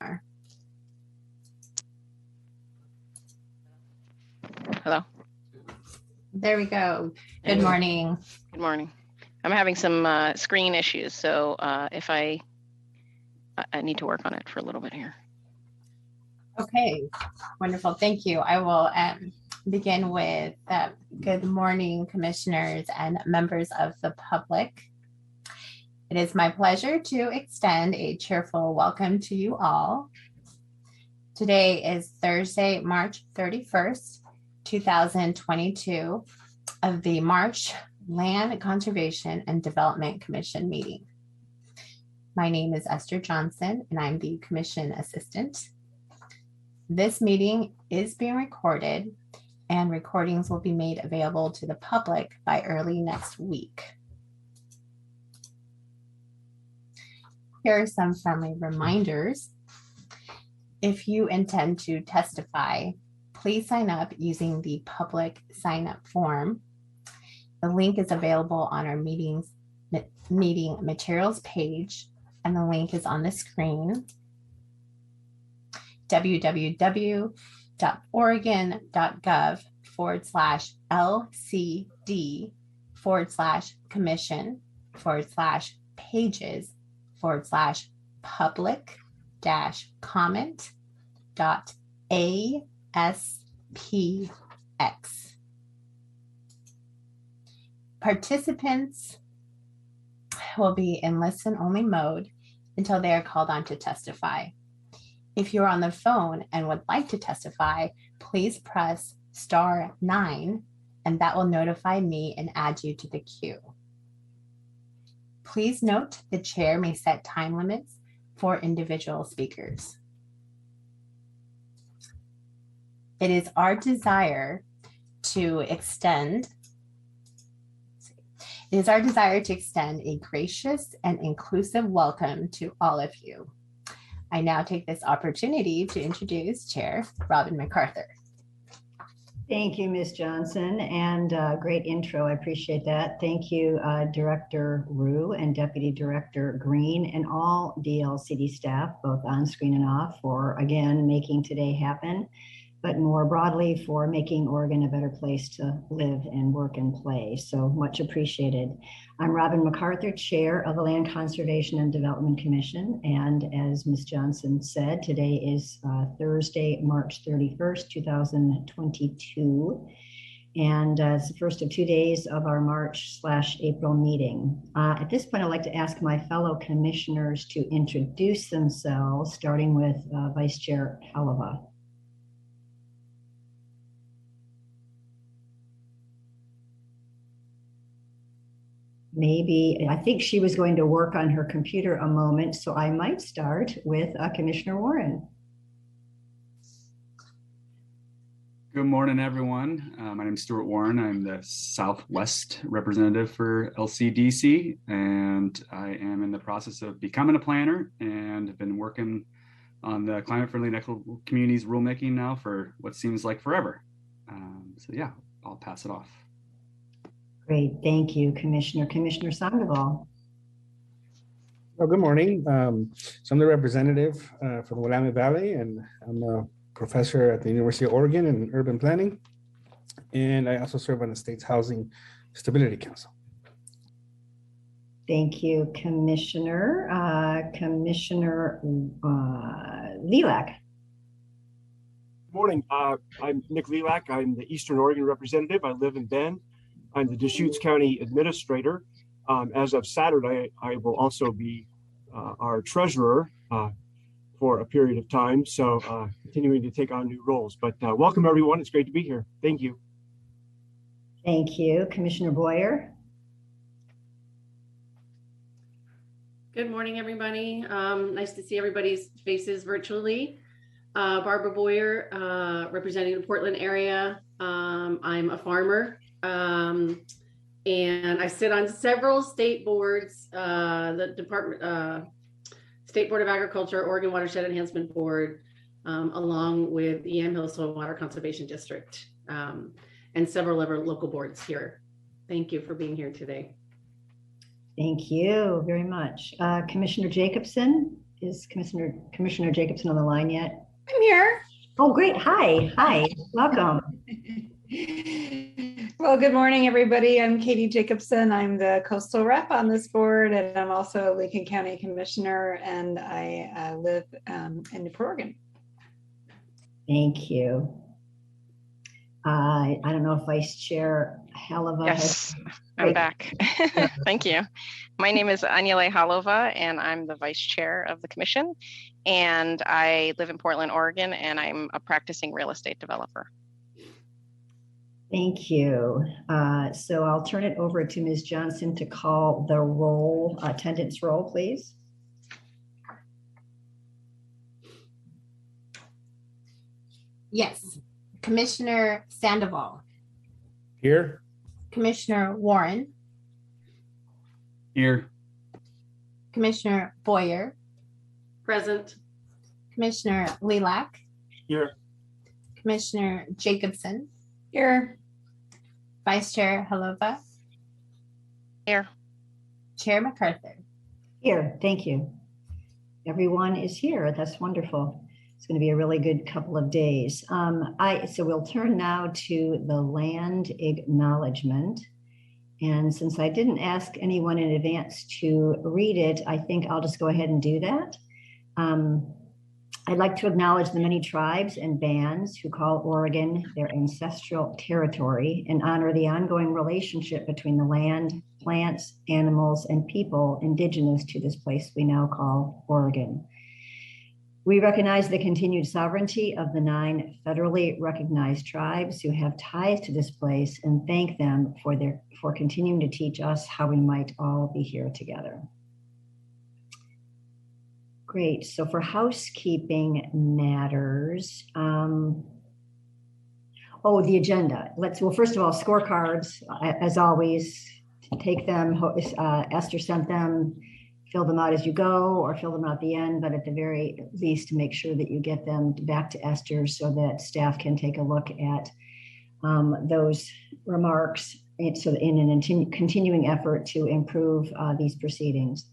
Hello. There we go. Good morning. Good morning. I'm having some screen issues, so if I need to work on it for a little bit here. Okay, wonderful. Thank you. I will begin with good morning, commissioners and members of the public. It is my pleasure to extend a cheerful welcome to you all. Today is Thursday, March 31st, 2022 of the March Land Conservation and Development Commission meeting. My name is Esther Johnson and I'm the Commission Assistant. This meeting is being recorded and recordings will be made available to the public by early next week. Here are some friendly reminders. If you intend to testify, please sign up using the public sign up form. The link is available on our meeting materials page, and the link is on the screen. www.oregon.gov/LCD/public-comment.aspx. Participants will be in listen-only mode until they are called on to testify. If you're on the phone and would like to testify, please press *9 and that will notify me and add you to the queue. Please note the chair may set time limits for individual speakers. It is our desire to extend a gracious and inclusive welcome to all of you. I now take this opportunity to introduce Chair Robin MacArthur. Thank you, Ms. Johnson, and great intro. I appreciate that. Thank you, Director Rue and Deputy Director Green and all DLCD staff, both on screen and off, for, again, making today happen, but more broadly for making Oregon a better place to live and work and play. So much appreciated. I'm Robin MacArthur, Chair of the Land Conservation and Development Commission. And as Ms. Johnson said, today is Thursday, March 31st, 2022. And it's the first of 2 days of our March/April meeting. At this point, I'd like to ask my fellow commissioners to introduce themselves, starting with Vice Chair Halava. Maybe, I think she was going to work on her computer a moment, so I might start with Commissioner Warren. Good morning, everyone. My name is Stuart Warren. I'm the Southwest representative for LCDC, and I am in the process of becoming a planner and have been working on the climate-friendly and equitable communities rulemaking now for what seems like forever. So yeah, I'll pass it off. Great, thank you, Commissioner. Commissioner Sandoval. Well, good morning. So I'm the representative from the Willamette Valley, and I'm a professor at the University of Oregon in urban planning. And I also serve on the state's Housing Stability Council. Thank you, Commissioner. Commissioner Lilac. Good morning. I'm Nick Lilac. I'm the Eastern Oregon representative. I live in Bend. I'm the Deschutes County Administrator. As of Saturday, I will also be our treasurer for a period of time. So continuing to take on new roles, but welcome everyone. It's great to be here. Thank you. Thank you. Commissioner Boyer. Good morning, everybody. Nice to see everybody's faces virtually. Barbara Boyer, representing the Portland area. I'm a farmer. And I sit on several state boards, the State Board of Agriculture, Oregon Watershed Enhancement Board, along with the Yamhill Soil Water Conservation District, and several other local boards here. Thank you for being here today. Thank you very much. Commissioner Jacobson. Is Commissioner Jacobson on the line yet? I'm here. Oh, great. Hi. Welcome. Well, good morning, everybody. I'm Katie Jacobson. I'm the coastal rep on this board, and I'm also a Lincoln County Commissioner, and I live in Newport, Oregon. Thank you. I don't know if Vice Chair Halova. Yes, I'm back. Thank you. My name is Aniele Halova, and I'm the Vice Chair of the Commission. And I live in Portland, Oregon, and I'm a practicing real estate developer. Thank you. So I'll turn it over to Ms. Johnson to call the roll, attendance roll, please. Yes. Commissioner Sandoval, Here. Commissioner Warren, Here. Commissioner Boyer, Present. Commissioner Lilac, Here. Commissioner Jacobson, Here. Vice Chair Halova, Here. Chair MacArthur. Here, thank you. Everyone is here. That's wonderful. It's going to be a really good couple of days. So we'll turn now to the land acknowledgement. And since I didn't ask anyone in advance to read it, I think I'll just go ahead and do that. I'd like to acknowledge the many tribes and bands who call Oregon their ancestral territory and honor the ongoing relationship between the land, plants, animals, and people indigenous to this place we now call Oregon. We recognize the continued sovereignty of the 9 federally recognized tribes who have ties to this place and thank them for continuing to teach us how we might all be here together. Great. So for housekeeping matters, the agenda. Well, first of all, scorecards, as always, take them. Esther sent them. Fill them out as you go or fill them out at the end, but at the very least to make sure that you get them back to Esther so that staff can take a look at those remarks so in an continuing effort to improve these proceedings.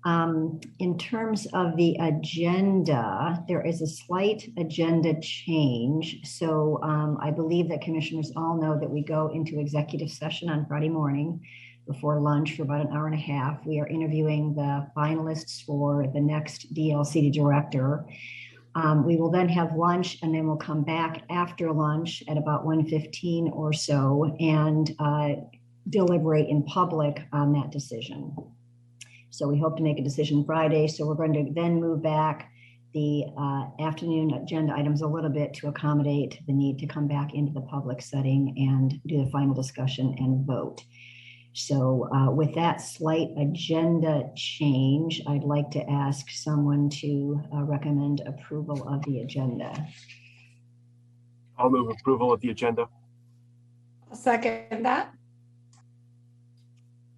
In terms of the agenda, there is a slight agenda change. So I believe that commissioners all know that we go into executive session on Friday morning before lunch for about an hour and a half. We are interviewing the finalists for the next DLCD director. We will then have lunch and then we'll come back after lunch at about 1:15 or so and deliberate in public on that decision. So we hope to make a decision Friday. So we're going to then move back the afternoon agenda items a little bit to accommodate the need to come back into the public setting and do the final discussion and vote. So with that slight agenda change, I'd like to ask someone to recommend approval of the agenda. I'll move approval of the agenda. I'll second that.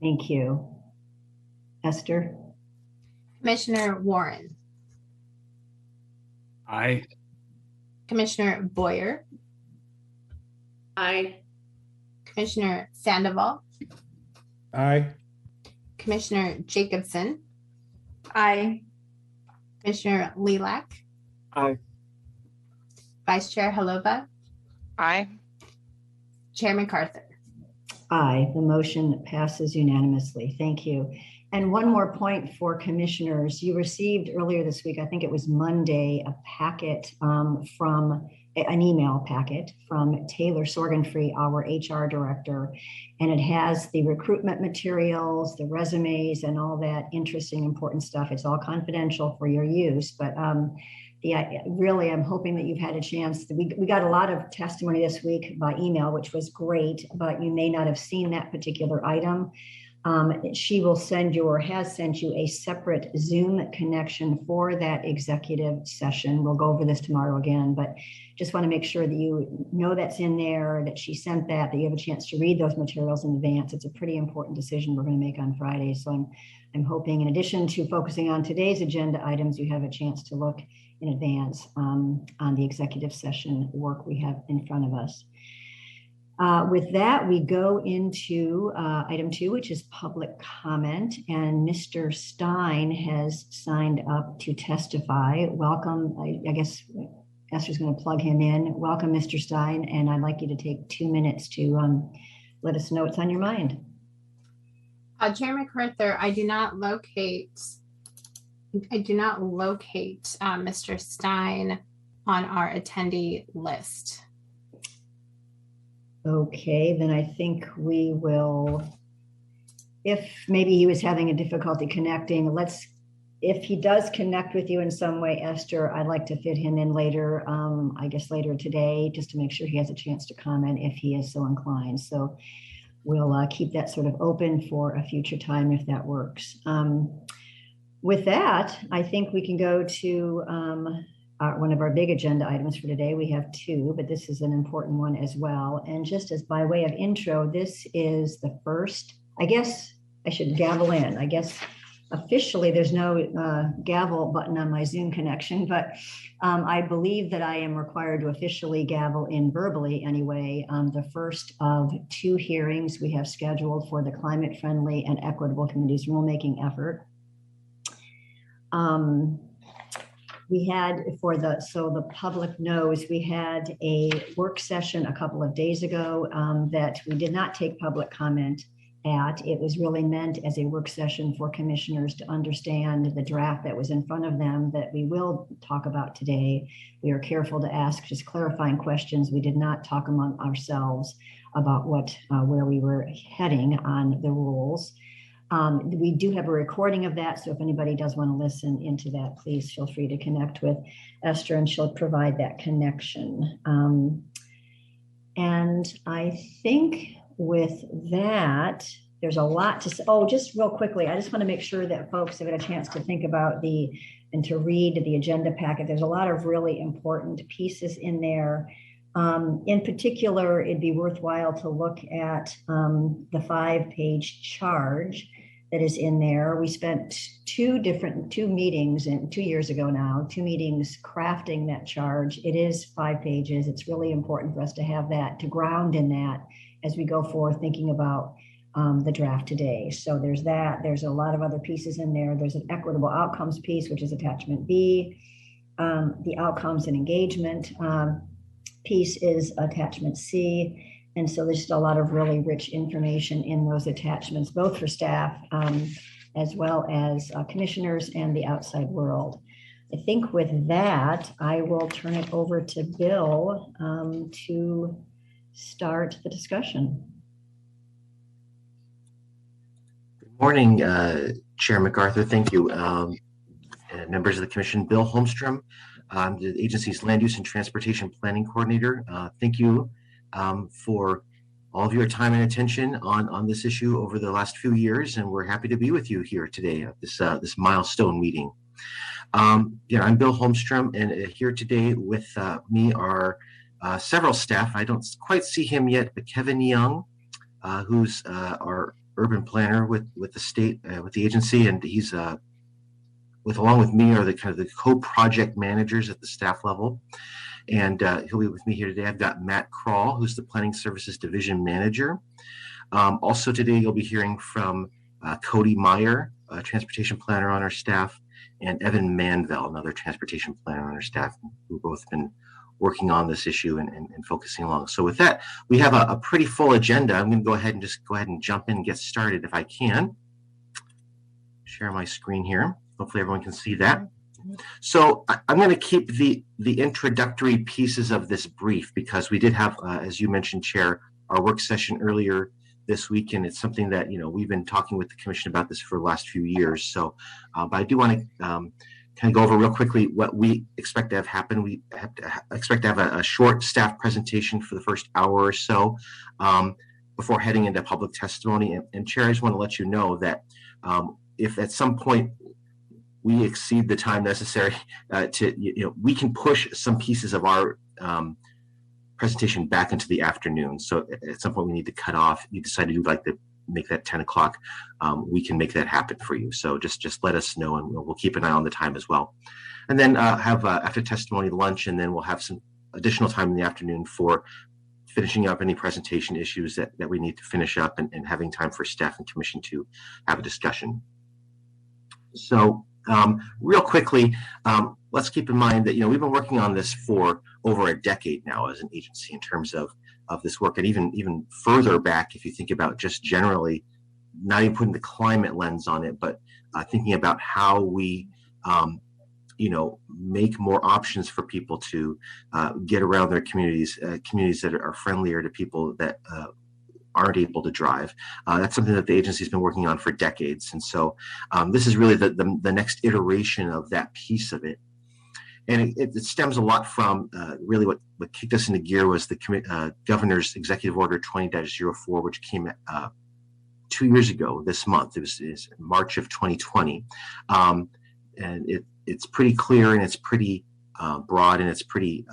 Thank you. Esther? Commissioner Warren, Aye. Commissioner Boyer, Aye. Commissioner Sandoval, Aye. Commissioner Jacobson, Aye. Commissioner Lilac, Aye. Vice Chair Halova, Aye. Chair MacArthur. Aye, the motion passes unanimously. Thank you. And one more point for commissioners. You received earlier this week, I think it was Monday, a packet from an email packet from Taylor Sorgenfree, our HR director, and it has the recruitment materials, the resumes, and all that interesting, important stuff. It's all confidential for your use, but really, I'm hoping that you've had a chance. We got a lot of testimony this week by email, which was great, but you may not have seen that particular item. She will send you or has sent you a separate Zoom connection for that executive session. We'll go over this tomorrow again, but just want to make sure that you know that's in there, that she sent that you have a chance to read those materials in advance. It's a pretty important decision we're going to make on Friday. So I'm hoping in addition to focusing on today's agenda items, you have a chance to look in advance on the executive session work we have in front of us. With that, we go into item 2, which is public comment. And Mr. Stein has signed up to testify. Welcome. I guess Esther's going to plug him in. Welcome, Mr. Stein. And I'd like you to take 2 minutes to let us know what's on your mind. Chair MacArthur, I do not locate Mr. Stein on our attendee list. Okay, then I think we will, if maybe he was having a difficulty connecting, if he does connect with you in some way, Esther, I'd like to fit him in later, I guess later today, just to make sure he has a chance to comment if he is so inclined. So we'll keep that sort of open for a future time if that works. With that, I think we can go to one of our big agenda items for today. We have 2, but this is an important one as well. And just as by way of intro, this is the first, I guess I should gavel in. I guess officially there's no gavel button on my Zoom connection, but I believe that I am required to officially gavel in verbally anyway. The first of 2 hearings we have scheduled for the Climate Friendly and Equitable Communities Rulemaking effort. We had so the public knows, we had a work session a couple of days ago that we did not take public comment at. It was really meant as a work session for commissioners to understand the draft that was in front of them that we will talk about today. We are careful to ask just clarifying questions. We did not talk among ourselves about where we were heading on the rules. We do have a recording of that, so if anybody does want to listen into that, please feel free to connect with Esther and she'll provide that connection. And I think with that, there's a lot to say. Oh, just real quickly, I just want to make sure that folks have had a chance to think about and to read the agenda packet. There's a lot of really important pieces in there. In particular, it'd be worthwhile to look at the 5-page charge that is in there. We spent 2 meetings 2 years ago now, 2 meetings crafting that charge. It is 5 pages. It's really important for us to have that, to ground in that as we go forward thinking about the draft today. So there's that. There's a lot of other pieces in there. There's an equitable outcomes piece, which is attachment B. The outcomes and engagement piece is attachment C. And so there's just a lot of really rich information in those attachments, both for staff as well as commissioners and the outside world. I think with that, I will turn it over to Bill to start the discussion. Good morning, Chair MacArthur. Thank you. Members of the Commission, Bill Holmstrom, the agency's Land Use and Transportation Planning Coordinator. Thank you for all of your time and attention on this issue over the last few years, and we're happy to be with you here today at this milestone meeting. I'm Bill Holmstrom, and here today with me are several staff. I don't quite see him yet, but Kevin Young, who's our urban planner with the state, with the agency, and he's along with me are the kind of the co-project managers at the staff level. And he'll be with me here today. I've got Matt Kroll, who's the Planning Services Division Manager. Also today, you'll be hearing from Cody Meyer, a transportation planner on our staff, and Evan Manville, another transportation planner on our staff, who've both been working on this issue and focusing along. So with that, we have a pretty full agenda. I'm going to go ahead and jump in and get started if I can. Share my screen here. Hopefully everyone can see that. So I'm going to keep the introductory pieces of this brief because we did have, as you mentioned, Chair, our work session earlier this week, and it's something that we've been talking with the Commission about this for the last few years. So, but I do want to kind of go over real quickly what we expect to have happen. We expect to have a short staff presentation for the first hour or so before heading into public testimony. And Chair, I just want to let you know that if at some point we exceed the time necessary we can push some pieces of our presentation back into the afternoon. So at some point we need to cut off. You decide you'd like to make that 10 o'clock. We can make that happen for you. So just let us know, and we'll keep an eye on the time as well. And then have after testimony lunch, and then we'll have some additional time in the afternoon for finishing up any presentation issues that we need to finish up, and having time for staff and commission to have a discussion. So real quickly, let's keep in mind that, we've been working on this for over a decade now as an agency in terms of this work, and even further back, if you think about just generally, not even putting the climate lens on it, but thinking about how we make more options for people to get around their communities that are friendlier to people that aren't able to drive. That's something that the agency has been working on for decades. And so this is really the next iteration of that piece of it. And it stems a lot from really what kicked us into gear was the Governor's Executive Order 20-04, which came 2 years ago this month. It was March of 2020. And it's pretty clear, and it's pretty broad, and it's pretty,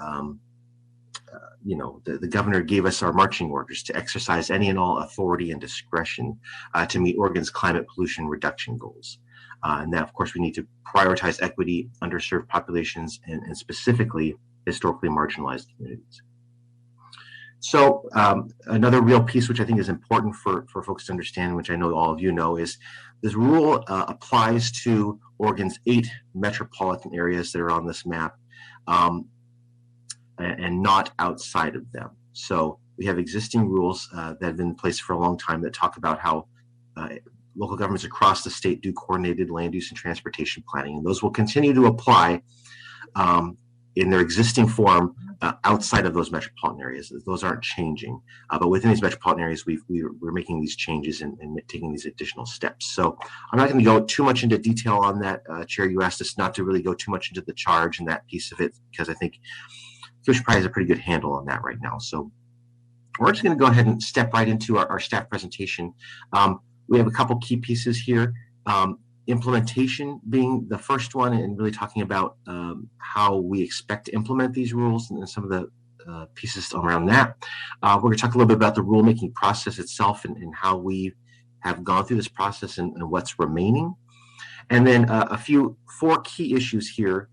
the governor gave us our marching orders to exercise any and all authority and discretion to meet Oregon's climate pollution reduction goals. And that, of course, we need to prioritize equity, underserved populations, and specifically historically marginalized communities. So another real piece, which I think is important for folks to understand, which I know all of you know, is this rule applies to Oregon's 8 metropolitan areas that are on this map, and not outside of them. So we have existing rules that have been in place for a long time that talk about how local governments across the state do coordinated land use and transportation planning, and those will continue to apply in their existing form outside of those metropolitan areas. Those aren't changing, but within these metropolitan areas, we're making these changes and taking these additional steps. So I'm not going to go too much into detail on that. Chair, you asked us not to really go too much into the charge and that piece of it, because I think Commissioner probably has a pretty good handle on that right now. So we're just going to go ahead and step right into our staff presentation. We have a couple key pieces here. Implementation being the first one, and really talking about how we expect to implement these rules and some of the pieces around that. We're going to talk a little bit about the rulemaking process itself and how we have gone through this process and what's remaining. And then 4 key issues here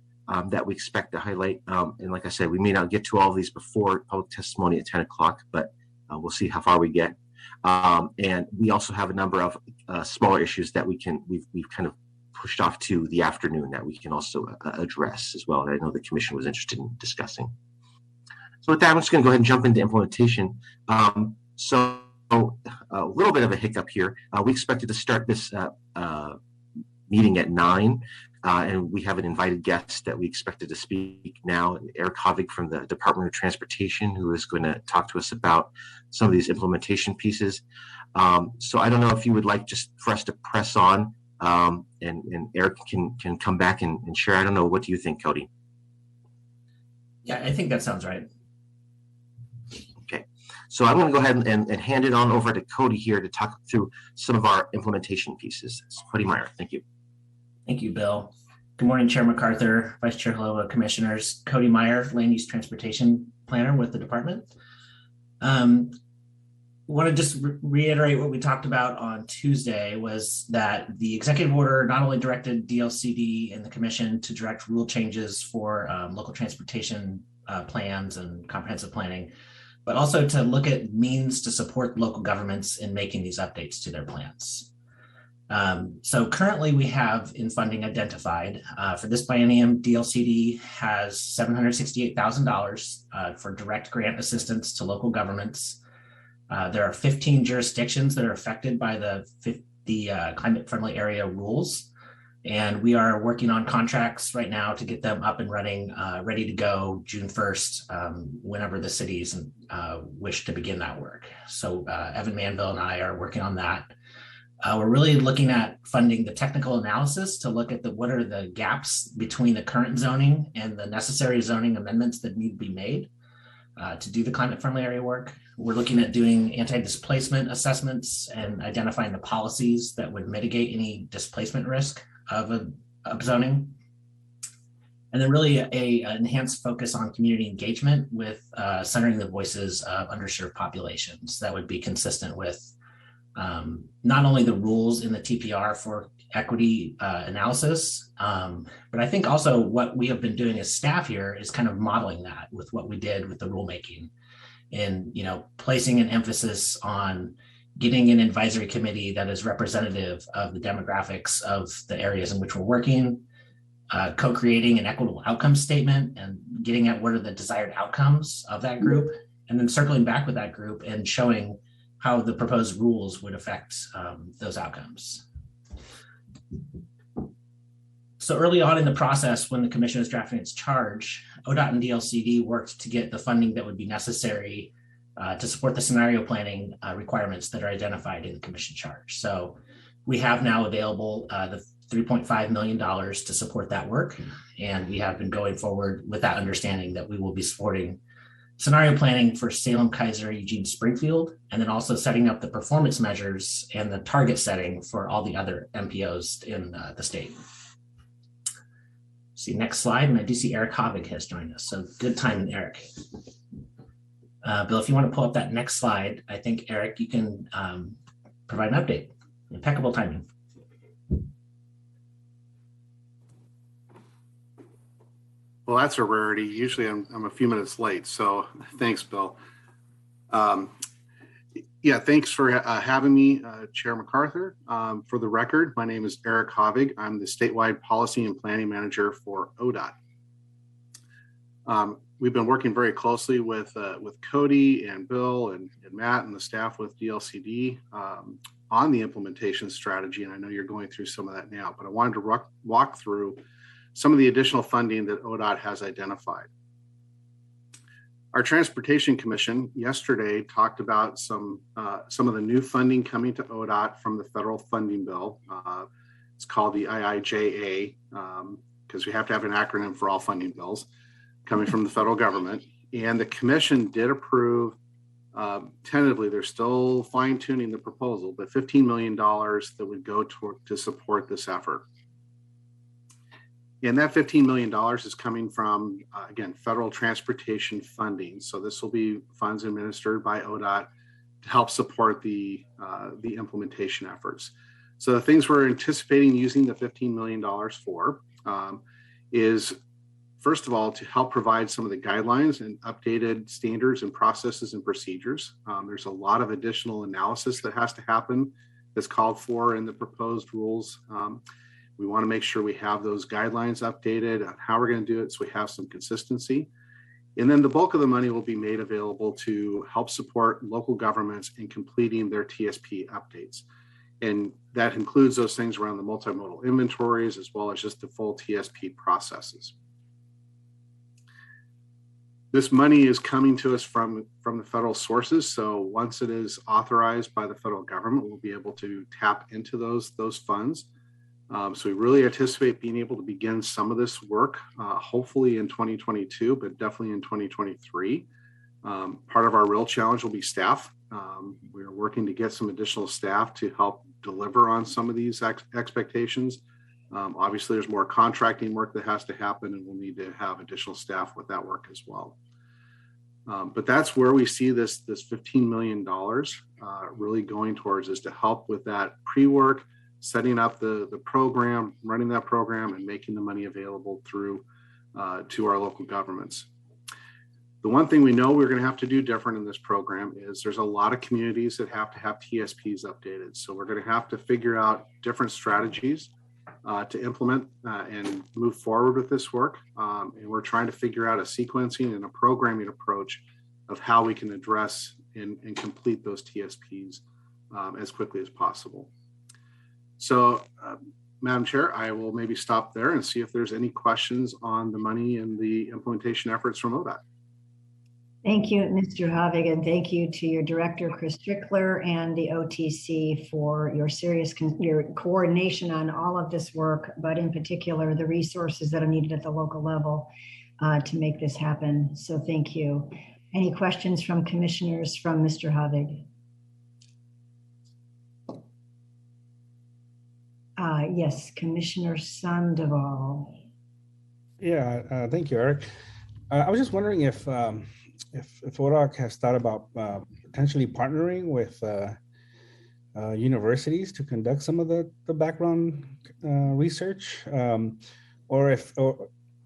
that we expect to highlight. And like I said, we may not get to all of these before public testimony at 10 o'clock, but we'll see how far we get. And we also have a number of smaller issues that we've kind of pushed off to the afternoon that we can also address as well. And I know the commission was interested in discussing. So with that, I'm just going to go ahead and jump into implementation. So a little bit of a hiccup here. We expected to start this meeting at 9. And we have an invited guest that we expected to speak now, Eric Hovig from the Department of Transportation, who is going to talk to us about some of these implementation pieces. So I don't know if you would like just for us to press on, and Eric can come back and share. I don't know. What do you think, Cody? Yeah, I think that sounds right. Okay. So I'm going to go ahead and hand it on over to Cody here to talk through some of our implementation pieces. Cody Meyer, thank you. Thank you, Bill. Good morning, Chair MacArthur, Vice Chair Holova, Commissioners. Cody Meyer, Land Use Transportation Planner with the department. Want to just reiterate what we talked about on Tuesday was that the executive order not only directed DLCD and the commission to direct rule changes for local transportation plans and comprehensive planning, but also to look at means to support local governments in making these updates to their plans. So currently we have in funding identified for this biennium, DLCD has $768,000 for direct grant assistance to local governments. There are 15 jurisdictions that are affected by the climate friendly area rules. And we are working on contracts right now to get them up and running, ready to go June 1st, whenever the cities wish to begin that work. So Evan Manville and I are working on that. We're really looking at funding the technical analysis to look at what are the gaps between the current zoning and the necessary zoning amendments that need to be made to do the climate friendly area work. We're looking at doing anti-displacement assessments and identifying the policies that would mitigate any displacement risk of zoning. And then really an enhanced focus on community engagement with centering the voices of underserved populations that would be consistent with not only the rules in the TPR for equity analysis, but I think also what we have been doing as staff here is kind of modeling that with what we did with the rulemaking in, placing an emphasis on getting an advisory committee that is representative of the demographics of the areas in which we're working, co-creating an equitable outcome statement and getting at what are the desired outcomes of that group, and then circling back with that group and showing how the proposed rules would affect those outcomes. So early on in the process, when the commission was drafting its charge, ODOT and DLCD worked to get the funding that would be necessary to support the scenario planning requirements that are identified in the commission charge. So we have now available the $3.5 million to support that work. And we have been going forward with that understanding that we will be supporting scenario planning for Salem, Kaiser, Eugene, Springfield, and then also setting up the performance measures and the target setting for all the other MPOs in the state. See, next slide, and I do see Eric Havig has joined us, so good timing, Eric. Bill, if you want to pull up that next slide, I think, Eric, you can provide an update. Impeccable timing. Well, that's a rarity. Usually I'm a few minutes late, so thanks, Bill. Yeah, thanks for having me, Chair MacArthur. For the record, my name is Eric Havig. I'm the statewide policy and planning manager for ODOT. We've been working very closely with Cody and Bill and Matt and the staff with DLCD on the implementation strategy, and I know you're going through some of that now, but I wanted to walk through some of the additional funding that ODOT has identified. Our Transportation Commission yesterday talked about some of the new funding coming to ODOT from the federal funding bill. It's called the IIJA because we have to have an acronym for all funding bills coming from the federal government. And the commission did approve, tentatively, they're still fine tuning the proposal, but $15 million that would go to support this effort. And that $15 million is coming from, again, federal transportation funding. So this will be funds administered by ODOT to help support the implementation efforts. So the things we're anticipating using the $15 million for is, first of all, to help provide some of the guidelines and updated standards and processes and procedures. There's a lot of additional analysis that has to happen that's called for in the proposed rules. We want to make sure we have those guidelines updated on how we're going to do it so we have some consistency. And then the bulk of the money will be made available to help support local governments in completing their TSP updates. And that includes those things around the multimodal inventories as well as just the full TSP processes. This money is coming to us from the federal sources. So once it is authorized by the federal government, we'll be able to tap into those funds. So we really anticipate being able to begin some of this work, hopefully in 2022, but definitely in 2023. Part of our real challenge will be staff. We're working to get some additional staff to help deliver on some of these expectations. Obviously, there's more contracting work that has to happen, and we'll need to have additional staff with that work as well. But that's where we see this $15 million really going towards, is to help with that pre-work, setting up the program, running that program, and making the money available through to our local governments. The one thing we know we're going to have to do different in this program is there's a lot of communities that have to have TSPs updated. So we're going to have to figure out different strategies to implement and move forward with this work. And we're trying to figure out a sequencing and a programming approach of how we can address and complete those TSPs as quickly as possible. So, Madam Chair, I will maybe stop there and see if there's any questions on the money and the implementation efforts from ODOT. Thank you, Mr. Havig, and thank you to your director, Chris Strickler, and the OTC for your your coordination on all of this work, but in particular, the resources that are needed at the local level to make this happen. So thank you. Any questions from commissioners from Mr. Havig? Yes, Commissioner Sandoval. Yeah, thank you, Eric. I was just wondering if ODOT has thought about potentially partnering with universities to conduct some of the background research, or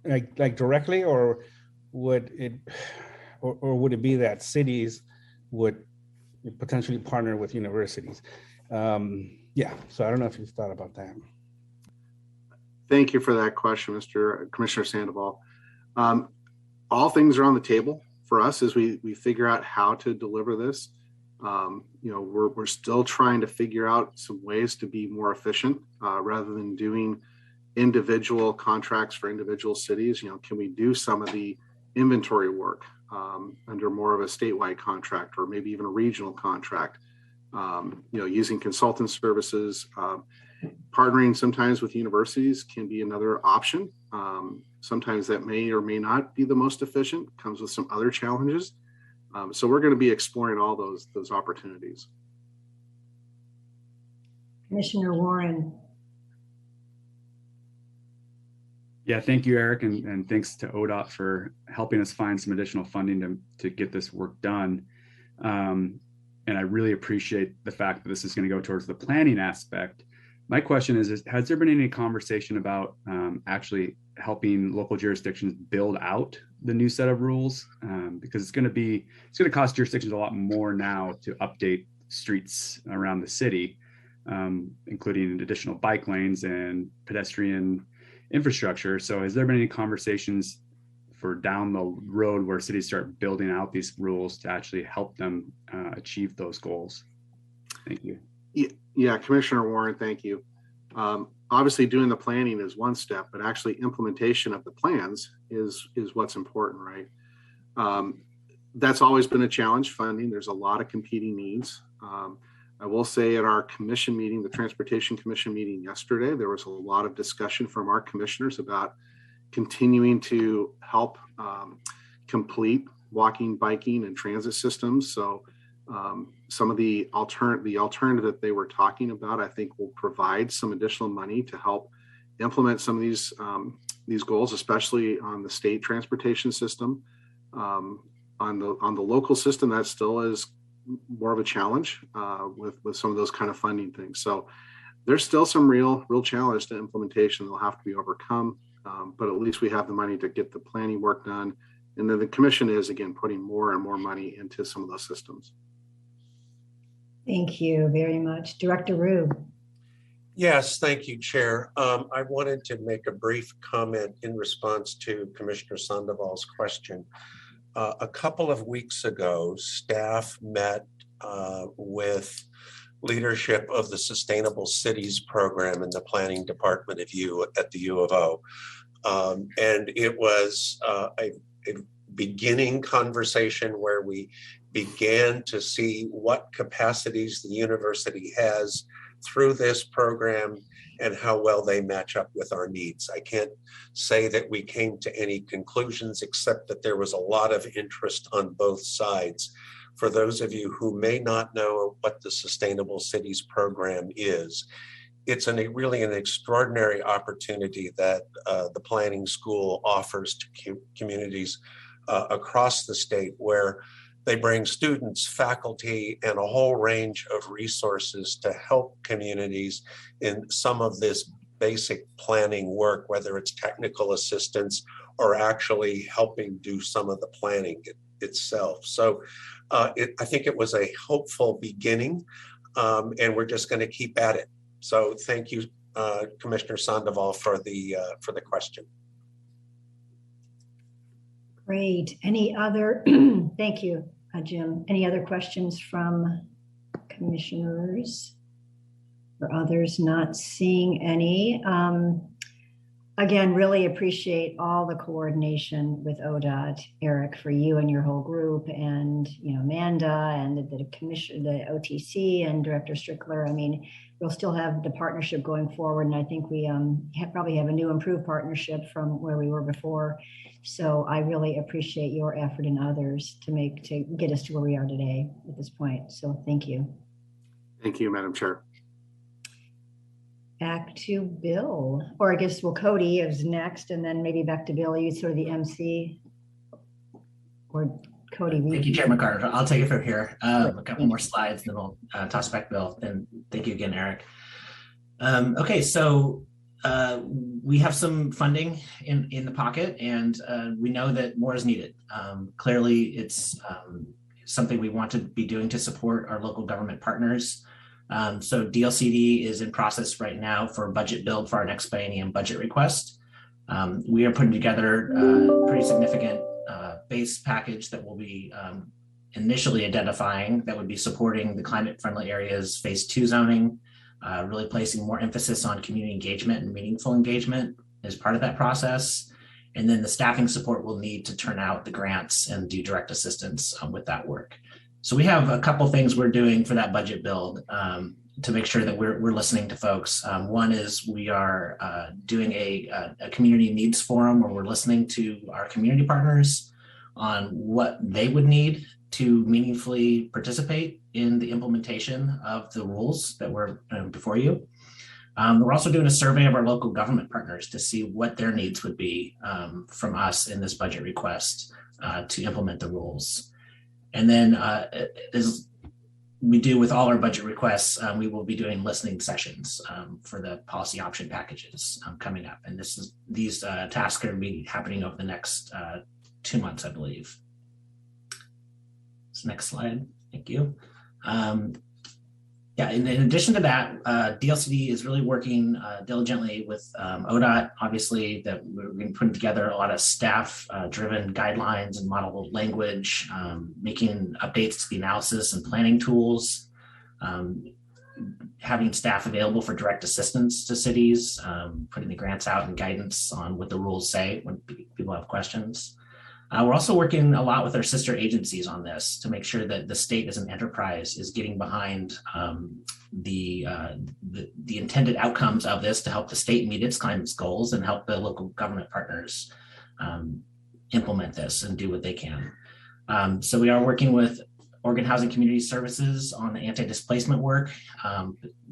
like directly, or would it or would it be that cities would potentially partner with universities? Yeah, so I don't know if you've thought about that. Thank you for that question, Commissioner Sandoval. All things are on the table for us as we figure out how to deliver this. We're still trying to figure out some ways to be more efficient rather than doing individual contracts for individual cities. Can we do some of the inventory work under more of a statewide contract or maybe even a regional contract? Using consultant services, partnering sometimes with universities can be another option. Sometimes that may or may not be the most efficient, comes with some other challenges. So we're going to be exploring all those opportunities. Commissioner Warren. Yeah, thank you, Eric, and thanks to ODOT for helping us find some additional funding to get this work done. And I really appreciate the fact that this is going to go towards the planning aspect. My question is has there been any conversation about actually helping local jurisdictions build out the new set of rules? Because it's going to cost jurisdictions a lot more now to update streets around the city, including additional bike lanes and pedestrian infrastructure. So has there been any conversations for down the road where cities start building out these rules to actually help them achieve those goals? Thank you. Yeah, Commissioner Warren, thank you. Obviously, doing the planning is one step, but actually implementation of the plans is what's important, right? That's always been a challenge, funding. There's a lot of competing needs. I will say at our commission meeting, the Transportation Commission meeting yesterday, there was a lot of discussion from our commissioners about continuing to help complete walking, biking, and transit systems. So some of the alternative that they were talking about, I think, will provide some additional money to help implement some of these goals, especially on the state transportation system. On the local system, that still is more of a challenge with some of those kind of funding things. So there's still some real challenge to implementation that will have to be overcome. But at least we have the money to get the planning work done. And then the commission is, again, putting more and more money into some of those systems. Thank you very much. Director Rue. Yes, thank you, Chair. I wanted to make a brief comment in response to Commissioner Sandoval's question. A couple of weeks ago, staff met with leadership of the Sustainable Cities program in the planning department at the U of O. And it was a beginning conversation where we began to see what capacities the university has through this program and how well they match up with our needs. I can't say that we came to any conclusions except that there was a lot of interest on both sides. For those of you who may not know what the Sustainable Cities program is, it's really an extraordinary opportunity that the planning school offers to communities across the state, where they bring students, faculty, and a whole range of resources to help communities in some of this basic planning work, whether it's technical assistance or actually helping do some of the planning itself. So I think it was a hopeful beginning, and we're just going to keep at it. So thank you, Commissioner Sandoval, for the question. Great. Any other? Thank you, Jim. Any other questions from commissioners or others? Not seeing any. Again, really appreciate all the coordination with ODOT, Eric, for you and your whole group, and Amanda and the commission, the OTC, and Director Strickler. I mean, we'll still have the partnership going forward, and I think we probably have a new improved partnership from where we were before. So I really appreciate your effort and others to get us to where we are today at this point. So thank you. Thank you, Madam Chair. Back to Bill, or I guess, well, Cody is next, and then maybe back to Bill. You sort of the MC, or Cody. Thank you, Chair McCarter. I'll take it from here. A couple more slides, then we'll toss back Bill. And thank you again, Eric. Okay, so we have some funding in the pocket, and we know that more is needed. Clearly, it's something we want to be doing to support our local government partners. So DLCD is in process right now for a budget build for our next biennium budget request. We are putting together a pretty significant base package that will be initially identifying that would be supporting the climate friendly areas phase 2 zoning, really placing more emphasis on community engagement and meaningful engagement as part of that process. And then the staffing support we'll need to turn out the grants and do direct assistance with that work. So we have a couple things we're doing for that budget build to make sure that we're listening to folks. One is we are doing a community needs forum where we're listening to our community partners on what they would need to meaningfully participate in the implementation of the rules that were before you. We're also doing a survey of our local government partners to see what their needs would be from us in this budget request to implement the rules. And then as we do with all our budget requests, we will be doing listening sessions for the policy option packages coming up. And these tasks are going to be happening over the next 2 months, I believe. Next slide, thank you. Yeah, in addition to that, DLCD is really working diligently with ODOT, obviously, that we're going to put together a lot of staff-driven guidelines and model language, making updates to the analysis and planning tools, having staff available for direct assistance to cities, putting the grants out and guidance on what the rules say when people have questions. We're also working a lot with our sister agencies on this to make sure that the state as an enterprise is getting behind the intended outcomes of this to help the state meet its climate goals and help the local government partners implement this and do what they can. So we are working with Oregon Housing Community Services on the anti-displacement work,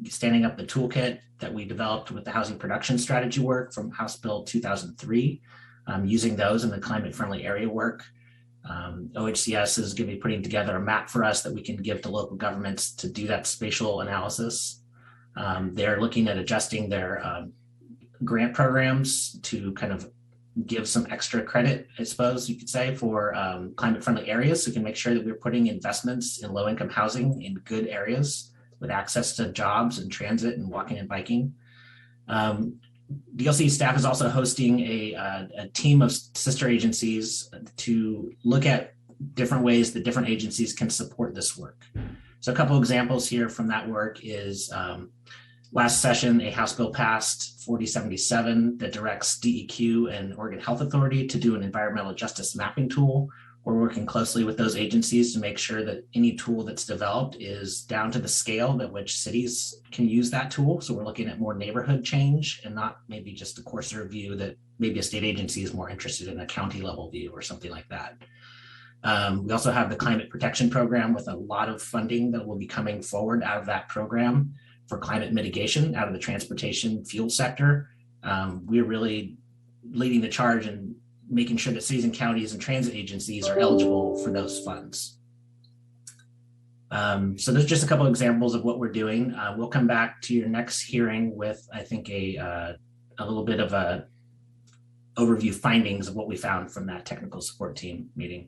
standing up the toolkit that we developed with the housing production strategy work from House Bill 2003. Using those in the climate friendly area work. OHCS is going to be putting together a map for us that we can give to local governments to do that spatial analysis. They're looking at adjusting their grant programs to kind of give some extra credit, I suppose you could say, for climate friendly areas. So we can make sure that we're putting investments in low income housing in good areas with access to jobs and transit and walking and biking. DLC staff is also hosting a team of sister agencies to look at different ways that different agencies can support this work. So a couple examples here from that work is last session, a House bill passed 4077 that directs DEQ and Oregon Health Authority to do an environmental justice mapping tool. We're working closely with those agencies to make sure that any tool that's developed is down to the scale at which cities can use that tool. So we're looking at more neighborhood change and not maybe just a coarser view that maybe a state agency is more interested in a county level view or something like that. We also have the climate protection program with a lot of funding that will be coming forward out of that program for climate mitigation out of the transportation fuel sector. We're really leading the charge and making sure that cities and counties and transit agencies are eligible for those funds. So there's just a couple of examples of what we're doing. We'll come back to your next hearing with, I think, a little bit of a overview findings of what we found from that technical support team meeting.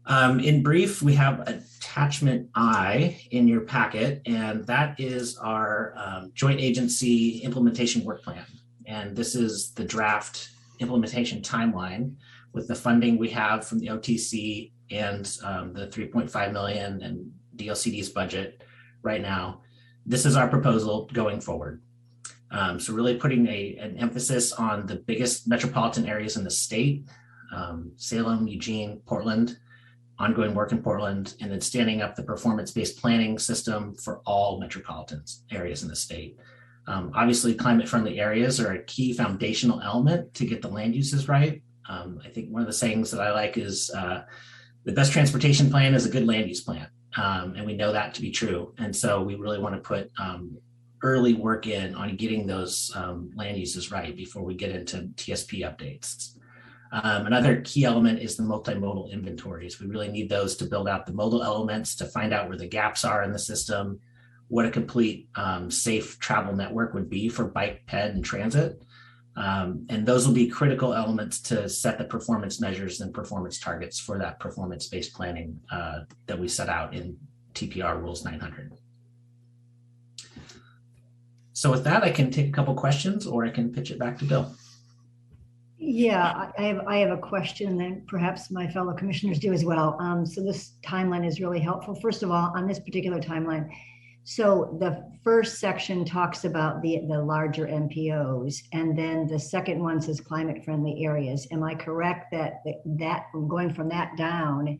In brief, we have attachment I in your packet, and that is our joint agency implementation work plan. And this is the draft implementation timeline with the funding we have from the OTC and the 3.5 million and DLCD's budget right now. This is our proposal going forward. So really putting an emphasis on the biggest metropolitan areas in the state, Salem, Eugene, Portland, ongoing work in Portland, and then standing up the performance-based planning system for all metropolitan areas in the state. Obviously, climate-friendly areas are a key foundational element to get the land uses right. I think one of the sayings that I like is the best transportation plan is a good land use plan, and we know that to be true. And so we really want to put early work in on getting those land uses right before we get into TSP updates. Another key element is the multimodal inventories. We really need those to build out the modal elements to find out where the gaps are in the system, what a complete safe travel network would be for bike, ped, and transit. And those will be critical elements to set the performance measures and performance targets for that performance-based planning that we set out in TPR Rules 900. So with that, I can take a couple questions, or I can pitch it back to Bill. Yeah, I have a question that perhaps my fellow commissioners do as well. So this timeline is really helpful. First of all, on this particular timeline, so the first section talks about the larger MPOs, and then the second one says climate friendly areas. Am I correct that going from that down,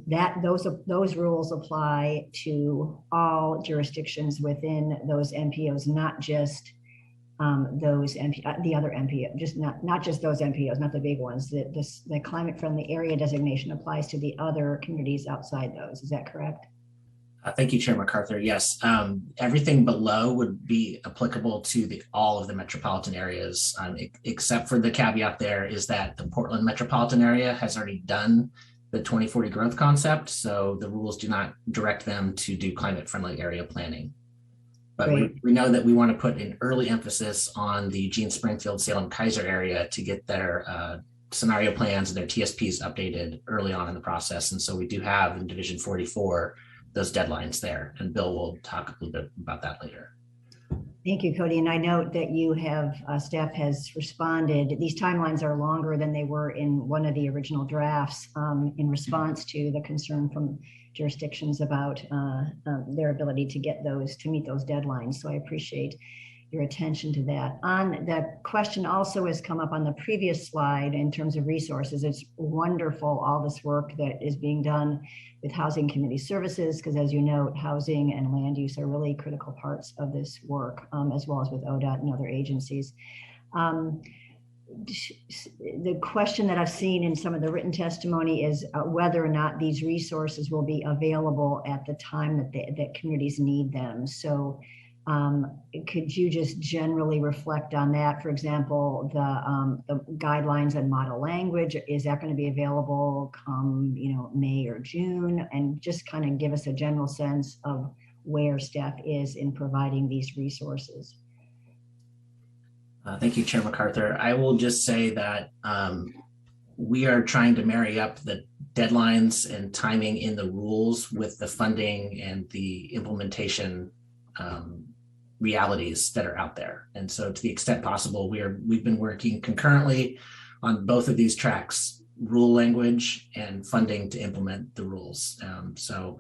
that those rules apply to all jurisdictions within those MPOs, not just those the other MPO, just not just those MPOs, not the big ones. The climate friendly area designation applies to the other communities outside those. Is that correct? Thank you, Chair MacArthur. Yes, everything below would be applicable to all of the metropolitan areas, except for the caveat there is that the Portland metropolitan area has already done the 2040 growth concept, so the rules do not direct them to do climate friendly area planning. But we know that we want to put an early emphasis on the Gene Springfield, Salem Kaiser area to get their scenario plans and their TSPs updated early on in the process. And so we do have in Division 44 those deadlines there, and Bill will talk a little bit about that later. Thank you, Cody. And I note that you have, staff has responded. These timelines are longer than they were in one of the original drafts in response to the concern from jurisdictions about their ability to get those, to meet those deadlines. So I appreciate your attention to that. On the question also has come up on the previous slide in terms of resources. It's wonderful, all this work that is being done with Housing Community Services, because as you know, housing and land use are really critical parts of this work, as well as with ODOT and other agencies. The question that I've seen in some of the written testimony is whether or not these resources will be available at the time that communities need them. So could you just generally reflect on that? For example, the guidelines and model language, is that going to be available come, May or June? And just kind of give us a general sense of where staff is in providing these resources. Thank you, Chair MacArthur. I will just say that we are trying to marry up the deadlines and timing in the rules with the funding and the implementation realities that are out there. And so to the extent possible, we've been working concurrently on both of these tracks, rule language and funding to implement the rules. So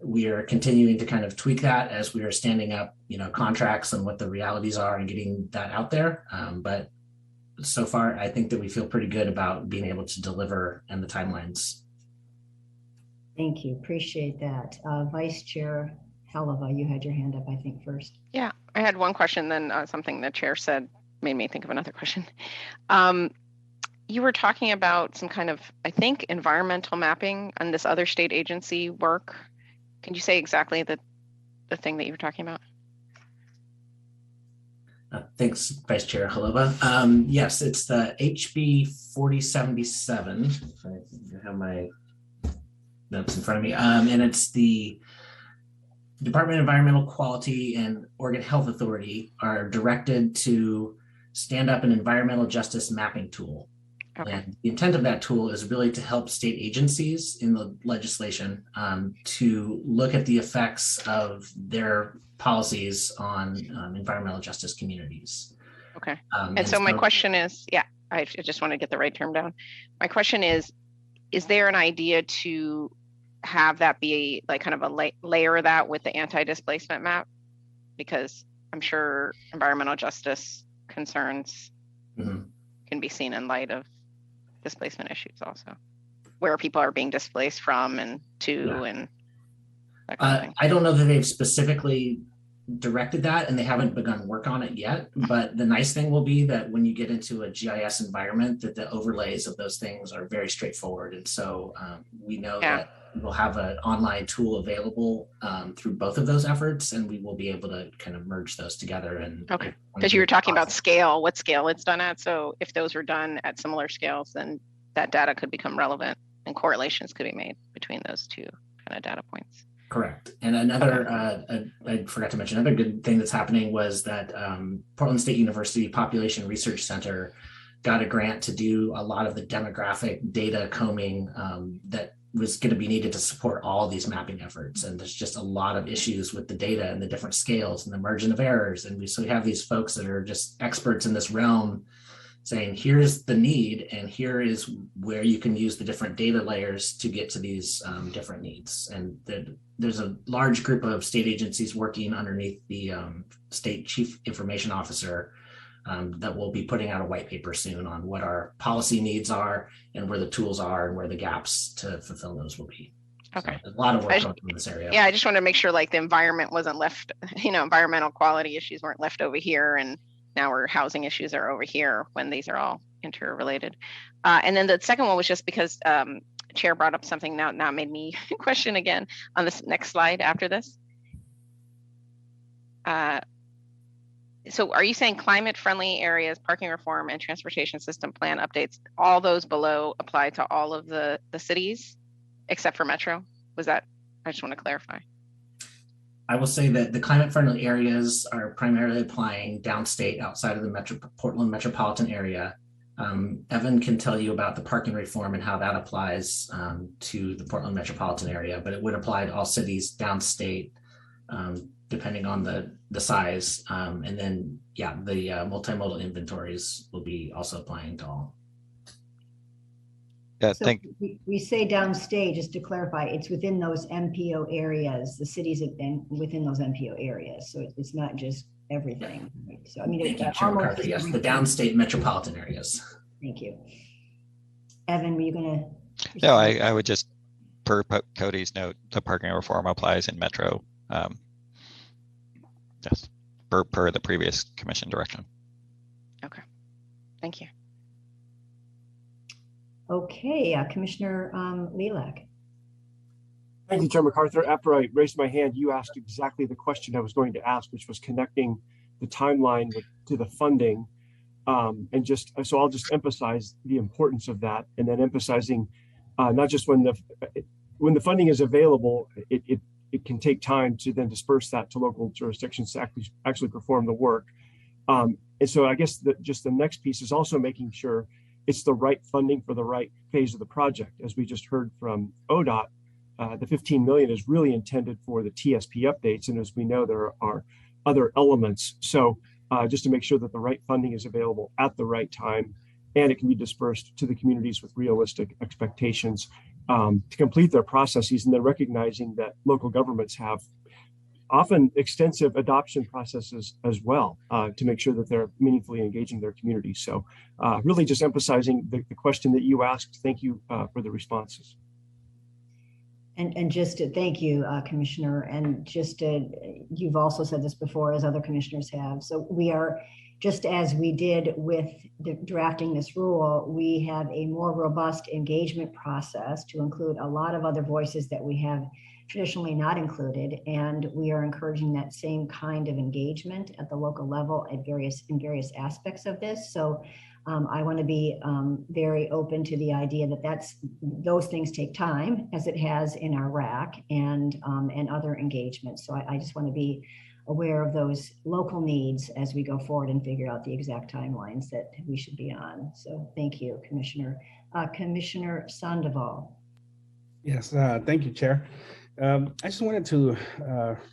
we are continuing to kind of tweak that as we are standing up, contracts and what the realities are and getting that out there. But so far, I think that we feel pretty good about being able to deliver and the timelines. Thank you. Appreciate that. Vice Chair Heleva, you had your hand up, I think, first. Yeah, I had one question, then something the chair said made me think of another question. You were talking about some kind of, I think, environmental mapping on this other state agency work. Can you say exactly the thing that you were talking about? Thanks, Vice Chair Heleva. Yes, it's the HB 4077. If I have my notes in front of me. And it's the Department of Environmental Quality and Oregon Health Authority are directed to stand up an environmental justice mapping tool. Okay. And the intent of that tool is really to help state agencies in the legislation to look at the effects of their policies on environmental justice communities. Okay. And so my question is, I just want to get the right term down. My question is there an idea to have that be like kind of a layer that with the anti-displacement map? Because I'm sure environmental justice concerns can be seen in light of displacement issues also, where people are being displaced from and to and that kind of thing. I don't know that they've specifically directed that and they haven't begun work on it yet, but the nice thing will be that when you get into a GIS environment that the overlays of those things are very straightforward. And so we know that we'll have an online tool available through both of those efforts, and we will be able to kind of merge those together. And okay, because you were talking about scale, what scale it's done at. So if those were done at similar scales, then that data could become relevant and correlations could be made between those two kind of data points. Correct. And another, I forgot to mention, another good thing that's happening was that Portland State University Population Research Center got a grant to do a lot of the demographic data combing that was going to be needed to support all of these mapping efforts. And there's just a lot of issues with the data and the different scales and the margin of errors. And so we have these folks that are just experts in this realm saying, here's the need, and here is where you can use the different data layers to get to these different needs. And there's a large group of state agencies working underneath the State Chief Information Officer that will be putting out a white paper soon on what our policy needs are and where the tools are and where the gaps to fulfill those will be. Okay. So a lot of work going on in this area. Yeah, I just wanted to make sure like the environment wasn't left, environmental quality issues weren't left over here, and now our housing issues are over here when these are all interrelated. And then the second one was just because Chair brought up something now made me question again on this next slide after this. So are you saying climate friendly areas, parking reform, and transportation system plan updates, all those below apply to all of the cities except for Metro? Was that, I just want to clarify. I will say that the climate friendly areas are primarily applying downstate outside of the Portland metropolitan area. Evan can tell you about the parking reform and how that applies to the Portland metropolitan area, but it would apply to all cities downstate, depending on the size. And then, yeah, the multimodal inventories will be also applying to all. Yeah, So we say downstate, just to clarify, it's within those MPO areas. The cities have been within those MPO areas. So it's not just everything. Right? So I mean, Thank you, Chair McCarthy. Yes, the downstate metropolitan areas. Thank you. Evan, were you going to? No, I would just, per Cody's note, the parking reform applies in Metro. Yes, per the previous commission direction. Okay, thank you. Okay, Commissioner Lilac. Thank you, Chair MacArthur. After I raised my hand, you asked exactly the question I was going to ask, which was connecting the timeline to the funding. So I'll just emphasize the importance of that, and then emphasizing not just when the funding is available, it can take time to then disperse that to local jurisdictions to actually perform the work. And so I guess just the next piece is also making sure it's the right funding for the right phase of the project. As we just heard from ODOT, the 15 million is really intended for the TSP updates. And as we know, there are other elements. So just to make sure that the right funding is available at the right time, and it can be dispersed to the communities with realistic expectations to complete their processes, and then recognizing that local governments have often extensive adoption processes as well to make sure that they're meaningfully engaging their communities. So really just emphasizing the question that you asked. Thank you for the responses. And just to thank you, Commissioner, and just you've also said this before, as other commissioners have. So we are, just as we did with drafting this rule, we have a more robust engagement process to include a lot of other voices that we have traditionally not included, and we are encouraging that same kind of engagement at the local level in various aspects of this. So I want to be very open to the idea that those things take time, as it has in our RAC and other engagements. So I just want to be aware of those local needs as we go forward and figure out the exact timelines that we should be on. So thank you, Commissioner. Commissioner Sandoval. Yes, thank you, Chair. I just wanted to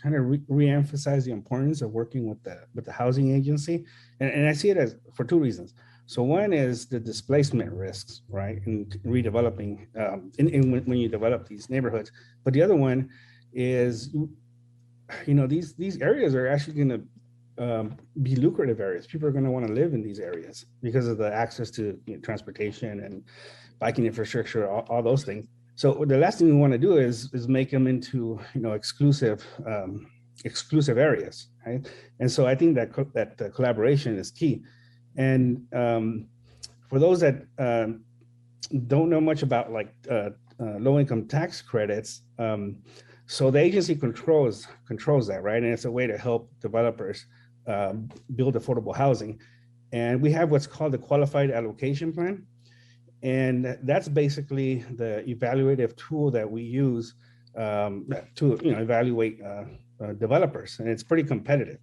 kind of re-emphasize the importance of working with the housing agency, and I see it as for two reasons. So one is the displacement risks, right, in redeveloping when you develop these neighborhoods. But the other one is, these areas are actually going to be lucrative areas. People are going to want to live in these areas because of the access to transportation and biking infrastructure, all those things. So the last thing we want to do is make them into exclusive areas, right? And so I think that the collaboration is key. And for those that don't know much about low-income tax credits, so the agency controls that, right? And it's a way to help developers build affordable housing. And we have what's called the Qualified Allocation Plan. And that's basically the evaluative tool that we use to evaluate developers, and it's pretty competitive.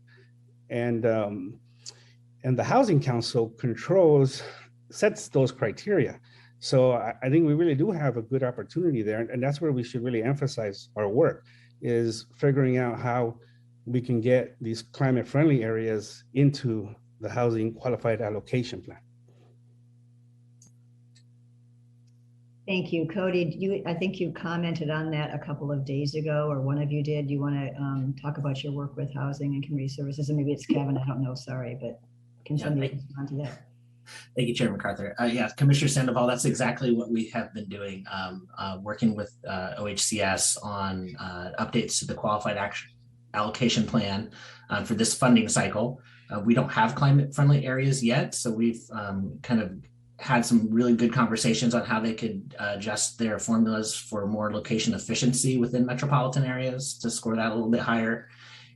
And the Housing Council sets those criteria. So I think we really do have a good opportunity there, and that's where we should really emphasize our work, is figuring out how we can get these climate-friendly areas into the housing qualified allocation plan. Thank you, Cody. I think you commented on that a couple of days ago, or one of you did. You want to talk about your work with housing and community services, and maybe it's Kevin. I don't know. Sorry, but can somebody respond to that? Thank you, Chair MacArthur. Yeah, Commissioner Sandoval, that's exactly what we have been doing, working with OHCS on updates to the qualified action allocation plan for this funding cycle. We don't have climate-friendly areas yet, so we've kind of had some really good conversations on how they could adjust their formulas for more location efficiency within metropolitan areas to score that a little bit higher.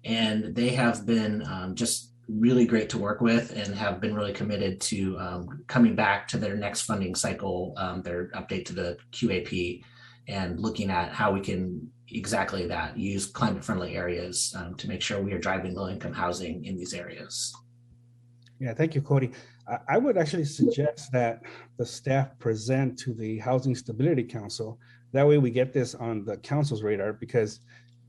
And they have been just really great to work with and have been really committed to coming back to their next funding cycle, their update to the QAP, and looking at how we can exactly that, use climate-friendly areas to make sure we are driving low-income housing in these areas. Yeah, thank you, Cody. I would actually suggest that the staff present to the Housing Stability Council. That way we get this on the council's radar, because,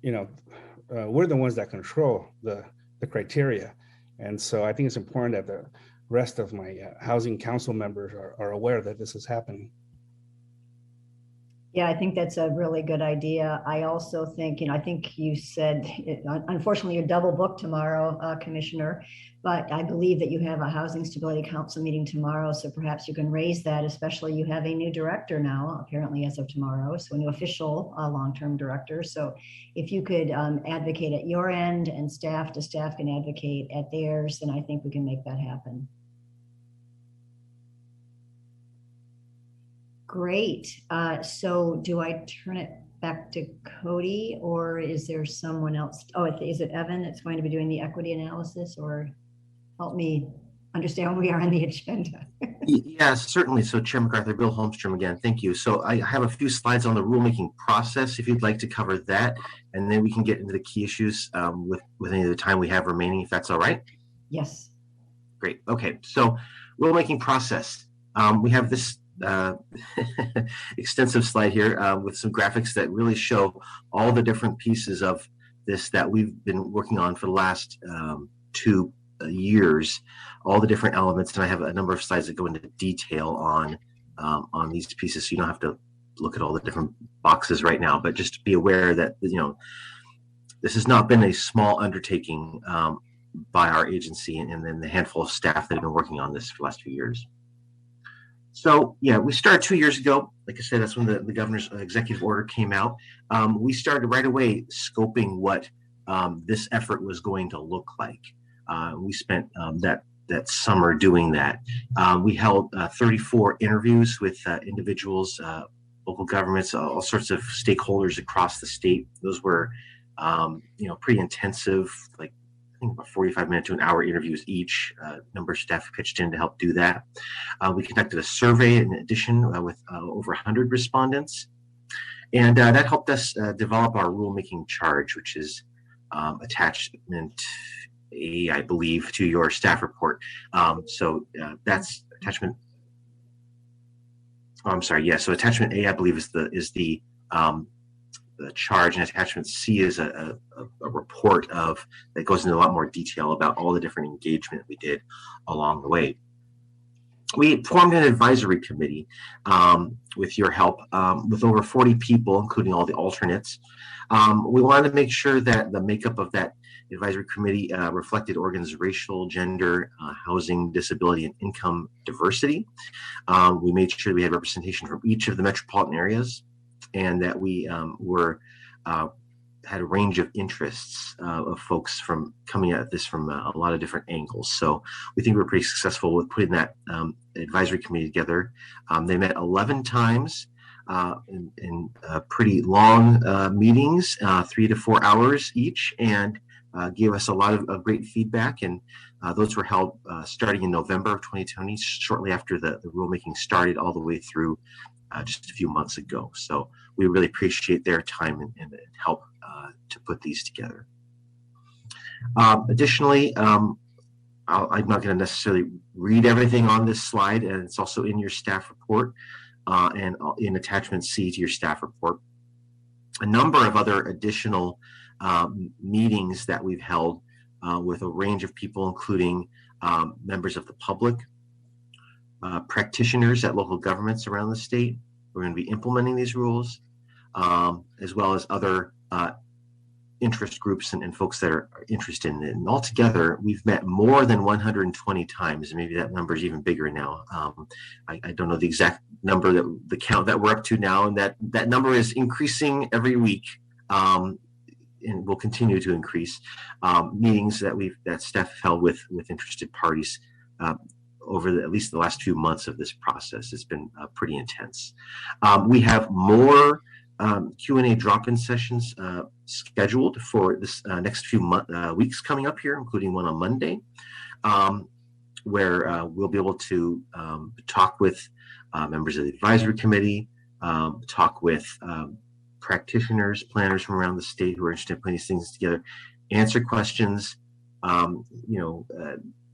we're the ones that control the criteria. And so I think it's important that the rest of my Housing Council members are aware that this is happening. Yeah, I think that's a really good idea. I also think, I think you said, unfortunately, you're double booked tomorrow, Commissioner, but I believe that you have a Housing Stability Council meeting tomorrow, so perhaps you can raise that, especially you have a new director now, apparently as of tomorrow, so a new official long-term director. So if you could advocate at your end and staff can advocate at theirs, then I think we can make that happen. Great. So do I turn it back to Cody, or is there someone else? Oh, is it Evan that's going to be doing the equity analysis, or help me understand where we are on the agenda? Yeah, certainly. So Chair MacArthur, Bill Holmstrom again, thank you. So I have a few slides on the rulemaking process, if you'd like to cover that, and then we can get into the key issues with any of the time we have remaining, if that's all right. Yes. Great. Okay. So rulemaking process. We have this extensive slide here with some graphics that really show all the different pieces of this that we've been working on for the last 2 years, all the different elements, and I have a number of slides that go into detail on these pieces, so you don't have to look at all the different boxes right now, but just be aware that this has not been a small undertaking by our agency and then the handful of staff that have been working on this for the last few years. So yeah, we started 2 years ago. Like I said, that's when the governor's executive order came out. We started right away scoping what this effort was going to look like. We spent that summer doing that. We held 34 interviews with individuals, local governments, all sorts of stakeholders across the state. Those were, pretty intensive, like I think about 45-minute to an hour interviews each. Number of staff pitched in to help do that. We conducted a survey in addition with over 100 respondents. And that helped us develop our rulemaking charge, which is attachment A, I believe, to your staff report. So that's attachment. Oh, I'm sorry. Yeah. So attachment A, I believe, is the charge, and attachment C is a report that goes into a lot more detail about all the different engagement we did along the way. We formed an advisory committee with your help, with over 40 people, including all the alternates. We wanted to make sure that the makeup of that advisory committee reflected Oregon's racial, gender, housing, disability, and income diversity. We made sure we had representation from each of the metropolitan areas, and that we had a range of interests of folks from coming at this from a lot of different angles. So we think we're pretty successful with putting that advisory committee together. They met 11 times in pretty long meetings, 3 to 4 hours each, and gave us a lot of great feedback. And those were held starting in November of 2020, shortly after the rulemaking started, all the way through just a few months ago. So we really appreciate their time and help to put these together. Additionally, I'm not going to necessarily read everything on this slide, and it's also in your staff report and in attachment C to your staff report. A number of other additional meetings that we've held with a range of people, including members of the public, practitioners at local governments around the state. We're going to be implementing these rules, as well as other interest groups and folks that are interested in it. And altogether, we've met more than 120 times. Maybe that number is even bigger now. I don't know the exact number, the count that we're up to now, and that number is increasing every week, and will continue to increase. Meetings that staff held with interested parties over at least the last few months of this process. It's been pretty intense. We have more Q&A drop-in sessions scheduled for this next few weeks coming up here, including one on Monday, where we'll be able to talk with members of the advisory committee, talk with practitioners, planners from around the state who are interested in putting these things together, answer questions,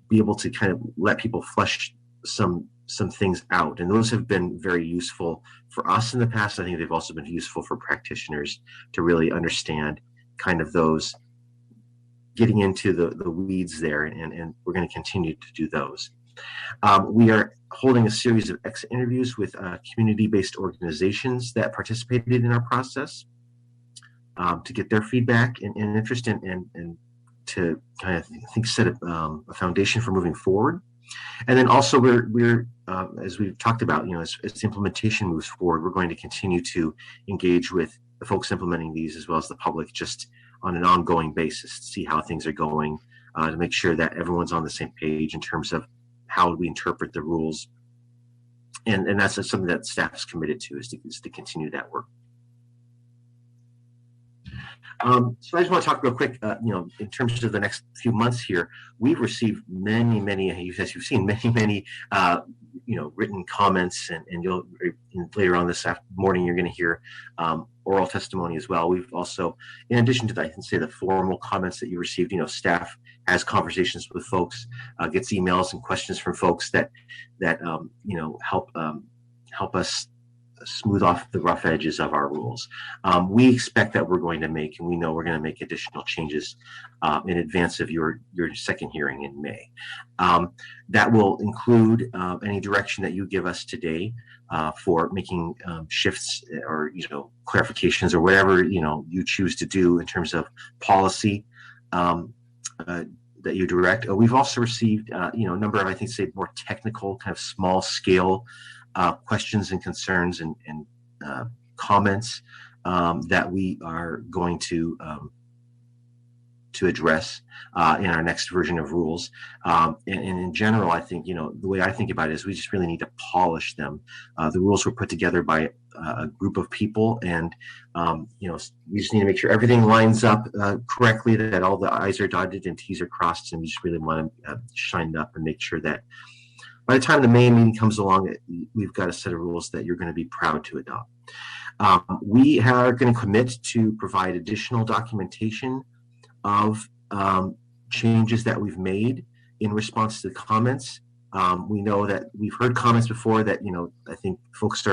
be able to kind of let people flesh some things out. And those have been very useful for us in the past. I think they've also been useful for practitioners to really understand kind of those, getting into the weeds there, and we're going to continue to do those. We are holding a series of exit interviews with community-based organizations that participated in our process to get their feedback and interest and to kind of set a foundation for moving forward. And then also we're as we've talked about, as the implementation moves forward, we're going to continue to engage with the folks implementing these as well as the public just on an ongoing basis to see how things are going, to make sure that everyone's on the same page in terms of how we interpret the rules. And that's something that staff is committed to, is to continue that work. So I just want to talk real quick, in terms of the next few months here, we've received many, as you've seen, many, written comments, and you'll later on this morning, you're going to hear oral testimony as well. We've also, in addition to that, I can say the formal comments that you received, staff has conversations with folks, gets emails and questions from folks that help us smooth off the rough edges of our rules. We expect that we're going to make, and we know we're going to make additional changes in advance of your second hearing in May. That will include any direction that you give us today for making shifts or clarifications or whatever you choose to do in terms of policy that you direct. We've also received a number of, I think, say more technical, kind of small scale questions and concerns and comments that we are going to address in our next version of rules. And in general, I think, the way I think about it is we just really need to polish them. The rules were put together by a group of people, and we just need to make sure everything lines up correctly, that all the I's are dotted and T's are crossed, and we just really want to shine up and make sure that by the time the May meeting comes along, we've got a set of rules that you're going to be proud to adopt. We are going to commit to provide additional documentation of changes that we've made in response to the comments. We know that we've heard comments before that, I think folks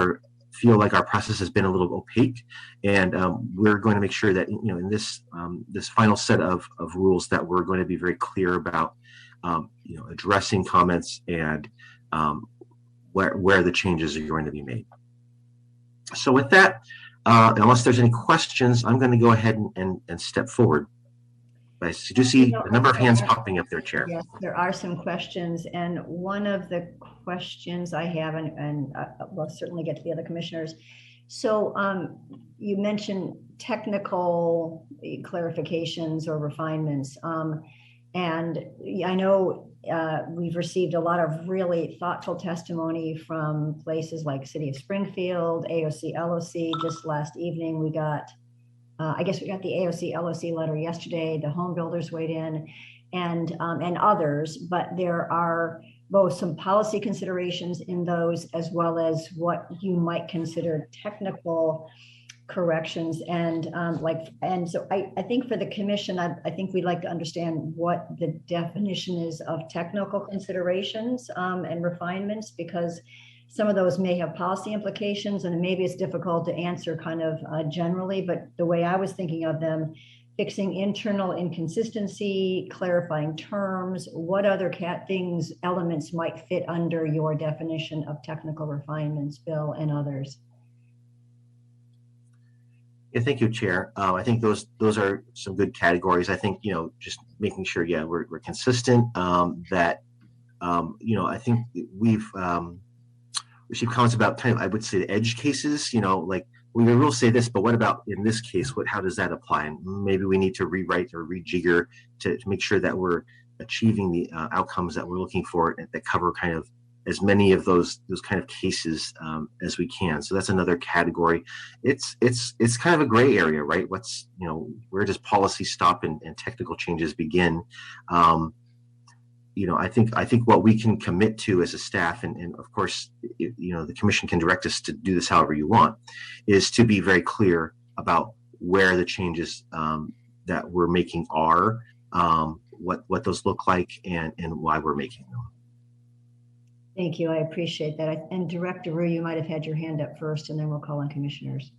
feel like our process has been a little opaque, and we're going to make sure that, in this final set of rules, that we're going to be very clear about addressing comments and where the changes are going to be made. So with that, unless there's any questions, I'm going to go ahead and step forward. I do see a number of hands popping up there, Chair. Yes, there are some questions, and one of the questions I have, and we'll certainly get to the other commissioners. So you mentioned technical clarifications or refinements. And I know we've received a lot of really thoughtful testimony from places like City of Springfield, AOC, LOC. Just last evening, we got, I guess we got the AOC, LOC letter yesterday. The home builders weighed in, and others. But there are both some policy considerations in those, as well as what you might consider technical corrections. And so I think for the commission, I think we'd like to understand what the definition is of technical considerations and refinements, because some of those may have policy implications, and maybe it's difficult to answer kind of generally, but the way I was thinking of them, fixing internal inconsistency, clarifying terms, what other elements might fit under your definition of technical refinements, Bill, and others? Yeah, thank you, Chair. I think those are some good categories. I think, just making sure, we're consistent, that, I think we've received comments about kind of, I would say, the edge cases, like, we will say this, but what about in this case, how does that apply? And maybe we need to rewrite or rejigger to make sure that we're achieving the outcomes that we're looking for that cover kind of as many of those kind of cases as we can. So that's another category. It's kind of a gray area, right? Where does policy stop and technical changes begin? I think what we can commit to as a staff, and of course, the commission can direct us to do this however you want, is to be very clear about where the changes that we're making are, what those look like, and why we're making them. Thank you. I appreciate that. And Director Rue, you might have had your hand up first, and then we'll call on commissioners.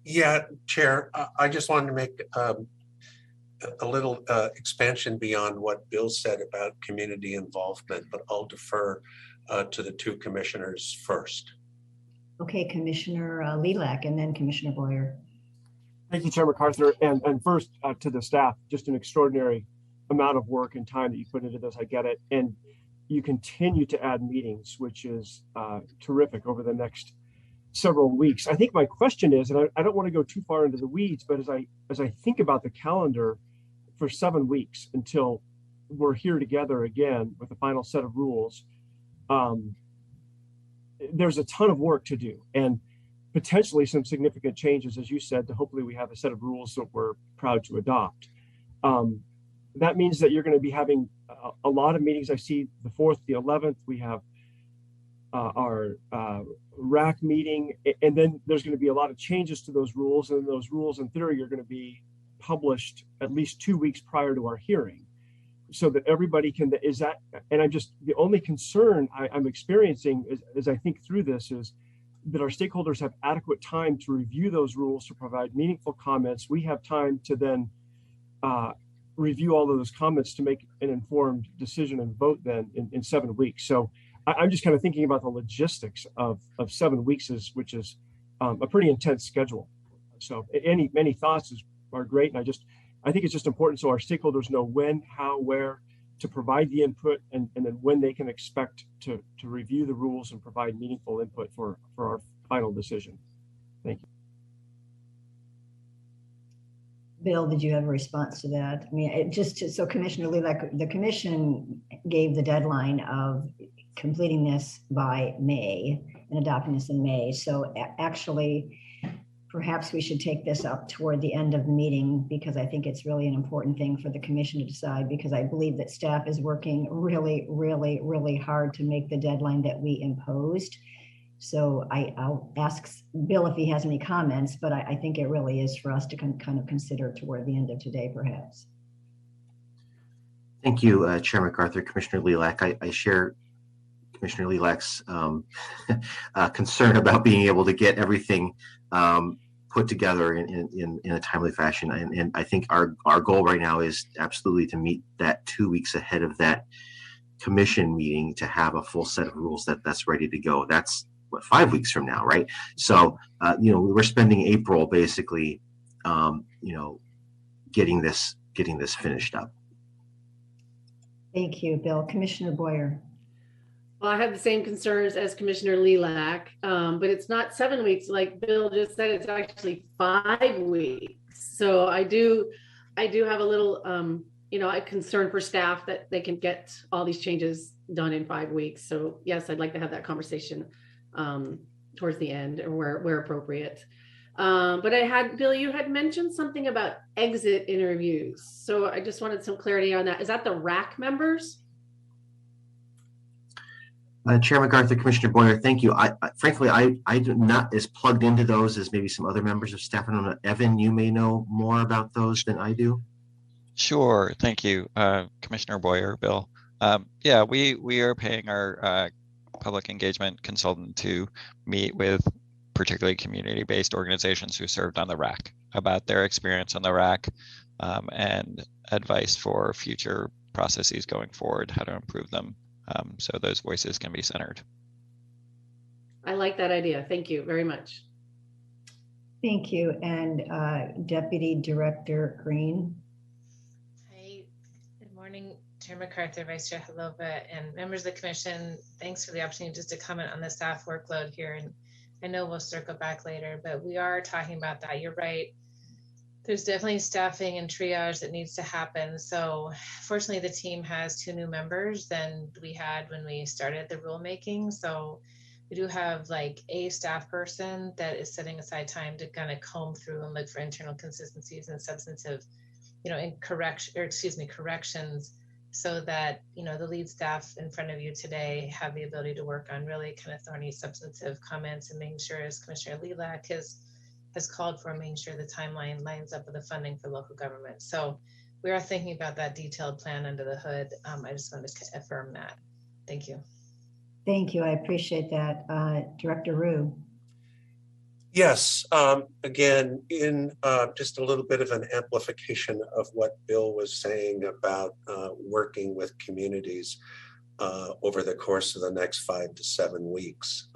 Yeah, Chair, I just wanted to make a little expansion beyond what Bill said about community involvement, but I'll defer to the two commissioners first. Okay, Commissioner Lilac, and then Commissioner Boyer. Thank you, Chair MacArthur. And first to the staff, just an extraordinary amount of work and time that you put into this. I get it. And you continue to add meetings, which is terrific over the next several weeks. I think my question is, and I don't want to go too far into the weeds, but as I think about the calendar for 7 weeks until we're here together again with the final set of rules, there's a ton of work to do, and potentially some significant changes, as you said, to hopefully we have a set of rules that we're proud to adopt. That means that you're going to be having a lot of meetings. I see the 4th, the 11th, we have our RAC meeting, and then there's going to be a lot of changes to those rules, and those rules in theory are going to be published at least 2 weeks prior to our hearing, so that everybody can, and the only concern I'm experiencing as I think through this is that our stakeholders have adequate time to review those rules, to provide meaningful comments. We have time to then review all of those comments to make an informed decision and vote then in 7 weeks. So I'm just kind of thinking about the logistics of 7 weeks, which is a pretty intense schedule. So many thoughts are great. And I think it's just important so our stakeholders know when, how, where to provide the input, and then when they can expect to review the rules and provide meaningful input for our final decision. Thank you. Bill, did you have a response to that? I mean, so Commissioner Lilac, the commission gave the deadline of completing this by May and adopting this in May. So actually, perhaps we should take this up toward the end of the meeting, because I think it's really an important thing for the commission to decide, because I believe that staff is working really, really, really hard to make the deadline that we imposed. So I'll ask Bill if he has any comments, but I think it really is for us to kind of consider toward the end of today, perhaps. Thank you, Chair MacArthur. Commissioner Lilac, I share Commissioner Lilac's concern about being able to get everything put together in a timely fashion. And I think our goal right now is absolutely to meet that 2 weeks ahead of that commission meeting, to have a full set of rules that's ready to go. That's what, 5 weeks from now, right? So, we're spending April basically, getting this finished up. Thank you, Bill. Commissioner Boyer. Well, I have the same concerns as Commissioner Lilac, but it's not 7 weeks like Bill just said. It's actually 5 weeks. So I do have a little, a concern for staff that they can get all these changes done in 5 weeks. So yes, I'd like to have that conversation towards the end, or where appropriate. But Bill, you had mentioned something about exit interviews. So I just wanted some clarity on that. Is that the RAC members? Chair MacArthur, Commissioner Boyer, thank you. Frankly, I do not as plugged into those as maybe some other members of staff. I don't know, Evan, you may know more about those than I do. Sure, thank you, Commissioner Boyer, Bill. Yeah, we are paying our public engagement consultant to meet with particularly community-based organizations who served on the RAC about their experience on the RAC and advice for future processes going forward, how to improve them. So those voices can be centered. I like that idea. Thank you very much. Thank you. And Deputy Director Green. Hi, good morning, Chair MacArthur, Vice Chair Halova, and members of the commission. Thanks for the opportunity just to comment on the staff workload here. And I know we'll circle back later, but we are talking about that. You're right. There's definitely staffing and triage that needs to happen. So fortunately, the team has 2 new members than we had when we started the rulemaking. So we do have like a staff person that is setting aside time to kind of comb through and look for internal consistencies and substantive, corrections, so that, the lead staff in front of you today have the ability to work on really kind of thorny substantive comments and making sure, as Commissioner Lilac has called for, making sure the timeline lines up with the funding for local government. So we are thinking about that detailed plan under the hood. I just wanted to affirm that. Thank you. Thank you. I appreciate that. Director Rue. Yes, again, in just a little bit of an amplification of what Bill was saying about working with communities over the course of the next 5 to 7 weeks.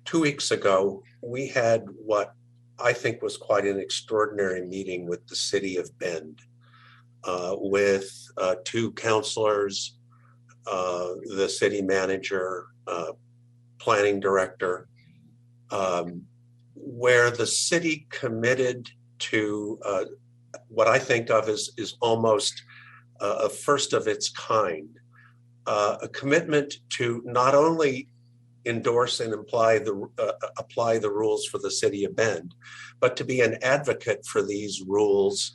2 weeks ago, we had what I think was quite an extraordinary meeting with the city of Bend, with 2 councilors, the city manager, planning director, where the city committed to what I think of as almost a first of its kind, a commitment to not only endorse and apply the rules for the city of Bend, but to be an advocate for these rules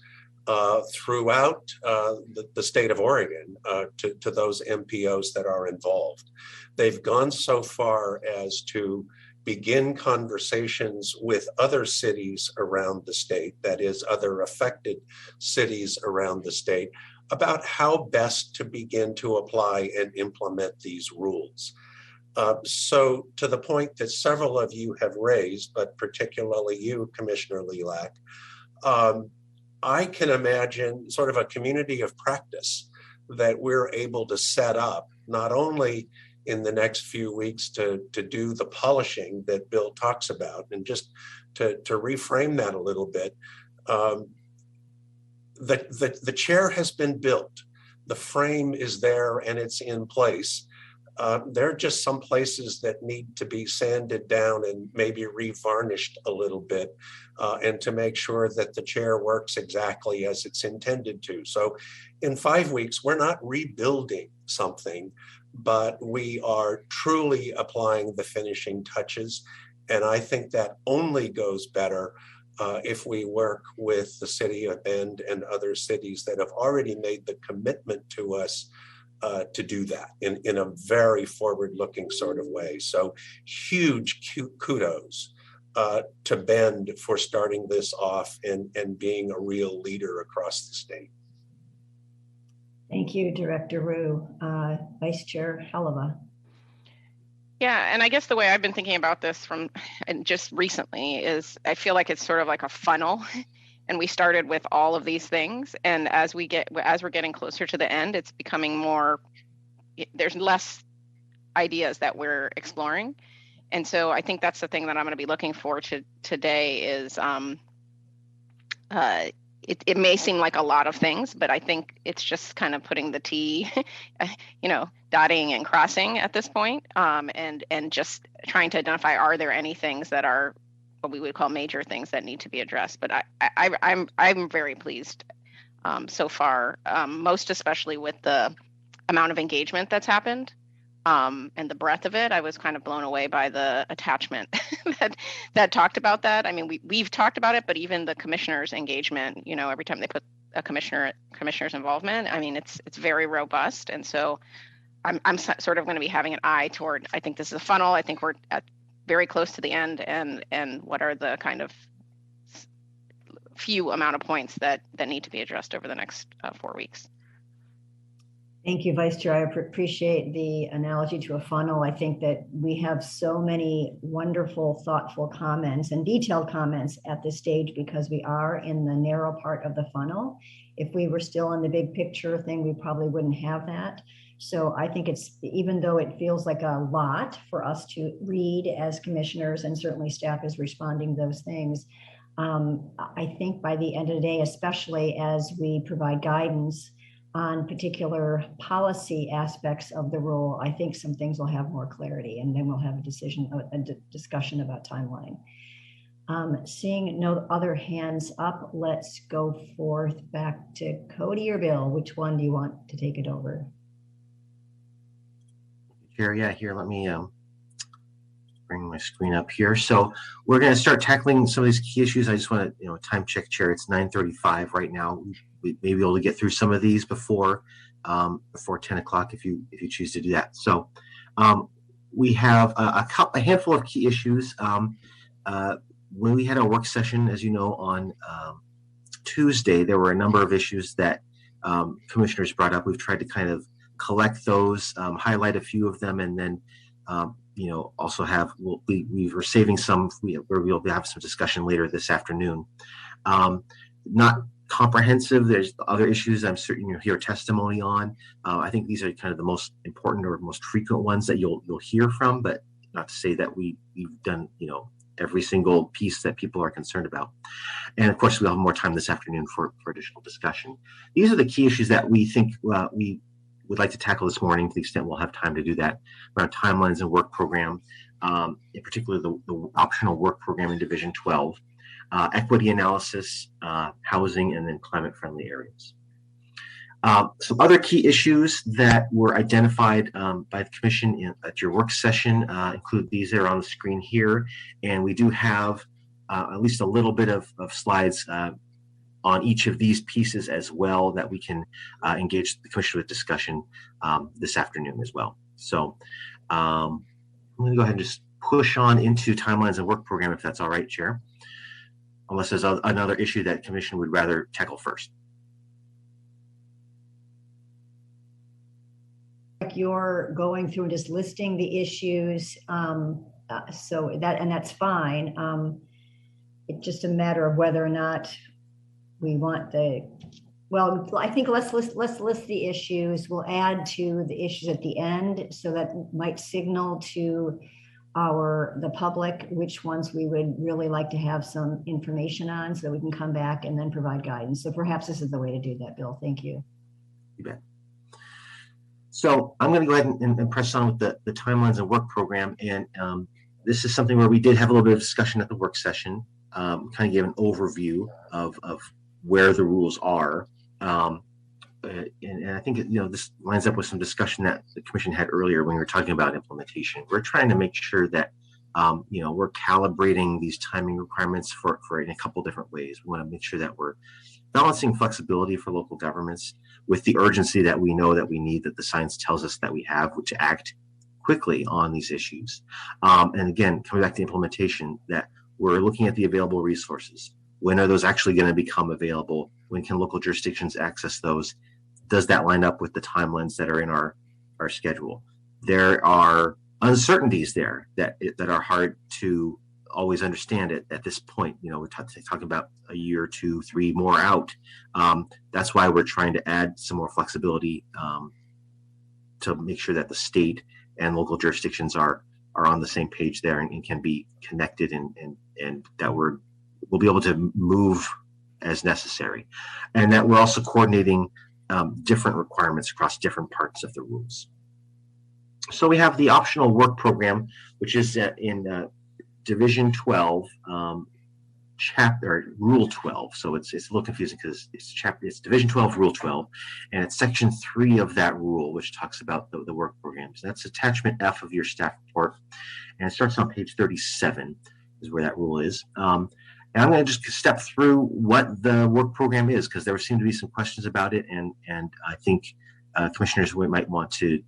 throughout the state of Oregon to those MPOs that are involved. They've gone so far as to begin conversations with other cities around the state, that is, other affected cities around the state, about how best to begin to apply and implement these rules. So to the point that several of you have raised, but particularly you, Commissioner Lilac, I can imagine sort of a community of practice that we're able to set up, not only in the next few weeks to do the polishing that Bill talks about, and just to reframe that a little bit, the chair has been built, the frame is there and it's in place. There are just some places that need to be sanded down and maybe revarnished a little bit, and to make sure that the chair works exactly as it's intended to. So in 5 weeks, we're not rebuilding something, but we are truly applying the finishing touches. And I think that only goes better if we work with the city of Bend and other cities that have already made the commitment to us to do that in a very forward-looking sort of way. So huge kudos to Bend for starting this off and being a real leader across the state. Thank you, Director Rue. Vice Chair Halova. Yeah, and I guess the way I've been thinking about this from just recently is I feel like it's sort of like a funnel. And we started with all of these things, and as we're getting closer to the end, it's becoming more, there's less ideas that we're exploring. And so I think that's the thing that I'm going to be looking for today is it may seem like a lot of things, but I think it's just kind of putting the T, dotting and crossing at this point, and just trying to identify, are there any things that are what we would call major things that need to be addressed. But I'm very pleased so far, most especially with the amount of engagement that's happened. and the breadth of it. I was kind of blown away by the attachment that talked about that. I mean, we've talked about it, but even the commissioners' engagement, you know, every time they put a commissioner's involvement, I mean, it's very robust. And so I'm sort of going to be having an eye toward, I think this is a funnel. I think we're at very close to the end, and what are the kind of few amount of points that need to be addressed over the next 4 weeks. Thank you, Vice Chair. I appreciate the analogy to a funnel. I think that we have so many wonderful, thoughtful comments and detailed comments at this stage because we are in the narrow part of the funnel. If we were still in the big picture thing, we probably wouldn't have that. So I think it's, even though it feels like a lot for us to read as commissioners, and certainly staff is responding to those things, I think by the end of the day, especially as we provide guidance on particular policy aspects of the rule, I think some things will have more clarity, and then we'll have a discussion about timeline. Seeing no other hands up, let's go forth back to Cody or Bill. Which one do you want to take it over? Chair, yeah, here, let me bring my screen up here. So we're going to start tackling some of these key issues. I just want to, time check, Chair. It's 9:35 right now. We may be able to get through some of these before 10 o'clock if you choose to do that. So we have a handful of key issues. When we had our work session, as you know, on Tuesday, there were a number of issues that commissioners brought up. We've tried to kind of collect those, highlight a few of them, and then also have, we were saving some where we'll have some discussion later this afternoon. Not comprehensive. There's other issues I'm certain you'll hear testimony on. I think these are kind of the most important or most frequent ones that you'll hear from, but not to say that we've done every single piece that people are concerned about. And of course, we'll have more time this afternoon for additional discussion. These are the key issues that we think we would like to tackle this morning, to the extent we'll have time to do that, around timelines and work program, in particular the optional work program in Division 12, equity analysis, housing, and then climate-friendly areas. Some other key issues that were identified by the Commission at your work session include these that are on the screen here, and we do have at least a little bit of slides on each of these pieces as well that we can engage the Commission with discussion this afternoon as well. So I'm going to go ahead and just push on into timelines and work program, if that's all right, Chair, unless there's another issue that Commission would rather tackle first. You're going through and just listing the issues, so that's fine. It's just a matter of whether or not we want well, I think let's list the issues. We'll add to the issues at the end, so that might signal to the public which ones we would really like to have some information on, so we can come back and then provide guidance. So perhaps this is the way to do that, Bill. Thank you. You bet. So I'm going to go ahead and press on with the timelines and work program. And this is something where we did have a little bit of discussion at the work session, kind of gave an overview of where the rules are. And I think, this lines up with some discussion that the Commission had earlier when we were talking about implementation. We're trying to make sure that, we're calibrating these timing requirements for in a couple different ways. We want to make sure that we're balancing flexibility for local governments with the urgency that we know that we need, that the science tells us that we have, which act quickly on these issues. And again, coming back to implementation, that we're looking at the available resources. When are those actually going to become available? When can local jurisdictions access those? Does that line up with the timelines that are in our schedule? There are uncertainties there that are hard to always understand it at this point. We're talking about a year, 2, 3 more out. That's why we're trying to add some more flexibility to make sure that the state and local jurisdictions are on the same page there and can be connected, and that we'll be able to move as necessary, and that we're also coordinating different requirements across different parts of the rules. So we have the optional work program, which is in Division 12, chapter Rule 12. So it's a little confusing because it's Division 12, Rule 12, and it's Section 3 of that rule, which talks about the work programs. That's attachment F of your staff report, and it starts on page 37 is where that rule is. And I'm going to just step through what the work program is because there seem to be some questions about it, and I think commissioners might want to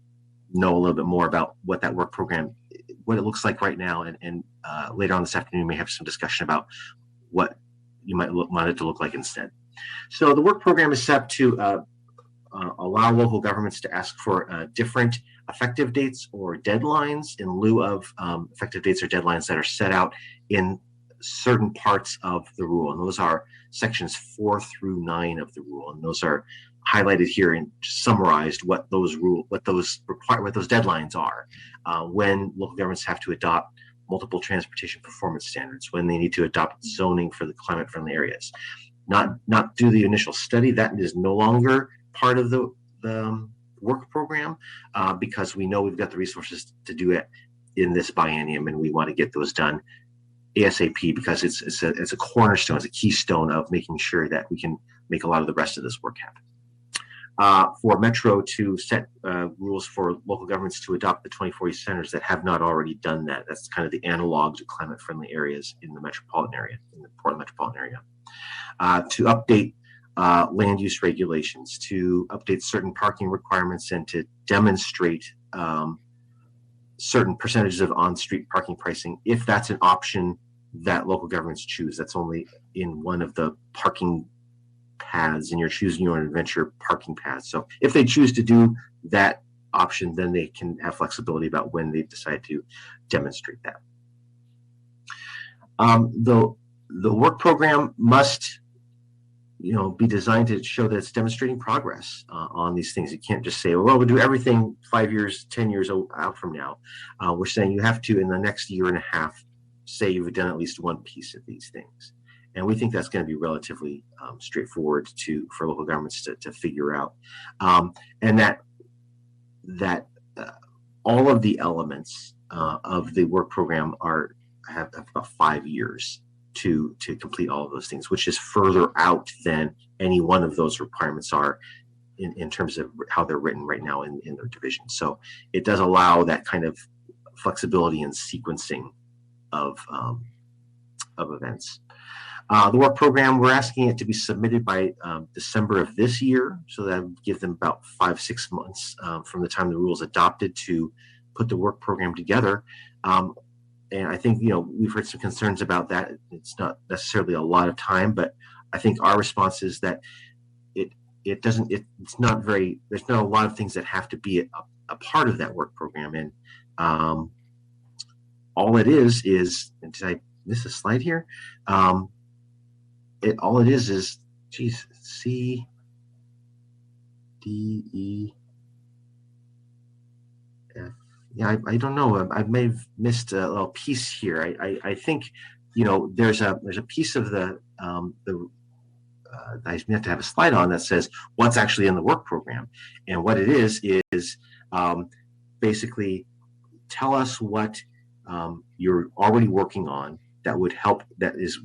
know a little bit more about what that work program, what it looks like right now, and later on this afternoon we may have some discussion about what you might want it to look like instead. So the work program is set to allow local governments to ask for different effective dates or deadlines in lieu of effective dates or deadlines that are set out in certain parts of the rule. And those are sections 4 through 9 of the rule. And those are highlighted here and summarized what those deadlines are when local governments have to adopt multiple transportation performance standards, when they need to adopt zoning for the climate friendly areas. Not do the initial study, that is no longer part of the work program because we know we've got the resources to do it in this biennium, and we want to get those done ASAP because it's a cornerstone, it's a keystone of making sure that we can make a lot of the rest of this work happen. For Metro to set rules for local governments to adopt the 2040 centers that have not already done that. That's kind of the analog to climate friendly areas in the metropolitan area, in the Portland metropolitan area. To update land use regulations, to update certain parking requirements, and to demonstrate certain percentages of on-street parking pricing if that's an option that local governments choose. That's only in one of the parking paths, and you're choosing your own adventure parking paths. So if they choose to do that option, then they can have flexibility about when they decide to demonstrate that. The work program must be designed to show that it's demonstrating progress on these things. You can't just say, well, we'll do everything 5 years, 10 years out from now. We're saying you have to, in the next year and a half, say you've done at least one piece of these things. And we think that's going to be relatively straightforward for local governments to figure out. And that all of the elements of the work program have about 5 years to complete all of those things, which is further out than any one of those requirements are in terms of how they're written right now in their division. So it does allow that kind of flexibility and sequencing of events. The work program, we're asking it to be submitted by December of this year, so that would give them about 5-6 months from the time the rules adopted to put the work program together. And I think we've heard some concerns about that. It's not necessarily a lot of time, but I think our response is that there's not a lot of things that have to be a part of that work program. And all it is, and did I miss a slide here? All it is, geez, C, D, E, F. Yeah, I don't know. I may have missed a little piece here. I think there's a piece of the I have to have a slide on that says what's actually in the work program, and what it is basically tell us what you're already working on that would help, that is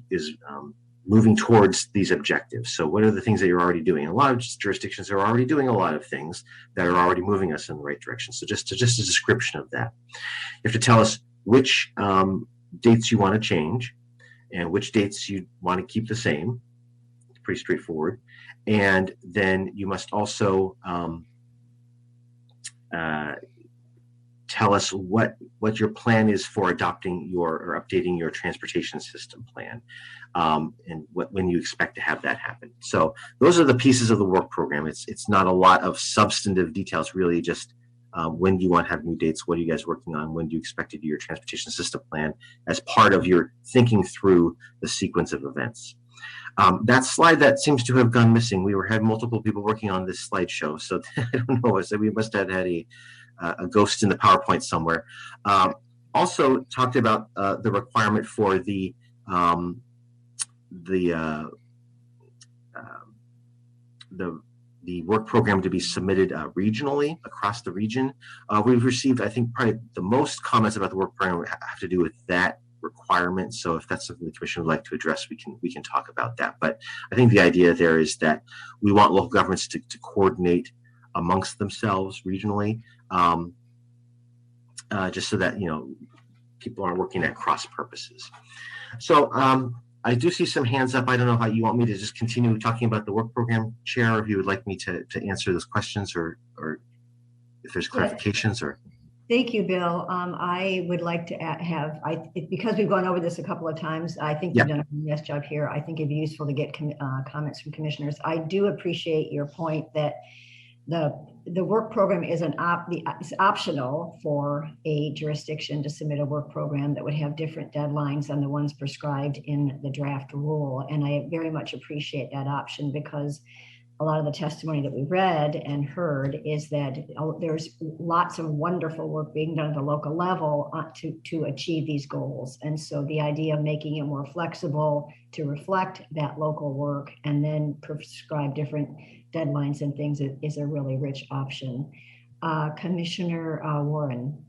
moving towards these objectives. So what are the things that you're already doing? A lot of jurisdictions are already doing a lot of things that are already moving us in the right direction. So just a description of that. You have to tell us which dates you want to change and which dates you want to keep the same. It's pretty straightforward. And then you must also tell us what your plan is for adopting or updating your transportation system plan, and when you expect to have that happen. So those are the pieces of the work program. It's not a lot of substantive details, really, just when do you want to have new dates, what are you guys working on, when do you expect to do your transportation system plan as part of your thinking through the sequence of events. That slide that seems to have gone missing, we had multiple people working on this slideshow, so I don't know, so we must have had a ghost in the PowerPoint somewhere. Also talked about the requirement for the work program to be submitted regionally across the region. We've received, I think, probably the most comments about the work program have to do with that requirement. So if that's something the commission would like to address, we can talk about that. But I think the idea there is that we want local governments to coordinate amongst themselves regionally, just so that, you know, people aren't working at cross purposes. So I do see some hands up. I don't know how you want me to just continue talking about the work program, Chair, or if you would like me to answer those questions, or if there's clarifications. Or thank you, Bill. I would like to because we've gone over this a couple of times, I think you've done a nice job here. I think it'd be useful to get comments from commissioners. I do appreciate your point that the work program is it's optional for a jurisdiction to submit a work program that would have different deadlines than the ones prescribed in the draft rule. And I very much appreciate that option, because a lot of the testimony that we read and heard is that there's lots of wonderful work being done at the local level to achieve these goals. And so the idea of making it more flexible to reflect that local work and then prescribe different deadlines and things is a really rich option. Commissioner Warren.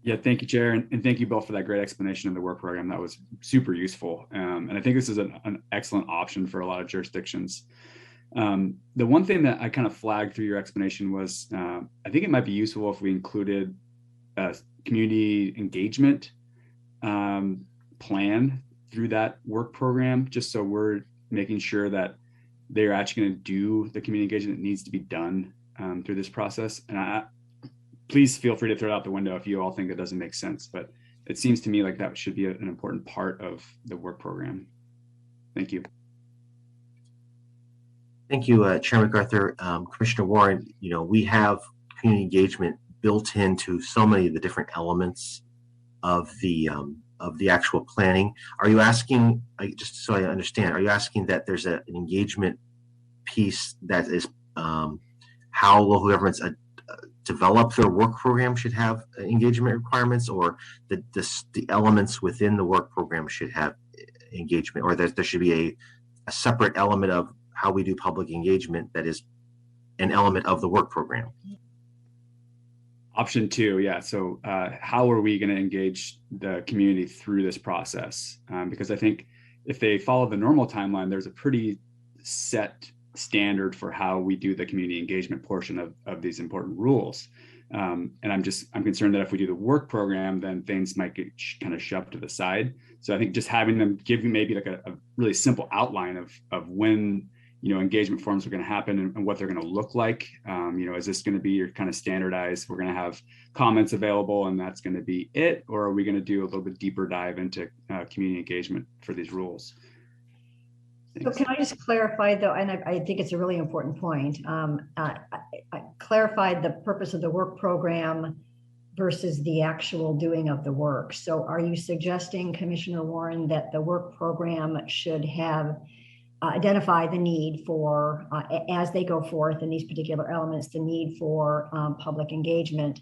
Yeah, thank you, Chair, and thank you both for that great explanation of the work program. That was super useful, and I think this is an excellent option for a lot of jurisdictions. The one thing that I kind of flagged through your explanation was I think it might be useful if we included a community engagement plan through that work program, just so we're making sure that they're actually going to do the community engagement that needs to be done through this process. And please feel free to throw it out the window if you all think that doesn't make sense, but it seems to me like that should be an important part of the work program. Thank you. Thank you, Chair MacArthur. Commissioner Warren, you know, we have community engagement built into so many of the different elements of the actual planning. Are you asking, just so I understand, are you asking that there's an engagement piece that is how local governments develop their work program should have engagement requirements, or the elements within the work program should have engagement, or that there should be a separate element of how we do public engagement that is an element of the work program? Option 2, yeah. So how are we going to engage the community through this process? Because I think if they follow the normal timeline, there's a pretty set standard for how we do the community engagement portion of these important rules. And I'm concerned that if we do the work program, then things might get kind of shoved to the side. So I think just having them give you maybe like a really simple outline of when, you know, engagement forums are going to happen and what they're going to look like. You know, is this going to be your kind of standardized, we're going to have comments available and that's going to be it? Or are we going to do a little bit deeper dive into community engagement for these rules? So can I just clarify though, and I think it's a really important point, I clarified the purpose of the work program versus the actual doing of the work. So are you suggesting, Commissioner Warren, that the work program should have identify the need for, as they go forth in these particular elements, the need for public engagement?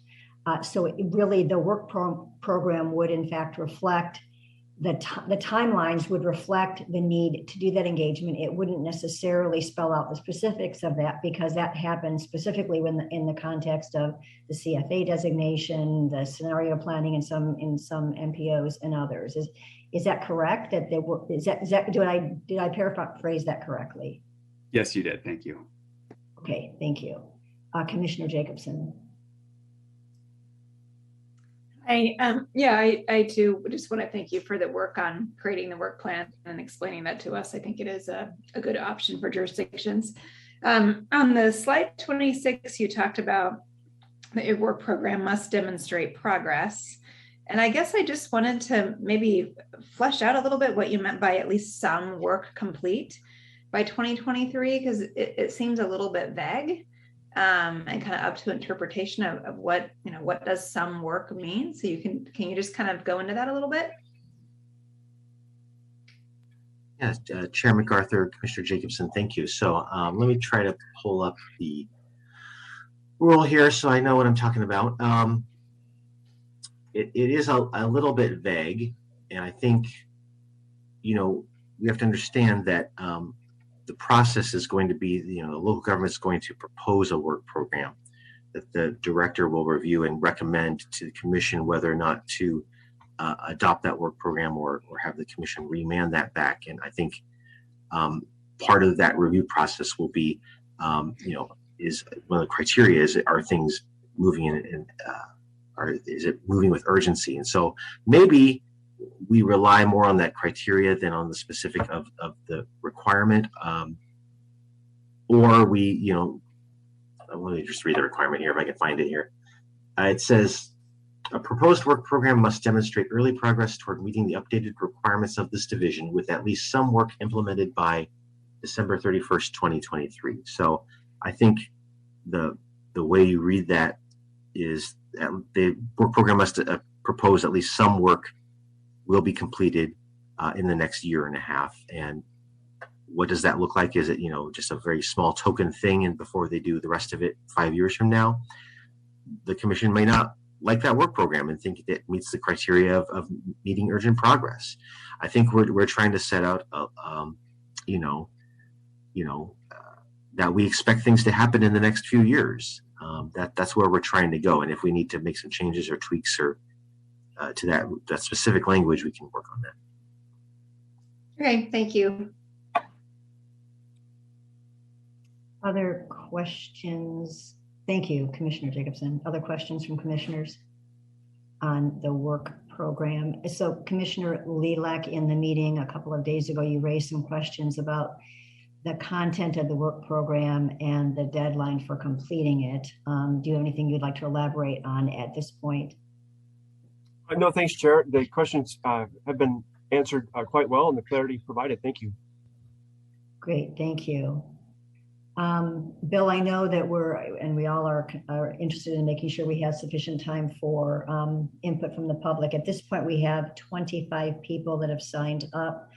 So really the work program would in fact reflect the timelines would reflect the need to do that engagement. It wouldn't necessarily spell out the specifics of that, because that happens specifically when in the context of the CFA designation, the scenario planning in some MPOs and others. Is that correct? That they were, did I paraphrase that correctly? Yes, you did. Thank you. Okay, thank you. Commissioner Jacobson. I too just want to thank you for the work on creating the work plan and explaining that to us. I think it is a good option for jurisdictions. On the slide 26, you talked about that your work program must demonstrate progress. And I guess I just wanted to maybe flesh out a little bit what you meant by at least some work complete by 2023, because it seems a little bit vague. And kind of up to interpretation of what, you know, what does some work mean? So can you just kind of go into that a little bit? Yes, Chair MacArthur, Commissioner Jacobson, thank you. So let me try to pull up the rule here so I know what I'm talking about. It is a little bit vague, and I think, you know, we have to understand that the process is going to be, you know, the local government is going to propose a work program that the director will review and recommend to the commission whether or not to adopt that work program or have the commission remand that back. And I think part of that review process will be, is one of the criteria is, are things moving is it moving with urgency? And so maybe we rely more on that criteria than on the specific of the requirement, or we, let me just read the requirement here if I can find it here. It says, a proposed work program must demonstrate early progress toward meeting the updated requirements of this division with at least some work implemented by December 31st, 2023. So I think the way you read that is the work program must propose at least some work will be completed in the next year and a half. And what does that look like? Is it, just a very small token thing, and before they do the rest of it 5 years from now? The commission may not like that work program and think it meets the criteria of meeting urgent progress. I think we're trying to set out, that we expect things to happen in the next few years. That's where we're trying to go. And if we need to make some changes or tweaks or to that specific language, we can work on that. Okay, thank you. Other questions? Thank you, Commissioner Jacobson. Other questions from commissioners on the work program? So Commissioner Lilac, in the meeting a couple of days ago, you raised some questions about the content of the work program and the deadline for completing it. Do you have anything you'd like to elaborate on at this point? No, thanks, Chair. The questions have been answered quite well, and the clarity provided. Thank you. Great, thank you. Bill, I know that we all are interested in making sure we have sufficient time for input from the public. At this point, we have 25 people that have signed up.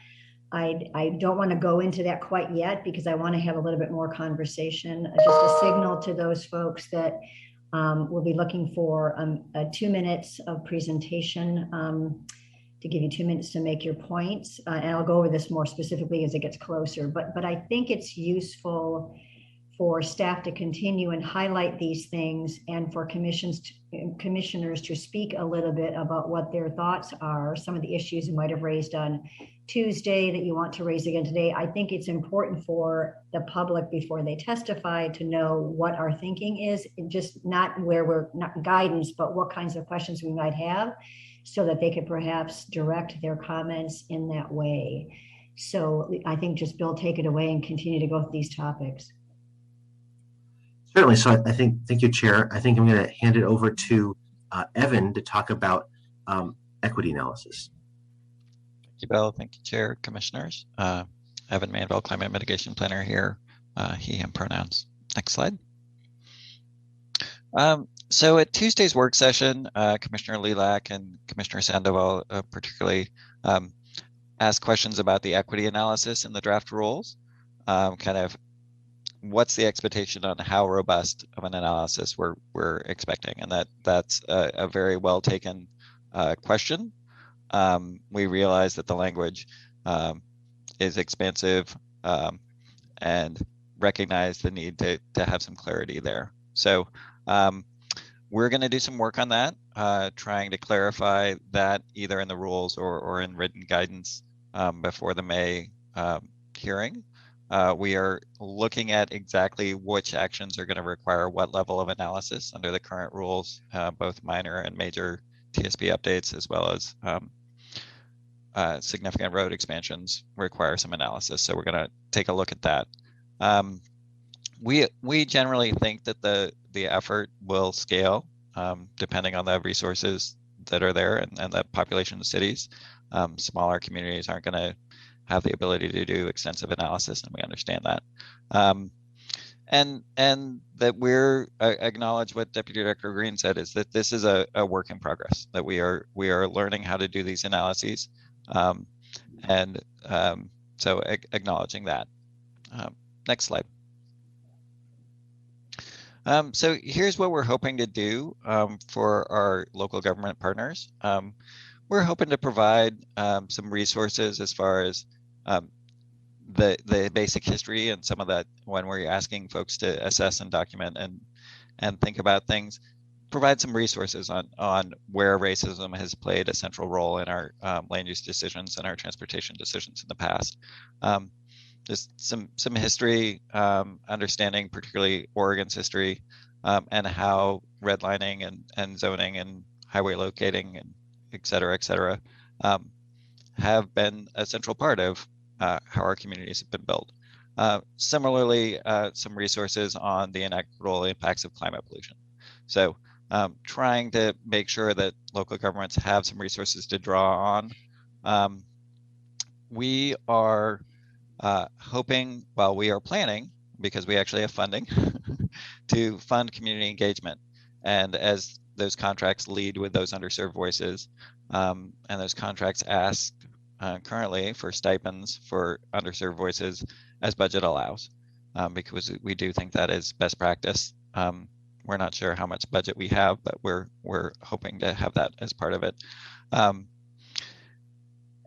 I don't want to go into that quite yet because I want to have a little bit more conversation. Just a signal to those folks that we'll be looking for 2 minutes of presentation to give you 2 minutes to make your points. And I'll go over this more specifically as it gets closer. But I think it's useful for staff to continue and highlight these things, and for commissioners to speak a little bit about what their thoughts are, some of the issues you might have raised on Tuesday that you want to raise again today. I think it's important for the public before they testify to know what our thinking is, just not where we're not guidance, but what kinds of questions we might have, so that they could perhaps direct their comments in that way. So I think just Bill, take it away and continue to go through these topics. Certainly. So I think, thank you, Chair. I think I'm going to hand it over to Evan to talk about equity analysis. Thank you, Bill. Thank you, Chair, Commissioners. Evan Manville, Climate Mitigation Planner here, he, him pronouns. Next slide. So at Tuesday's work session, Commissioner Lilac and Commissioner Sandoval particularly asked questions about the equity analysis in the draft rules, kind of what's the expectation on how robust of an analysis we're expecting, and that's a very well taken question. We realize that the language is expansive and recognize the need to have some clarity there. So we're going to do some work on that, trying to clarify that either in the rules or in written guidance before the May hearing. We are looking at exactly which actions are going to require what level of analysis under the current rules, both minor and major TSP updates, as well as significant road expansions require some analysis. So we're going to take a look at that. We generally think that the effort will scale depending on the resources that are there and the population of cities. Smaller communities aren't going to have the ability to do extensive analysis, and we understand that. And that we're acknowledge what Deputy Director Green said, is that this is a work in progress, that we are learning how to do these analyses, so acknowledging that. Next slide. So here's what we're hoping to do for our local government partners. We're hoping to provide some resources as far as the basic history and some of that when we're asking folks to assess and document and and think about things, provide some resources on where racism has played a central role in our land use decisions and our transportation decisions in the past. Just some history, understanding particularly Oregon's history, and how redlining and zoning and highway locating and et cetera, have been a central part of how our communities have been built. Similarly, some resources on the inequitable impacts of climate pollution. So trying to make sure that local governments have some resources to draw on. We are hoping, well, we are planning, because we actually have funding, to fund community engagement. And as those contracts lead with those underserved voices, and those contracts ask currently for stipends for underserved voices as budget allows, because we do think that is best practice. We're not sure how much budget we have, but we're hoping to have that as part of it.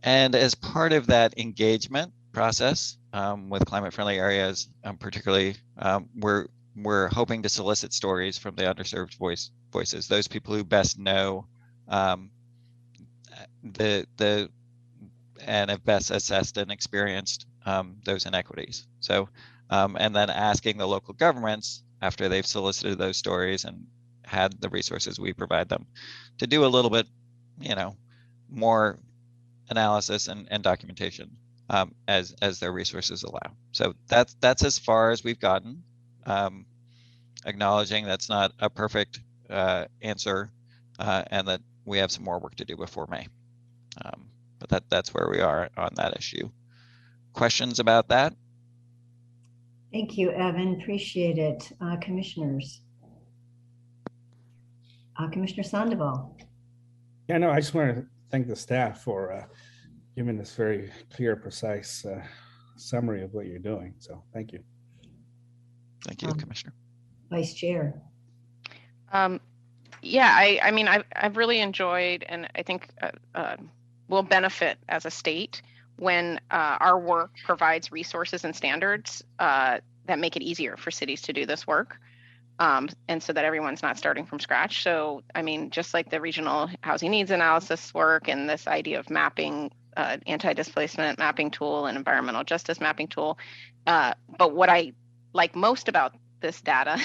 And as part of that engagement process with climate-friendly areas, particularly, we're hoping to solicit stories from the underserved voices, those people who best know and have best assessed and experienced those inequities. So, and then asking the local governments, after they've solicited those stories and had the resources we provide them, to do a little bit, more analysis and documentation as their resources allow. So that's as far as we've gotten, acknowledging that's not a perfect answer, and that we have some more work to do before May. But that's where we are on that issue. Questions about that? Thank you, Evan. Appreciate it. Commissioners. Commissioner Sandoval. Yeah, no, I just want to thank the staff for giving this very clear, precise summary of what you're doing. So thank you. Thank you, Commissioner. Vice Chair. Yeah, I mean, I've really enjoyed, and I think we'll benefit as a state when our work provides resources and standards that make it easier for cities to do this work, and so that everyone's not starting from scratch. So, I mean, just like the regional housing needs analysis work and this idea of mapping, anti-displacement mapping tool and environmental justice mapping tool. But what I like most about this data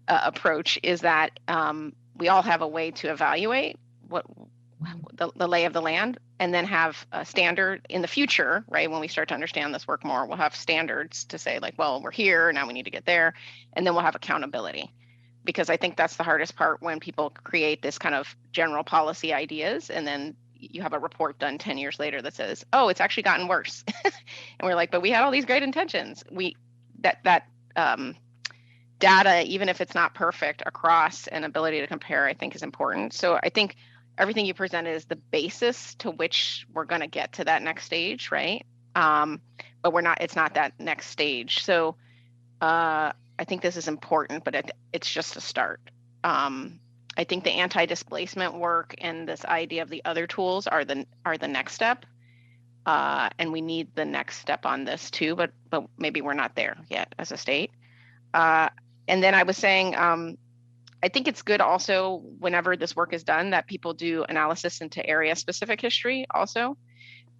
approach is that we all have a way to evaluate what the lay of the land, and then have a standard in the future, right? When we start to understand this work more, we'll have standards to say like, well, we're here, now we need to get there. And then we'll have accountability, because I think that's the hardest part when people create this kind of general policy ideas, and then you have a report done 10 years later that says, oh, it's actually gotten worse. And we're like, but we had all these great intentions. That data, even if it's not perfect across, an ability to compare, I think is important. So I think everything you presented is the basis to which we're going to get to that next stage, right? But it's not that next stage. So I think this is important, but it's just a start. I think the anti-displacement work and this idea of the other tools are the next step. And we need the next step on this too, but maybe we're not there yet as a state. And then I was saying, I think it's good also whenever this work is done that people do analysis into area specific history also.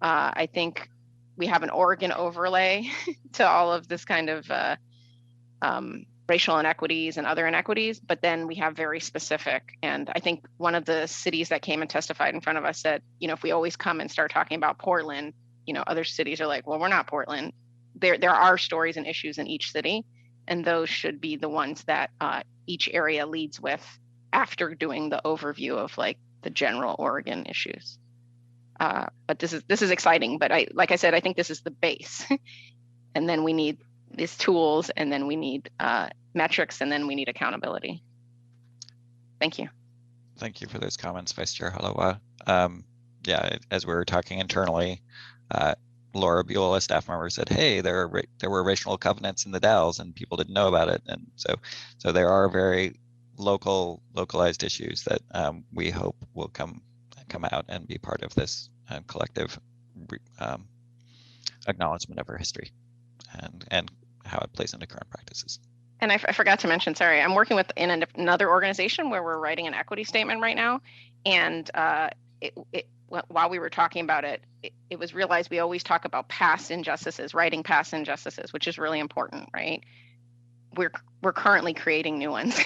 I think we have an Oregon overlay to all of this kind of racial inequities and other inequities, but then we have very specific. And I think one of the cities that came and testified in front of us said, if we always come and start talking about Portland, other cities are like, well, we're not Portland. There are stories and issues in each city, and those should be the ones that each area leads with after doing the overview of like the general Oregon issues. But this is exciting, but like I said, I think this is the base. And then we need these tools, and then we need metrics, and then we need accountability. Thank you. Thank you for those comments, Vice Chair Halawa. Yeah, as we were talking internally, Laura Buell, a staff member, said, hey, there were racial covenants in the Dalles and people didn't know about it. And so there are very localized issues that we hope will come out and be part of this collective acknowledgement of our history and how it plays into current practices. And I forgot to mention, sorry, I'm working with in another organization where we're writing an equity statement right now. And while we were talking about it, it was realized we always talk about past injustices, writing past injustices, which is really important, right? We're currently creating new ones.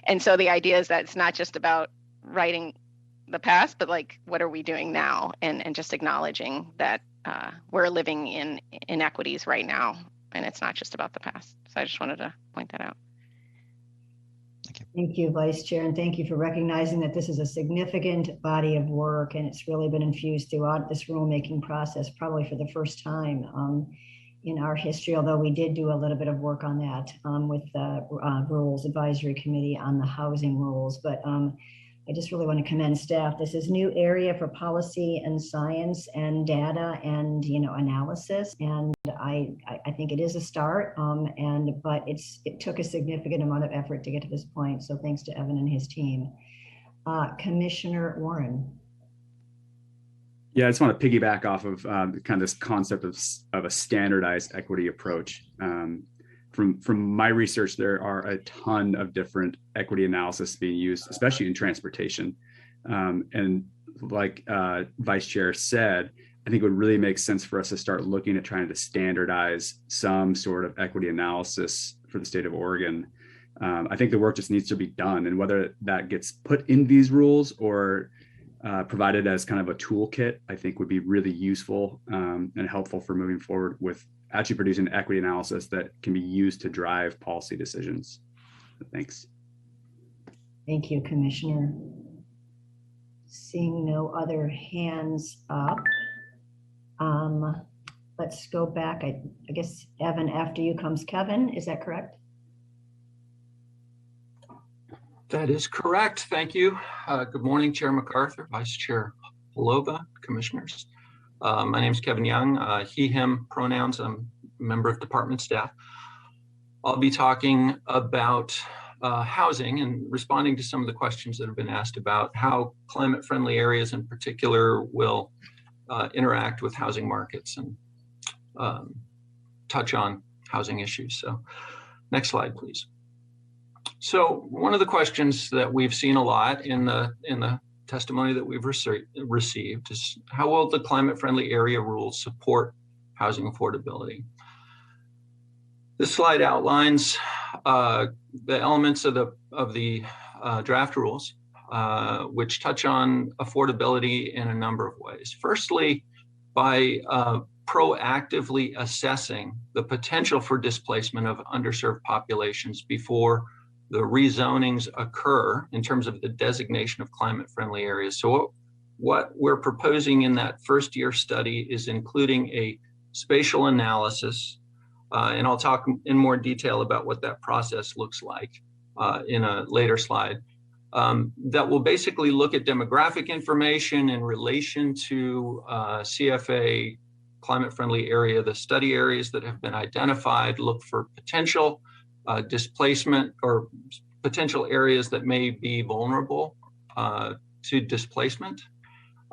And so the idea is that it's not just about writing the past, but like, what are we doing now? And just acknowledging that we're living in inequities right now, and it's not just about the past. So I just wanted to point that out. Thank you, Vice Chair, and thank you for recognizing that this is a significant body of work, and it's really been infused throughout this rulemaking process, probably for the first time in our history, although we did do a little bit of work on that with the Rules Advisory Committee on the housing rules. But I just really want to commend staff. This is new area for policy and science and data and analysis, and I think it is a start. But it took a significant amount of effort to get to this point. So thanks to Evan and his team. Commissioner Warren. Yeah, I just want to piggyback off of kind of this concept of a standardized equity approach. From my research, there are a ton of different equity analysis being used, especially in transportation. And like Vice Chair said, I think it would really make sense for us to start looking at trying to standardize some sort of equity analysis for the state of Oregon. I think the work just needs to be done, and whether that gets put in these rules or provided as kind of a toolkit, I think would be really useful and helpful for moving forward with actually producing equity analysis that can be used to drive policy decisions. Thanks. Thank you, Commissioner. Seeing no other hands up, let's go back. I guess, Evan, after you comes Kevin, is that correct? That is correct. Thank you. Good morning, Chair MacArthur, Vice Chair Holova, Commissioners. My name is Kevin Young, he, him pronouns. I'm a member of department staff. I'll be talking about housing and responding to some of the questions that have been asked about how climate-friendly areas in particular will interact with housing markets and touch on housing issues. So next slide, please. So one of the questions that we've seen a lot in the testimony that we've received is how will the climate-friendly area rules support housing affordability? This slide outlines the elements of the draft rules, which touch on affordability in a number of ways. Firstly, by proactively assessing the potential for displacement of underserved populations before the rezonings occur in terms of the designation of climate-friendly areas. So what we're proposing in that first year study is including a spatial analysis, and I'll talk in more detail about what that process looks like in a later slide, that will basically look at demographic information in relation to CFA climate-friendly area, the study areas that have been identified, look for potential displacement or potential areas that may be vulnerable to displacement.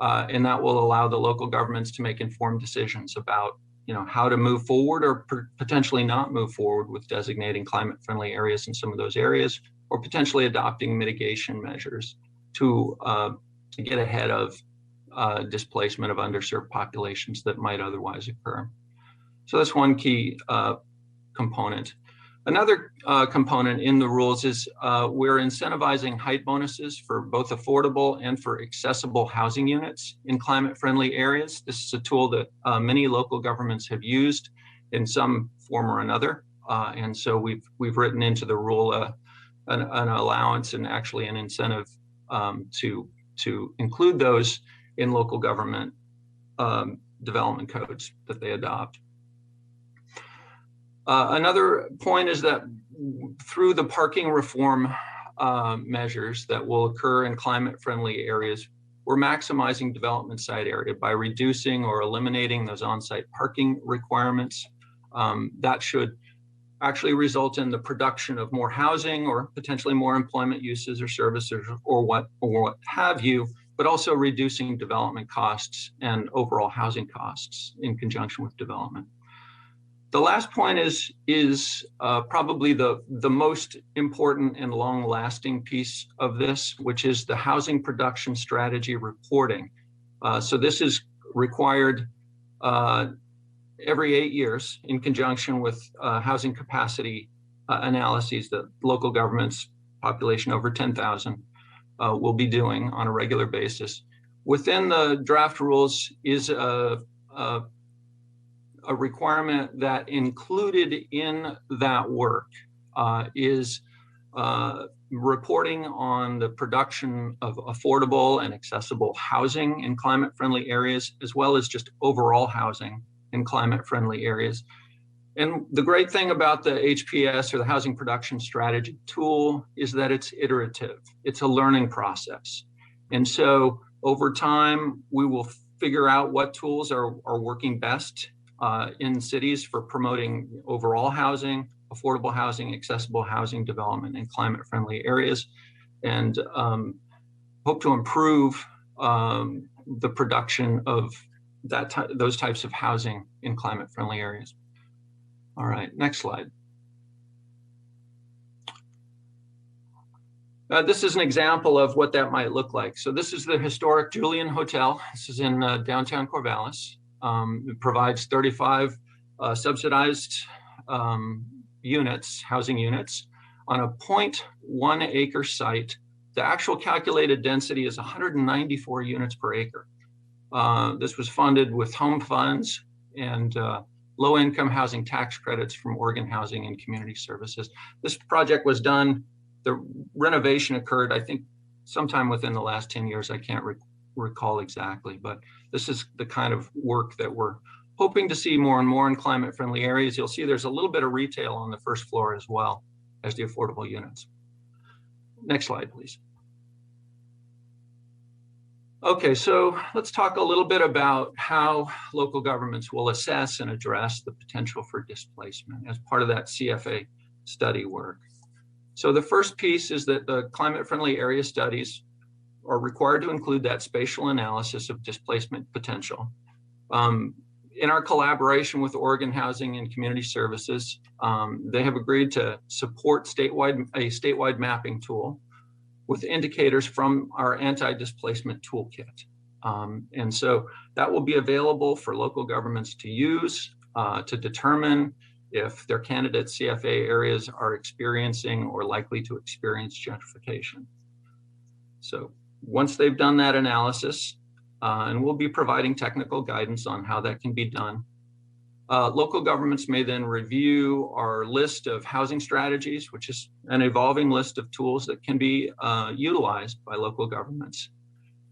And that will allow the local governments to make informed decisions about how to move forward or potentially not move forward with designating climate-friendly areas in some of those areas, or potentially adopting mitigation measures to get ahead of displacement of underserved populations that might otherwise occur. So that's one key component. Another component in the rules is we're incentivizing height bonuses for both affordable and for accessible housing units in climate-friendly areas. This is a tool that many local governments have used in some form or another. And so we've written into the rule an allowance and actually an incentive to include those in local government development codes that they adopt. Another point is that through the parking reform measures that will occur in climate-friendly areas, we're maximizing development site area by reducing or eliminating those on-site parking requirements. That should actually result in the production of more housing or potentially more employment uses or services or what have you, but also reducing development costs and overall housing costs in conjunction with development. The last point is probably the most important and long-lasting piece of this, which is the housing production strategy reporting. So this is required every 8 years in conjunction with housing capacity analyses that local governments, population over 10,000, will be doing on a regular basis. Within the draft rules is a requirement that included in that work is reporting on the production of affordable and accessible housing in climate-friendly areas, as well as just overall housing in climate-friendly areas. And the great thing about the HPS, or the Housing Production Strategy tool, is that it's iterative. It's a learning process. And so over time, we will figure out what tools are working best in cities for promoting overall housing, affordable housing, accessible housing development in climate-friendly areas, and hope to improve the production of those types of housing in climate-friendly areas. All right, next slide. This is an example of what that might look like. So this is the historic Julian Hotel. This is in downtown Corvallis. It provides 35 subsidized units, housing units, on a 0.1 acre site. The actual calculated density is 194 units per acre. This was funded with home funds and low-income housing tax credits from Oregon Housing and Community Services. This project was done, the renovation occurred, I think, sometime within the last 10 years. I can't recall exactly, but this is the kind of work that we're hoping to see more and more in climate-friendly areas. You'll see there's a little bit of retail on the first floor as well as the affordable units. Next slide, please. Okay, so let's talk a little bit about how local governments will assess and address the potential for displacement as part of that CFA study work. So the first piece is that the climate-friendly area studies are required to include that spatial analysis of displacement potential. In our collaboration with Oregon Housing and Community Services, they have agreed to support a statewide mapping tool with indicators from our anti-displacement toolkit. And so that will be available for local governments to use to determine if their candidate CFA areas are experiencing or likely to experience gentrification. So once they've done that analysis, and we'll be providing technical guidance on how that can be done, local governments may then review our list of housing strategies, which is an evolving list of tools that can be utilized by local governments.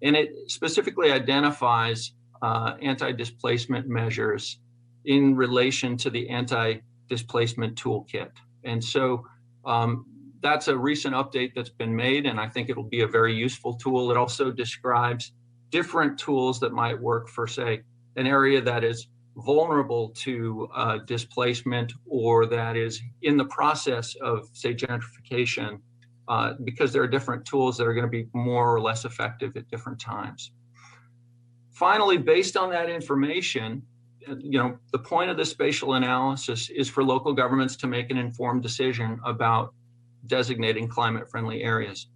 And it specifically identifies anti-displacement measures in relation to the anti-displacement toolkit. And so that's a recent update that's been made, and I think it'll be a very useful tool. It also describes different tools that might work for, say, an area that is vulnerable to displacement or that is in the process of, say, gentrification, because there are different tools that are going to be more or less effective at different times. Finally, based on that information, the point of the spatial analysis is for local governments to make an informed decision about designating climate-friendly areas.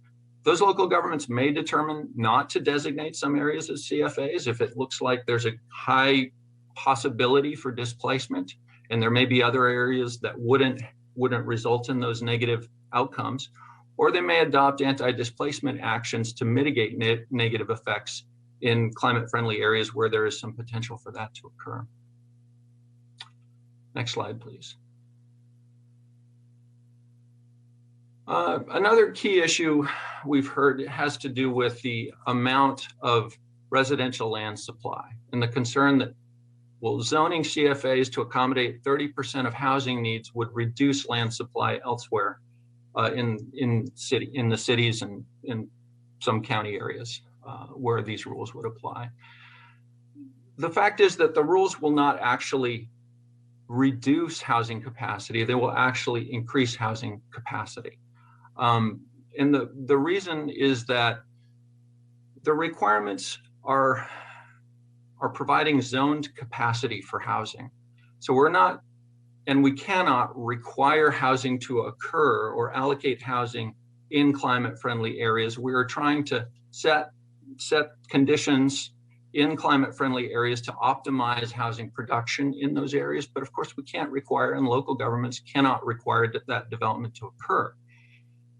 Those local governments may determine not to designate some areas as CFAs if it looks like there's a high possibility for displacement, and there may be other areas that wouldn't result in those negative outcomes, or they may adopt anti-displacement actions to mitigate negative effects in climate-friendly areas where there is some potential for that to occur. Next slide, please. Another key issue we've heard has to do with the amount of residential land supply and the concern that, well, zoning CFAs to accommodate 30% of housing needs would reduce land supply elsewhere in the cities and in some county areas where these rules would apply. The fact is that the rules will not actually reduce housing capacity, they will actually increase housing capacity. And the reason is that the requirements are providing zoned capacity for housing. So we're not and we cannot require housing to occur or allocate housing in climate-friendly areas. We are trying to set conditions in climate-friendly areas to optimize housing production in those areas. But of course, we can't require, and local governments cannot require that development to occur.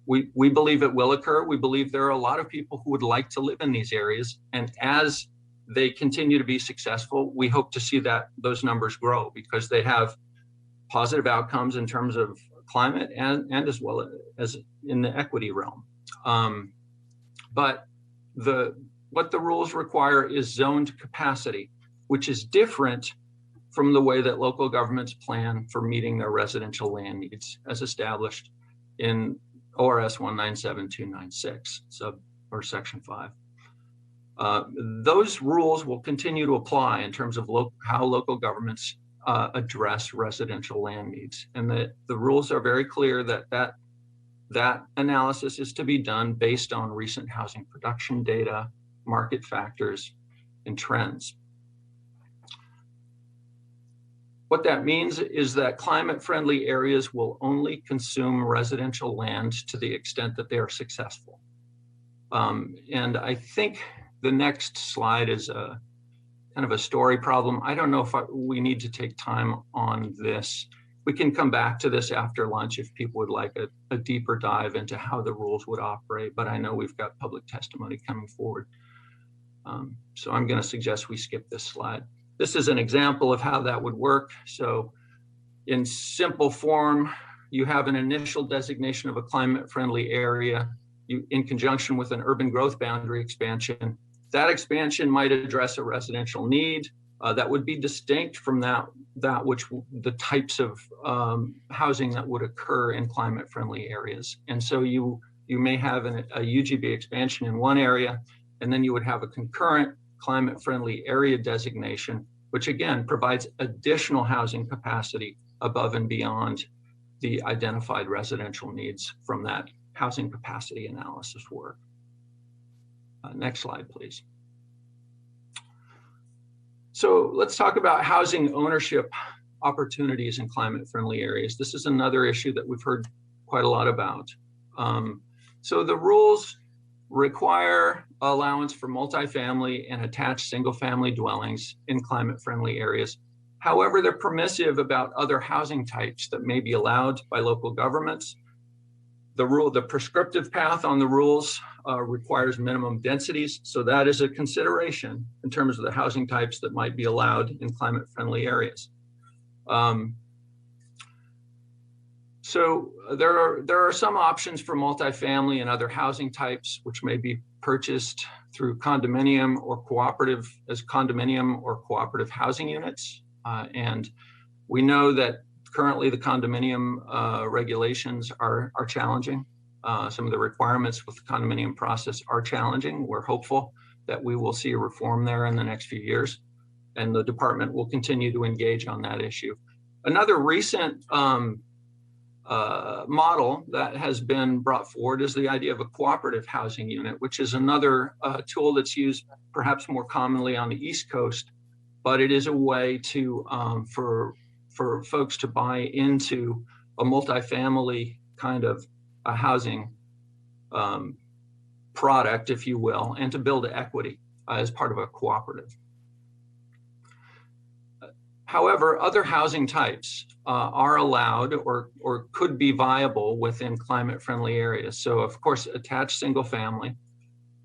We believe it will occur. We believe there are a lot of people who would like to live in these areas. And as they continue to be successful, we hope to see that those numbers grow because they have positive outcomes in terms of climate and as well as in the equity realm. But what the rules require is zoned capacity, which is different from the way that local governments plan for meeting their residential land needs as established in ORS 197296, Section 5. Those rules will continue to apply in terms of how local governments address residential land needs. And the rules are very clear that analysis is to be done based on recent housing production data, market factors, and trends. What that means is that climate-friendly areas will only consume residential land to the extent that they are successful. And I think the next slide is a kind of a story problem. I don't know if we need to take time on this. We can come back to this after lunch if people would like a deeper dive into how the rules would operate, but I know we've got public testimony coming forward. So I'm going to suggest we skip this slide. This is an example of how that would work. So in simple form, you have an initial designation of a climate-friendly area in conjunction with an urban growth boundary expansion. That expansion might address a residential need that would be distinct from the types of housing that would occur in climate-friendly areas. And so you may have a UGB expansion in one area, and then you would have a concurrent climate-friendly area designation, which again provides additional housing capacity above and beyond the identified residential needs from that housing capacity analysis work. Next slide, please. So let's talk about housing ownership opportunities in climate-friendly areas. This is another issue that we've heard quite a lot about. So the rules require allowance for multifamily and attached single-family dwellings in climate-friendly areas. However, they're permissive about other housing types that may be allowed by local governments. The prescriptive path on the rules requires minimum densities, so that is a consideration in terms of the housing types that might be allowed in climate-friendly areas. So there are some options for multifamily and other housing types, which may be purchased through condominium or cooperative housing units. And we know that currently the condominium regulations are challenging. Some of the requirements with the condominium process are challenging. We're hopeful that we will see a reform there in the next few years, and the department will continue to engage on that issue. Another recent model that has been brought forward is the idea of a cooperative housing unit, which is another tool that's used perhaps more commonly on the East Coast, but it is a way to for folks to buy into a multifamily kind of a housing product, if you will, and to build equity as part of a cooperative. However, other housing types are allowed or could be viable within climate-friendly areas. So, of course, attached single-family,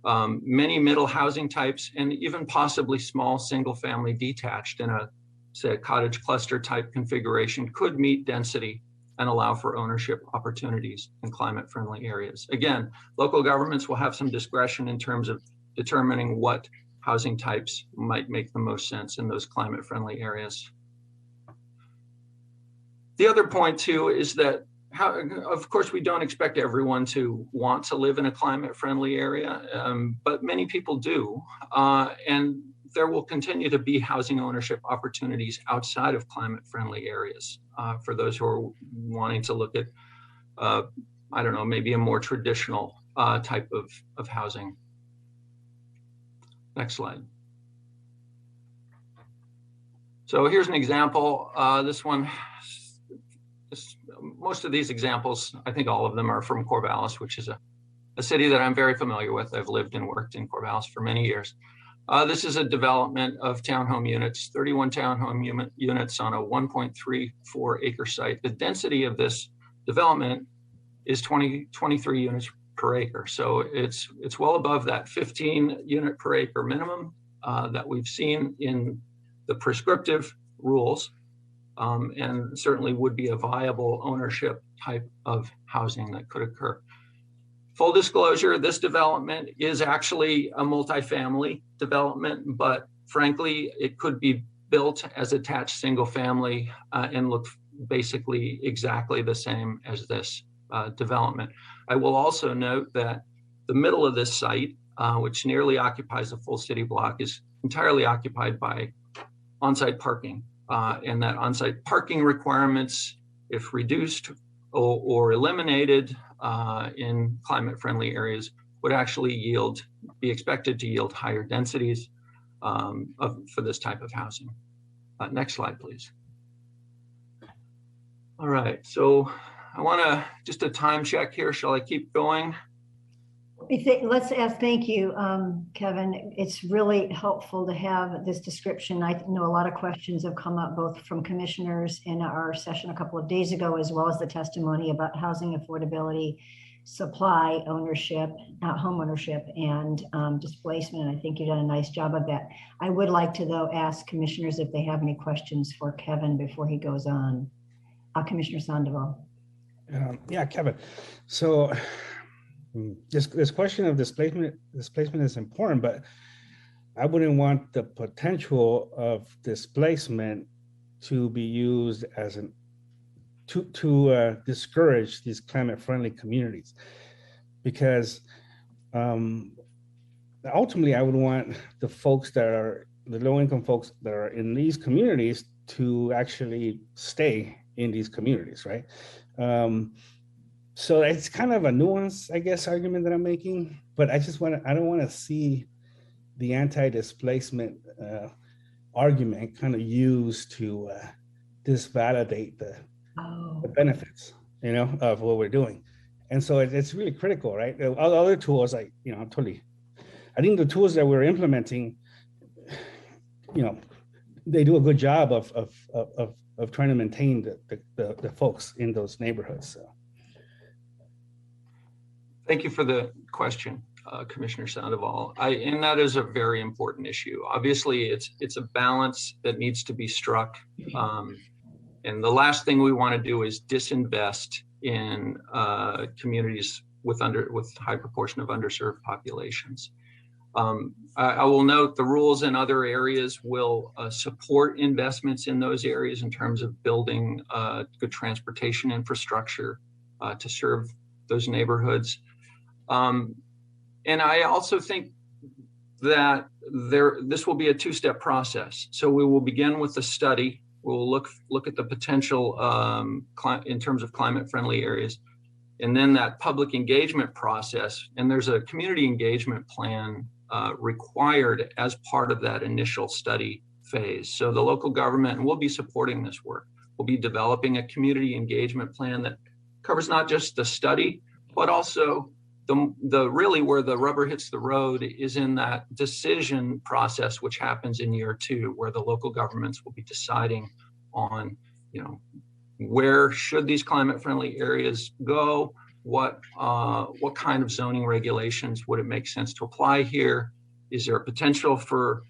many middle housing types, and even possibly small single-family detached in a, say, a cottage cluster type configuration could meet density and allow for ownership opportunities in climate-friendly areas. Again, local governments will have some discretion in terms of determining what housing types might make the most sense in those climate-friendly areas. The other point too is that, of course, we don't expect everyone to want to live in a climate-friendly area, but many people do. And there will continue to be housing ownership opportunities outside of climate-friendly areas for those who are wanting to look at, I don't know, maybe a more traditional type of housing. Next slide. So here's an example. This one most of these examples, I think all of them are from Corvallis, which is a city that I'm very familiar with. I've lived and worked in Corvallis for many years. This is a development of townhome units, 31 townhome units on a 1.34 acre site. The density of this development is 23 units per acre. So it's well above that 15 unit per acre minimum that we've seen in the prescriptive rules, and certainly would be a viable ownership type of housing that could occur. Full disclosure, this development is actually a multifamily development, but frankly, it could be built as attached single family and look basically exactly the same as this development. I will also note that the middle of this site, which nearly occupies a full city block, is entirely occupied by on-site parking, and that on-site parking requirements, if reduced or eliminated in climate-friendly areas, would actually be expected to yield higher densities for this type of housing. Next slide, please. All right, so I want to just a time check here. Shall I keep going? Let's ask, thank you, Kevin. It's really helpful to have this description. I know a lot of questions have come up both from commissioners in our session a couple of days ago, as well as the testimony about housing affordability, supply ownership, home ownership, and displacement. And I think you've done a nice job of that. I would like to, though, ask commissioners if they have any questions for Kevin before he goes on. Commissioner Sandoval. Yeah, Kevin. So this question of displacement is important, but I wouldn't want the potential of displacement to be used as to discourage these climate-friendly communities, because ultimately I would want the folks that are the low-income folks that are in these communities to actually stay in these communities, right? So it's kind of a nuance, I guess, argument that I'm making, but I don't want to see the anti-displacement argument kind of used to disvalidate the benefits, of what we're doing. And so it's really critical, right? Other tools, I think the tools that we're implementing, they do a good job of trying to maintain the folks in those neighborhoods. So. Thank you for the question, Commissioner Sandoval. And that is a very important issue. Obviously, it's a balance that needs to be struck. And the last thing we want to do is disinvest in communities with high proportion of underserved populations. I will note the rules in other areas will support investments in those areas in terms of building good transportation infrastructure to serve those neighborhoods. And I also think that this will be a two-step process. So we will begin with the study. We'll look at the potential in terms of climate-friendly areas, and then that public engagement process. And there's a community engagement plan required as part of that initial study phase. So the local government, and we'll be supporting this work, we'll be developing a community engagement plan that covers not just the study, but also the really where the rubber hits the road is in that decision process, which happens in year 2, where the local governments will be deciding on, where should these climate-friendly areas go? What kind of zoning regulations would it make sense to apply here? Is there a potential for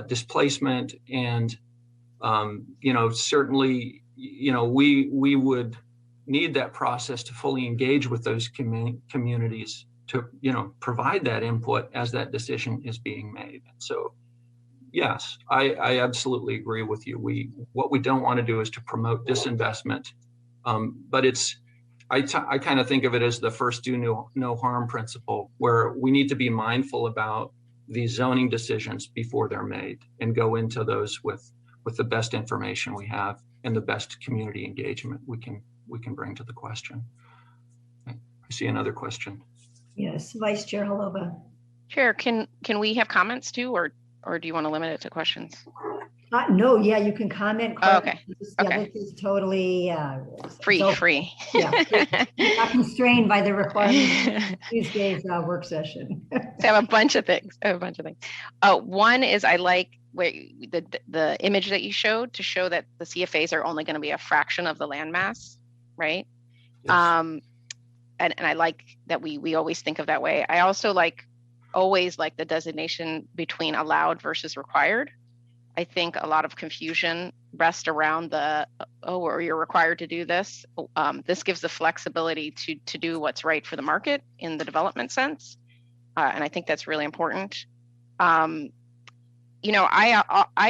displacement? And certainly, we would need that process to fully engage with those communities to provide that input as that decision is being made. So yes, I absolutely agree with you. What we don't want to do is to promote disinvestment, but I kind of think of it as the first do no harm principle, where we need to be mindful about these zoning decisions before they're made and go into those with the best information we have and the best community engagement we can bring to the question. I see another question. Yes, Vice Chair Halova. Chair, can we have comments too, or do you want to limit it to questions? No, yeah, you can comment. Oh, okay. Yeah, this is totally free. Yeah, you're not constrained by the requirements of Tuesday's work session. So I have a bunch of things. One is I like where the image that you showed to show that the CFAs are only going to be a fraction of the land mass, right? Yes. And I like that we always think of that way. I also always like the designation between allowed versus required. I think a lot of confusion rests around or you're required to do this. This gives the flexibility to do what's right for the market in the development sense. And I think that's really important. I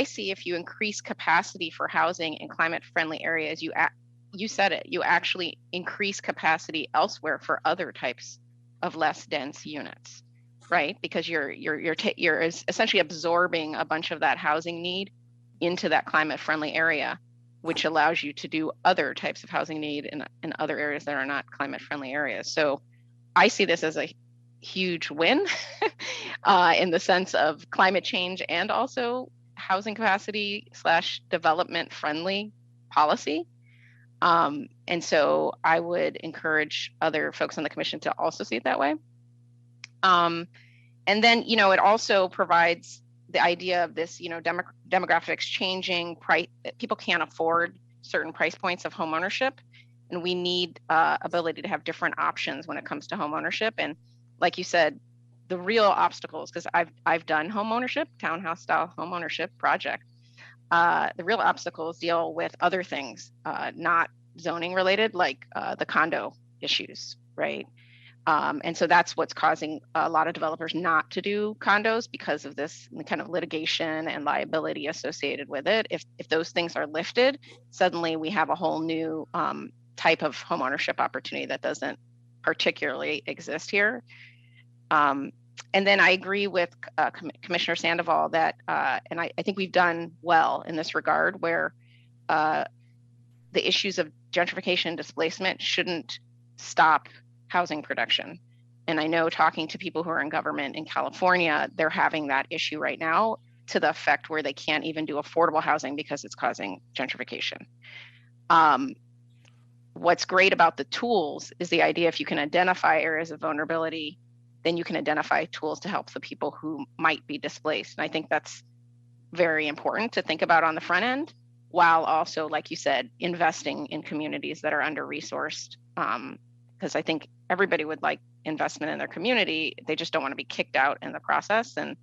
see if you increase capacity for housing in climate friendly areas, you said it, you actually increase capacity elsewhere for other types of less dense units. Right, because you're essentially absorbing a bunch of that housing need into that climate-friendly area, which allows you to do other types of housing need in other areas that are not climate-friendly areas. So I see this as a huge win in the sense of climate change and also housing capacity / development-friendly policy. And so I would encourage other folks on the commission to also see it that way. And then, it also provides the idea of this, demographics changing, people can't afford certain price points of home ownership, and we need ability to have different options when it comes to home ownership. And like you said, the real obstacles, because I've done home ownership, townhouse style home ownership project. The real obstacles deal with other things, not zoning related, like the condo issues, right? And so that's what's causing a lot of developers not to do condos because of this kind of litigation and liability associated with it. If those things are lifted, suddenly we have a whole new type of homeownership opportunity that doesn't particularly exist here. And then I agree with Commissioner Sandoval that, and I think we've done well in this regard, where the issues of gentrification and displacement shouldn't stop housing production. And I know, talking to people who are in government in California, they're having that issue right now to the effect where they can't even do affordable housing because it's causing gentrification. What's great about the tools is the idea, if you can identify areas of vulnerability, then you can identify tools to help the people who might be displaced. And I think that's very important to think about on the front end, while also, like you said, investing in communities that are under-resourced. Because I think everybody would like investment in their community. They just don't want to be kicked out in the process. And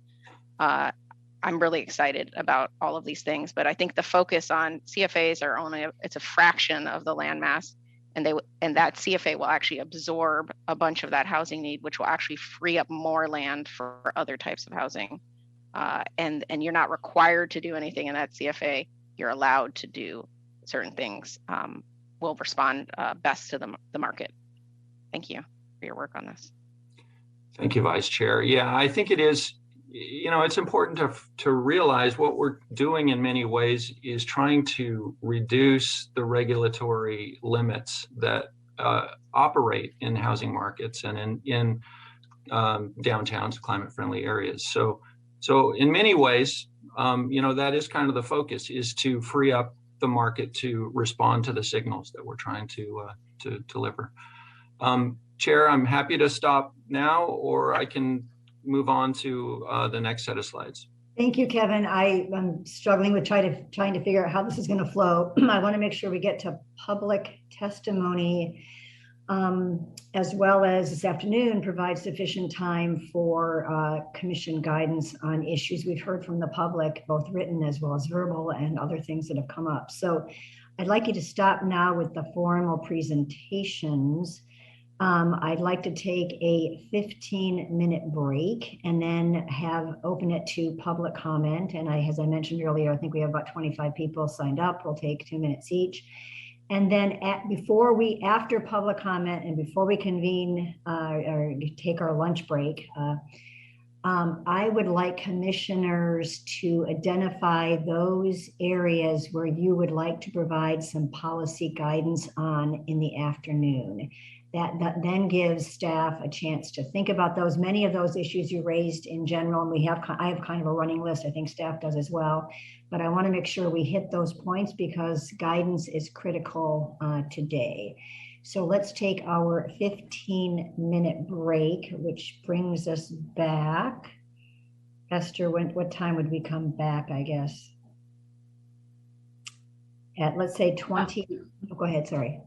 I'm really excited about all of these things. But I think the focus on CFAs it's a fraction of the land mass. And that CFA will actually absorb a bunch of that housing need, which will actually free up more land for other types of housing. And you're not required to do anything in that CFA. You're allowed to do certain things. Will respond best to the market. Thank you for your work on this. Thank you, Vice Chair. Yeah, I think it is, it's important to realize what we're doing in many ways is trying to reduce the regulatory limits that operate in housing markets and in downtowns, climate-friendly areas. So in many ways, that is kind of the focus, is to free up the market to respond to the signals that we're trying to deliver. Chair, I'm happy to stop now, or I can move on to the next set of slides. Thank you, Kevin. I'm struggling with trying to figure out how this is going to flow. I want to make sure we get to public testimony, as well as this afternoon provide sufficient time for commission guidance on issues we've heard from the public, both written as well as verbal, and other things that have come up. So I'd like you to stop now with the formal presentations. I'd like to take a 15-minute break and then open it to public comment. And as I mentioned earlier, I think we have about 25 people signed up. We'll take 2 minutes each. And then after public comment and before we convene or take our lunch break, I would like commissioners to identify those areas where you would like to provide some policy guidance on in the afternoon. That then gives staff a chance to think about those. Many of those issues you raised in general, and I have kind of a running list. I think staff does as well. But I want to make sure we hit those points because guidance is critical today. So let's take our 15-minute break, which brings us back. Esther, what time would we come back, I guess? At, let's say 20, oh, go ahead, sorry.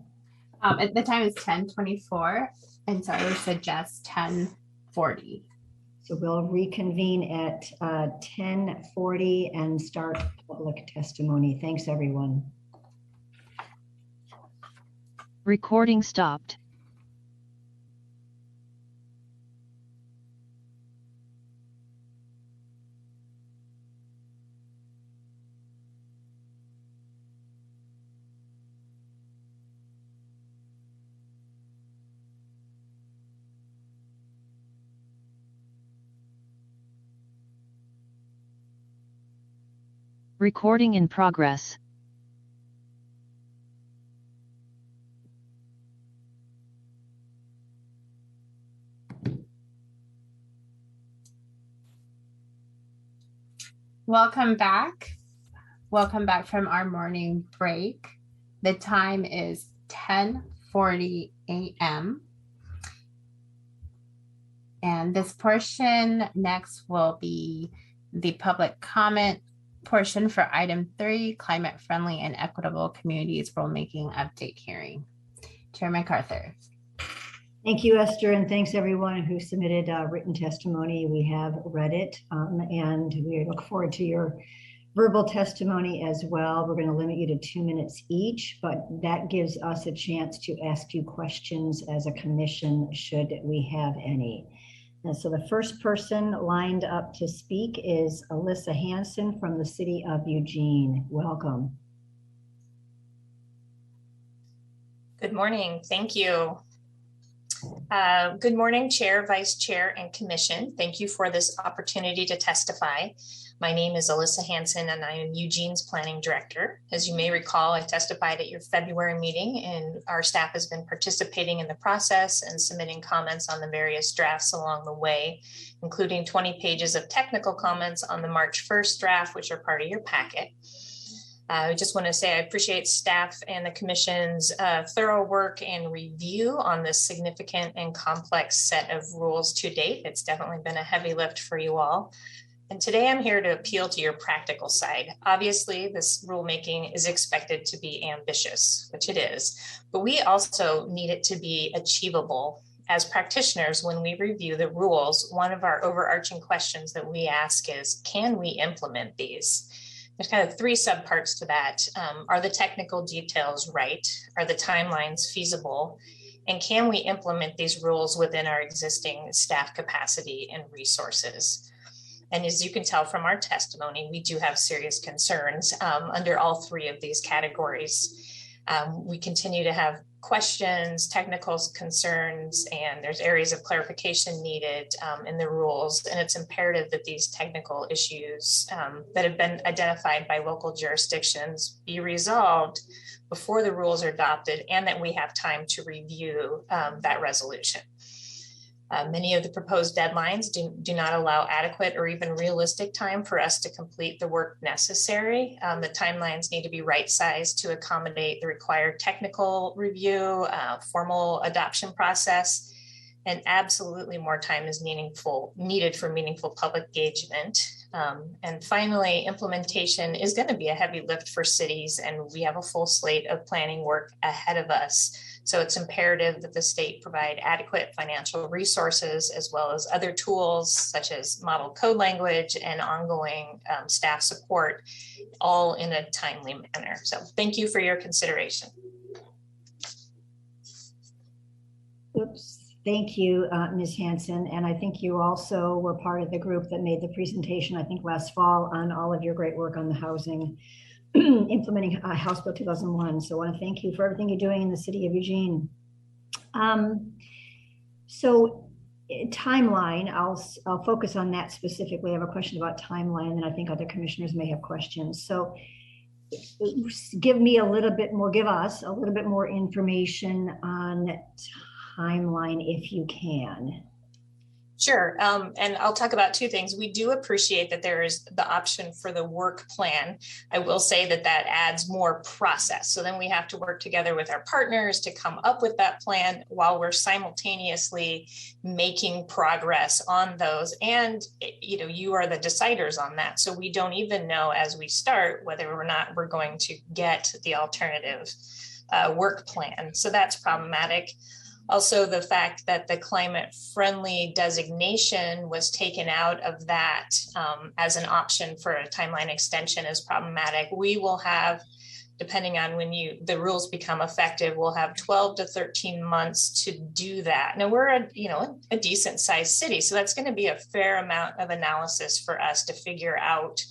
At the time is 10:24, and so I would suggest 10:40. So we'll reconvene at 10:40 and start public testimony. Thanks, everyone. Recording stopped. Recording in progress. Welcome back. Welcome back from our morning break. The time is 10:40 a.m. And this portion next will be the public comment portion for item 3, climate friendly and equitable communities rulemaking update hearing. Chair MacArthur. Thank you, Esther, and thanks everyone who submitted written testimony. We have read it, and we look forward to your verbal testimony as well. We're going to limit you to 2 minutes each, but that gives us a chance to ask you questions as a commission, should we have any. And so the first person lined up to speak is Alyssa Hanson from the City of Eugene. Welcome. Good morning. Thank you. Good morning, Chair, Vice Chair, and Commission. Thank you for this opportunity to testify. My name is Alyssa Hanson, and I am Eugene's Planning Director. As you may recall, I testified at your February meeting, and our staff has been participating in the process and submitting comments on the various drafts along the way, including 20 pages of technical comments on the March 1st draft, which are part of your packet. I just want to say I appreciate staff and the Commission's thorough work and review on this significant and complex set of rules to date. It's definitely been a heavy lift for you all. And today I'm here to appeal to your practical side. Obviously, this rulemaking is expected to be ambitious, which it is, but we also need it to be achievable. As practitioners, when we review the rules, one of our overarching questions that we ask is, can we implement these? There's kind of 3 subparts to that. Are the technical details right? Are the timelines feasible? And can we implement these rules within our existing staff capacity and resources? And as you can tell from our testimony, we do have serious concerns under all 3 of these categories. We continue to have questions, technical concerns, and there's areas of clarification needed in the rules. And it's imperative that these technical issues that have been identified by local jurisdictions be resolved before the rules are adopted, and that we have time to review that resolution. Many of the proposed deadlines do not allow adequate or even realistic time for us to complete the work necessary. The timelines need to be right-sized to accommodate the required technical review, formal adoption process, and absolutely more time is needed for meaningful public engagement. And finally, implementation is going to be a heavy lift for cities, and we have a full slate of planning work ahead of us. So it's imperative that the state provide adequate financial resources, as well as other tools such as model code language and ongoing staff support, all in a timely manner. So thank you for your consideration. Oops. Thank you, Ms. Hanson. And I think you also were part of the group that made the presentation, I think last fall, on all of your great work on the housing, implementing House Bill 2001. So I want to thank you for everything you're doing in the City of Eugene. So timeline, I'll focus on that specifically. I have a question about timeline, and I think other commissioners may have questions. So give us a little bit more information on timeline if you can? Sure. And I'll talk about two things. We do appreciate that there is the option for the work plan. I will say that that adds more process. So then we have to work together with our partners to come up with that plan while we're simultaneously making progress on those. And, you know, you are the deciders on that. So we don't even know as we start whether or not we're going to get the alternative work plan. So that's problematic. Also, the fact that the climate friendly designation was taken out of that as an option for a timeline extension is problematic. We will have, depending on when the rules become effective, we'll have 12 to 13 months to do that. Now we're a decent sized city, so that's going to be a fair amount of analysis for us to figure out,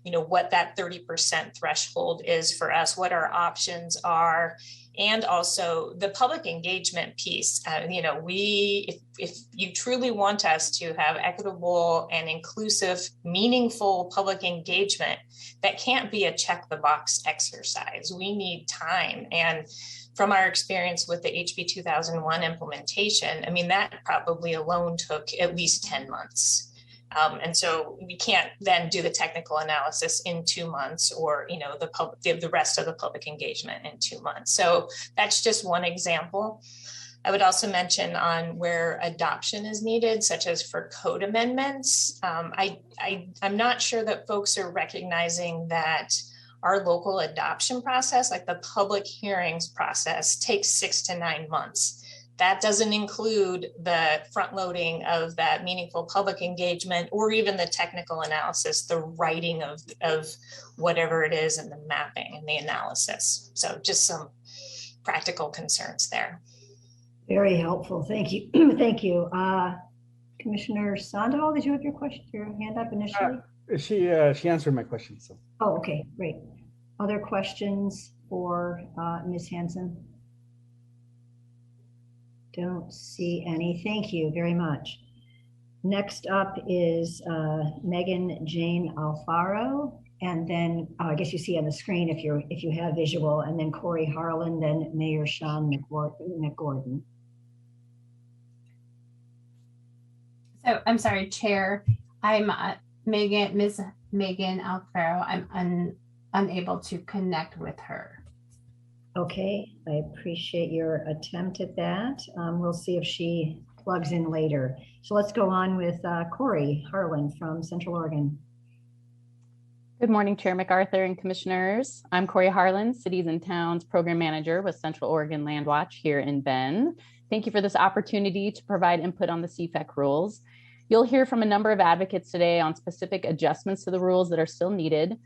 you know, what that 30% threshold is for us, what our options are. And also the public engagement piece. You know, if you truly want us to have equitable and inclusive, meaningful public engagement, that can't be a check the box exercise. We need time. And from our experience with the HB 2001 implementation, I mean, that probably alone took at least 10 months. And so we can't then do the technical analysis in 2 months, or, you know, the rest of the public engagement in 2 months. So that's just one example. I would also mention on where adoption is needed, such as for code amendments. I'm not sure that folks are recognizing that our local adoption process, like the public hearings process, takes 6 to 9 months. That doesn't include the front loading of that meaningful public engagement, or even the technical analysis, the writing of whatever it is, and the mapping and the analysis. So just some practical concerns there. Very helpful. Thank you. Thank you. Commissioner Sandoval, did you have your hand up initially? She answered my question. So. Oh, okay, great. Other questions for Ms. Hanson? Don't see any. Thank you very much. Next up is Megan Jane Alfaro, and then I guess you see on the screen if you have visual, and then Corey Harlan, then Mayor Sean McGordon. So I'm sorry, Chair. I'm Ms. Megan Alfaro. I'm unable to connect with her. Okay, I appreciate your attempt at that. We'll see if she plugs in later. So let's go on with Corey Harlan from Central Oregon. Good morning, Chair MacArthur and Commissioners. I'm Corey Harlan, Cities and Towns Program Manager with Central Oregon Land Watch here in Bend. Thank you for this opportunity to provide input on the CFEC rules. You'll hear from a number of advocates today on specific adjustments to the rules that are still needed,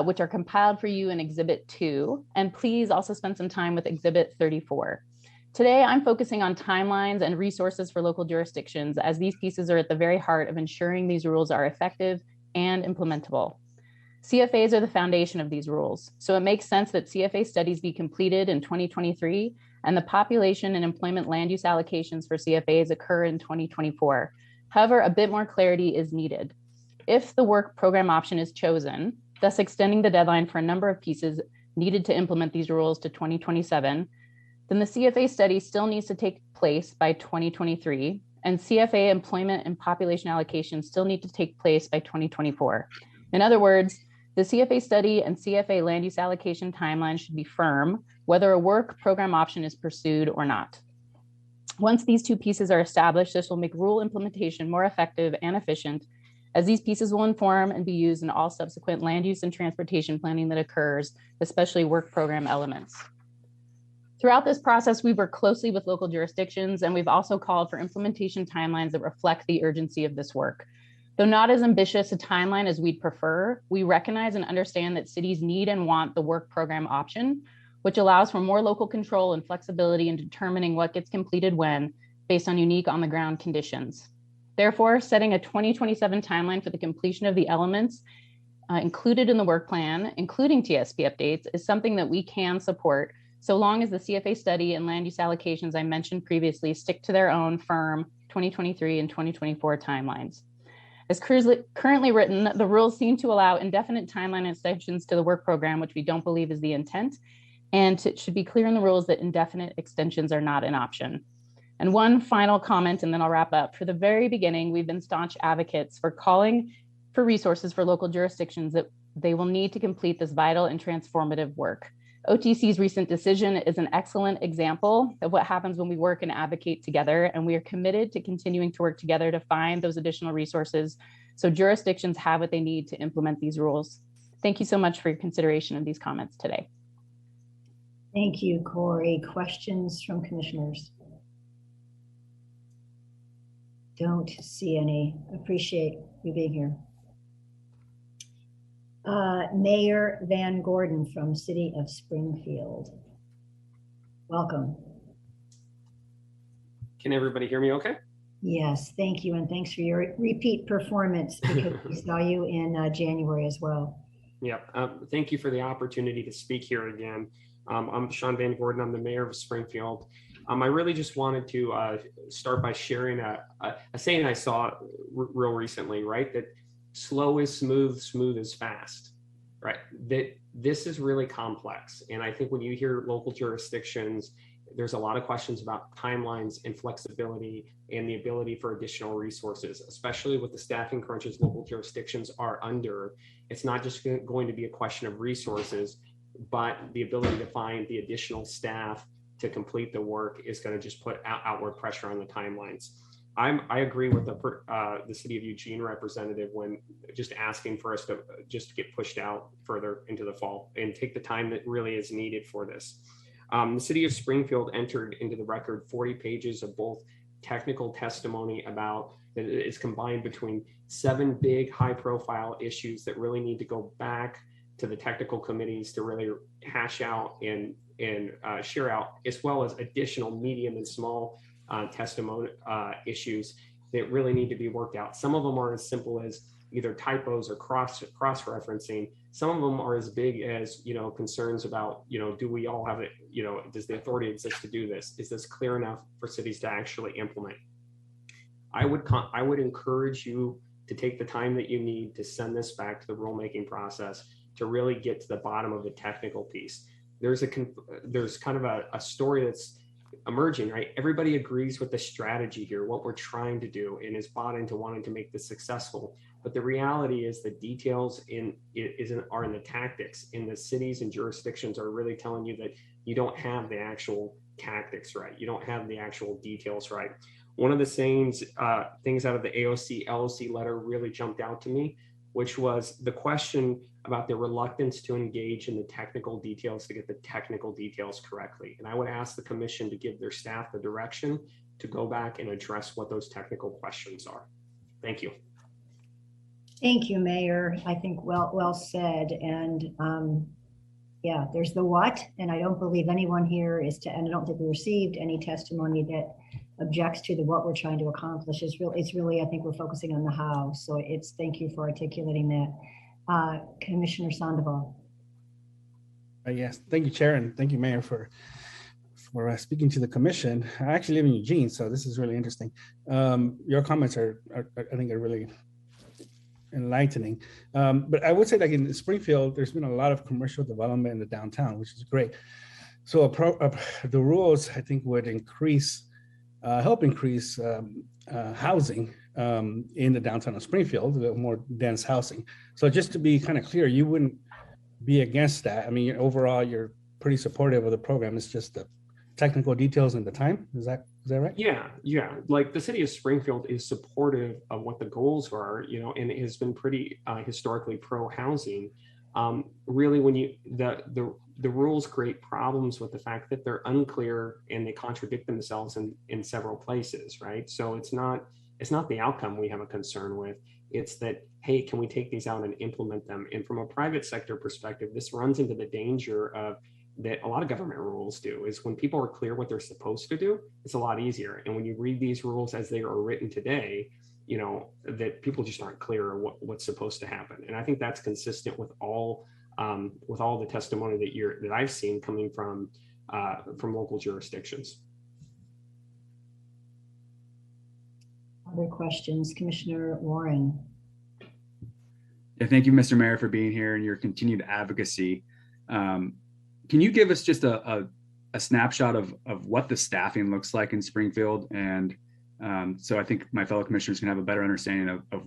which are compiled for you in Exhibit 2, and please also spend some time with Exhibit 34. Today, I'm focusing on timelines and resources for local jurisdictions, as these pieces are at the very heart of ensuring these rules are effective and implementable. CFAs are the foundation of these rules, so it makes sense that CFA studies be completed in 2023 and the population and employment land use allocations for CFAs occur in 2024. However, a bit more clarity is needed. If the work program option is chosen, thus extending the deadline for a number of pieces needed to implement these rules to 2027, then the CFA study still needs to take place by 2023, and CFA employment and population allocations still need to take place by 2024. In other words, the CFA study and CFA land use allocation timeline should be firm, whether a work program option is pursued or not. Once these two pieces are established, this will make rule implementation more effective and efficient, as these pieces will inform and be used in all subsequent land use and transportation planning that occurs, especially work program elements. Throughout this process, we've worked closely with local jurisdictions, and we've also called for implementation timelines that reflect the urgency of this work. Though not as ambitious a timeline as we'd prefer, we recognize and understand that cities need and want the work program option, which allows for more local control and flexibility in determining what gets completed when, based on unique on-the-ground conditions. Therefore, setting a 2027 timeline for the completion of the elements included in the work plan, including TSP updates, is something that we can support, so long as the CFA study and land use allocations I mentioned previously stick to their own firm 2023 and 2024 timelines. As currently written, the rules seem to allow indefinite timeline extensions to the work program, which we don't believe is the intent, and it should be clear in the rules that indefinite extensions are not an option. And one final comment, and then I'll wrap up. For the very beginning, we've been staunch advocates for calling for resources for local jurisdictions that they will need to complete this vital and transformative work. OTC's recent decision is an excellent example of what happens when we work and advocate together, and we are committed to continuing to work together to find those additional resources so jurisdictions have what they need to implement these rules. Thank you so much for your consideration of these comments today. Thank you, Corey. Questions from commissioners? Don't see any. Appreciate you being here. Mayor Van Gordon from City of Springfield. Welcome. Can everybody hear me okay? Yes, thank you. And thanks for your repeat performance because we saw you in January as well. Yep. Thank you for the opportunity to speak here again. I'm Sean Van Gordon. I'm the mayor of Springfield. I really just wanted to start by sharing a saying I saw real recently, right? That slow is smooth, smooth is fast, right? That this is really complex. And I think when you hear local jurisdictions, there's a lot of questions about timelines and flexibility and the ability for additional resources, especially with the staffing crunches local jurisdictions are under. It's not just going to be a question of resources, but the ability to find the additional staff to complete the work is going to just put outward pressure on the timelines. I agree with the City of Eugene representative when just asking for us to just get pushed out further into the fall and take the time that really is needed for this. The City of Springfield entered into the record 40 pages of both technical testimony about that is combined between 7 big high-profile issues that really need to go back to the technical committees to really hash out and share out, as well as additional medium and small testimony issues that really need to be worked out. Some of them are as simple as either typos or cross-referencing. Some of them are as big as, concerns about, do we all have it, does the authority exist to do this? Is this clear enough for cities to actually implement? I would encourage you to take the time that you need to send this back to the rulemaking process to really get to the bottom of the technical piece. There's kind of a story that's emerging, right? Everybody agrees with the strategy here, what we're trying to do, and is bought into wanting to make this successful. But the reality is the details are in the tactics, and the cities and jurisdictions are really telling you that you don't have the actual tactics right. You don't have the actual details right. One of the things out of the AOC LOC letter really jumped out to me, which was the question about the reluctance to engage in the technical details to get the technical details correctly. And I would ask the commission to give their staff the direction to go back and address what those technical questions are. Thank you. Thank you, Mayor. I think well said. And yeah, there's the what, and I don't believe anyone here and I don't think we received any testimony that objects to the what we're trying to accomplish. It's really, I think we're focusing on the how. So thank you for articulating that. Commissioner Sandoval. Yes, thank you, Chair, and thank you, Mayor, for speaking to the commission. I actually live in Eugene, so this is really interesting. Your comments I think are really enlightening. But I would say, like in Springfield, there's been a lot of commercial development in the downtown, which is great. So the rules, I think, would help increase housing in the downtown of Springfield, the more dense housing. So just to be kind of clear, you wouldn't be against that. I mean, overall, you're pretty supportive of the program. It's just the technical details and the time. Is that right? Yeah. Like the City of Springfield is supportive of what the goals are, and it has been pretty historically pro-housing. Really, when the rules create problems with the fact that they're unclear and they contradict themselves in several places, right? So it's not the outcome we have a concern with. It's that, hey, can we take these out and implement them? And from a private sector perspective, this runs into the danger of that a lot of government rules do, is when people are clear what they're supposed to do, it's a lot easier. And when you read these rules as they are written today, that people just aren't clear what's supposed to happen. And I think that's consistent with all the testimony that I've seen coming from local jurisdictions. Other questions, Commissioner Warren? Yeah, thank you, Mr. Mayor, for being here and your continued advocacy. Can you give us just a a snapshot of what the staffing looks like in Springfield. And so I think my fellow commissioners can have a better understanding of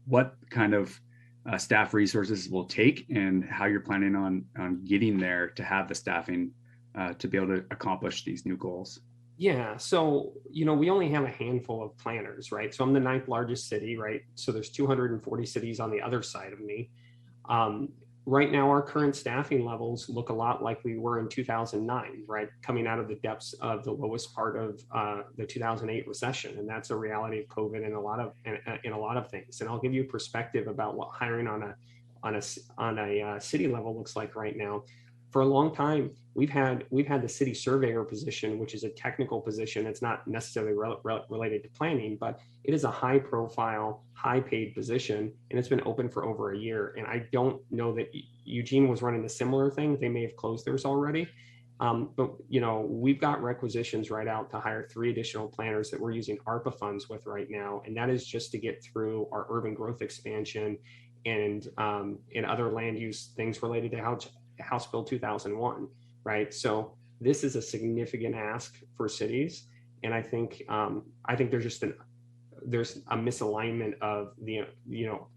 what kind of staff resources will take and how you're planning on getting there to have the staffing to be able to accomplish these new goals. Yeah, so, we only have a handful of planners, right? So I'm the 9th largest city, right? So there's 240 cities on the other side of me. Right now, our current staffing levels look a lot like we were in 2009, right? Coming out of the depths of the lowest part of the 2008 recession, and that's a reality of COVID in a lot of things. And I'll give you perspective about what hiring on a city level looks like right now. For a long time, we've had the city surveyor position, which is a technical position. It's not necessarily related to planning, but it is a high profile, high paid position, and it's been open for over a year. And I don't know that Eugene was running a similar thing. They may have closed theirs already. But we've got requisitions right out to hire 3 additional planners that we're using ARPA funds with right now. And that is just to get through our urban growth expansion and other land use things related to House Bill 2001, right? So this is a significant ask for cities, and I think there's a misalignment of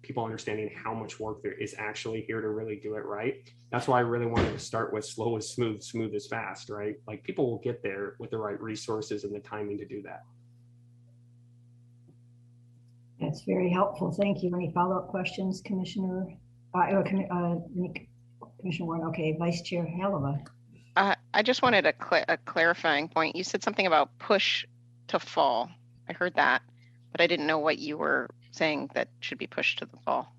people understanding how much work there is actually here to really do it right. That's why I really wanted to start with slow is smooth, smooth is fast, right? Like people will get there with the right resources and the timing to do that. That's very helpful. Thank you. Any follow-up questions, Commissioner? Commissioner Warren. Okay, Vice Chair Halava. I just wanted a clarifying point. You said something about push to fall. I heard that, but I didn't know what you were saying that should be pushed to the fall.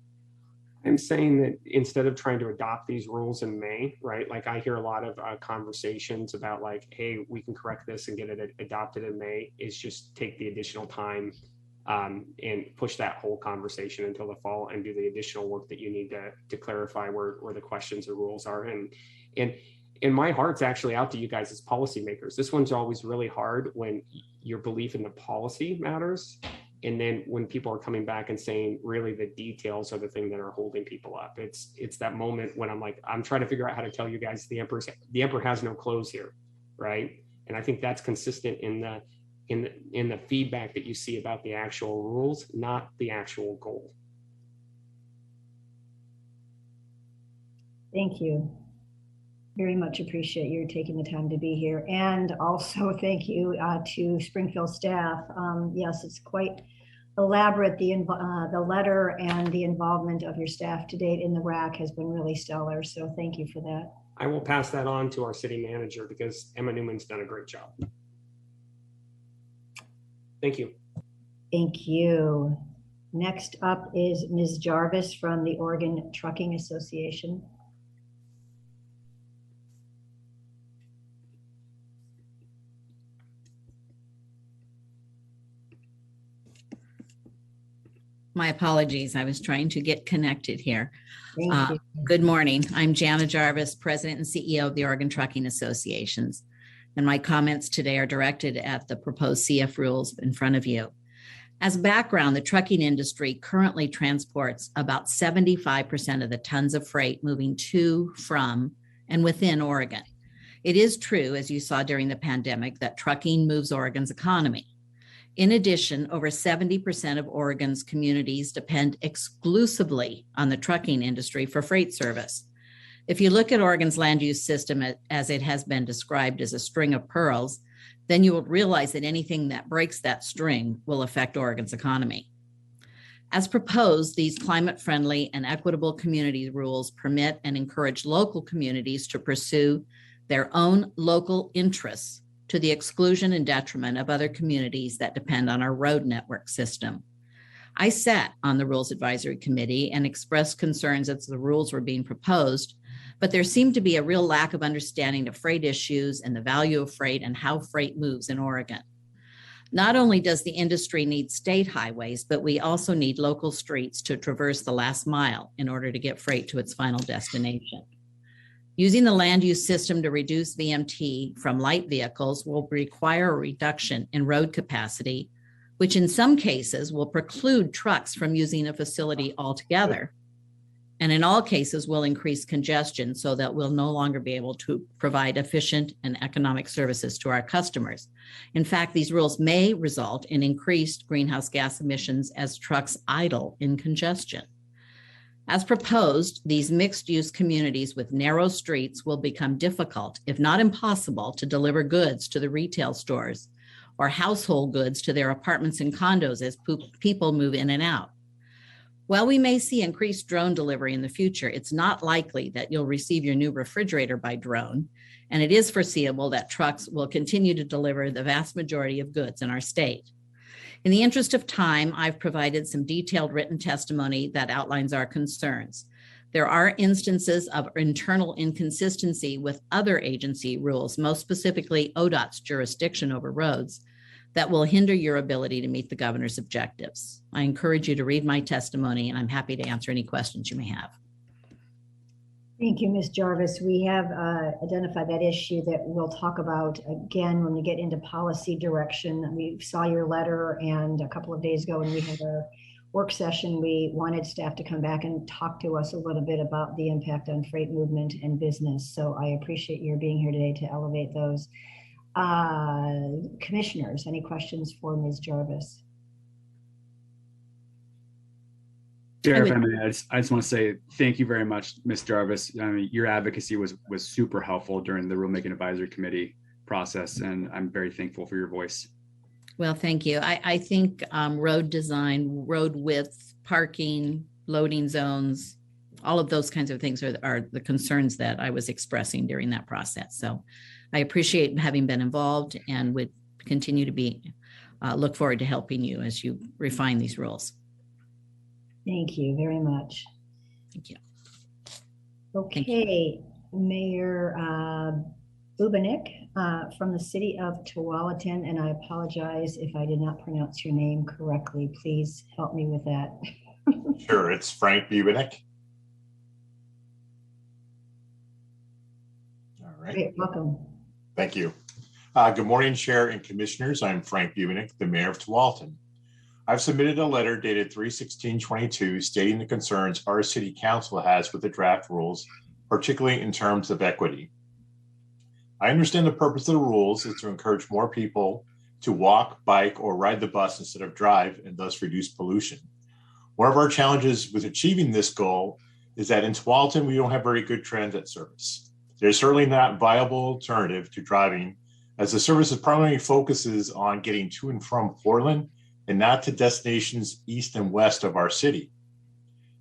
I'm saying that instead of trying to adopt these rules in May, right? Like I hear a lot of conversations about like, hey, we can correct this and get it adopted in May. Is just take the additional time and push that whole conversation until the fall and do the additional work that you need to clarify where the questions or rules are. And my heart's actually out to you guys as policymakers. This one's always really hard when your belief in the policy matters. And then when people are coming back and saying, really the details are the thing that are holding people up. It's that moment when I'm like, I'm trying to figure out how to tell you guys the emperor has no clothes here, right? And I think that's consistent in the feedback that you see about the actual rules, not the actual goal. Thank you. Very much appreciate your taking the time to be here. And also thank you to Springfield staff. Yes, it's quite elaborate. The letter and the involvement of your staff to date in the RAC has been really stellar. So thank you for that. I will pass that on to our city manager because Emma Newman's done a great job. Thank you. Thank you. Next up is Ms. Jarvis from the Oregon Trucking Association. My apologies. I was trying to get connected here. Thank you. Good morning. I'm Jana Jarvis, President and CEO of the Oregon Trucking Associations. And my comments today are directed at the proposed CF rules in front of you. As background, the trucking industry currently transports about 75% of the tons of freight moving to, from, and within Oregon. It is true, as you saw during the pandemic, that trucking moves Oregon's economy. In addition, over 70% of Oregon's communities depend exclusively on the trucking industry for freight service. If you look at Oregon's land use system as it has been described as a string of pearls, then you will realize that anything that breaks that string will affect Oregon's economy. As proposed, these climate-friendly and equitable community rules permit and encourage local communities to pursue their own local interests to the exclusion and detriment of other communities that depend on our road network system. I sat on the Rules Advisory Committee and expressed concerns as the rules were being proposed, but there seemed to be a real lack of understanding of freight issues and the value of freight and how freight moves in Oregon. Not only does the industry need state highways, but we also need local streets to traverse the last mile in order to get freight to its final destination. Using the land use system to reduce VMT from light vehicles will require a reduction in road capacity, which in some cases will preclude trucks from using a facility altogether. and in all cases will increase congestion so that we'll no longer be able to provide efficient and economic services to our customers. In fact, these rules may result in increased greenhouse gas emissions as trucks idle in congestion. As proposed, these mixed-use communities with narrow streets will become difficult, if not impossible, to deliver goods to the retail stores or household goods to their apartments and condos as people move in and out. While we may see increased drone delivery in the future, it's not likely that you'll receive your new refrigerator by drone, and it is foreseeable that trucks will continue to deliver the vast majority of goods in our state. In the interest of time, I've provided some detailed written testimony that outlines our concerns. There are instances of internal inconsistency with other agency rules, most specifically ODOT's jurisdiction over roads, that will hinder your ability to meet the governor's objectives. I encourage you to read my testimony, and I'm happy to answer any questions you may have. Thank you, Ms. Jarvis. We have identified that issue that we'll talk about again when we get into policy direction. We saw your letter, and a couple of days ago when we had our work session, we wanted staff to come back and talk to us a little bit about the impact on freight movement and business. So I appreciate your being here today to elevate those. Commissioners, any questions for Ms. Jarvis? Chair, if I may, I just want to say thank you very much, Ms. Jarvis. I mean, your advocacy was super helpful during the Rulemaking Advisory Committee process, and I'm very thankful for your voice. Well, thank you. I think road design, road width, parking, loading zones, all of those kinds of things are the concerns that I was expressing during that process. So I appreciate having been involved and would continue to be, look forward to helping you as you refine these rules. Thank you very much. Thank you. Okay, Mayor Bubenik from the city of Tualatin, and I apologize if I did not pronounce your name correctly. Please help me with that. Sure, it's Frank Bubenik. All right. Great, welcome. Thank you. Good morning, Chair and Commissioners. I'm Frank Bubenik, the Mayor of Tualatin. I've submitted a letter dated 3/16/22 stating the concerns our City Council has with the draft rules, particularly in terms of equity. I understand the purpose of the rules is to encourage more people to walk, bike, or ride the bus instead of drive and thus reduce pollution. One of our challenges with achieving this goal is that in Tualatin, we don't have very good transit service. There's certainly not a viable alternative to driving, as the service primarily focuses on getting to and from Portland and not to destinations east and west of our city.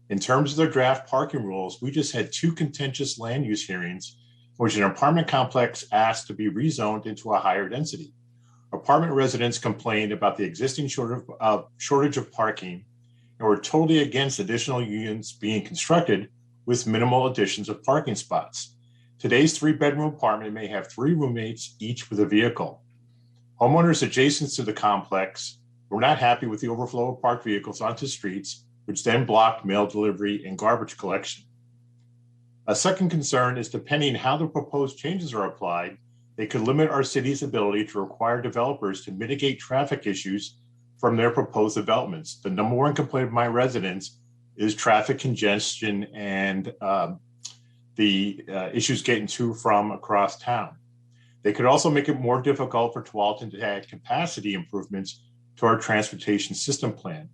In terms of their draft parking rules, we just had 2 contentious land use hearings in which an apartment complex asked to be rezoned into a higher density. Apartment residents complained about the existing shortage of parking and were totally against additional units being constructed with minimal additions of parking spots. Today's 3-bedroom apartment may have 3 roommates, each with a vehicle. Homeowners adjacent to the complex were not happy with the overflow of parked vehicles onto streets, which then blocked mail delivery and garbage collection. A second concern is depending how the proposed changes are applied, they could limit our city's ability to require developers to mitigate traffic issues from their proposed developments. The number one complaint of my residents is traffic congestion and the issues getting to from across town. They could also make it more difficult for Tualatin to add capacity improvements to our transportation system plan.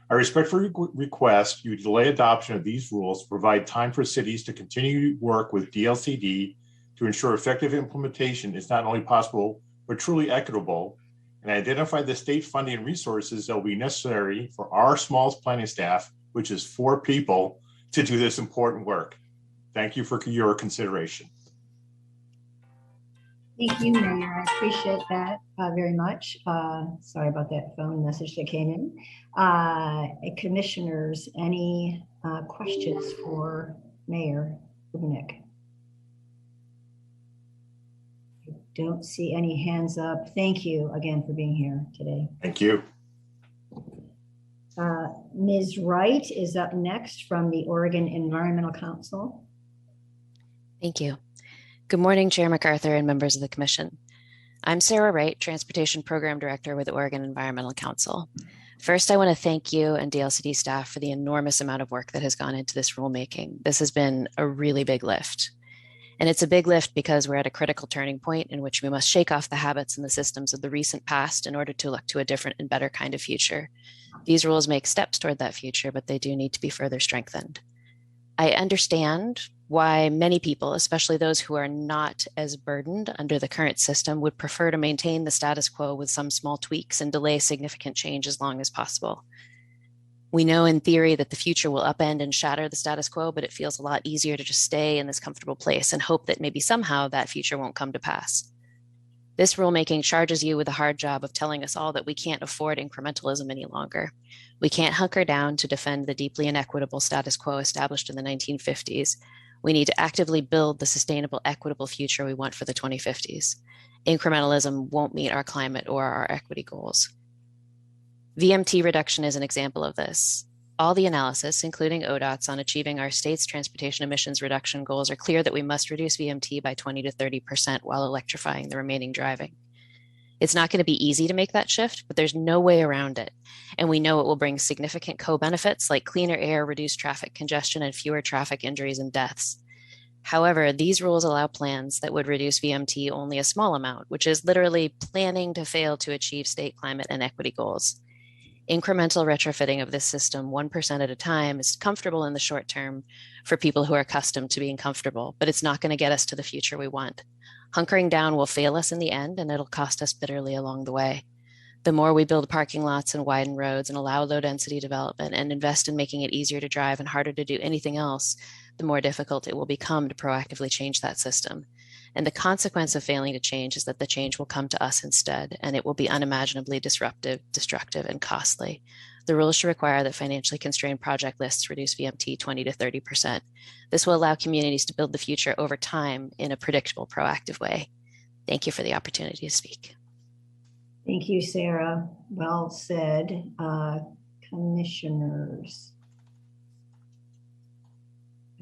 I respectfully request you delay adoption of these rules to provide time for cities to continue to work with DLCD to ensure effective implementation is not only possible, but truly equitable, and identify the state funding and resources that will be necessary for our smallest planning staff, which is 4 people, to do this important work. Thank you for your consideration. Thank you, Mayor. I appreciate that very much. Sorry about that phone message that came in. Commissioners, any questions for Mayor Bubenik? I don't see any hands up. Thank you again for being here today. Thank you. Ms. Wright is up next from the Oregon Environmental Council. Thank you. Good morning, Chair MacArthur and members of the Commission. I'm Sarah Wright, Transportation Program Director with the Oregon Environmental Council. First, I want to thank you and DLCD staff for the enormous amount of work that has gone into this rulemaking. This has been a really big lift. And it's a big lift because we're at a critical turning point in which we must shake off the habits and the systems of the recent past in order to look to a different and better kind of future. These rules make steps toward that future, but they do need to be further strengthened. I understand why many people, especially those who are not as burdened under the current system, would prefer to maintain the status quo with some small tweaks and delay significant change as long as possible. We know in theory that the future will upend and shatter the status quo, but it feels a lot easier to just stay in this comfortable place and hope that maybe somehow that future won't come to pass. This rulemaking charges you with the hard job of telling us all that we can't afford incrementalism any longer. We can't hunker down to defend the deeply inequitable status quo established in the 1950s. We need to actively build the sustainable, equitable future we want for the 2050s. Incrementalism won't meet our climate or our equity goals. VMT reduction is an example of this. All the analysis, including ODOT's on achieving our state's transportation emissions reduction goals, are clear that we must reduce VMT by 20 to 30% while electrifying the remaining driving. It's not going to be easy to make that shift, but there's no way around it. And we know it will bring significant co-benefits like cleaner air, reduced traffic congestion, and fewer traffic injuries and deaths. However, these rules allow plans that would reduce VMT only a small amount, which is literally planning to fail to achieve state climate and equity goals. Incremental retrofitting of this system 1% at a time is comfortable in the short term for people who are accustomed to being comfortable, but it's not going to get us to the future we want. Hunkering down will fail us in the end, and it'll cost us bitterly along the way. The more we build parking lots and widen roads and allow low density development and invest in making it easier to drive and harder to do anything else, the more difficult it will become to proactively change that system. And the consequence of failing to change is that the change will come to us instead, and it will be unimaginably disruptive, destructive, and costly. The rules should require that financially constrained project lists reduce VMT 20 to 30%. This will allow communities to build the future over time in a predictable, proactive way. Thank you for the opportunity to speak. Thank you, Sarah. Well said. Commissioners.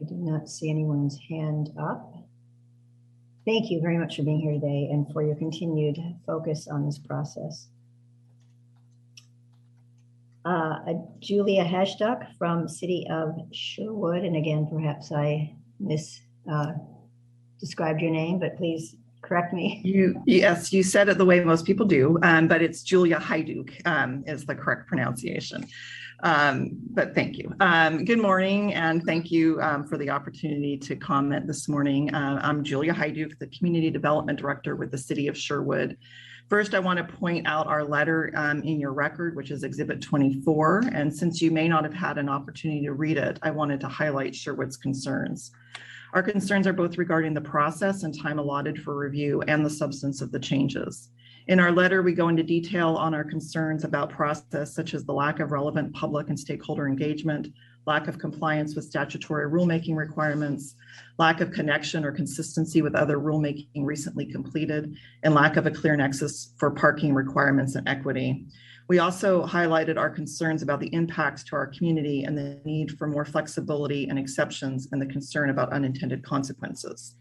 I do not see anyone's hand up. Thank you very much for being here today and for your continued focus on this process. Julia Hashtag from City of Sherwood, and again, perhaps I described your name, but please correct me. Yes, you said it the way most people do, but it's Julia Hajduk is the correct pronunciation. But thank you. Good morning, and thank you for the opportunity to comment this morning. I'm Julia Hajduk, the Community Development Director with the City of Sherwood. First, I want to point out our letter in your record, which is Exhibit 24. And since you may not have had an opportunity to read it, I wanted to highlight Sherwood's concerns. Our concerns are both regarding the process and time allotted for review and the substance of the changes. In our letter, we go into detail on our concerns about process, such as the lack of relevant public and stakeholder engagement, lack of compliance with statutory rulemaking requirements, lack of connection or consistency with other rulemaking recently completed, and lack of a clear nexus for parking requirements and equity. We also highlighted our concerns about the impacts to our community and the need for more flexibility and exceptions and the concern about unintended consequences.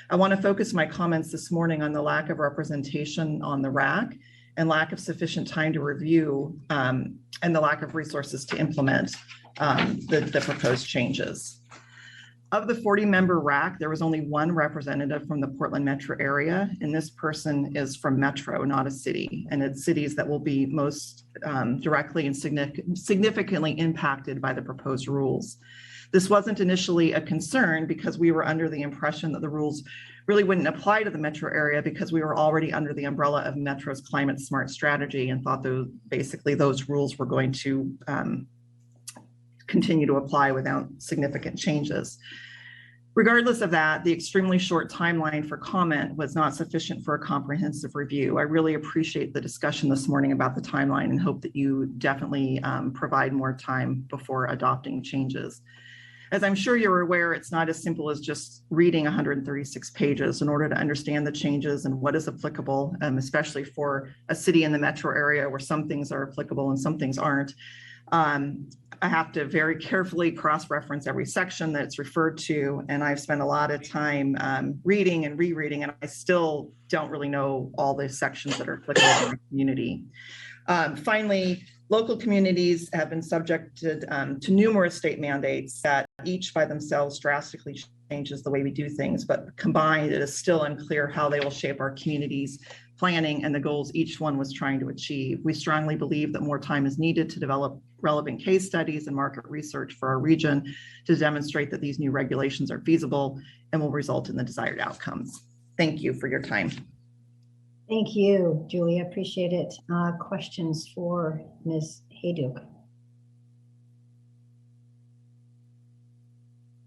I want to focus my comments this morning on the lack of representation on the RAC and lack of sufficient time to review and the lack of resources to implement the proposed changes. Of the 40-member RAC, there was only one representative from the Portland metro area, and this person is from Metro, not a city, and it's cities that will be most directly and significantly impacted by the proposed rules. This wasn't initially a concern because we were under the impression that the rules really wouldn't apply to the metro area because we were already under the umbrella of Metro's climate smart strategy and thought basically those rules were going to continue to apply without significant changes. Regardless of that, the extremely short timeline for comment was not sufficient for a comprehensive review. I really appreciate the discussion this morning about the timeline and hope that you definitely provide more time before adopting changes. As I'm sure you're aware, it's not as simple as just reading 136 pages in order to understand the changes and what is applicable, especially for a city in the metro area where some things are applicable and some things aren't. I have to very carefully cross-reference every section that it's referred to, and I've spent a lot of time reading and rereading, and I still don't really know all the sections that are applicable in the community. Finally, Local communities have been subjected to numerous state mandates that each by themselves drastically changes the way we do things, but combined, it is still unclear how they will shape our communities' planning and the goals each one was trying to achieve. We strongly believe that more time is needed to develop relevant case studies and market research for our region to demonstrate that these new regulations are feasible and will result in the desired outcomes. Thank you for your time. Thank you, Julia. Appreciate it. Questions for Ms. Hayduk?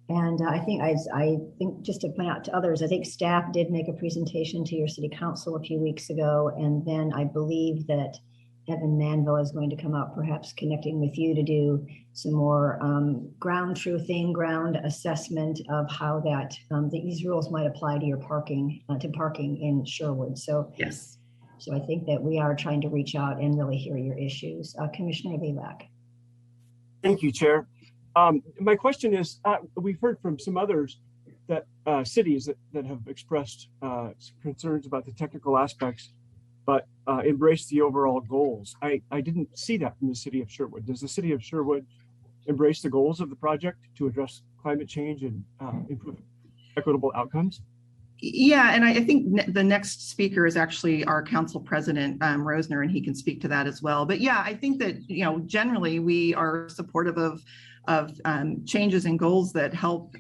And I think just to point out to others, I think staff did make a presentation to your city council a few weeks ago, and then I believe that Evan Manville is going to come up, perhaps connecting with you to do some more ground truthing, ground assessment of how that these rules might apply to your parking in Sherwood. So yes, so I think that we are trying to reach out and really hear your issues. Commissioner Lilac. Thank you, Chair. My question is, we've heard from some others that cities that have expressed concerns about the technical aspects, but embrace the overall goals. I didn't see that from the city of Sherwood. Does the city of Sherwood embrace the goals of the project to address climate change and improve equitable outcomes? Yeah, and I think the next speaker is actually our council president, Rosner, and he can speak to that as well. But yeah, I think that, you know, generally we are supportive of changes and goals that help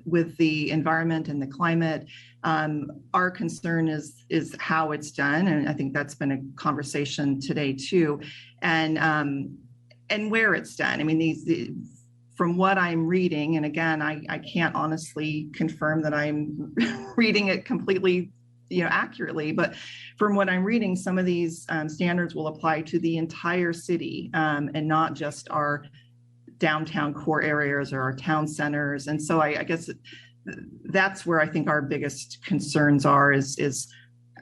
with the environment and the climate. Our concern is how it's done, and I think that's been a conversation today too, and where it's done. I mean, from what I'm reading, and again, I can't honestly confirm that I'm reading it completely, accurately, but from what I'm reading, some of these standards will apply to the entire city and not just our downtown core areas or our town centers. And so I guess that's where I think our biggest concerns are is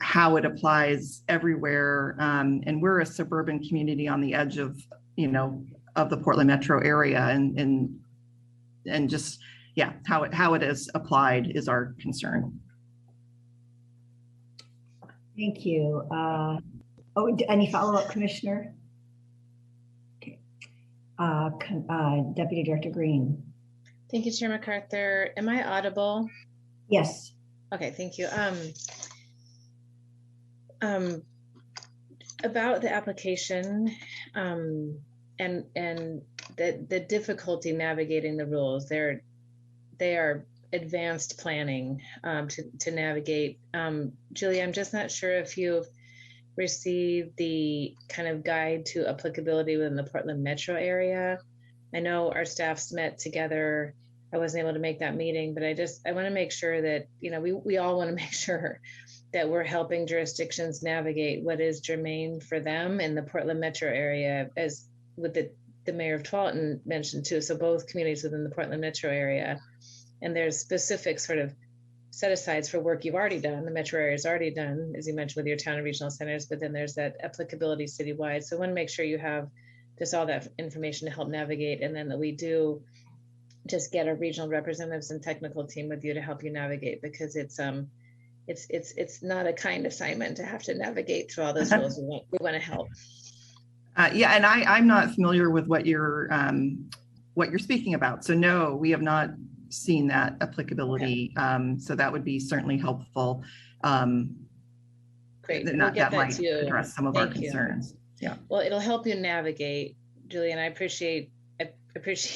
how it applies everywhere. And we're a suburban community on the edge of the Portland metro area, and just, yeah, how it is applied is our concern. Thank you. Any follow-up, Commissioner? Okay. Deputy Director Green. Thank you, Chair MacArthur. Am I audible? Yes. Okay, thank you. About the application, and the difficulty navigating the rules, they are advanced planning to navigate. Julia, I'm just not sure if you've received the kind of guide to applicability within the Portland metro area. I know our staffs met together. I wasn't able to make that meeting, but I want to make sure that, we all want to make sure that we're helping jurisdictions navigate what is germane for them in the Portland metro area, as with the mayor of Tualatin mentioned too. So both communities within the Portland metro area, and there's specific sort of set asides for work you've already done, the metro area has already done, as you mentioned, with your town and regional centers, but then there's that applicability citywide. So I want to make sure you have just all that information to help navigate, and then that we do just get our regional representatives and technical team with you to help you navigate, because it's not a kind assignment to have to navigate through all those rules. We want to help. Yeah, and I'm not familiar with what you're speaking about. So no, we have not seen that applicability. Okay. So that would be certainly helpful. Great. That might address some of our concerns. Yeah. Well, it'll help you navigate, Julie, and I appreciate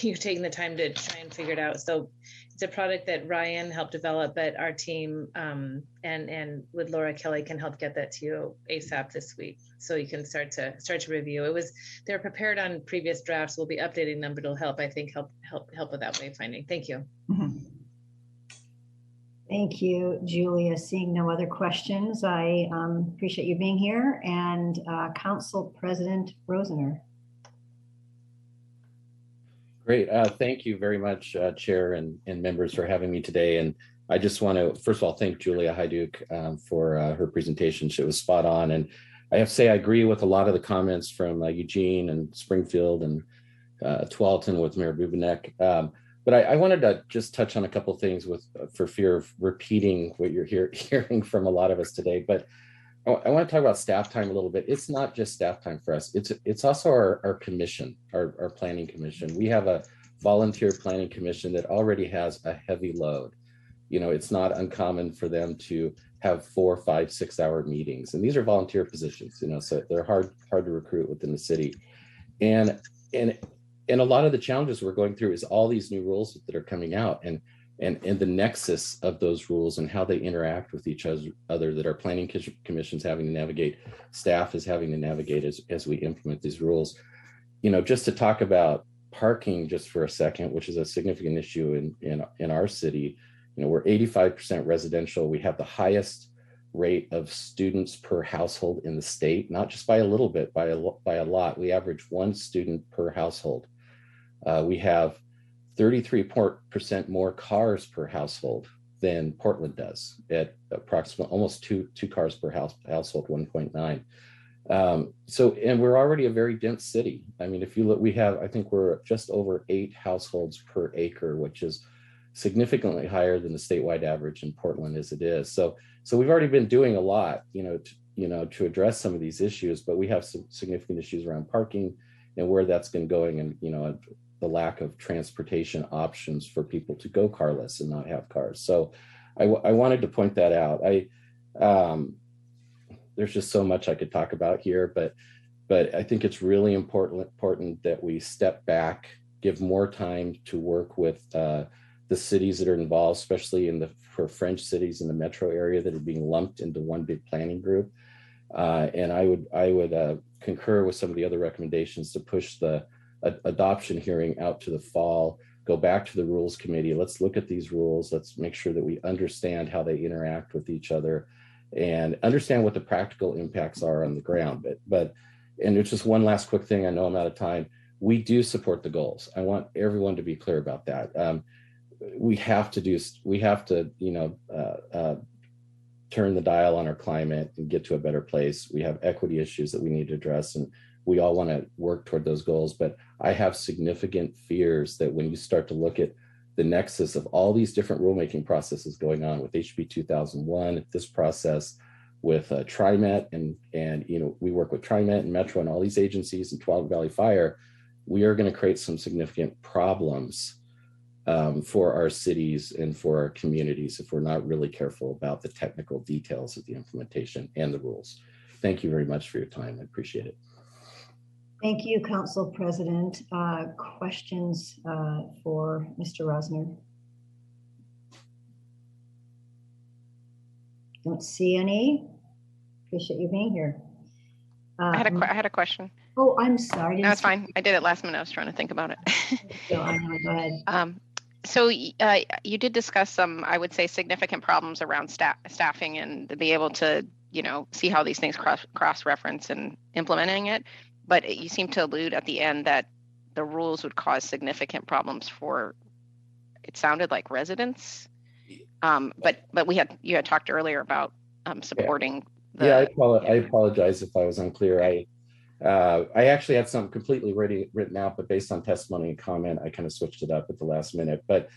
you taking the time to try and figure it out. So it's a product that Ryan helped develop, but our team and with Laura Kelly can help get that to you ASAP this week, so you can start to review. They're prepared on previous drafts. We'll be updating them, but it'll help, I think, help with that wayfinding. Thank you. Mm-hmm. Thank you, Julia. Seeing no other questions, I appreciate you being here. And Council President Rosner. Great. Thank you very much, Chair and members, for having me today. And I just want to, first of all, thank Julia Hajduk for her presentation. She was spot on. And I have to say, I agree with a lot of the comments from Eugene and Springfield and Tualatin with Mayor Bubenek. But I wanted to just touch on a couple of things for fear of repeating what you're hearing from a lot of us today. But I want to talk about staff time a little bit. It's not just staff time for us. It's also our commission, our planning commission. We have a volunteer planning commission that already has a heavy load. You know, it's not uncommon for them to have 4, 5, 6 hour meetings. And these are volunteer positions, you know, so they're hard to recruit within the city. And a lot of the challenges we're going through is all these new rules that are coming out and the nexus of those rules and how they interact with each other that our planning commission's having to navigate, staff is having to navigate as we implement these rules. You know, just to talk about parking just for a second, which is a significant issue in our city. You know, we're 85% residential. We have the highest rate of students per household in the state, not just by a little bit, by a lot. We average 1 student per household. We have 33% more cars per household than Portland does, at approximately almost two cars per household, 1.9. So, and we're already a very dense city. I mean, if you look, I think we're just over 8 households per acre, which is significantly higher than the statewide average in Portland as it is. So we've already been doing a lot, to address some of these issues, but we have some significant issues around parking and where that's been going, and the lack of transportation options for people to go carless and not have cars. So I wanted to point that out. There's just so much I could talk about here, but I think it's really important that we step back, give more time to work with the cities that are involved, especially for French cities in the metro area that are being lumped into one big planning group. And I would concur with some of the other recommendations to push the adoption hearing out to the fall, go back to the rules committee. Let's look at these rules. Let's make sure that we understand how they interact with each other and understand what the practical impacts are on the ground. And it's just one last quick thing. I know I'm out of time. We do support the goals. I want everyone to be clear about that. We have to turn the dial on our climate and get to a better place. We have equity issues that we need to address, and we all want to work toward those goals. But I have significant fears that when you start to look at the nexus of all these different rulemaking processes going on with HB 2001, this process with TriMet, and we work with TriMet and Metro and all these agencies and Tualatin Valley Fire, we are going to create some significant problems for our cities and for our communities if we're not really careful about the technical details of the implementation and the rules. Thank you very much for your time. I appreciate it. Thank you, Council President. Questions for Mr. Rosner? Don't see any. Appreciate you being here. I had a question. Oh, I'm sorry. No, it's fine. I did it last minute. I was trying to think about it. Go ahead. So you did discuss some, I would say, significant problems around staffing and to be able to, see how these things cross-reference and implementing it. But you seem to allude at the end that the rules would cause significant problems for, it sounded like residents. But you had talked earlier about supporting. I apologize if I was unclear. I actually had something completely written out, but based on testimony and comment, I kind of switched it up at the last minute. But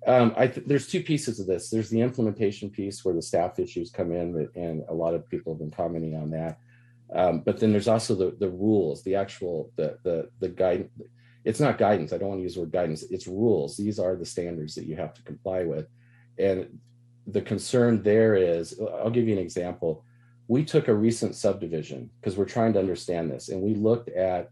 there's 2 pieces of this. There's the implementation piece where the staff issues come in, and a lot of people have been commenting on that. But then there's also the rules, the actual, the guidance. It's not guidance. I don't want to use the word guidance. It's rules. These are the standards that you have to comply with. And the concern there is, I'll give you an example. We took a recent subdivision because we're trying to understand this, and we looked at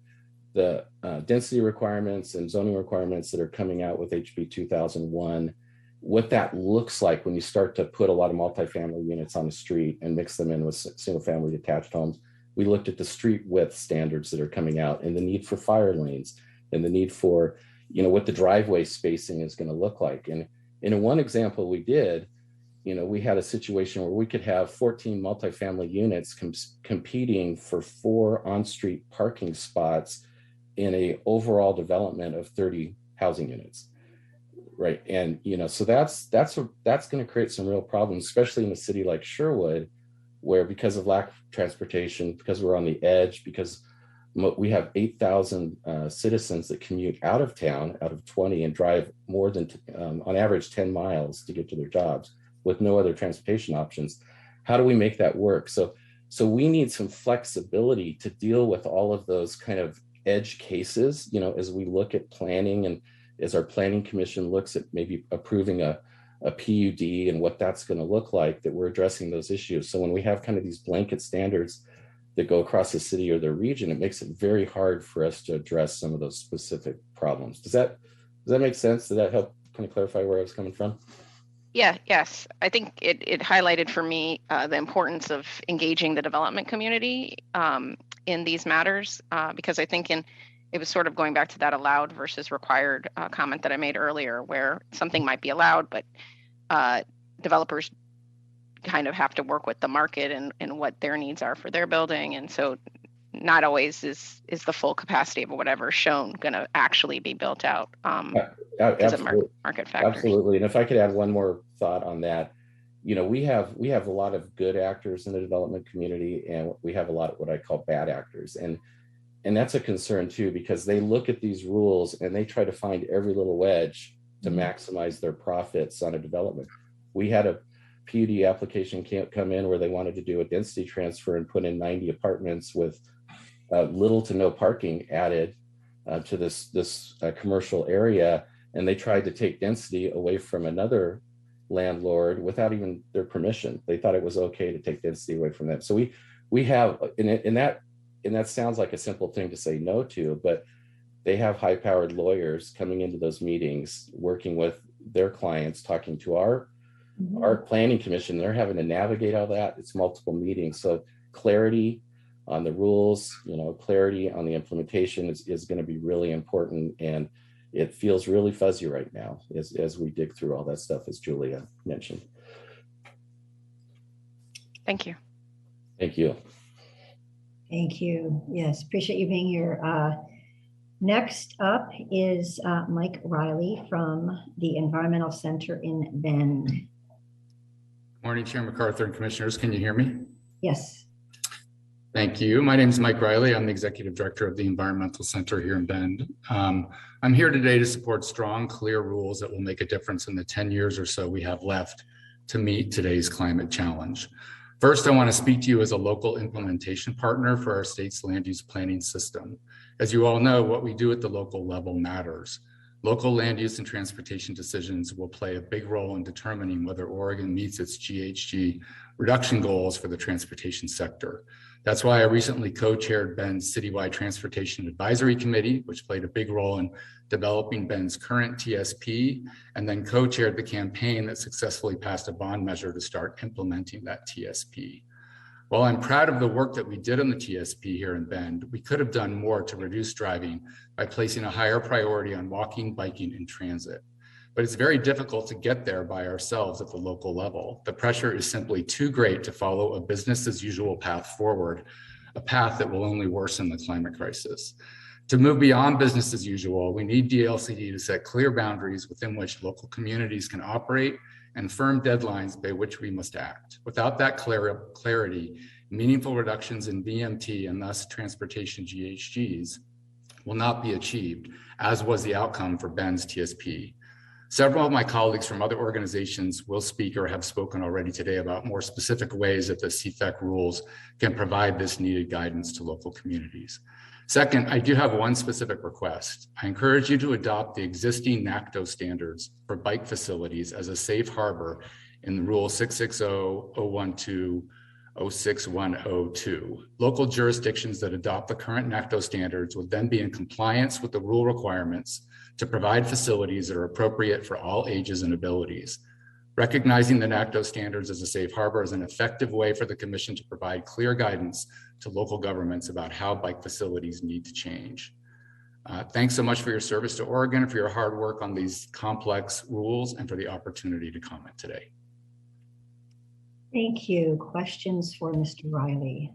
the density requirements and zoning requirements that are coming out with HB 2001, what that looks like when you start to put a lot of multifamily units on the street and mix them in with single family detached homes. We looked at the street width standards that are coming out and the need for fire lanes and the need for, what the driveway spacing is going to look like. And in one example we did, we had a situation where we could have 14 multifamily units competing for 4 on-street parking spots in a overall development of 30 housing units, right? And so that's going to create some real problems, especially in a city like Sherwood, where because of lack of transportation, because we're on the edge, because we have 8,000 citizens that commute out of town, out of 20, and drive more than on average 10 miles to get to their jobs with no other transportation options. How do we make that work? So So we need some flexibility to deal with all of those kind of edge cases, as we look at planning and as our planning commission looks at maybe approving a PUD and what that's going to look like, that we're addressing those issues. So when we have kind of these blanket standards that go across the city or the region, it makes it very hard for us to address some of those specific problems. Does that make sense? Did that help kind of clarify where I was coming from? Yeah, yes. I think it highlighted for me the importance of engaging the development community in these matters, because I think it was sort of going back to that allowed versus required comment that I made earlier, where something might be allowed, but developers kind of have to work with the market and what their needs are for their building. And so not always is the full capacity of whatever shown going to actually be built out. Absolutely. Market factors. Absolutely. And if I could add one more thought on that, we have a lot of good actors in the development community, and we have a lot of what I call bad actors. And that's a concern too, because they look at these rules and they try to find every little wedge to maximize their profits on a development. We had a PUD application come in where they wanted to do a density transfer and put in 90 apartments with little to no parking added to this commercial area. And they tried to take density away from another landlord without even their permission. They thought it was okay to take density away from them. So we have, and that sounds like a simple thing to say no to, but they have high-powered lawyers coming into those meetings, working with their clients, talking to our planning commission. They're having to navigate all that. It's multiple meetings. So clarity on the rules, clarity on the implementation is going to be really important. And it feels really fuzzy right now as we dig through all that stuff, as Julia mentioned. Thank you. Thank you. Thank you. Yes, appreciate you being here. Next up is Mike Riley from the Environmental Center in Bend. Morning, Chair MacArthur and Commissioners. Can you hear me? Yes. Thank you. My name is Mike Riley. I'm the Executive Director of the Environmental Center here in Bend. I'm here today to support strong, clear rules that will make a difference in the 10 years or so we have left to meet today's climate challenge. First, I want to speak to you as a local implementation partner for our state's land use planning system. As you all know, what we do at the local level matters. Local land use and transportation decisions will play a big role in determining whether Oregon meets its GHG reduction goals for the transportation sector. That's why I recently co-chaired Bend's Citywide Transportation Advisory Committee, which played a big role in developing Bend's current TSP, and then co-chaired the campaign that successfully passed a bond measure to start implementing that TSP. While I'm proud of the work that we did on the TSP here in Bend, we could have done more to reduce driving by placing a higher priority on walking, biking, and transit. But it's very difficult to get there by ourselves at the local level. The pressure is simply too great to follow a business as usual path forward, a path that will only worsen the climate crisis. To move beyond business as usual, we need DLCD to set clear boundaries within which local communities can operate and firm deadlines by which we must act. Without that clarity, meaningful reductions in VMT and thus transportation GHGs will not be achieved, as was the outcome for Bend's TSP. Several of my colleagues from other organizations will speak or have spoken already today about more specific ways that the CFEC rules can provide this needed guidance to local communities. Second, I do have one specific request. I encourage you to adopt the existing NACDO standards for bike facilities as a safe harbor in Rule 660.012.06102. Local jurisdictions that adopt the current NACDO standards would then be in compliance with the rule requirements to provide facilities that are appropriate for all ages and abilities. Recognizing the NACDO standards as a safe harbor is an effective way for the Commission to provide clear guidance to local governments about how bike facilities need to change. Thanks so much for your service to Oregon, for your hard work on these complex rules, and for the opportunity to comment today. Thank you. Questions for Mr. Riley?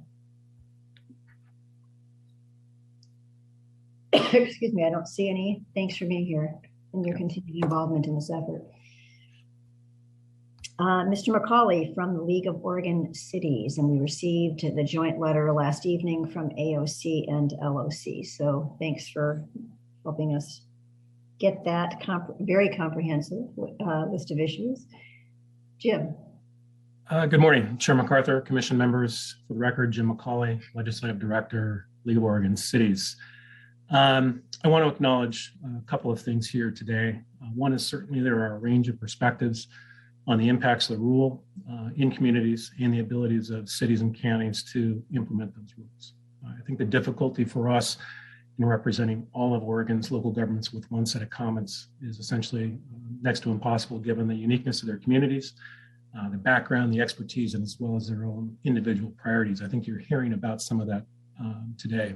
Excuse me, I don't see any. Thanks for being here and your continued involvement in this effort. Mr. McCauley from the League of Oregon Cities, and we received the joint letter last evening from AOC and LOC. So thanks for helping us get that very comprehensive list of issues. Jim. Good morning, Chair MacArthur, Commission members. For the record, Jim McCauley, Legislative Director, League of Oregon Cities. I want to acknowledge a couple of things here today. One is certainly there are a range of perspectives on the impacts of the rule in communities and the abilities of cities and counties to implement those rules. I think the difficulty for us in representing all of Oregon's local governments with one set of comments is essentially next to impossible given the uniqueness of their communities, the background, the expertise, and as well as their own individual priorities. I think you're hearing about some of that today.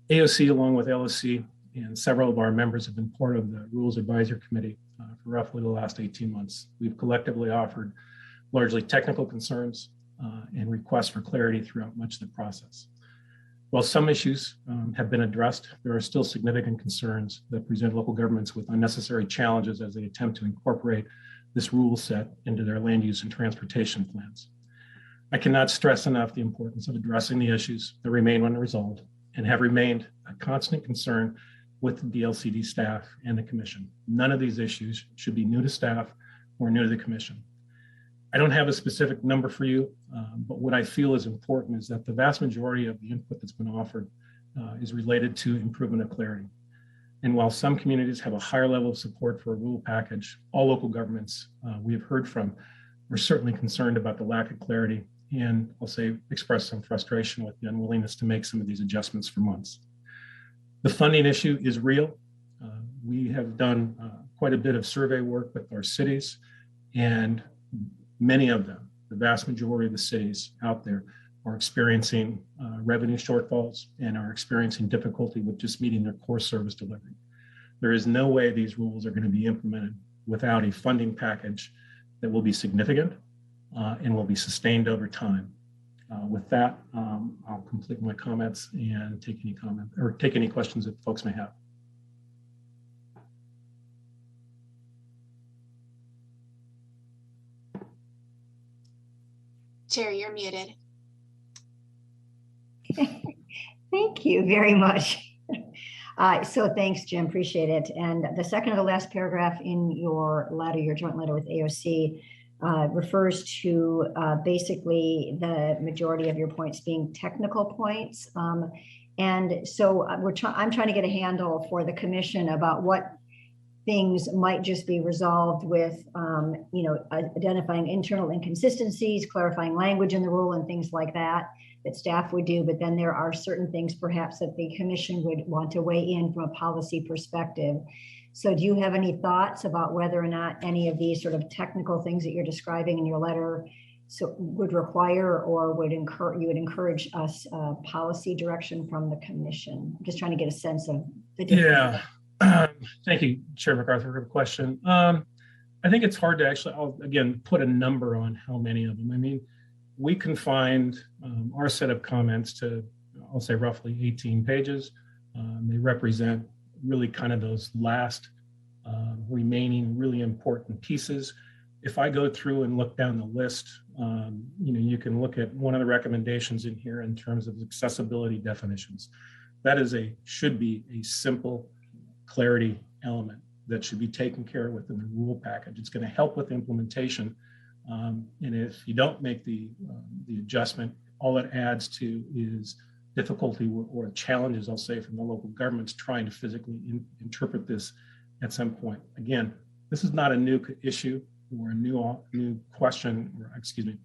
AOC, along with LSC, and several of our members have been part of the Rules Advisory Committee for roughly the last 18 months. We've collectively offered largely technical concerns and requests for clarity throughout much of the process. While some issues have been addressed, there are still significant concerns that present local governments with unnecessary challenges as they attempt to incorporate this rule set into their land use and transportation plans. I cannot stress enough the importance of addressing the issues that remain unresolved and have remained a constant concern with the DLCD staff and the Commission. None of these issues should be new to staff or new to the Commission. I don't have a specific number for you, but what I feel is important is that the vast majority of the input that's been offered is related to improvement of clarity. And while some communities have a higher level of support for a rule package, all local governments we have heard from are certainly concerned about the lack of clarity and I'll say express some frustration with the unwillingness to make some of these adjustments for months. The funding issue is real. We have done quite a bit of survey work with our cities, and many of them, the vast majority of the cities out there, are experiencing revenue shortfalls and are experiencing difficulty with just meeting their core service delivery. There is no way these rules are going to be implemented without a funding package that will be significant and will be sustained over time. With that, I'll complete my comments and take any questions that folks may have. Chair, you're muted. Thank you very much. So thanks, Jim, appreciate it. And the second to the last paragraph in your letter, your joint letter with AOC, refers to basically the majority of your points being technical points. And so I'm trying to get a handle for the Commission about what things might just be resolved with, identifying internal inconsistencies, clarifying language in the rule and things like that staff would do. But then there are certain things perhaps that the Commission would want to weigh in from a policy perspective. So do you have any thoughts about whether or not any of these sort of technical things that you're describing in your letter would require or would encourage us policy direction from the Commission? I'm just trying to get a sense of the difference. Yeah. Thank you, Chair MacArthur, for the question. I think it's hard to actually, again, put a number on how many of them. I mean, we confined our set of comments to, I'll say, roughly 18 pages. They represent really kind of those last remaining really important pieces. If I go through and look down the list, you can look at one of the recommendations in here in terms of accessibility definitions. That should be a simple clarity element that should be taken care of within the rule package. It's going to help with implementation. And if you don't make the adjustment, all it adds to is difficulty or challenges, I'll say, from the local governments trying to physically interpret this at some point. Again, this is not a new issue or a new question, or excuse me,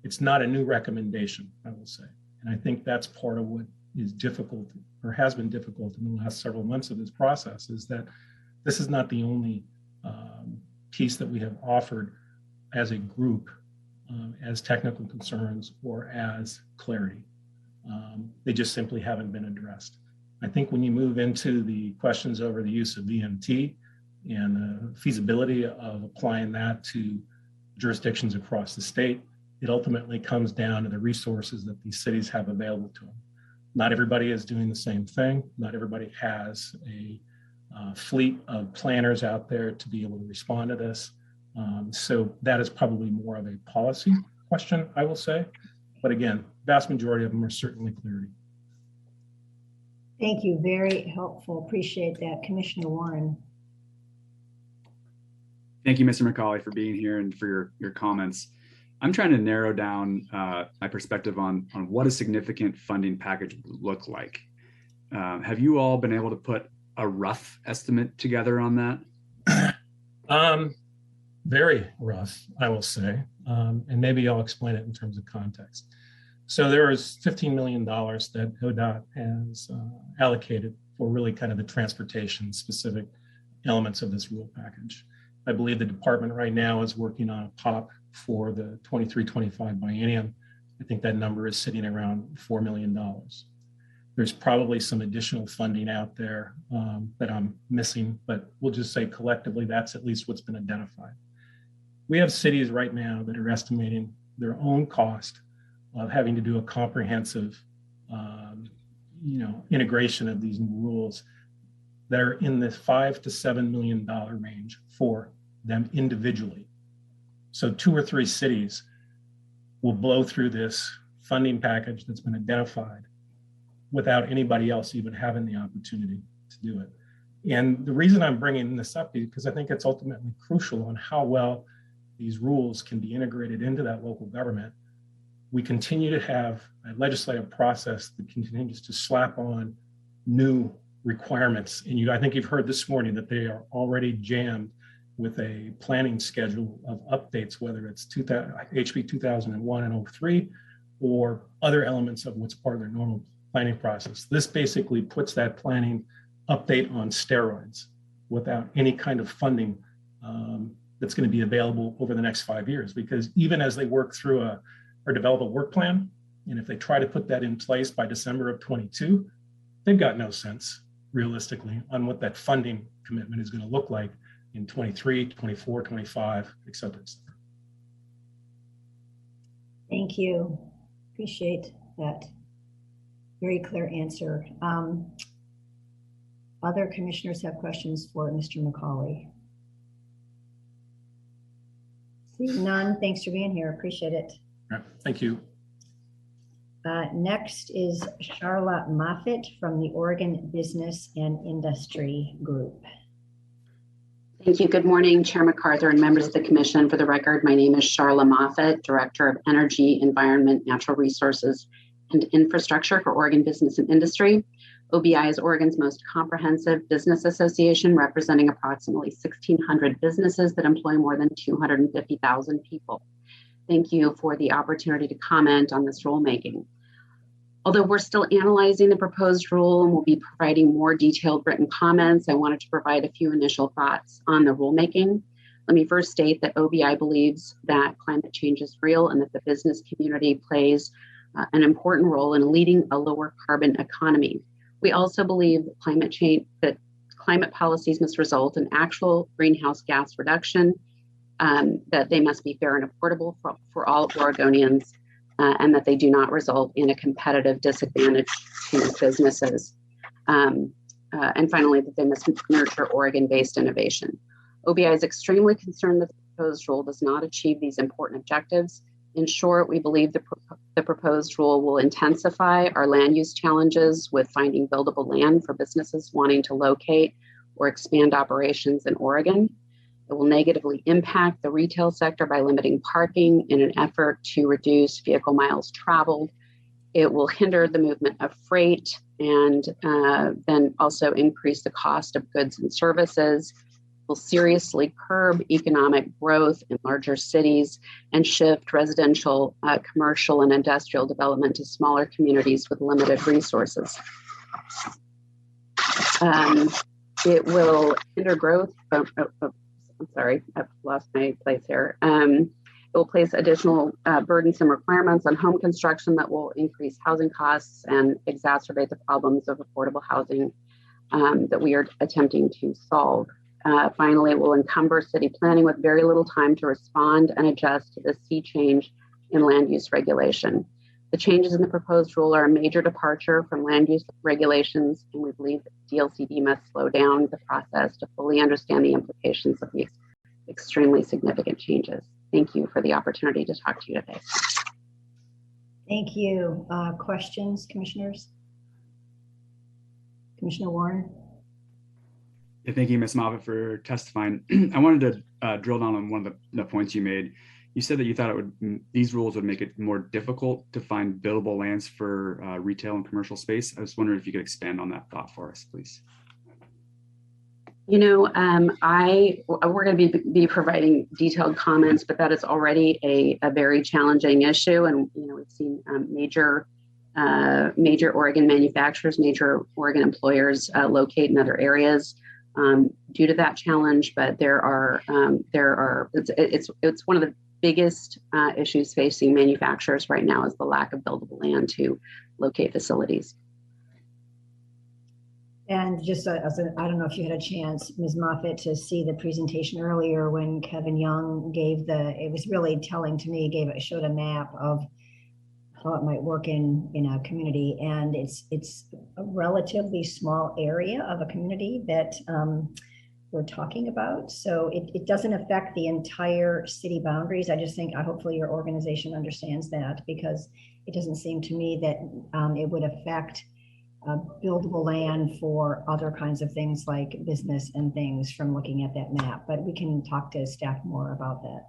it's not a new recommendation, I will say. And I think that's part of what is difficult or has been difficult in the last several months of this process, is that this is not the only piece that we have offered as a group as technical concerns or as clarity. They just simply haven't been addressed. I think when you move into the questions over the use of VMT and the feasibility of applying that to jurisdictions across the state, it ultimately comes down to the resources that these cities have available to them. Not everybody is doing the same thing. Not everybody has a fleet of planners out there to be able to respond to this. So that is probably more of a policy question, I will say. But again, vast majority of them are certainly clarity. Thank you, very helpful. Appreciate that. Commissioner Warren. Thank you, Mr. McCauley, for being here and for your comments. I'm trying to narrow down my perspective on what a significant funding package would look like. Have you all been able to put a rough estimate together on that? Very rough, I will say, and maybe I'll explain it in terms of context. So there is $15 million that ODOT has allocated for really kind of the transportation specific elements of this rule package. I believe the department right now is working on a POP for the 23-25 biennium. I think that number is sitting around $4 million. There's probably some additional funding out there that I'm missing, but we'll just say collectively, that's at least what's been identified. We have cities right now that are estimating their own cost of having to do a comprehensive, integration of these new rules that are in the $5 to $7 million range for them individually. So 2 or 3 cities will blow through this funding package that's been identified without anybody else even having the opportunity to do it. And the reason I'm bringing this up is because I think it's ultimately crucial on how well these rules can be integrated into that local government. We continue to have a legislative process that continues to slap on new requirements. And I think you've heard this morning that they are already jammed with a planning schedule of updates, whether it's HB 2001 and 03 or other elements of what's part of their normal planning process. This basically puts that planning update on steroids without any kind of funding that's going to be available over the next 5 years. Because even as they work through or develop a work plan, and if they try to put that in place by December of 22, they've got no sense realistically on what that funding commitment is going to look like in 23, 24, 25, et cetera, et cetera. Thank you. Appreciate that very clear answer. Other commissioners have questions for Mr. McCauley? Seeing none, thanks for being here. Appreciate it. Right. Thank you. Next is Charla Moffitt from the Oregon Business and Industry Group. Thank you. Good morning, Chair MacArthur and members of the Commission. For the record, my name is Charla Moffitt, Director of Energy, Environment, Natural Resources, and Infrastructure for Oregon Business and Industry. OBI is Oregon's most comprehensive business association, representing approximately 1,600 businesses that employ more than 250,000 people. Thank you for the opportunity to comment on this rulemaking. Although we're still analyzing the proposed rule and we'll be providing more detailed written comments, I wanted to provide a few initial thoughts on the rulemaking. Let me first state that OBI believes that climate change is real and that the business community plays an important role in leading a lower carbon economy. We also believe that climate policies must result in actual greenhouse gas reduction, that they must be fair and affordable for all Oregonians, and that they do not result in a competitive disadvantage to businesses. And finally, that they must nurture Oregon-based innovation. OBI is extremely concerned that the proposed rule does not achieve these important objectives. In short, we believe the proposed rule will intensify our land use challenges with finding buildable land for businesses wanting to locate or expand operations in Oregon. It will negatively impact the retail sector by limiting parking in an effort to reduce vehicle miles traveled. It will hinder the movement of freight and then also increase the cost of goods and services. Will seriously curb economic growth in larger cities and shift residential, commercial, and industrial development to smaller communities with limited resources. It will hinder growth. I'm sorry, I've lost my place here. It will place additional burdensome requirements on home construction that will increase housing costs and exacerbate the problems of affordable housing that we are attempting to solve. Finally, it will encumber city planning with very little time to respond and adjust to the sea change in land use regulation. The changes in the proposed rule are a major departure from land use regulations, and we believe that DLCD must slow down the process to fully understand the implications of these extremely significant changes. Thank you for the opportunity to talk to you today. Thank you. Questions, commissioners? Commissioner Warren? Thank you, Ms. Moffitt, for testifying. I wanted to drill down on one of the points you made. You said that you thought these rules would make it more difficult to find buildable lands for retail and commercial space. I was wondering if you could expand on that thought for us, please. You know, we're going to be providing detailed comments, but that is already a very challenging issue. And, you know, we've seen major Oregon manufacturers, major Oregon employers locate in other areas due to that challenge. But it's one of the biggest issues facing manufacturers right now is the lack of buildable land to locate facilities. And just I don't know if you had a chance, Ms. Moffitt, to see the presentation earlier when Kevin Young gave it was really telling to me, showed a map of how it might work in a community. And it's a relatively small area of a community that we're talking about. So it doesn't affect the entire city boundaries. I just think hopefully your organization understands that, because it doesn't seem to me that it would affect buildable land for other kinds of things like business and things from looking at that map, but we can talk to staff more about that.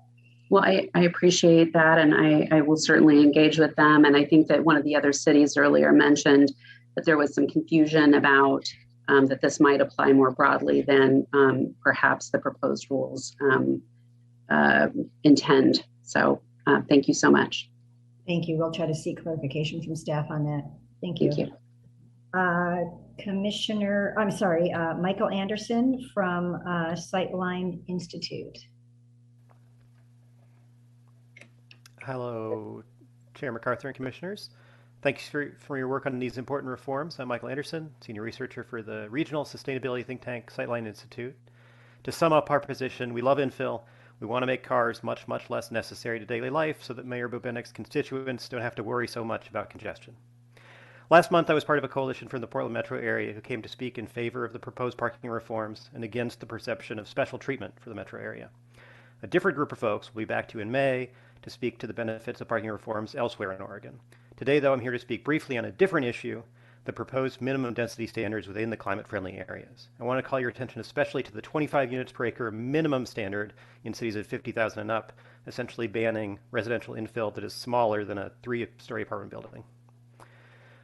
Well, I appreciate that, and I will certainly engage with them. And I think that one of the other cities earlier mentioned that there was some confusion about that this might apply more broadly than perhaps the proposed rules intend. So thank you so much. Thank you. We'll try to seek clarification from staff on that. Thank you. Thank you. Michael Anderson from Sightline Institute. Hello, Chair MacArthur and Commissioners. Thanks for your work on these important reforms. I'm Michael Anderson, Senior Researcher for the Regional Sustainability Think Tank Sightline Institute. To sum up our position, we love infill. We want to make cars much, much less necessary to daily life so that Mayor Bubenek's constituents don't have to worry so much about congestion. Last month, I was part of a coalition from the Portland metro area who came to speak in favor of the proposed parking reforms and against the perception of special treatment for the metro area. A different group of folks will be back to you in May to speak to the benefits of parking reforms elsewhere in Oregon. Today, though, I'm here to speak briefly on a different issue, the proposed minimum density standards within the climate-friendly areas. I want to call your attention especially to the 25 units per acre minimum standard in cities of 50,000 and up, essentially banning residential infill that is smaller than a 3-story apartment building.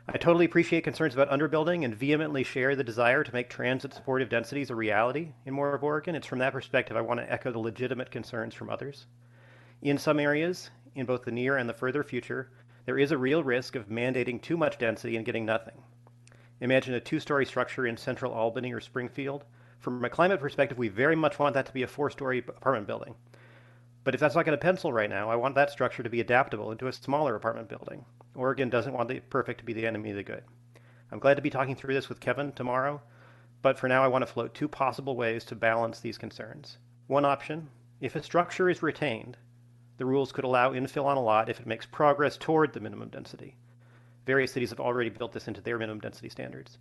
I totally appreciate concerns about underbuilding and vehemently share the desire to make transit-supportive densities a reality in more of Oregon. It's from that perspective I want to echo the legitimate concerns from others. In some areas, in both the near and the further future, there is a real risk of mandating too much density and getting nothing. Imagine a 2-story structure in central Albany or Springfield. From a climate perspective, we very much want that to be a 4-story apartment building. But if that's not going to pencil right now, I want that structure to be adaptable into a smaller apartment building. Oregon doesn't want the perfect to be the enemy of the good. I'm glad to be talking through this with Kevin tomorrow, but for now I want to float 2 possible ways to balance these concerns. One option, if a structure is retained, the rules could allow infill on a lot if it makes progress toward the minimum density. Various cities have already built this into their minimum density standards.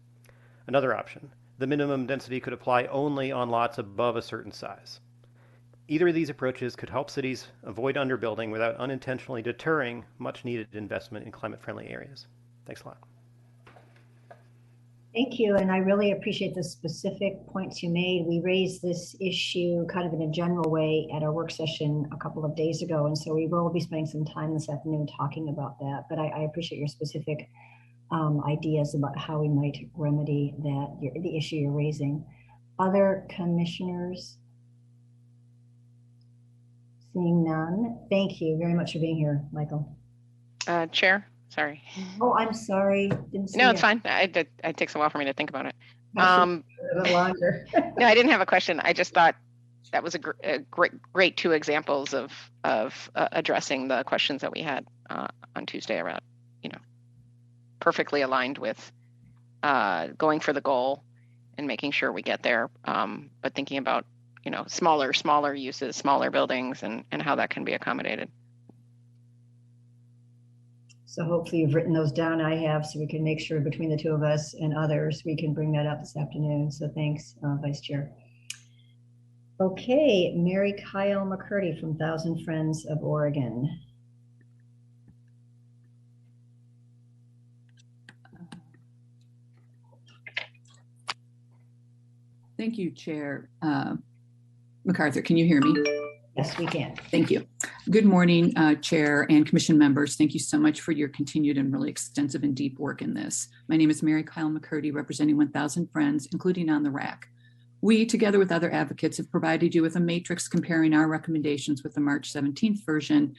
Another option, the minimum density could apply only on lots above a certain size. Either of these approaches could help cities avoid underbuilding without unintentionally deterring much needed investment in climate-friendly areas. Thanks a lot. Thank you, and I really appreciate the specific points you made. We raised this issue kind of in a general way at our work session a couple of days ago, and so we will be spending some time this afternoon talking about that. But I appreciate your specific ideas about how we might remedy the issue you're raising. Other commissioners? Seeing none. Thank you very much for being here, Michael. Chair, sorry. Oh, I'm sorry. No, it's fine. It takes a while for me to think about it. A bit longer. No, I didn't have a question. I just thought that was a great 2 examples of addressing the questions that we had on Tuesday around, perfectly aligned with going for the goal and making sure we get there, but thinking about smaller uses, smaller buildings, and how that can be accommodated. So hopefully you've written those down. I have, so we can make sure between the 2 of us and others, we can bring that up this afternoon. So thanks, Vice Chair. Okay, Mary Kyle McCurdy from Thousand Friends of Oregon. Thank you, Chair MacArthur. Can you hear me? Yes, we can. Thank you. Good morning, Chair and Commission members. Thank you so much for your continued and really extensive and deep work in this. My name is Mary Kyle McCurdy, representing 1,000 Friends, including On the Rack. We, together with other advocates, have provided you with a matrix comparing our recommendations with the March 17th version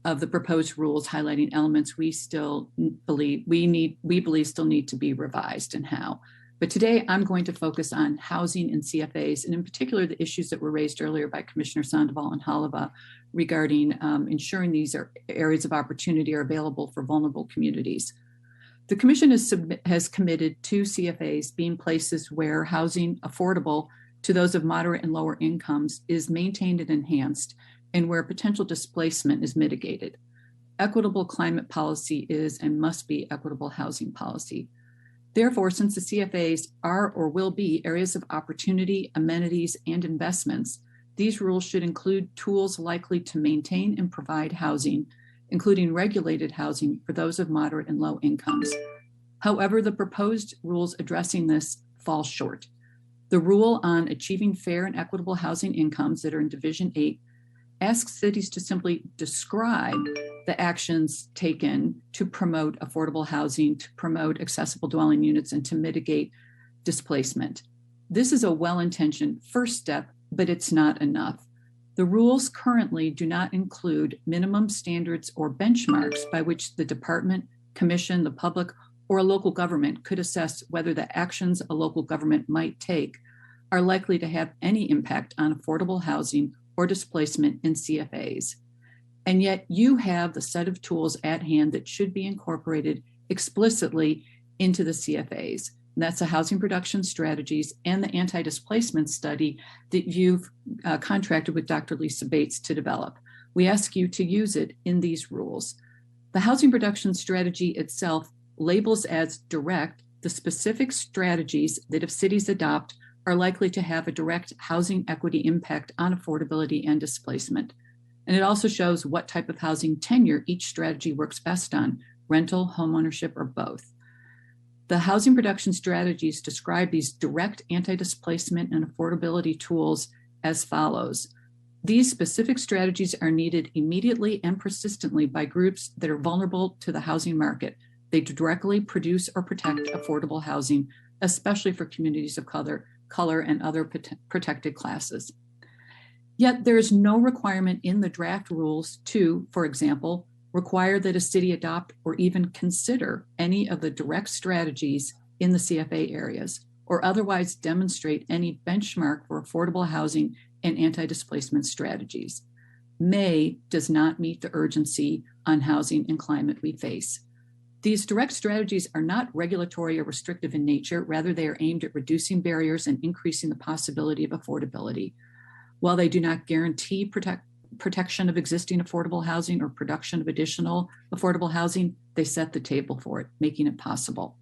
of the proposed rules, highlighting elements we believe still need to be revised and how. But today I'm going to focus on housing and CFAs, and in particular, the issues that were raised earlier by Commissioner Sandoval and Halava regarding ensuring these areas of opportunity are available for vulnerable communities. The Commission has committed to CFAs being places where housing affordable to those of moderate and lower incomes is maintained and enhanced, and where potential displacement is mitigated. Equitable climate policy is and must be equitable housing policy. Therefore, since the CFAs are or will be areas of opportunity, amenities, and investments, these rules should include tools likely to maintain and provide housing, including regulated housing for those of moderate and low incomes. However, the proposed rules addressing this fall short. The rule on achieving fair and equitable housing incomes that are in Division 8 asks cities to simply describe the actions taken to promote affordable housing, to promote accessible dwelling units, and to mitigate displacement. This is a well-intentioned first step, but it's not enough. The rules currently do not include minimum standards or benchmarks by which the department, commission, the public, or a local government could assess whether the actions a local government might take are likely to have any impact on affordable housing or displacement in CFAs. And yet you have the set of tools at hand that should be incorporated explicitly into the CFAs. And that's the housing production strategies and the anti-displacement study that you've contracted with Dr. Lisa Bates to develop. We ask you to use it in these rules. The housing production strategy itself labels as direct the specific strategies that if cities adopt are likely to have a direct housing equity impact on affordability and displacement. And it also shows what type of housing tenure each strategy works best on, rental, homeownership, or both. The housing production strategies describe these direct anti-displacement and affordability tools as follows. These specific strategies are needed immediately and persistently by groups that are vulnerable to the housing market. They directly produce or protect affordable housing, especially for communities of color and other protected classes. Yet there is no requirement in the draft rules to, for example, require that a city adopt or even consider any of the direct strategies in the CFA areas, or otherwise demonstrate any benchmark for affordable housing and anti-displacement strategies. May does not meet the urgency on housing and climate we face. These direct strategies are not regulatory or restrictive in nature. Rather, they are aimed at reducing barriers and increasing the possibility of affordability. While they do not guarantee protection of existing affordable housing or production of additional affordable housing, they set the table for it, making it possible.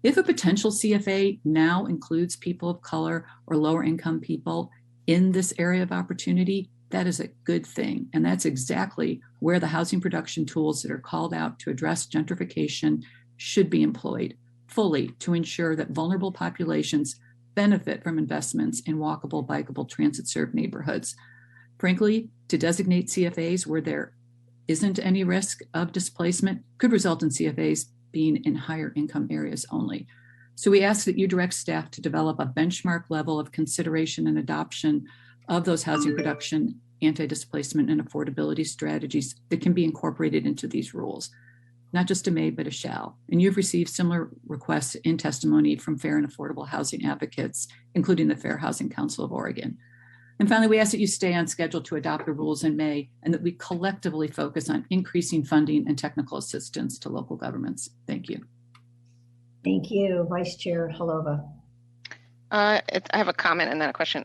If a potential CFA now includes people of color or lower income people in this area of opportunity, that is a good thing. And that's exactly where the housing production tools that are called out to address gentrification should be employed fully to ensure that vulnerable populations benefit from investments in walkable, bikeable, transit-served neighborhoods. Frankly, to designate CFAs where there isn't any risk of displacement could result in CFAs being in higher income areas only. So we ask that you direct staff to develop a benchmark level of consideration and adoption of those housing production, anti-displacement, and affordability strategies that can be incorporated into these rules. Not just a may, but a shall. And you've received similar requests in testimony from fair and affordable housing advocates, including the Fair Housing Council of Oregon. And finally, we ask that you stay on schedule to adopt the rules in May and that we collectively focus on increasing funding and technical assistance to local governments. Thank you. Thank you, Vice Chair Halova. I have a comment and then a question.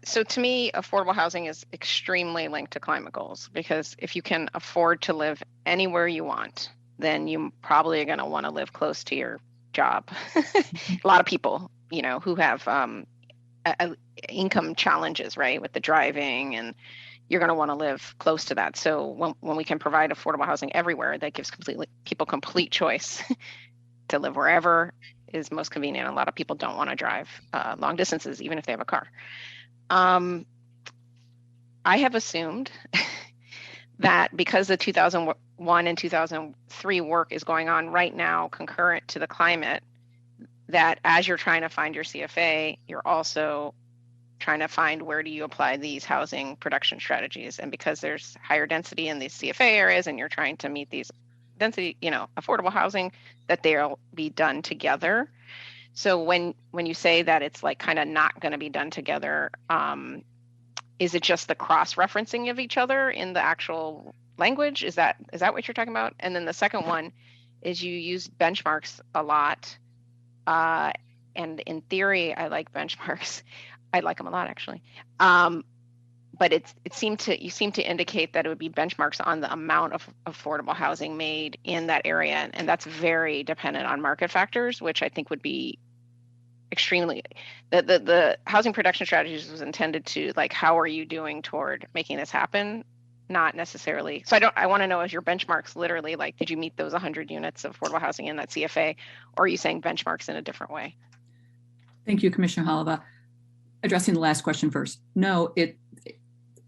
So to me, affordable housing is extremely linked to climate goals, because if you can afford to live anywhere you want, then you probably are going to want to live close to your job. A lot of people, you know, who have income challenges, right, with the driving, and you're going to want to live close to that. So when we can provide affordable housing everywhere, that gives people complete choice to live wherever is most convenient. A lot of people don't want to drive long distances, even if they have a car. I have assumed that because the 2001 and 2003 work is going on right now concurrent to the climate, that as you're trying to find your CFA, you're also trying to find where do you apply these housing production strategies. And because there's higher density in these CFA areas and you're trying to meet these density, affordable housing, that they'll be done together. So when you say that it's like kind of not going to be done together, is it just the cross-referencing of each other in the actual language? Is that what you're talking about? And then the second one is you use benchmarks a lot. And in theory, I like benchmarks. I like them a lot, actually. But you seem to indicate that it would be benchmarks on the amount of affordable housing made in that area, and that's very dependent on market factors, which I think would be extremely. The housing production strategies was intended to like, how are you doing toward making this happen? Not necessarily. So I want to know, is your benchmarks literally like, did you meet those 100 units of affordable housing in that CFA, or are you saying benchmarks in a different way? Thank you, Commissioner Halava. Addressing the last question first. No,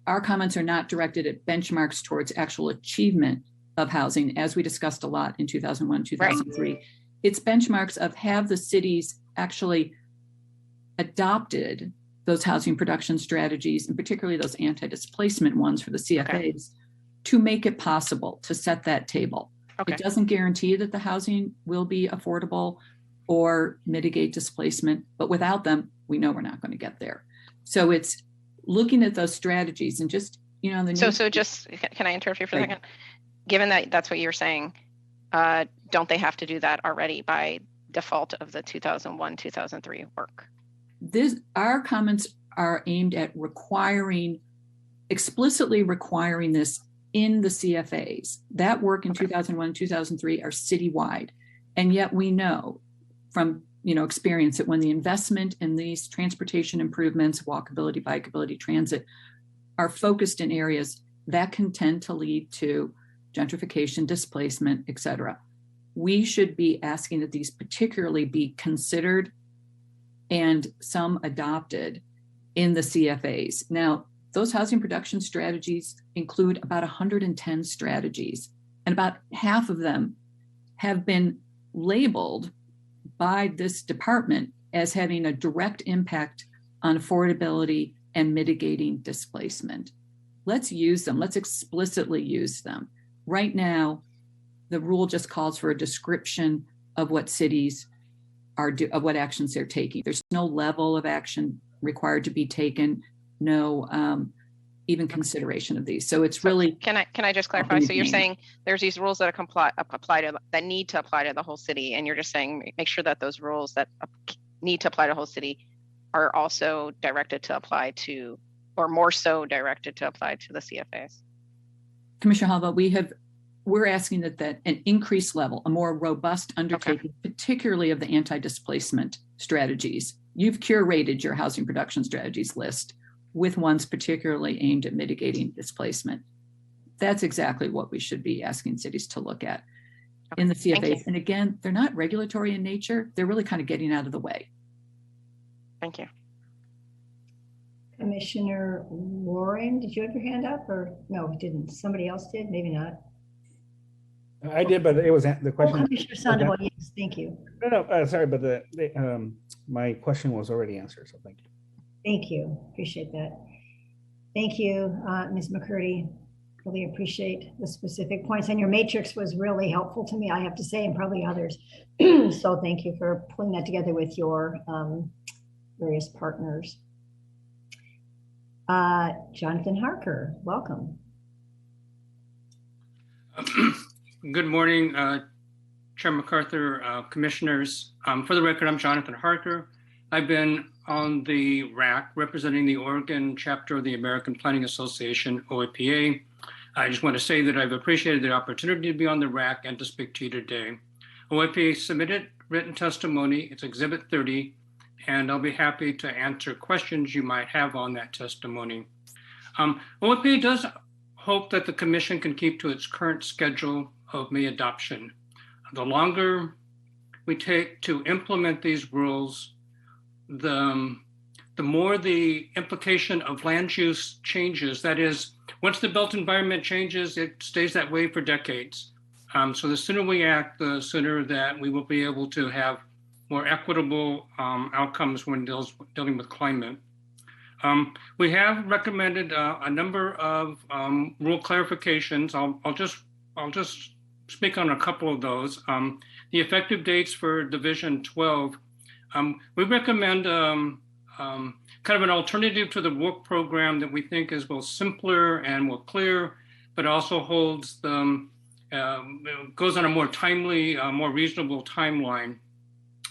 our comments are not directed at benchmarks towards actual achievement of housing, as we discussed a lot in 2001, 2003. Right. It's benchmarks of have the cities actually adopted those housing production strategies, and particularly those anti-displacement ones for the CFAs, to make it possible to set that table. Okay. It doesn't guarantee that the housing will be affordable or mitigate displacement, but without them, we know we're not going to get there. So it's looking at those strategies and just, So just, can I interrupt you for a second? Given that that's what you're saying, don't they have to do that already by default of the 2001, 2003 work? Our comments are aimed at explicitly requiring this in the CFAs. That work in 2001, 2003 are citywide. And yet we know from experience that when the investment in these transportation improvements, walkability, bikeability, transit are focused in areas that can tend to lead to gentrification, displacement, et cetera. We should be asking that these particularly be considered and some adopted in the CFAs. Now, those housing production strategies include about 110 strategies, and about half of them have been labeled by this department as having a direct impact on affordability and mitigating displacement. Let's use them. Let's explicitly use them. Right now, the rule just calls for a description of what cities of what actions they're taking. There's no level of action required to be taken, no even consideration of these. So it's really. Can I just clarify? So you're saying there's these rules that that need to apply to the whole city, and you're just saying make sure that those rules that need to apply to the whole city are also directed to apply to, or more so directed to apply to the CFAs. Commissioner Halva, we're asking that an increased level, a more robust undertaking, particularly of the anti-displacement strategies. You've curated your housing production strategies list with ones particularly aimed at mitigating displacement. That's exactly what we should be asking cities to look at in the CFAs. And again, they're not regulatory in nature. They're really kind of getting out of the way. Thank you. Commissioner Warren, did you have your hand up, or no, we didn't? Somebody else did? Maybe not. I did, but it was the question. Oh, Commissioner Sandoval, yes, thank you. No, sorry, but my question was already answered, so thank you. Thank you, appreciate that. Thank you, Ms. McCurdy. Really appreciate the specific points, and your matrix was really helpful to me, I have to say, and probably others. So thank you for pulling that together with your various partners. Jonathan Harker, welcome. Good morning, Chair MacArthur, commissioners. For the record, I'm Jonathan Harker. I've been on the RAC representing the Oregon chapter of the American Planning Association, OAPA. I just want to say that I've appreciated the opportunity to be on the RAC and to speak to you today. OAPA submitted written testimony, it's Exhibit 30, and I'll be happy to answer questions you might have on that testimony. OAPA does hope that the Commission can keep to its current schedule of May adoption. The longer we take to implement these rules, the the more the implication of land use changes. That is, once the built environment changes, it stays that way for decades. So the sooner we act, the sooner that we will be able to have more equitable outcomes when dealing with climate. We have recommended a number of rule clarifications. I'll just speak on a couple of those. The effective dates for Division 12. We recommend kind of an alternative to the work program that we think is both simpler and more clear, but also holds the goes on a more timely, more reasonable timeline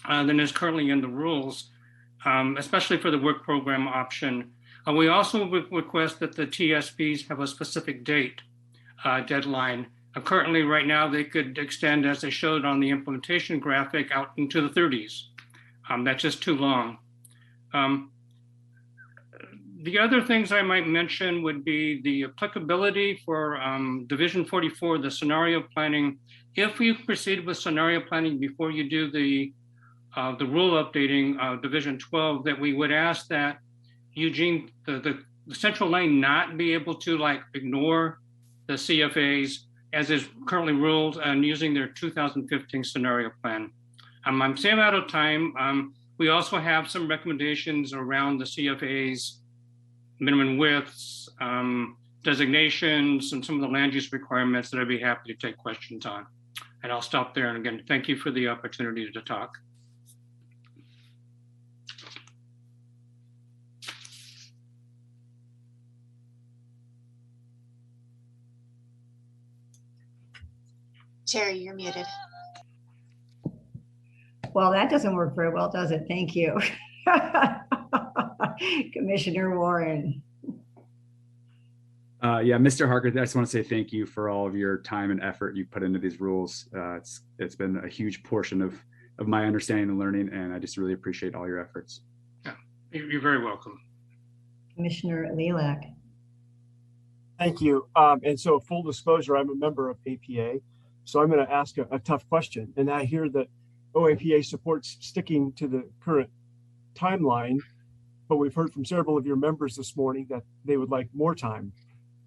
than is currently in the rules, especially for the work program option. We also request that the TSPs have a specific date deadline. Currently, right now, they could extend, as they showed on the implementation graphic, out into the 30s. That's just too long. The other things I might mention would be the applicability for Division 44, the scenario planning. If you proceed with scenario planning before you do the rule updating, Division 12, that we would ask that Eugene, the central lane not be able to like ignore the CFAs as is currently ruled and using their 2015 scenario plan. I'm saying out of time. We also have some recommendations around the CFAs, minimum widths, designations, and some of the land use requirements that I'd be happy to take questions on. And I'll stop there. And again, thank you for the opportunity to talk. Chair, you're muted. Well, that doesn't work very well, does it? Thank you. Commissioner Warren. Yeah, Mr. Harker, I just want to say thank you for all of your time and effort you put into these rules. It's been a huge portion of my understanding and learning, and I just really appreciate all your efforts. Yeah, you're very welcome. Commissioner Lilac. Thank you. And so full disclosure, I'm a member of APA. So I'm going to ask a tough question. And I hear that OAPA supports sticking to the current timeline, but we've heard from several of your members this morning that they would like more time.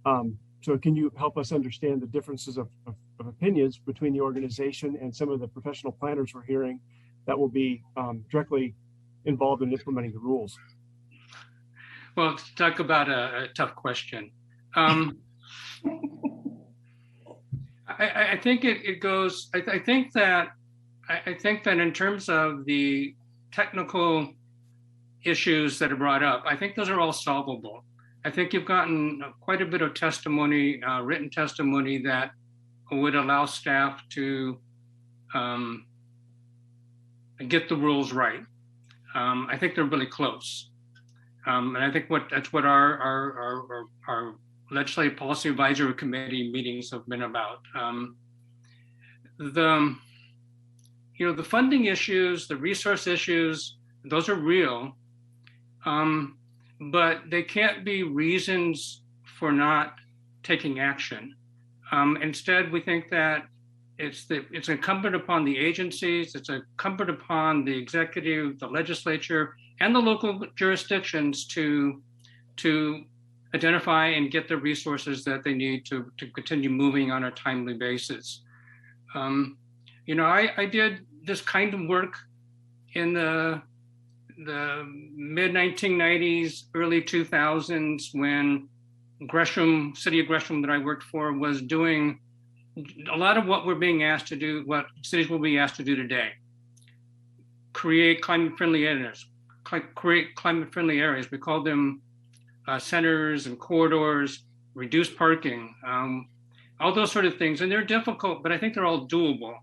So can you help us understand the differences of opinions between the organization and some of the professional planners we're hearing that will be directly involved in implementing the rules? Well, to talk about a tough question. I think it goes, I think that in terms of the technical issues that are brought up, I think those are all solvable. I think you've gotten quite a bit of testimony, written testimony that would allow staff to get the rules right. I think they're really close. And I think that's what our Legislative Policy Advisory Committee meetings have been about. The funding issues, the resource issues, those are real, but they can't be reasons for not taking action. Instead, we think that it's incumbent upon the agencies, it's incumbent upon the executive, the legislature, and the local jurisdictions to identify and get the resources that they need to continue moving on a timely basis. I did this kind of work in the mid-1990s, early 2000s, when Gresham, City of Gresham that I worked for, was doing a lot of what we're being asked to do, what cities will be asked to do today. Create climate-friendly areas. We call them centers and corridors, reduce parking, all those sort of things. And they're difficult, but I think they're all doable.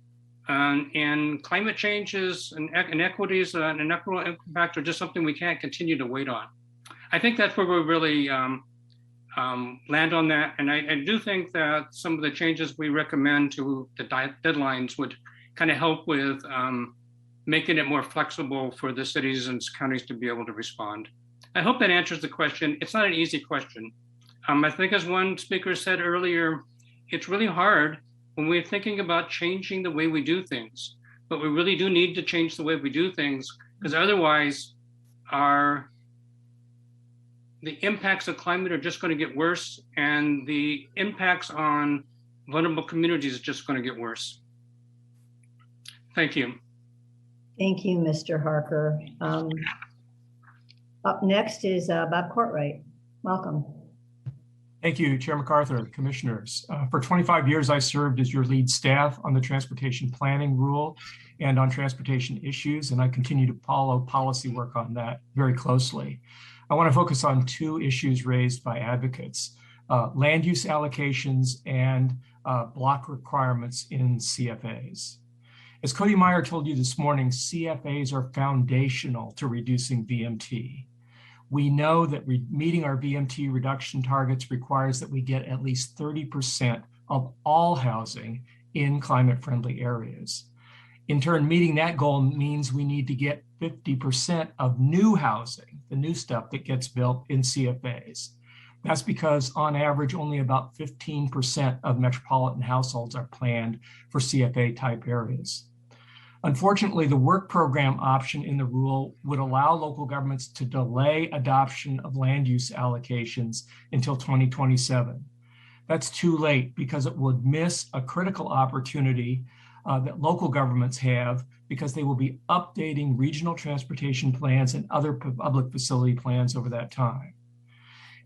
And climate changes and inequities and inequitable impact are just something we can't continue to wait on. I think that's where we really land on that. And I do think that some of the changes we recommend to the deadlines would kind of help with making it more flexible for the cities and counties to be able to respond. I hope that answers the question. It's not an easy question. I think, as one speaker said earlier, it's really hard when we're thinking about changing the way we do things, but we really do need to change the way we do things, because otherwise our the impacts of climate are just going to get worse, and the impacts on vulnerable communities is just going to get worse. Thank you. Thank you, Mr. Harker. Up next is Bob Courtwright. Welcome. Thank you, Chair MacArthur, commissioners. For 25 years, I served as your lead staff on the transportation planning rule and on transportation issues, and I continue to follow policy work on that very closely. I want to focus on two issues raised by advocates, land use allocations and block requirements in CFAs. As Cody Meyer told you this morning, CFAs are foundational to reducing VMT. We know that meeting our VMT reduction targets requires that we get at least 30% of all housing in climate-friendly areas. In turn, meeting that goal means we need to get 50% of new housing, the new stuff that gets built, in CFAs. That's because on average, only about 15% of metropolitan households are planned for CFA type areas. Unfortunately, the work program option in the rule would allow local governments to delay adoption of land use allocations until 2027. That's too late because it would miss a critical opportunity that local governments have, because they will be updating regional transportation plans and other public facility plans over that time.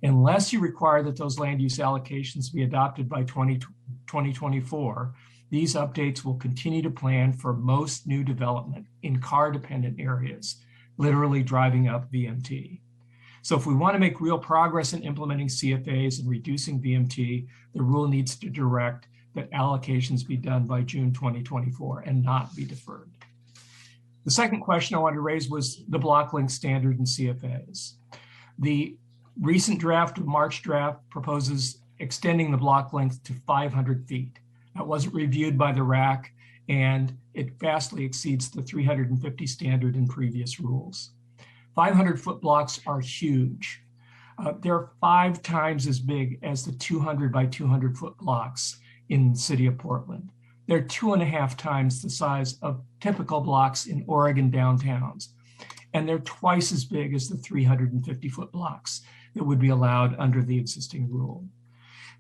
Unless you require that those land use allocations be adopted by 2024, these updates will continue to plan for most new development in car-dependent areas, literally driving up VMT. So if we want to make real progress in implementing CFAs and reducing VMT, the rule needs to direct that allocations be done by June 2024 and not be deferred. The second question I wanted to raise was the block length standard in CFAs. The recent draft of March draft proposes extending the block length to 500 feet. That wasn't reviewed by the RAC, and it vastly exceeds the 350 standard in previous rules. 500-foot blocks are huge. They're 5 times as big as the 200 by 200-foot blocks in the city of Portland. They're 2.5 times the size of typical blocks in Oregon downtowns. And they're twice as big as the 350-foot blocks that would be allowed under the existing rule.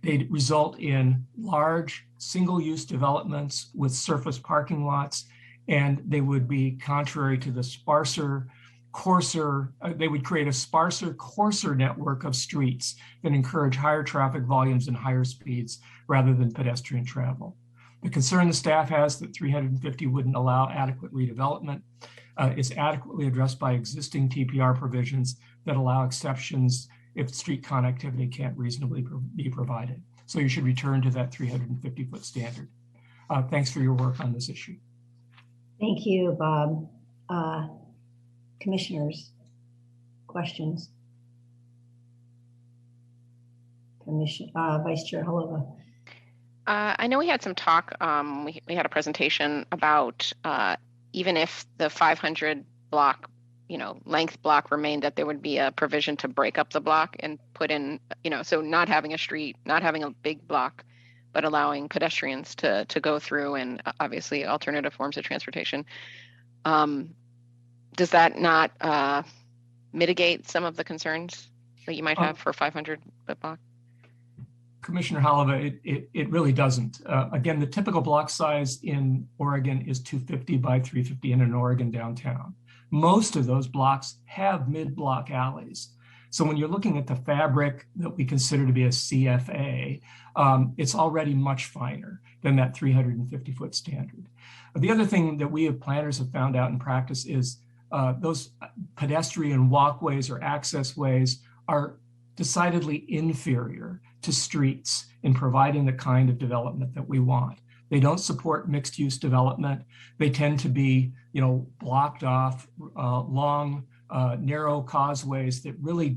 They result in large single-use developments with surface parking lots, and they would be contrary to the sparser, coarser, they would create a sparser, coarser network of streets that encourage higher traffic volumes and higher speeds rather than pedestrian travel. The concern the staff has that 350 wouldn't allow adequate redevelopment is adequately addressed by existing TPR provisions that allow exceptions if street connectivity can't reasonably be provided. So you should return to that 350-foot standard. Thanks for your work on this issue. Thank you, Bob. Commissioners, questions? Vice Chair Holova. I know we had some talk, we had a presentation about even if the 500 block length block remained, that there would be a provision to break up the block and put in, so not having a street, not having a big block, but allowing pedestrians to go through, and obviously alternative forms of transportation. Does that not mitigate some of the concerns that you might have for 500 block? Commissioner Holova, it really doesn't. Again, the typical block size in Oregon is 250 by 350 in an Oregon downtown. Most of those blocks have mid-block alleys. So when you're looking at the fabric that we consider to be a CFA, it's already much finer than that 350-foot standard. The other thing that we as planners have found out in practice is those pedestrian walkways or access ways are decidedly inferior to streets in providing the kind of development that we want. They don't support mixed use development. They tend to be, blocked off, long, narrow causeways that really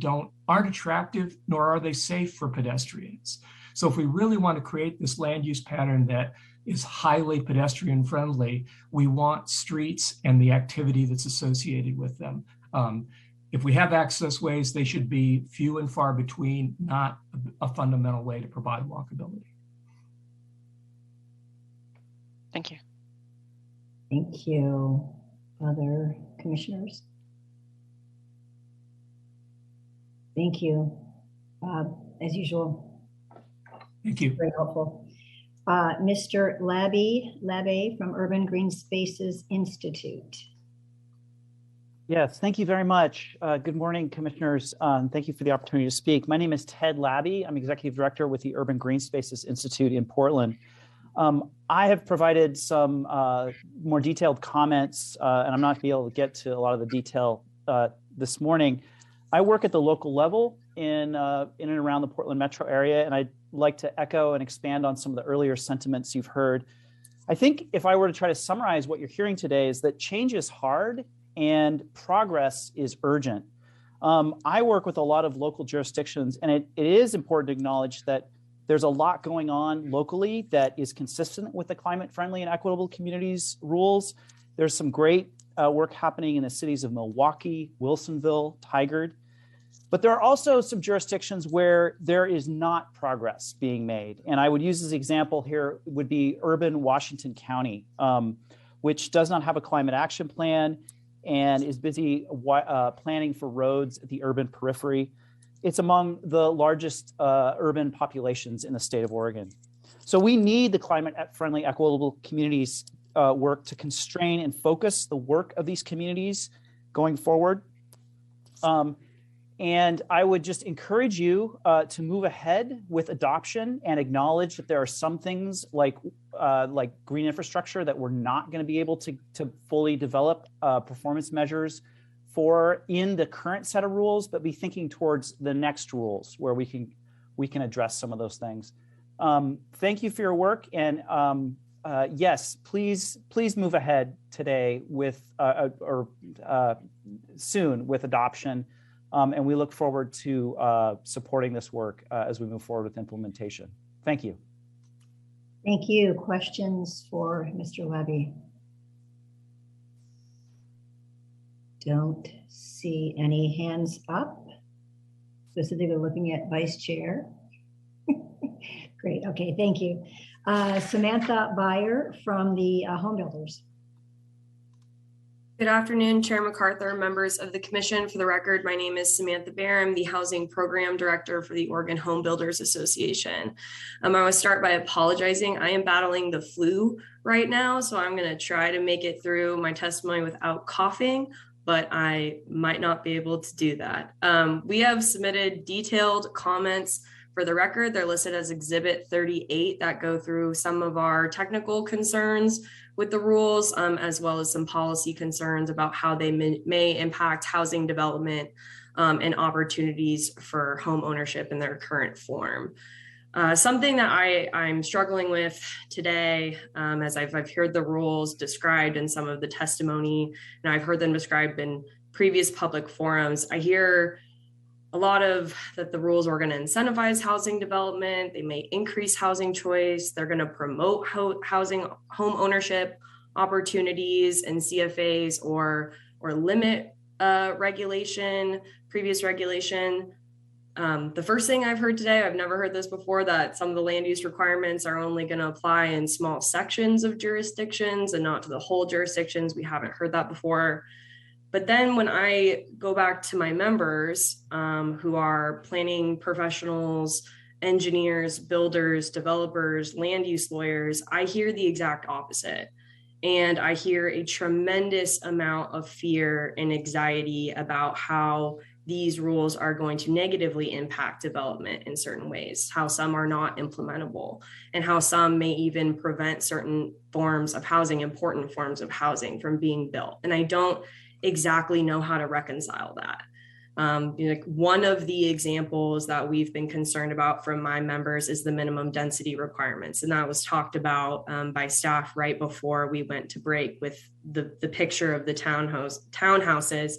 aren't attractive, nor are they safe for pedestrians. So if we really want to create this land use pattern that is highly pedestrian friendly, we want streets and the activity that's associated with them. If we have access ways, they should be few and far between, not a fundamental way to provide walkability. Thank you. Thank you. Other commissioners? Thank you. As usual. Thank you. Very helpful. Mr. Labbe from Urban Green Spaces Institute. Yes, thank you very much. Good morning, commissioners. Thank you for the opportunity to speak. My name is Ted Labbe. I'm executive director with the Urban Green Spaces Institute in Portland. I have provided some more detailed comments, and I'm not going to be able to get to a lot of the detail this morning. I work at the local level in and around the Portland metro area, and I'd like to echo and expand on some of the earlier sentiments you've heard. I think if I were to try to summarize what you're hearing today is that change is hard and progress is urgent. I work with a lot of local jurisdictions, and it is important to acknowledge that there's a lot going on locally that is consistent with the climate-friendly and equitable communities rules. There's some great work happening in the cities of Milwaukee, Wilsonville, Tigard. But there are also some jurisdictions where there is not progress being made. And I would use as an example here would be urban Washington County, which does not have a climate action plan and is busy planning for roads at the urban periphery. It's among the largest urban populations in the state of Oregon. So we need the climate-friendly, equitable communities work to constrain and focus the work of these communities going forward. And I would just encourage you to move ahead with adoption and acknowledge that there are some things like green infrastructure that we're not going to be able to fully develop performance measures for in the current set of rules, but be thinking towards the next rules where we can address some of those things. Thank you for your work, and yes, please move ahead today with or soon with adoption. And we look forward to supporting this work as we move forward with implementation. Thank you. Thank you. Questions for Mr. Labbe? Don't see any hands up. Specifically looking at Vice Chair. Great. Okay. Thank you. Samantha Beyer from the Home Builders. Good afternoon, Chair MacArthur, members of the Commission. For the record, my name is Samantha Beyer. I'm the Housing Program Director for the Oregon Home Builders Association. I want to start by apologizing. I am battling the flu right now, so I'm going to try to make it through my testimony without coughing, but I might not be able to do that. We have submitted detailed comments. For the record, they're listed as Exhibit 38 that go through some of our technical concerns with the rules, as well as some policy concerns about how they may impact housing development and opportunities for home ownership in their current form. Something that I'm struggling with today, as I've heard the rules described in some of the testimony, and I've heard them described in previous public forums, I hear a lot of that the rules are going to incentivize housing development. They may increase housing choice. They're going to promote home ownership opportunities and CFAs or limit previous regulation. The first thing I've heard today, I've never heard this before, that some of the land use requirements are only going to apply in small sections of jurisdictions and not to the whole jurisdictions. We haven't heard that before. But then when I go back to my members who are planning professionals, engineers, builders, developers, land use lawyers, I hear the exact opposite. And I hear a tremendous amount of fear and anxiety about how these rules are going to negatively impact development in certain ways, how some are not implementable, and how some may even prevent certain forms of housing, important forms of housing, from being built. And I don't exactly know how to reconcile that. One of the examples that we've been concerned about from my members is the minimum density requirements. And that was talked about by staff right before we went to break with the picture of the townhouses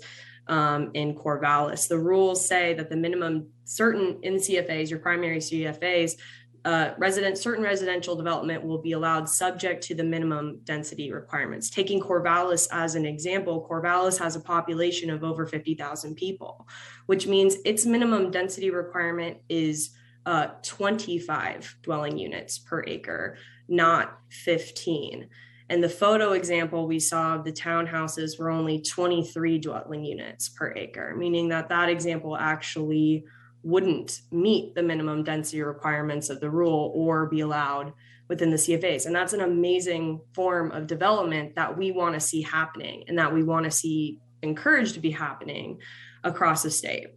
in Corvallis. The rules say that the minimum, certain NCFAs, your primary CFAs, certain residential development will be allowed subject to the minimum density requirements. Taking Corvallis as an example, Corvallis has a population of over 50,000 people, which means its minimum density requirement is 25 dwelling units per acre, not 15. And the photo example we saw of the townhouses were only 23 dwelling units per acre, meaning that that example actually wouldn't meet the minimum density requirements of the rule or be allowed within the CFAs. And that's an amazing form of development that we want to see happening and that we want to see encouraged to be happening across the state.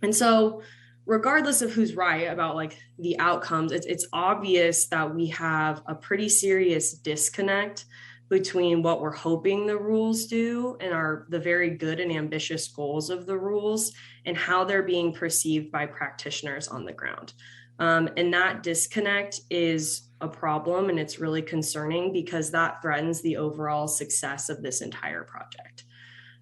And so regardless of who's right about like the outcomes, it's obvious that we have a pretty serious disconnect between what we're hoping the rules do and the very good and ambitious goals of the rules and how they're being perceived by practitioners on the ground. And that disconnect is a problem, and it's really concerning because that threatens the overall success of this entire project.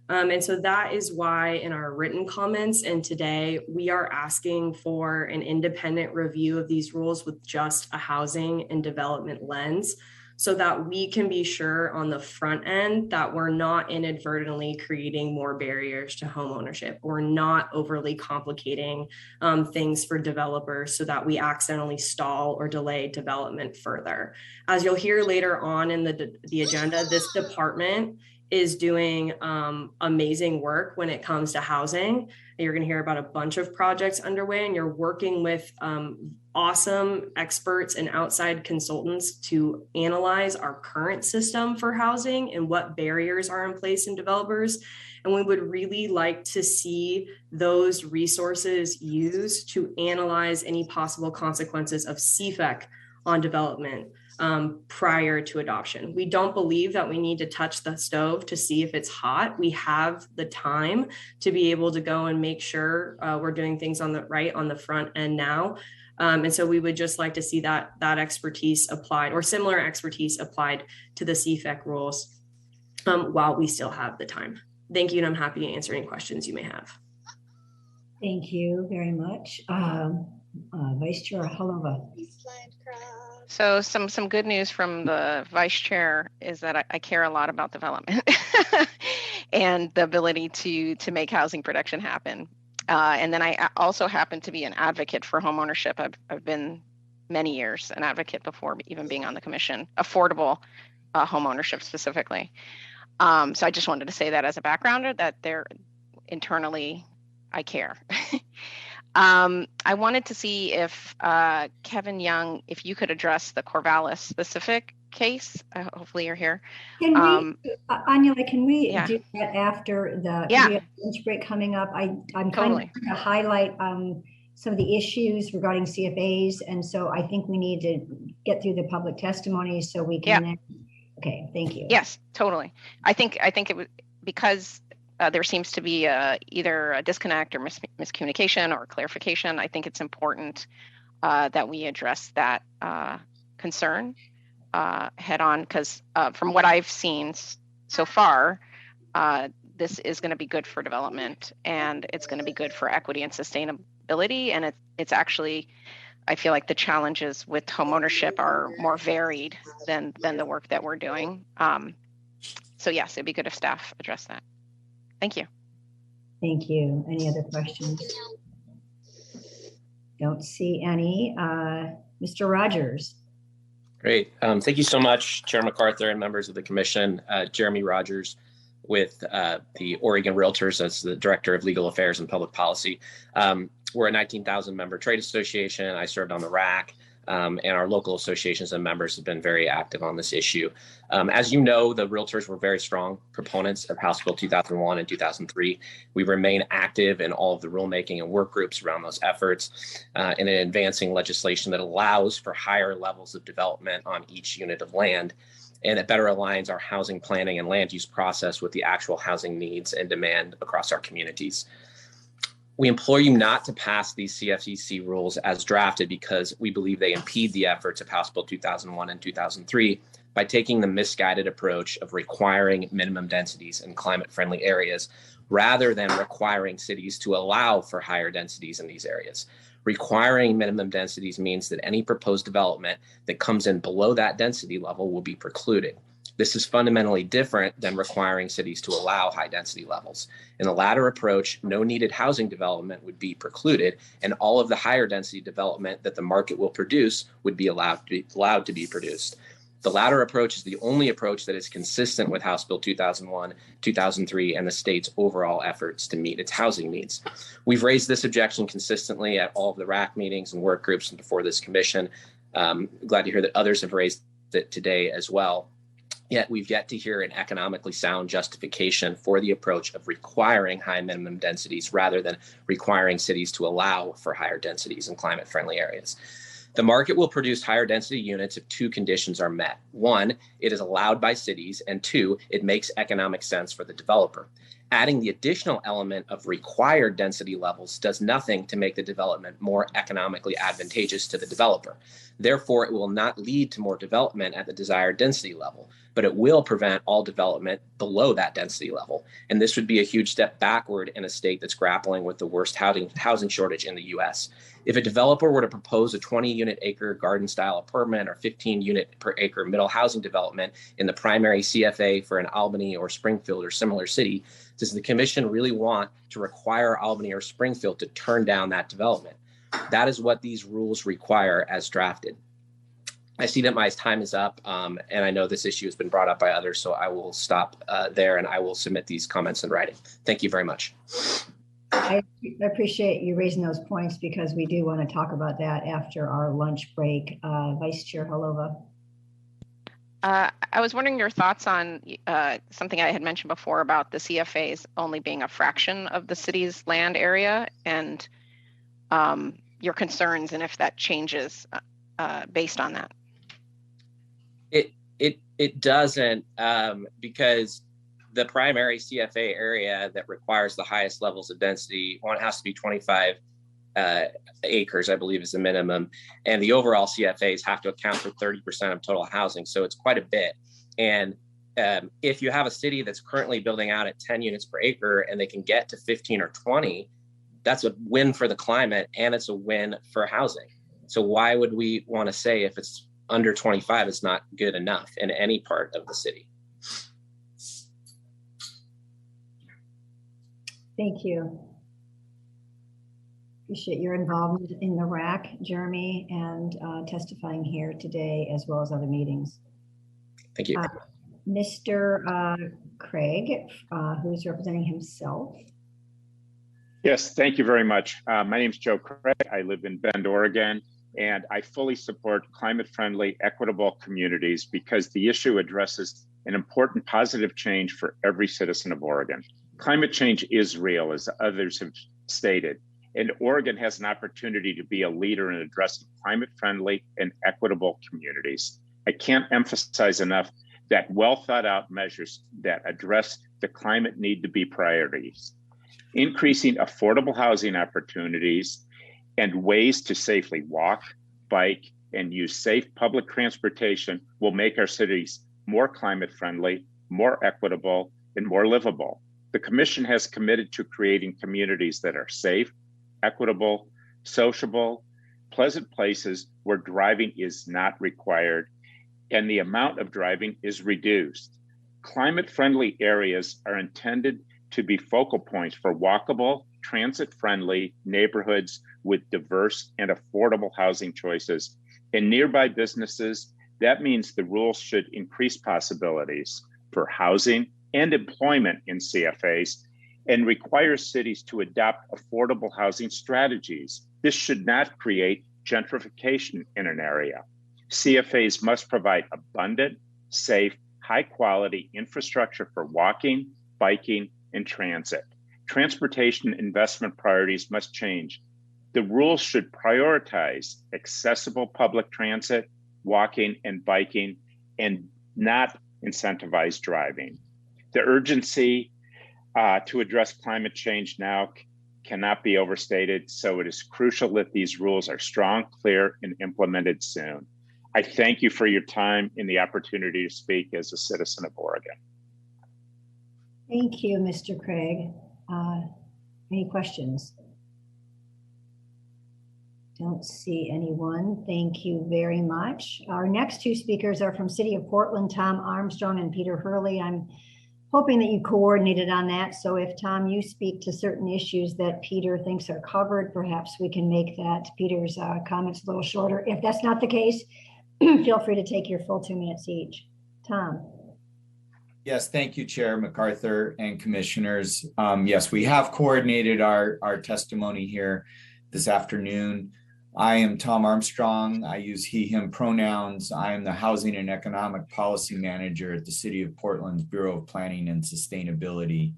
And so that is why in our written comments and today, we are asking for an independent review of these rules with just a housing and development lens, so that we can be sure on the front end that we're not inadvertently creating more barriers to homeownership. We're not overly complicating things for developers so that we accidentally stall or delay development further. As you'll hear later on in the agenda, this department is doing amazing work when it comes to housing. You're going to hear about a bunch of projects underway, and you're working with awesome experts and outside consultants to analyze our current system for housing and what barriers are in place in developers. And we would really like to see those resources used to analyze any possible consequences of CFEC on development prior to adoption. We don't believe that we need to touch the stove to see if it's hot. We have the time to be able to go and make sure we're doing things on the front end now. And so we would just like to see that expertise applied, or similar expertise applied to the CFEC rules while we still have the time. Thank you, and I'm happy to answer any questions you may have. Thank you very much. Vice Chair Halova. So some good news from the vice chair is that I care a lot about development and the ability to make housing production happen. And then I also happen to be an advocate for homeownership. I've been many years an advocate before even being on the commission, affordable homeownership specifically. So I just wanted to say that as a backgrounder, that they're internally, I care. I wanted to see if Kevin Young, if you could address the Corvallis specific case. Hopefully you're here. Can we, Anjali, can we do that after the we have lunch break coming up? I'm totally kind of trying to highlight some of the issues regarding CFAs, and so I think we need to get through the public testimony so we can. Then, okay, thank you. Yes, totally. I think it was because there seems to be either a disconnect or miscommunication or clarification. I think it's important that we address that concern head on, because from what I've seen so far, this is going to be good for development, and it's going to be good for equity and sustainability. And it's actually, I feel like the challenges with homeownership are more varied than the work that we're doing. So yes, it'd be good if staff address that. Thank you. Thank you. Any other questions? Don't see any. Mr. Rogers. Great. Thank you so much, Chair MacArthur and members of the commission. Jeremy Rogers with the Oregon Realtors as the Director of Legal Affairs and Public Policy. We're a 19,000 member trade association. I served on the RAC. And our local associations and members have been very active on this issue. As you know, the Realtors were very strong proponents of House Bill 2001 and 2003. We remain active in all of the rulemaking and work groups around those efforts and in advancing legislation that allows for higher levels of development on each unit of land, and it better aligns our housing planning and land use process with the actual housing needs and demand across our communities. We implore you not to pass these CFEC rules as drafted because we believe they impede the efforts of House Bill 2001 and 2003 by taking the misguided approach of requiring minimum densities in climate-friendly areas rather than requiring cities to allow for higher densities in these areas. Requiring minimum densities means that any proposed development that comes in below that density level will be precluded. This is fundamentally different than requiring cities to allow high density levels. In the latter approach, no needed housing development would be precluded, and all of the higher density development that the market will produce would be allowed to be produced. The latter approach is the only approach that is consistent with House Bill 2001, 2003, and the state's overall efforts to meet its housing needs. We've raised this objection consistently at all of the RAC meetings and work groups and before this commission. Glad to hear that others have raised it today as well. Yet we've yet to hear an economically sound justification for the approach of requiring high minimum densities rather than requiring cities to allow for higher densities in climate-friendly areas. The market will produce higher density units if two conditions are met. One, it is allowed by cities, and two, it makes economic sense for the developer. Adding the additional element of required density levels does nothing to make the development more economically advantageous to the developer. Therefore, it will not lead to more development at the desired density level, but it will prevent all development below that density level. And this would be a huge step backward in a state that's grappling with the worst housing shortage in the US. If a developer were to propose a 20-unit acre garden style apartment or 15-unit per acre middle housing development in the primary CFA for an Albany or Springfield or similar city, does the commission really want to require Albany or Springfield to turn down that development? That is what these rules require as drafted. I see that my time is up, and I know this issue has been brought up by others, so I will stop there and I will submit these comments in writing. Thank you very much. I appreciate you raising those points because we do want to talk about that after our lunch break. Vice Chair Holova. I was wondering your thoughts on something I had mentioned before about the CFAs only being a fraction of the city's land area, and your concerns and if that changes based on that. It doesn't, because the primary CFA area that requires the highest levels of density, one has to be 25 acres, I believe is the minimum. And the overall CFAs have to account for 30% of total housing. So it's quite a bit. And if you have a city that's currently building out at 10 units per acre and they can get to 15 or 20, that's a win for the climate and it's a win for housing. So why would we want to say if it's under 25, it's not good enough in any part of the city? Thank you. Appreciate your involvement in the RAC, Jeremy, and testifying here today as well as other meetings. Thank you. Mr. Craig, who's representing himself. Yes, thank you very much. My name is Joe Craig. I live in Bend, Oregon, and I fully support climate-friendly, equitable communities because the issue addresses an important positive change for every citizen of Oregon. Climate change is real, as others have stated, and Oregon has an opportunity to be a leader in addressing climate-friendly and equitable communities. I can't emphasize enough that well-thought-out measures that address the climate need to be priorities. Increasing affordable housing opportunities and ways to safely walk, bike, and use safe public transportation will make our cities more climate-friendly, more equitable, and more livable. The Commission has committed to creating communities that are safe, equitable, sociable, pleasant places where driving is not required and the amount of driving is reduced. Climate-friendly areas are intended to be focal points for walkable, transit-friendly neighborhoods with diverse and affordable housing choices. In nearby businesses, that means the rules should increase possibilities for housing and employment in CFAs and require cities to adopt affordable housing strategies. This should not create gentrification in an area. CFAs must provide abundant, safe, high-quality infrastructure for walking, biking, and transit. Transportation investment priorities must change. The rules should prioritize accessible public transit, walking, and biking, and not incentivize driving. The urgency to address climate change now cannot be overstated, so it is crucial that these rules are strong, clear, and implemented soon. I thank you for your time and the opportunity to speak as a citizen of Oregon. Thank you, Mr. Craig. Any questions? Don't see anyone. Thank you very much. Our next two speakers are from City of Portland, Tom Armstrong and Peter Hurley. I'm hoping that you coordinated on that. So if, Tom, you speak to certain issues that Peter thinks are covered, perhaps we can make that Peter's comments a little shorter. If that's not the case, feel free to take your full 2 minutes each. Tom. Yes, thank you, Chair MacArthur and commissioners. Yes, we have coordinated our testimony here this afternoon. I am Tom Armstrong. I use he, him pronouns. I am the Housing and Economic Policy Manager at the City of Portland's Bureau of Planning and Sustainability.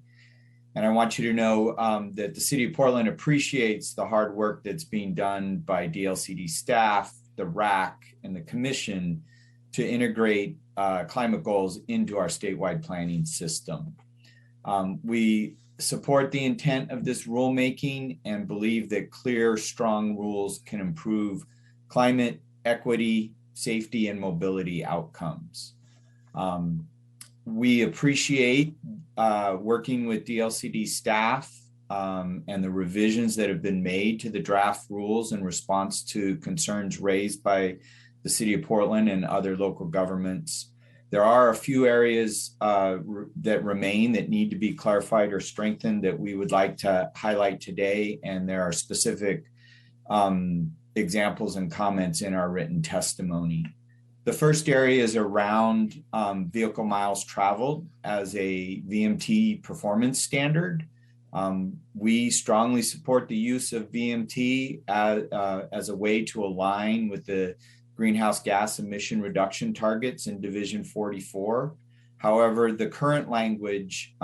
And I want you to know that the City of Portland appreciates the hard work that's being done by DLCD staff, the RAC, and the Commission to integrate climate goals into our statewide planning system. We support the intent of this rulemaking and believe that clear, strong rules can improve climate, equity, safety, and mobility outcomes. We appreciate working with DLCD staff and the revisions that have been made to the draft rules in response to concerns raised by the City of Portland and other local governments. There are a few areas that remain that need to be clarified or strengthened that we would like to highlight today, and there are specific examples and comments in our written testimony. The first area is around vehicle miles traveled as a VMT performance standard. We strongly support the use of VMT as a way to align with the greenhouse gas emission reduction targets in Division 44. However, the current language,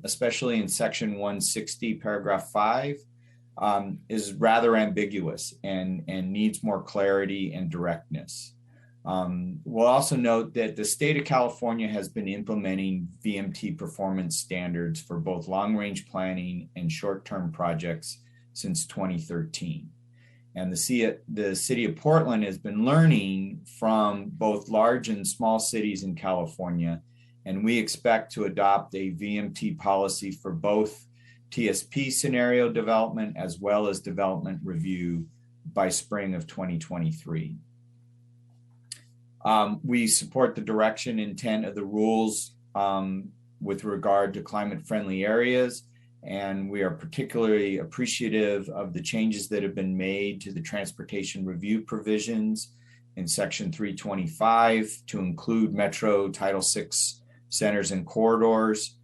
especially in Section 160, Paragraph 5, is rather ambiguous and needs more clarity and directness. We'll also note that the state of California has been implementing VMT performance standards for both long-range planning and short-term projects since 2013. And the City of Portland has been learning from both large and small cities in California, and we expect to adopt a VMT policy for both TSP scenario development as well as development review by spring of 2023. We support the direction intent of the rules with regard to climate-friendly areas, and we are particularly appreciative of the changes that have been made to the transportation review provisions in Section 325 to include Metro Title VI centers and corridors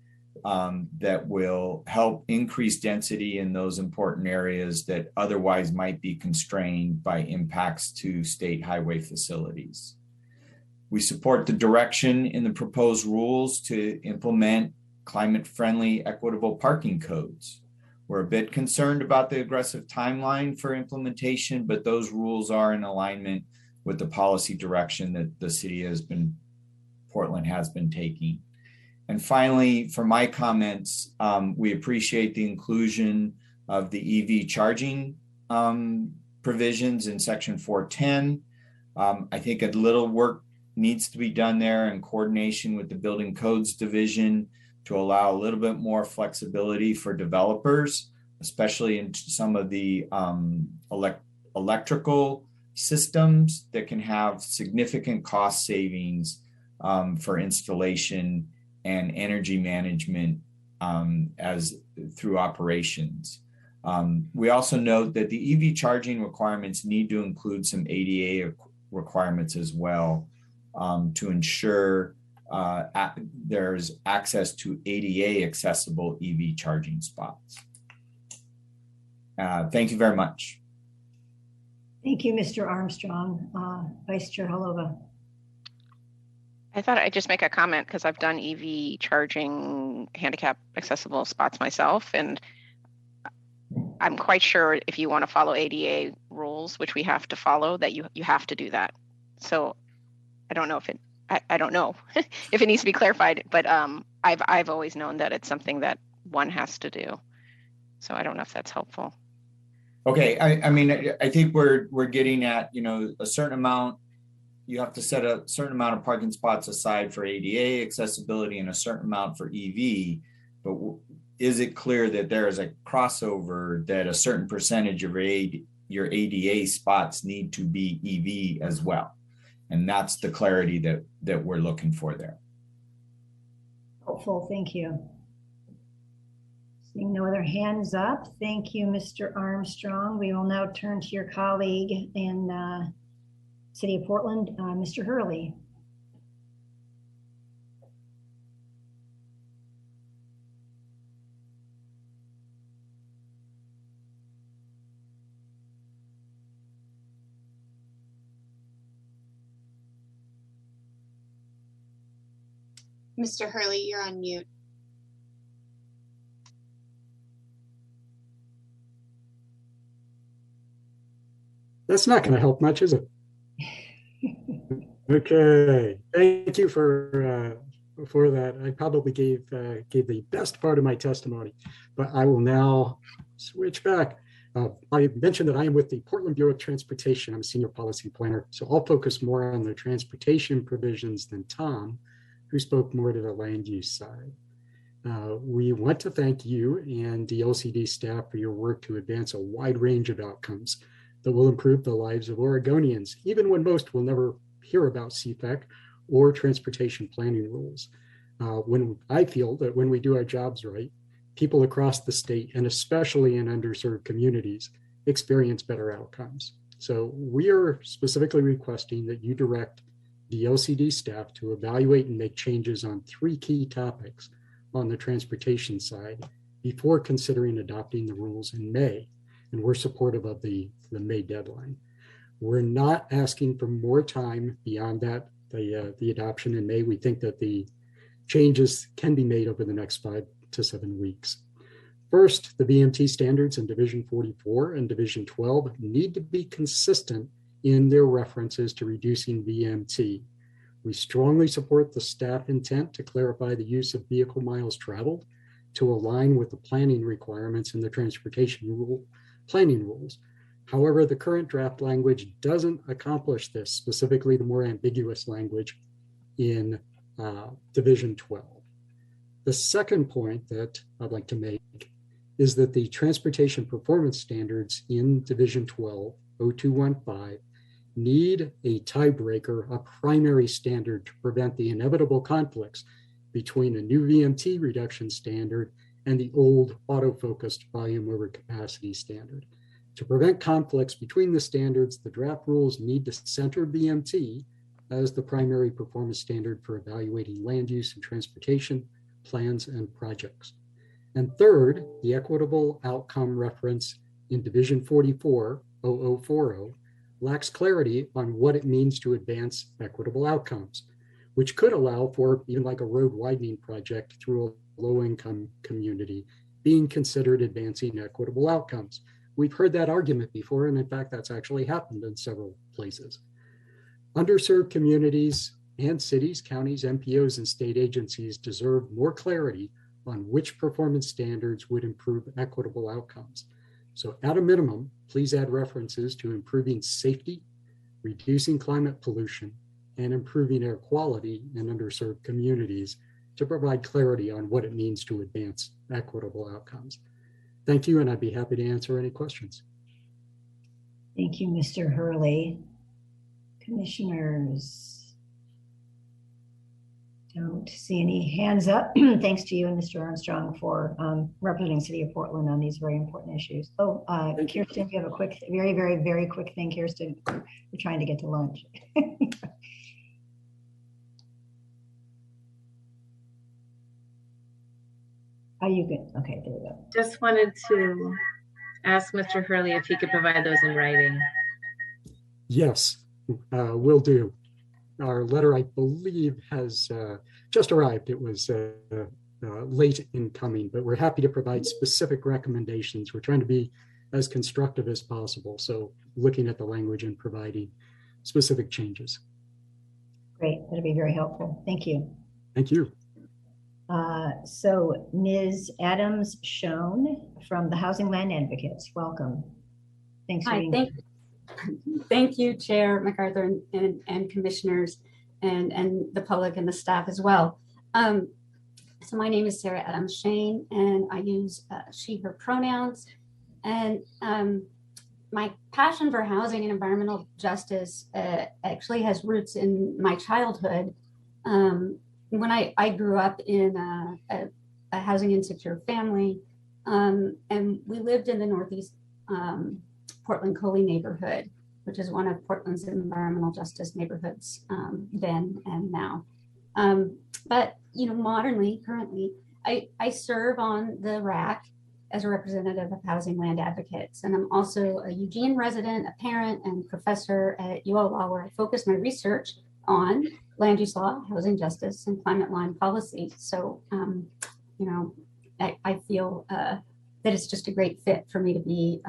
that will help increase density in those important areas that otherwise might be constrained by impacts to state highway facilities. We support the direction in the proposed rules to implement climate-friendly, equitable parking codes. We're a bit concerned about the aggressive timeline for implementation, but those rules are in alignment with the policy direction that the city Portland has been taking. And finally, for my comments, we appreciate the inclusion of the EV charging provisions in Section 410. I think a little work needs to be done there in coordination with the Building Codes Division to allow a little bit more flexibility for developers, especially in some of the electrical systems that can have significant cost savings for installation and energy management through operations. We also note that the EV charging requirements need to include some ADA requirements as well to ensure there's access to ADA accessible EV charging spots. Thank you very much. Thank you, Mr. Armstrong. Vice Chair Holova. I thought I'd just make a comment because I've done EV charging handicap accessible spots myself, and I'm quite sure if you want to follow ADA rules, which we have to follow, that you have to do that. So I don't know if I don't know if it needs to be clarified, but I've always known that it's something that one has to do. So I don't know if that's helpful. Okay, I mean, I think we're getting at, a certain amount. You have to set a certain amount of parking spots aside for ADA accessibility and a certain amount for EV. But is it clear that there is a crossover that a certain percentage of your ADA spots need to be EV as well? And that's the clarity that we're looking for there. Helpful, thank you. Seeing no other hands up, thank you, Mr. Armstrong. We will now turn to your colleague in City of Portland, Mr. Hurley. Mr. Hurley, you're on mute. That's not going to help much, is it? Okay, thank you for that. I probably gave the best part of my testimony, but I will now switch back. I mentioned that I am with the Portland Bureau of Transportation. I'm a senior policy planner, so I'll focus more on the transportation provisions than Tom, who spoke more to the land use side. We want to thank you and the LCD staff for your work to advance a wide range of outcomes that will improve the lives of Oregonians, even when most will never hear about CFEC or transportation planning rules. When I feel that when we do our jobs right, people across the state, and especially in underserved communities, experience better outcomes. So we are specifically requesting that you direct the LCD staff to evaluate and make changes on 3 key topics on the transportation side before considering adopting the rules in May. And we're supportive of the May deadline. We're not asking for more time beyond that, the adoption in May. We think that the changes can be made over the next 5 to 7 weeks. First, the VMT standards in Division 44 and Division 12 need to be consistent in their references to reducing VMT. We strongly support the staff intent to clarify the use of vehicle miles traveled to align with the planning requirements in the transportation planning rules. However, the current draft language doesn't accomplish this, specifically the more ambiguous language in Division 12. The second point that I'd like to make is that the transportation performance standards in Division 12, 0215, need a tiebreaker, a primary standard to prevent the inevitable conflicts between a new VMT reduction standard and the old auto-focused volume over capacity standard. To prevent conflicts between the standards, the draft rules need to center VMT as the primary performance standard for evaluating land use and transportation plans and projects. And third, the equitable outcome reference in Division 44, 0040, lacks clarity on what it means to advance equitable outcomes, which could allow for even like a road widening project through a low-income community being considered advancing equitable outcomes. We've heard that argument before, and in fact, that's actually happened in several places. Underserved communities and cities, counties, MPOs, and state agencies deserve more clarity on which performance standards would improve equitable outcomes. So at a minimum, please add references to improving safety, reducing climate pollution, and improving air quality in underserved communities to provide clarity on what it means to advance equitable outcomes. Thank you, and I'd be happy to answer any questions. Thank you, Mr. Hurley. Commissioners? Don't see any hands up. Thanks to you and Mr. Armstrong for representing City of Portland on these very important issues. Oh, Kirsten, you have a quick, very, very, very quick thing, Kirsten. We're trying to get to lunch. Are you good? Okay, there we go. Just wanted to ask Mr. Hurley if he could provide those in writing. Yes, will do. Our letter, I believe, has just arrived. It was late in coming, but we're happy to provide specific recommendations. We're trying to be as constructive as possible. So looking at the language and providing specific changes. Great, that'll be very helpful. Thank you. Thank you. So Ms. Adams Schoen from the Housing Land Advocates, welcome. Thanks for being here. Thank you, Chair MacArthur and commissioners and the public and the staff as well. So my name is Sarah Adams Schoen, and I use she, her pronouns. And my passion for housing and environmental justice actually has roots in my childhood. When I grew up in a housing insecure family, and we lived in the Northeast Portland Coley neighborhood, which is one of Portland's environmental justice neighborhoods then and now. But, you know, modernly, currently, I serve on the RAC as a representative of Housing Land Advocates. And I'm also a Eugene resident, a parent, and professor at UO Law, where I focus my research on land use law, housing justice, and climate law and policy. So, you know, I feel that it's just a great fit for me to be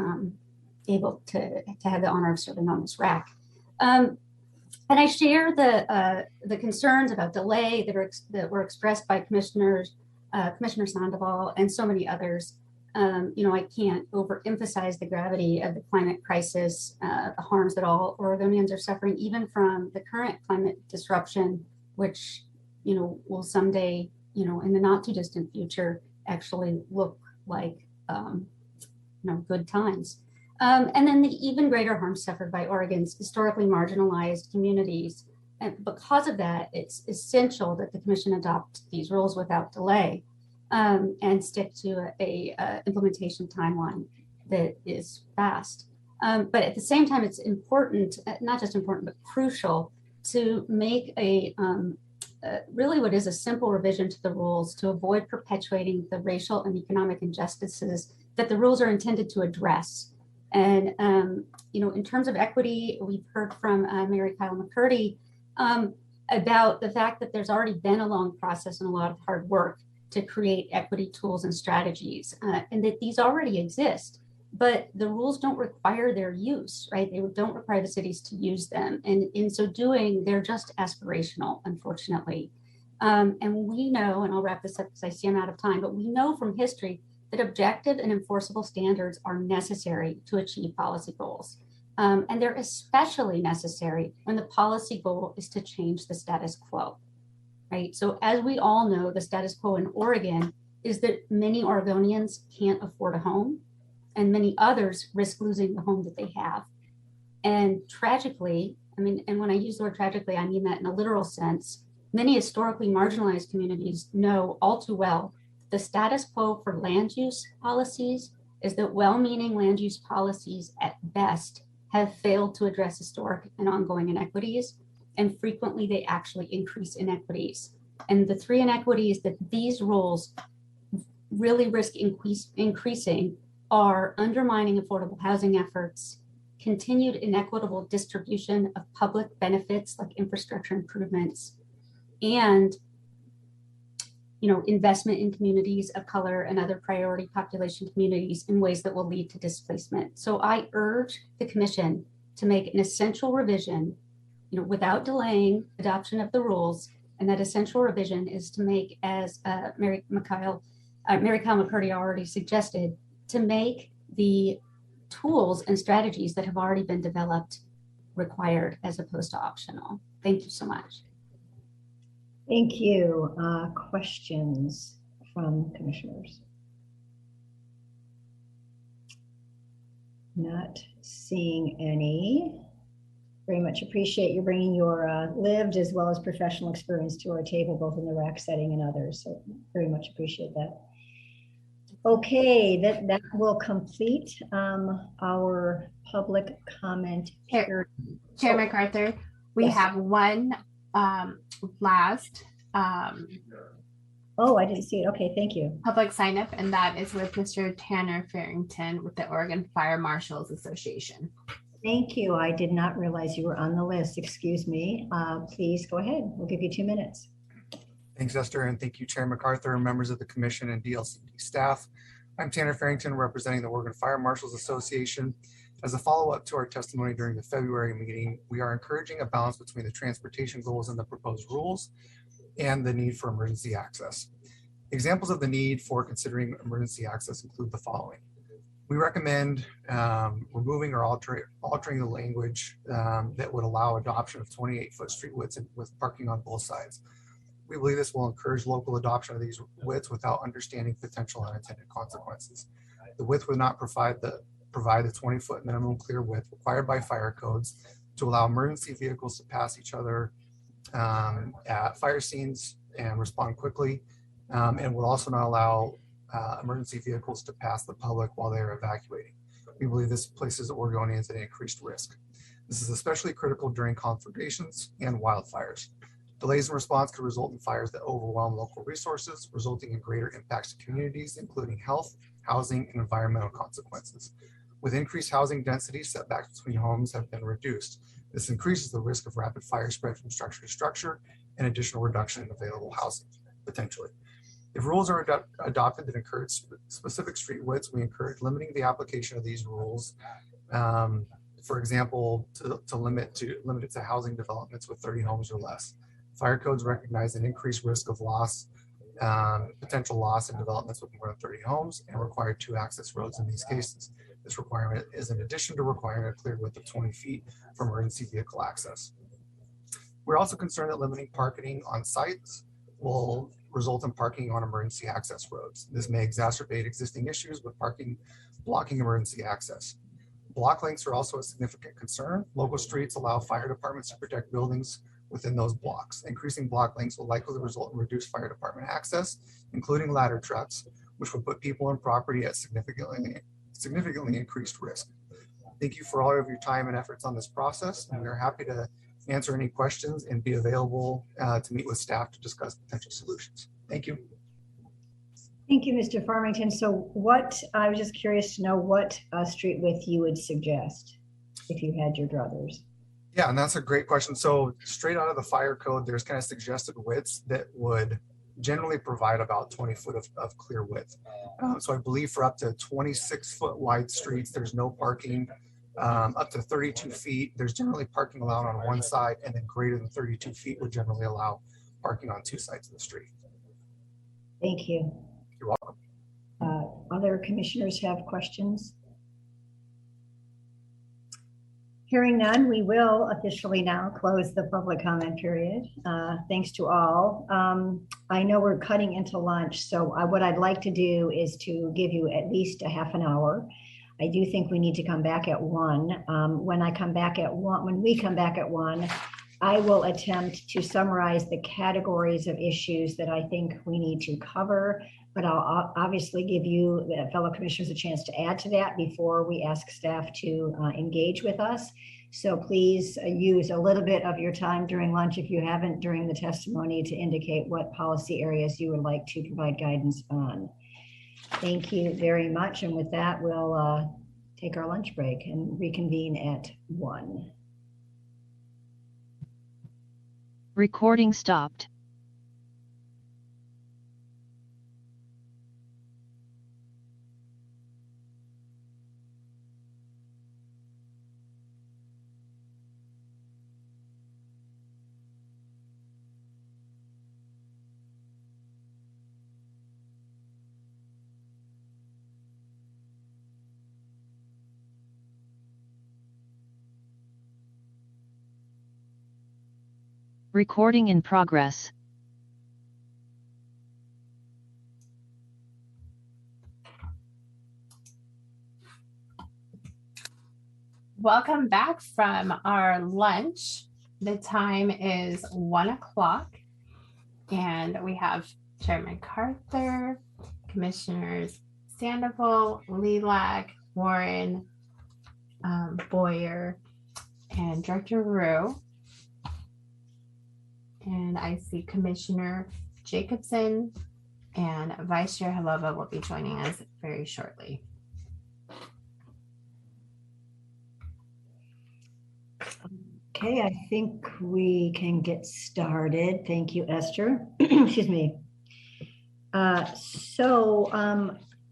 able to have the honor of serving on this RAC. And I share the concerns about delay that were expressed by Commissioner Sandoval and so many others. You know, I can't overemphasize the gravity of the climate crisis, the harms that all Oregonians are suffering, even from the current climate disruption, which, you know, will someday, you know, in the not too distant future, actually look like, you know, good times. And then the even greater harm suffered by Oregon's historically marginalized communities. And because of that, it's essential that the Commission adopt these rules without delay. And stick to a implementation timeline that is fast. But at the same time, it's important, not just important, but crucial to make a really what is a simple revision to the rules to avoid perpetuating the racial and economic injustices that the rules are intended to address. And, you know, in terms of equity, we've heard from Mary Kyle McCurdy about the fact that there's already been a long process and a lot of hard work to create equity tools and strategies, and that these already exist, but the rules don't require their use, right? They don't require the cities to use them. And in so doing, they're just aspirational, unfortunately. And we know, and I'll wrap this up because I see I'm out of time, but we know from history that objective and enforceable standards are necessary to achieve policy goals. And they're especially necessary when the policy goal is to change the status quo. Right. So as we all know, the status quo in Oregon is that many Oregonians can't afford a home and many others risk losing the home that they have. And tragically, I mean, and when I use the word tragically, I mean that in a literal sense, many historically marginalized communities know all too well the status quo for land use policies is that well-meaning land use policies at best have failed to address historic and ongoing inequities. And frequently they actually increase inequities. And the three inequities that these rules really risk increasing are undermining affordable housing efforts, continued inequitable distribution of public benefits like infrastructure improvements, and, you know, investment in communities of color and other priority population communities in ways that will lead to displacement. So I urge the Commission to make an essential revision, you know, without delaying adoption of the rules. And that essential revision is to make, as Mary Kyle McCurdy already suggested, to make the tools and strategies that have already been developed required as opposed to optional. Thank you so much. Thank you. Questions from commissioners? Not seeing any. Very much appreciate you bringing your lived as well as professional experience to our table, both in the RAC setting and others. So very much appreciate that. Okay, that will complete our public comment period. Chair MacArthur, we Yes. have one last oh, I didn't see it. Okay, thank you. public sign up, and that is with Mr. Tanner Farrington with the Oregon Fire Marshals Association. Thank you. I did not realize you were on the list. Excuse me. Please go ahead. We'll give you 2 minutes. Thanks, Esther, and thank you, Chair MacArthur, and members of the Commission and DLCD staff. I'm Tanner Farrington, representing the Oregon Fire Marshals Association. As a follow-up to our testimony during the February meeting, we are encouraging a balance between the transportation goals and the proposed rules and the need for emergency access. Examples of the need for considering emergency access include the following. We recommend removing or altering the language that would allow adoption of 28-foot street widths with parking on both sides. We believe this will encourage local adoption of these widths without understanding potential unintended consequences. The width would not provide the 20-foot minimum clear width required by fire codes to allow emergency vehicles to pass each other at fire scenes and respond quickly, and would also not allow emergency vehicles to pass the public while they are evacuating. We believe this places Oregonians at increased risk. This is especially critical during conflagrations and wildfires. Delays in response could result in fires that overwhelm local resources, resulting in greater impacts to communities, including health, housing, and environmental consequences. With increased housing density, setbacks between homes have been reduced. This increases the risk of rapid fire spread from structure to structure and additional reduction in available housing, potentially. If rules are adopted that encourage specific street widths, we encourage limiting the application of these rules. For example, to limit it to housing developments with 30 homes or less. Fire codes recognize an increased risk of loss, potential loss in developments with more than 30 homes, and require 2 access roads in these cases. This requirement is in addition to requiring a clear width of 20 feet for emergency vehicle access. We're also concerned that limiting parking on sites will result in parking on emergency access roads. This may exacerbate existing issues with parking blocking emergency access. Block lengths are also a significant concern. Local streets allow fire departments to protect buildings within those blocks. Increasing block lengths will likely result in reduced fire department access, including ladder trucks, which will put people and property at significantly increased risk. Thank you for all of your time and efforts on this process, and we're happy to answer any questions and be available to meet with staff to discuss potential solutions. Thank you. Thank you, Mr. Farmington. So I was just curious to know what street width you would suggest if you had your druthers. Yeah, and that's a great question. So straight out of the fire code, there's kind of suggested widths that would generally provide about 20 foot of clear width. So I believe for up to 26-foot wide streets, there's no parking. Up to 32 feet, there's generally parking allowed on one side, and then greater than 32 feet would generally allow parking on 2 sides of the street. Thank you. You're welcome. Other commissioners have questions? Hearing none, we will officially now close the public comment period. Thanks to all. I know we're cutting into lunch, so what I'd like to do is to give you at least a half an hour. I do think we need to come back at 1. When we come back at 1, I will attempt to summarize the categories of issues that I think we need to cover, but I'll obviously give you, the fellow commissioners, a chance to add to that before we ask staff to engage with us. So please use a little bit of your time during lunch, if you haven't during the testimony, to indicate what policy areas you would like to provide guidance on. Thank you very much. And with that, we'll take our lunch break and reconvene at 1. Recording stopped. Recording in progress. Welcome back from our lunch. The time is 1 o'clock, and we have Chair MacArthur, Commissioners Sandoval, Lilac, Warren, Boyer, and Director Rue. And I see Commissioner Jacobson and Vice Chair Halova will be joining us very shortly. Okay, I think we can get started. Thank you, Esther. Excuse me. Anjali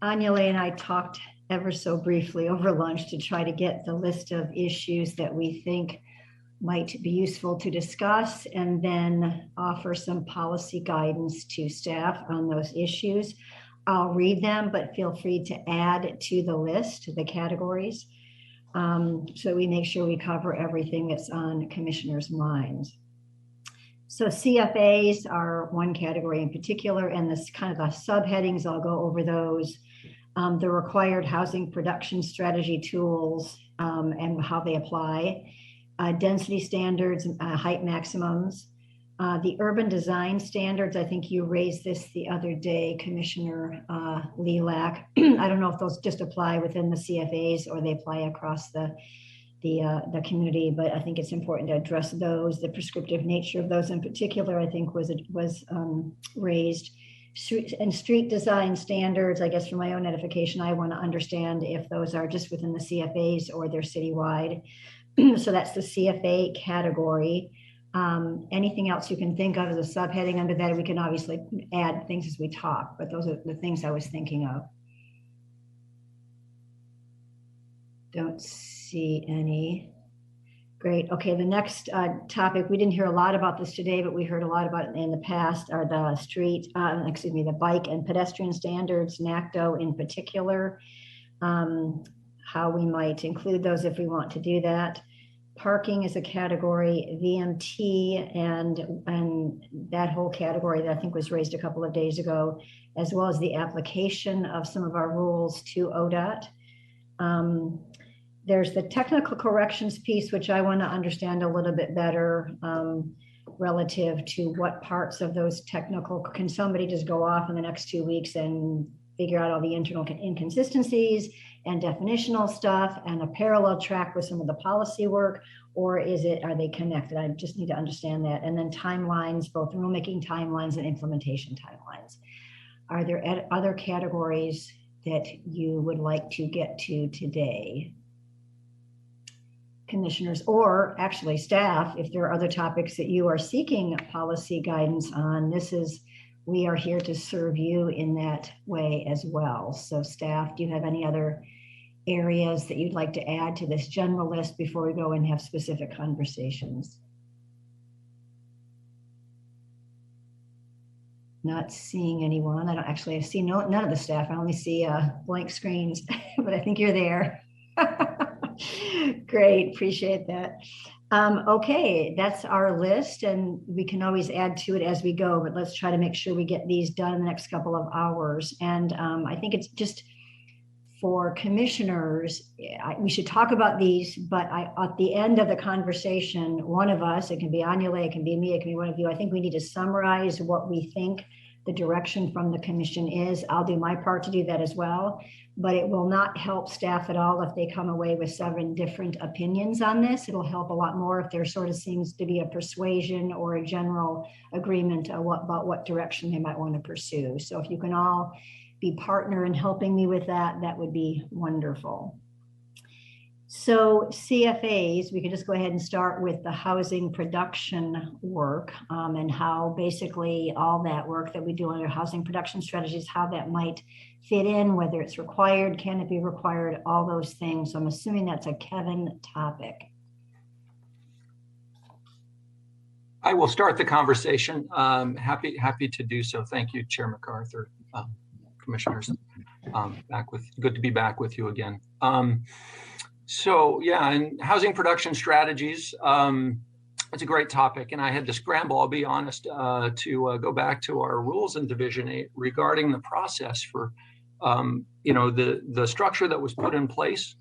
and I talked ever so briefly over lunch to try to get the list of issues that we think might be useful to discuss, and then offer some policy guidance to staff on those issues. I'll read them, but feel free to add to the list, the categories, so we make sure we cover everything that's on commissioners' minds. So CFAs are one category in particular, and this kind of the subheadings, I'll go over those. The required housing production strategy tools and how they apply. Density standards, height maximums, the urban design standards. I think you raised this the other day, Commissioner Lilac. I don't know if those just apply within the CFAs or they apply across the the community, but I think it's important to address those. The prescriptive nature of those in particular, I think, was raised. Street design standards, I guess for my own edification, I want to understand if those are just within the CFAs or they're citywide. So that's the CFA category. Anything else you can think of as a subheading under that? We can obviously add things as we talk, but those are the things I was thinking of. Don't see any. Great. Okay, the next topic, we didn't hear a lot about this today, but we heard a lot about it in the past, are the the bike and pedestrian standards, NACDO in particular, how we might include those if we want to do that. Parking is a category, VMT, and that whole category that I think was raised a couple of days ago, as well as the application of some of our rules to ODOT. There's the technical corrections piece, which I want to understand a little bit better relative to what parts of those technical, can somebody just go off in the next 2 weeks and figure out all the internal inconsistencies and definitional stuff and a parallel track with some of the policy work, or are they connected? I just need to understand that. And then timelines, both rulemaking timelines and implementation timelines. Are there other categories that you would like to get to today? Commissioners, or actually staff, if there are other topics that you are seeking policy guidance on, we are here to serve you in that way as well. So staff, do you have any other areas that you'd like to add to this general list before we go and have specific conversations? Not seeing anyone. I don't actually see none of the staff. I only see blank screens, but I think you're there. Great, appreciate that. Okay, that's our list, and we can always add to it as we go, but let's try to make sure we get these done in the next couple of hours. And I think it's just for commissioners, we should talk about these, but at the end of the conversation, one of us, it can be Anjali, it can be me, it can be one of you, I think we need to summarize what we think the direction from the commission is. I'll do my part to do that as well, but it will not help staff at all if they come away with 7 different opinions on this. It'll help a lot more if there sort of seems to be a persuasion or a general agreement about what direction they might want to pursue. So if you can all be partner in helping me with that, that would be wonderful. So CFAs, we could just go ahead and start with the housing production work and how basically all that work that we do under housing production strategies, how that might fit in, whether it's required, can it be required, all those things. So I'm assuming that's a Kevin topic. I will start the conversation. Happy to do so. Thank you, Chair MacArthur, commissioners. Good to be back with you again. So yeah, and housing production strategies, it's a great topic, and I had to scramble, I'll be honest, to go back to our rules in Division 8 regarding the process for, the structure that was put in place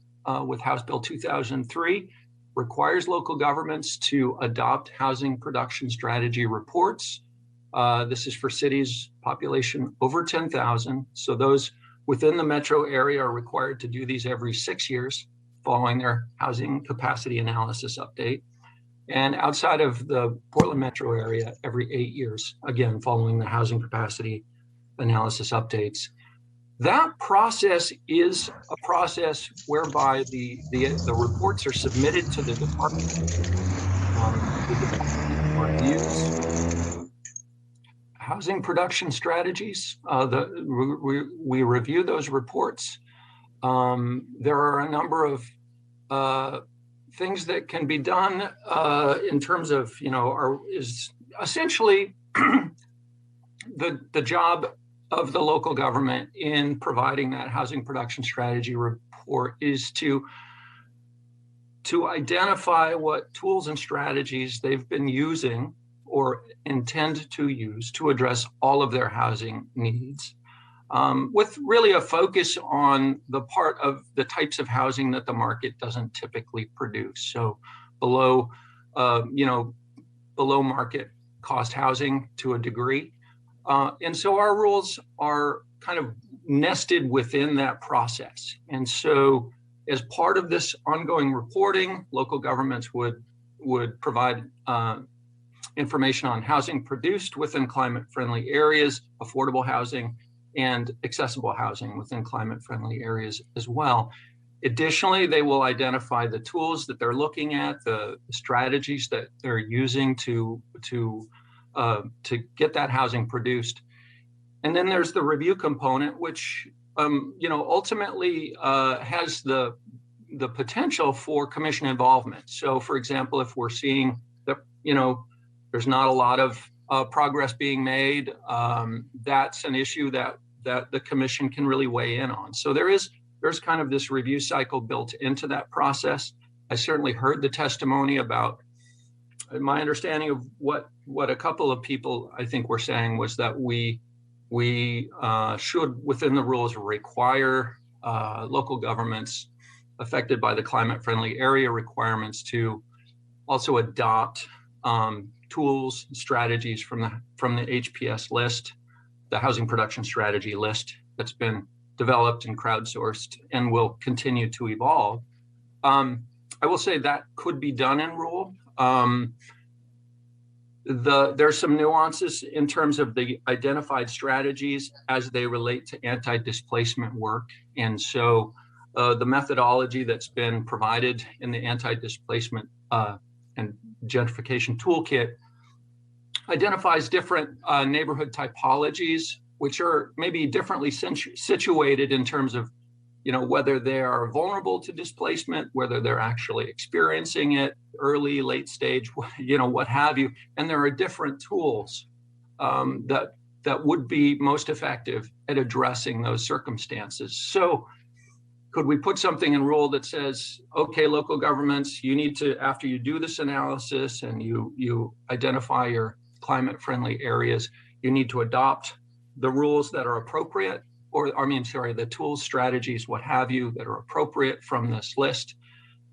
with House Bill 2003 requires local governments to adopt housing production strategy reports. This is for cities population over 10,000. So those within the metro area are required to do these every 6 years, following their housing capacity analysis update. And outside of the Portland metro area, every 8 years, again, following the housing capacity analysis updates. That process is a process whereby the reports are submitted to the department. The department reviews housing production strategies. We review those reports. There are a number of things that can be done in terms of, is essentially the job of the local government in providing that housing production strategy report is to identify what tools and strategies they've been using or intend to use to address all of their housing needs. With really a focus on the part of the types of housing that the market doesn't typically produce. So below market cost housing to a degree. And so our rules are kind of nested within that process. And so as part of this ongoing reporting, local governments would provide information on housing produced within climate-friendly areas, affordable housing, and accessible housing within climate-friendly areas as well. Additionally, they will identify the tools that they're looking at, the strategies that they're using to get that housing produced. And then there's the review component, which ultimately has the potential for commission involvement. So, for example, if we're seeing that there's not a lot of progress being made, that's an issue that the commission can really weigh in on. So there's kind of this review cycle built into that process. I certainly heard the testimony about, my understanding of what a couple of people I think were saying was that we should, within the rules, require local governments affected by the climate-friendly area requirements to also adopt tools, strategies from the HPS list, the housing production strategy list that's been developed and crowdsourced and will continue to evolve. I will say that could be done in rule. There's some nuances in terms of the identified strategies as they relate to anti-displacement work. And so the methodology that's been provided in the anti-displacement and gentrification toolkit identifies different neighborhood typologies, which are maybe differently situated in terms of, whether they are vulnerable to displacement, whether they're actually experiencing it early, late stage, what have you. And there are different tools that would be most effective at addressing those circumstances. So could we put something in rule that says, okay, local governments, you need to, after you do this analysis and you identify your climate-friendly areas, you need to adopt the rules that are appropriate, the tools, strategies, what have you, that are appropriate from this list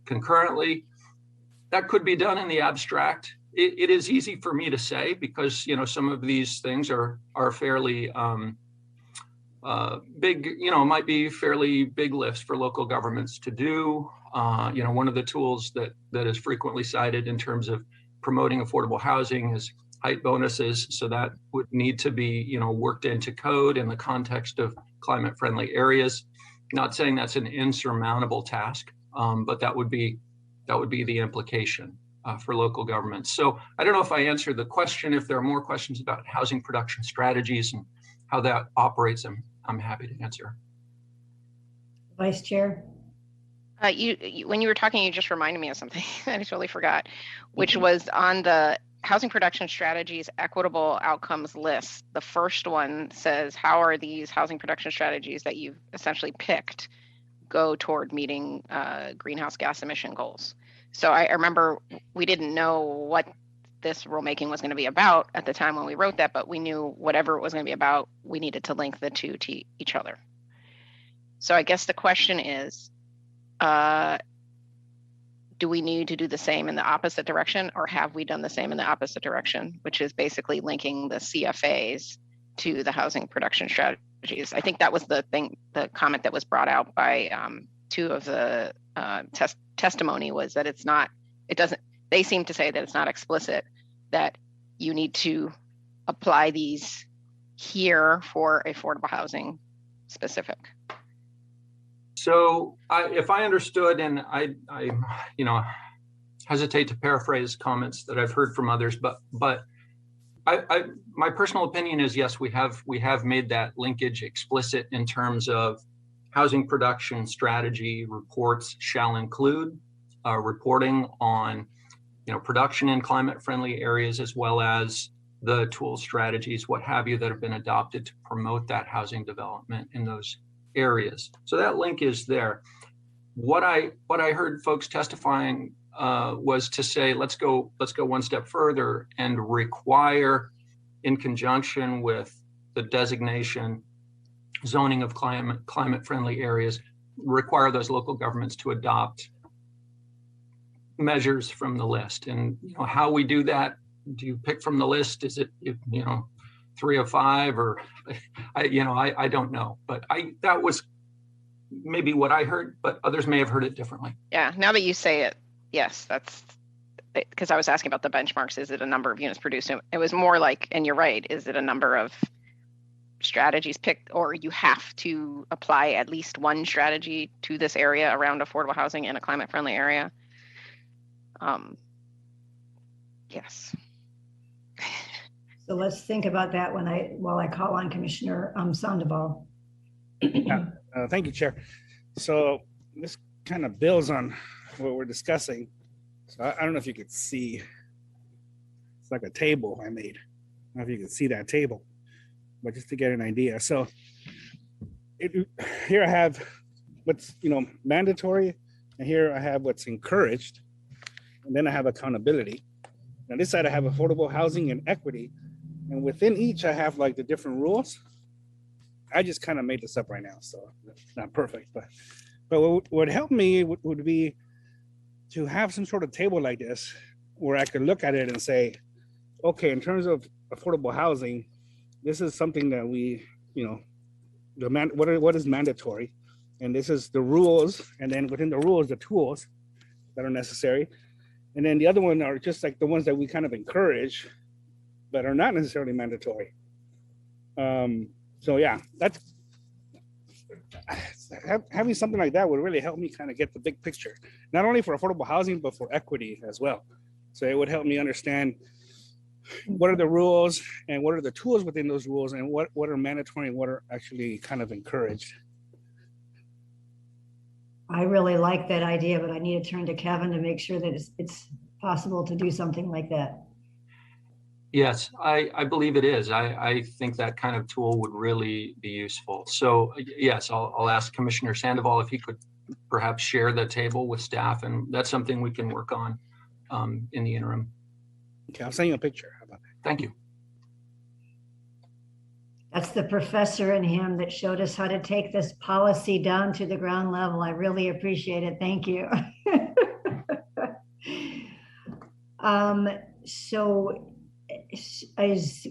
concurrently. That could be done in the abstract. It is easy for me to say because, some of these things are fairly big, might be fairly big lifts for local governments to do. One of the tools that is frequently cited in terms of promoting affordable housing is height bonuses. So that would need to be, worked into code in the context of climate-friendly areas. Not saying that's an insurmountable task, but that would be the implication for local governments. So I don't know if I answered the question. If there are more questions about housing production strategies and how that operates, I'm happy to answer. Vice Chair. When you were talking, you just reminded me of something I totally forgot, which was on the housing production strategies equitable outcomes list. The first one says, how are these housing production strategies that you've essentially picked go toward meeting greenhouse gas emission goals? So I remember we didn't know what this rulemaking was going to be about at the time when we wrote that, but we knew whatever it was going to be about, we needed to link the two to each other. So I guess the question is, do we need to do the same in the opposite direction, or have we done the same in the opposite direction, which is basically linking the CFAs to the housing production strategies? I think that was the comment that was brought out by two of the testimony was that they seem to say that it's not explicit that you need to apply these here for affordable housing specific. So if I understood, and I hesitate to paraphrase comments that I've heard from others, but my personal opinion is yes, we have made that linkage explicit in terms of housing production strategy reports shall include reporting on production in climate-friendly areas, as well as the tool strategies, what have you, that have been adopted to promote that housing development in those areas. So that link is there. What I heard folks testifying was to say, let's go one step further and require, in conjunction with the designation zoning of climate-friendly areas, require those local governments to adopt measures from the list. And how we do that, do you pick from the list? Is it 3 of 5, or I don't know. But that was maybe what I heard, but others may have heard it differently. Yeah, now that you say it, yes, that's because I was asking about the benchmarks. Is it a number of units produced? It was more like, and you're right, is it a number of strategies picked, or you have to apply at least one strategy to this area around affordable housing in a climate friendly area? Yes. So let's think about that while I call on Commissioner Sandoval. Thank you, Chair. So this kind of builds on what we're discussing. So I don't know if you could see, it's like a table I made. I don't know if you can see that table, but just to get an idea. So here I have what's mandatory, and here I have what's encouraged, and then I have accountability. On this side I have affordable housing and equity, and within each I have like the different rules. I just kind of made this up right now, so it's not perfect, but what would help me would be to have some sort of table like this where I could look at it and say, okay, in terms of affordable housing, this is something that we, what is mandatory, and this is the rules, and then within the rules, the tools that are necessary. And then the other one are just like the ones that we kind of encourage, but are not necessarily mandatory. So yeah, that's having something like that would really help me kind of get the big picture, not only for affordable housing, but for equity as well. So it would help me understand what are the rules and what are the tools within those rules, and what are mandatory and what are actually kind of encouraged. I really like that idea, but I need to turn to Kevin to make sure that it's possible to do something like that. Yes, I believe it is. I think that kind of tool would really be useful. So yes, I'll ask Commissioner Sandoval if he could perhaps share the table with staff, and that's something we can work on in the interim. Okay, I'll send you a picture. How about that? Thank you. That's the professor in him that showed us how to take this policy down to the ground level. I really appreciate it. Thank you. So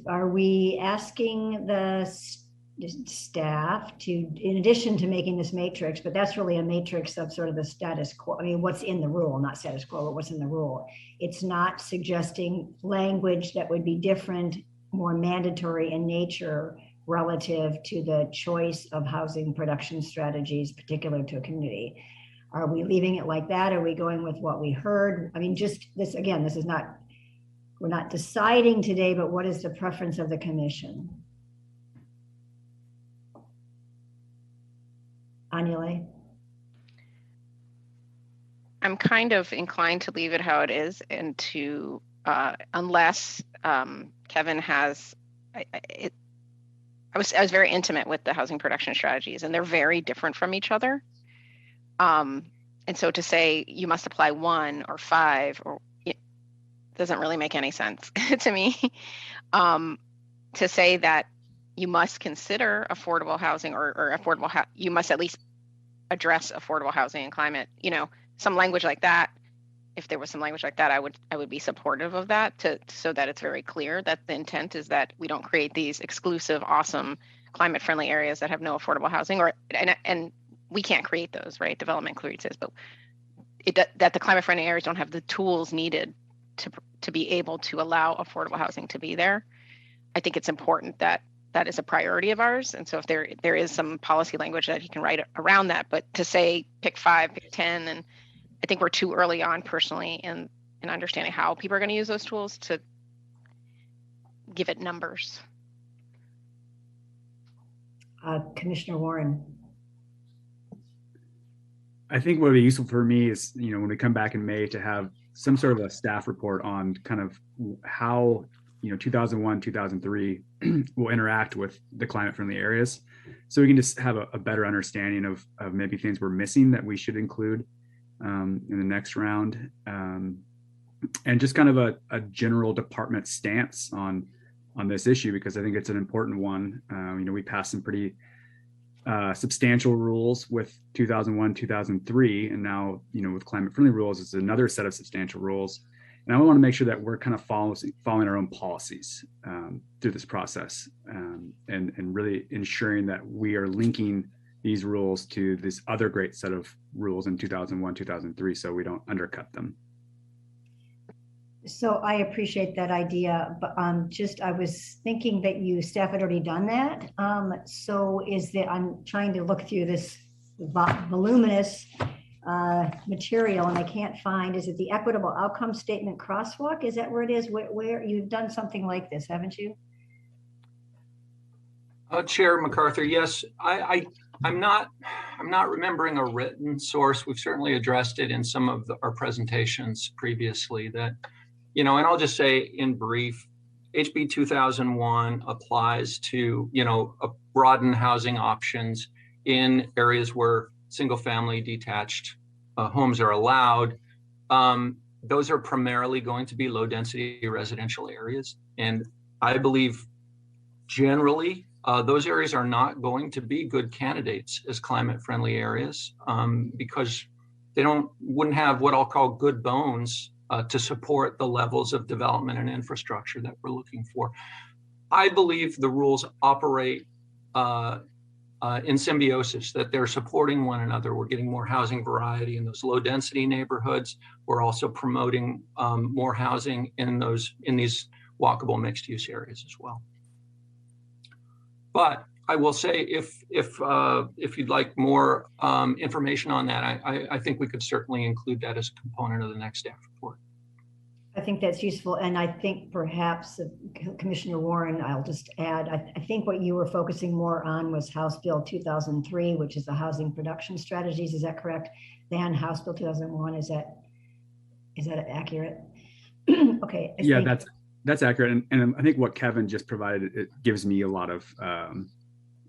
are we asking the staff to, in addition to making this matrix, but that's really a matrix of sort of the status quo, I mean, what's in the rule, not status quo, but what's in the rule. It's not suggesting language that would be different, more mandatory in nature relative to the choice of housing production strategies particular to a community. Are we leaving it like that? Are we going with what we heard? I mean, just this, again, this is not, we're not deciding today, but what is the preference of the commission? Anjali? I'm kind of inclined to leave it how it is, and to, unless Kevin has, I was very intimate with the housing production strategies, and they're very different from each other. And so to say you must apply 1 or 5 or it doesn't really make any sense to me. To say that you must consider affordable housing or affordable, you must at least address affordable housing and climate, some language like that. If there was some language like that, I would be supportive of that, so that it's very clear that the intent is that we don't create these exclusive, awesome, climate-friendly areas that have no affordable housing, and we can't create those, right? Development creates this, but that the climate-friendly areas don't have the tools needed to be able to allow affordable housing to be there. I think it's important that that is a priority of ours, and so if there is some policy language that he can write around that, but to say pick 5, pick 10, and I think we're too early on personally in understanding how people are going to use those tools to give it numbers. Commissioner Warren. I think what would be useful for me is, when we come back in May, to have some sort of a staff report on kind of how, 2001, 2003 will interact with the climate friendly areas. So we can just have a better understanding of maybe things we're missing that we should include in the next round, and just kind of a general department stance on this issue, because I think it's an important one. We passed some pretty substantial rules with 2001, 2003, and now with climate friendly rules, it's another set of substantial rules. And I want to make sure that we're kind of following our own policies through this process, and really ensuring that we are linking these rules to this other great set of rules in 2001, 2003, so we don't undercut them. So I appreciate that idea, but I was thinking that staff had already done that. So I'm trying to look through this voluminous material and I can't find, is it the equitable outcome statement crosswalk? Is that where it is? Where you've done something like this, haven't you? Chair MacArthur, yes, I'm not remembering a written source. We've certainly addressed it in some of our presentations previously that, and I'll just say in brief, HB 2001 applies to, broaden housing options in areas where single family detached homes are allowed. Those are primarily going to be low density residential areas. And I believe generally, those areas are not going to be good candidates as climate friendly areas because they wouldn't have what I'll call good bones to support the levels of development and infrastructure that we're looking for. I believe the rules operate in symbiosis, that they're supporting one another. We're getting more housing variety in those low density neighborhoods. We're also promoting more housing in these walkable mixed use areas as well. But I will say, if you'd like more information on that, I think we could certainly include that as a component of the next staff report. I think that's useful. And I think perhaps Commissioner Warren, I'll just add, I think what you were focusing more on was House Bill 2003, which is the housing production strategies. Is that correct? Than House Bill 2001. Is that accurate? Okay. Yeah, that's accurate. And I think what Kevin just provided, it gives me a lot of,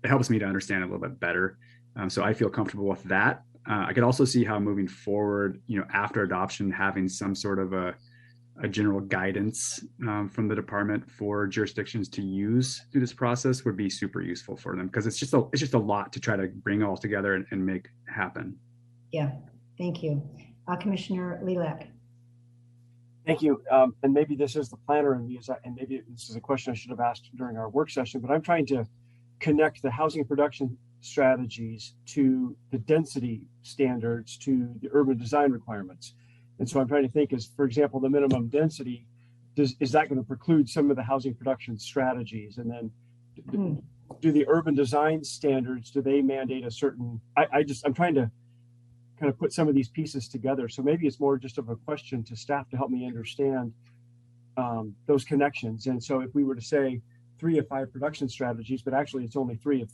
it helps me to understand it a little bit better. So I feel comfortable with that. I could also see how moving forward, after adoption, having some sort of a general guidance from the department for jurisdictions to use through this process would be super useful for them, because it's just a lot to try to bring all together and make happen. Yeah, thank you. Commissioner Lilac. Thank you. And maybe this is the planner in me, and maybe this is a question I should have asked during our work session, but I'm trying to connect the housing production strategies to the density standards, to the urban design requirements. And so I'm trying to think is, for example, the minimum density, is that going to preclude some of the housing production strategies? And then do the urban design standards, do they mandate a certain, I'm trying to kind of put some of these pieces together. So maybe it's more just of a question to staff to help me understand those connections. And so if we were to say 3 of 5 production strategies, but actually it's only 3 of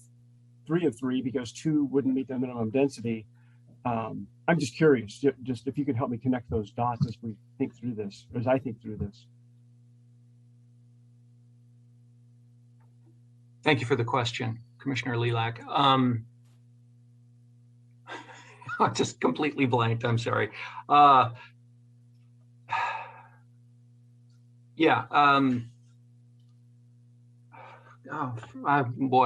3 because 2 wouldn't meet the minimum density. I'm just curious, just if you could help me connect those dots as we think through this, as I think through this. Thank you for the question, Commissioner Lilac. I just completely blanked, I'm sorry. Boy,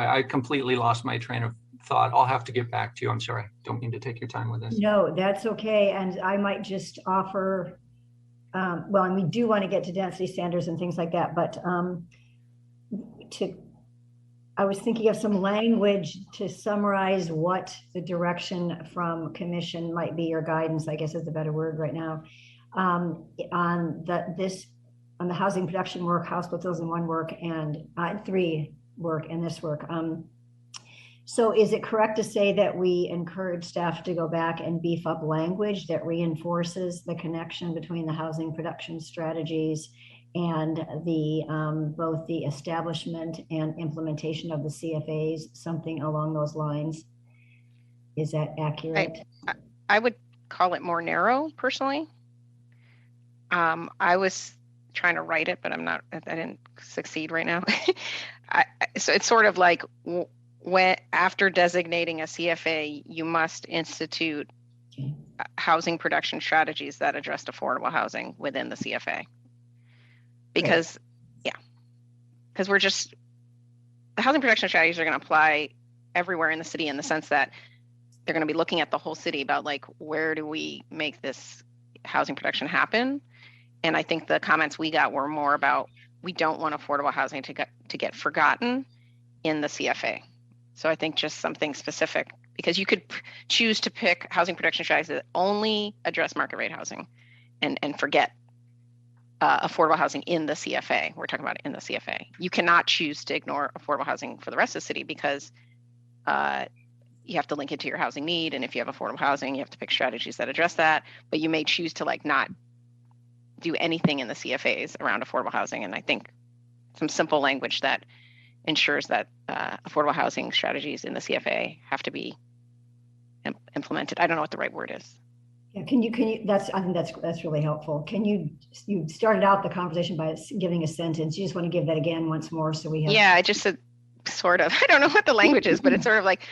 I completely lost my train of thought. I'll have to get back to you. I'm sorry. Don't mean to take your time with this. No, that's okay. And I might just offer, well, and we do want to get to density standards and things like that, but I was thinking of some language to summarize what the direction from commission might be, or guidance, I guess is the better word right now, on the housing production work, House Bill 2001 work, and 3 work and this work. So is it correct to say that we encourage staff to go back and beef up language that reinforces the connection between the housing production strategies and both the establishment and implementation of the CFAs, something along those lines? Is that accurate? I would call it more narrow, personally. I was trying to write it, but I didn't succeed right now. So it's sort of like, when after designating a CFA, you must institute housing production strategies that address affordable housing within the CFA. Because, because the housing production strategies are going to apply everywhere in the city, in the sense that they're going to be looking at the whole city about, like, where do we make this housing production happen? And I think the comments we got were more about, we don't want affordable housing to get forgotten in the CFA. So I think just something specific because you could choose to pick housing production strategies that only address market rate housing and forget affordable housing in the CFA. We're talking about it in the CFA. You cannot choose to ignore affordable housing for the rest of the city because you have to link it to your housing need. And if you have affordable housing, you have to pick strategies that address that. But you may choose to like not do anything in the CFAs around affordable housing. And I think some simple language that ensures that affordable housing strategies in the CFA have to be implemented. I don't know what the right word is. Yeah, can you, I think that's really helpful. You started out the conversation by giving a sentence. You just want to give that again once more so we have. Yeah, I just said sort of, I don't know what the language is, but it's sort of like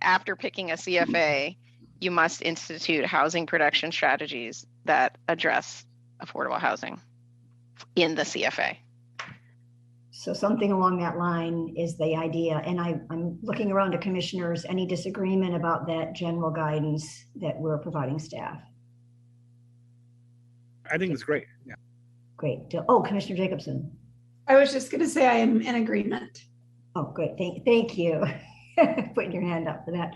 after picking a CFA, you must institute housing production strategies that address affordable housing in the CFA. So something along that line is the idea. And I'm looking around to commissioners, any disagreement about that general guidance that we're providing staff? I think it's great. Yeah. Great. Oh, Commissioner Jacobson. I was just going to say I am in agreement. Oh, great. Thank you. Putting your hand up for that.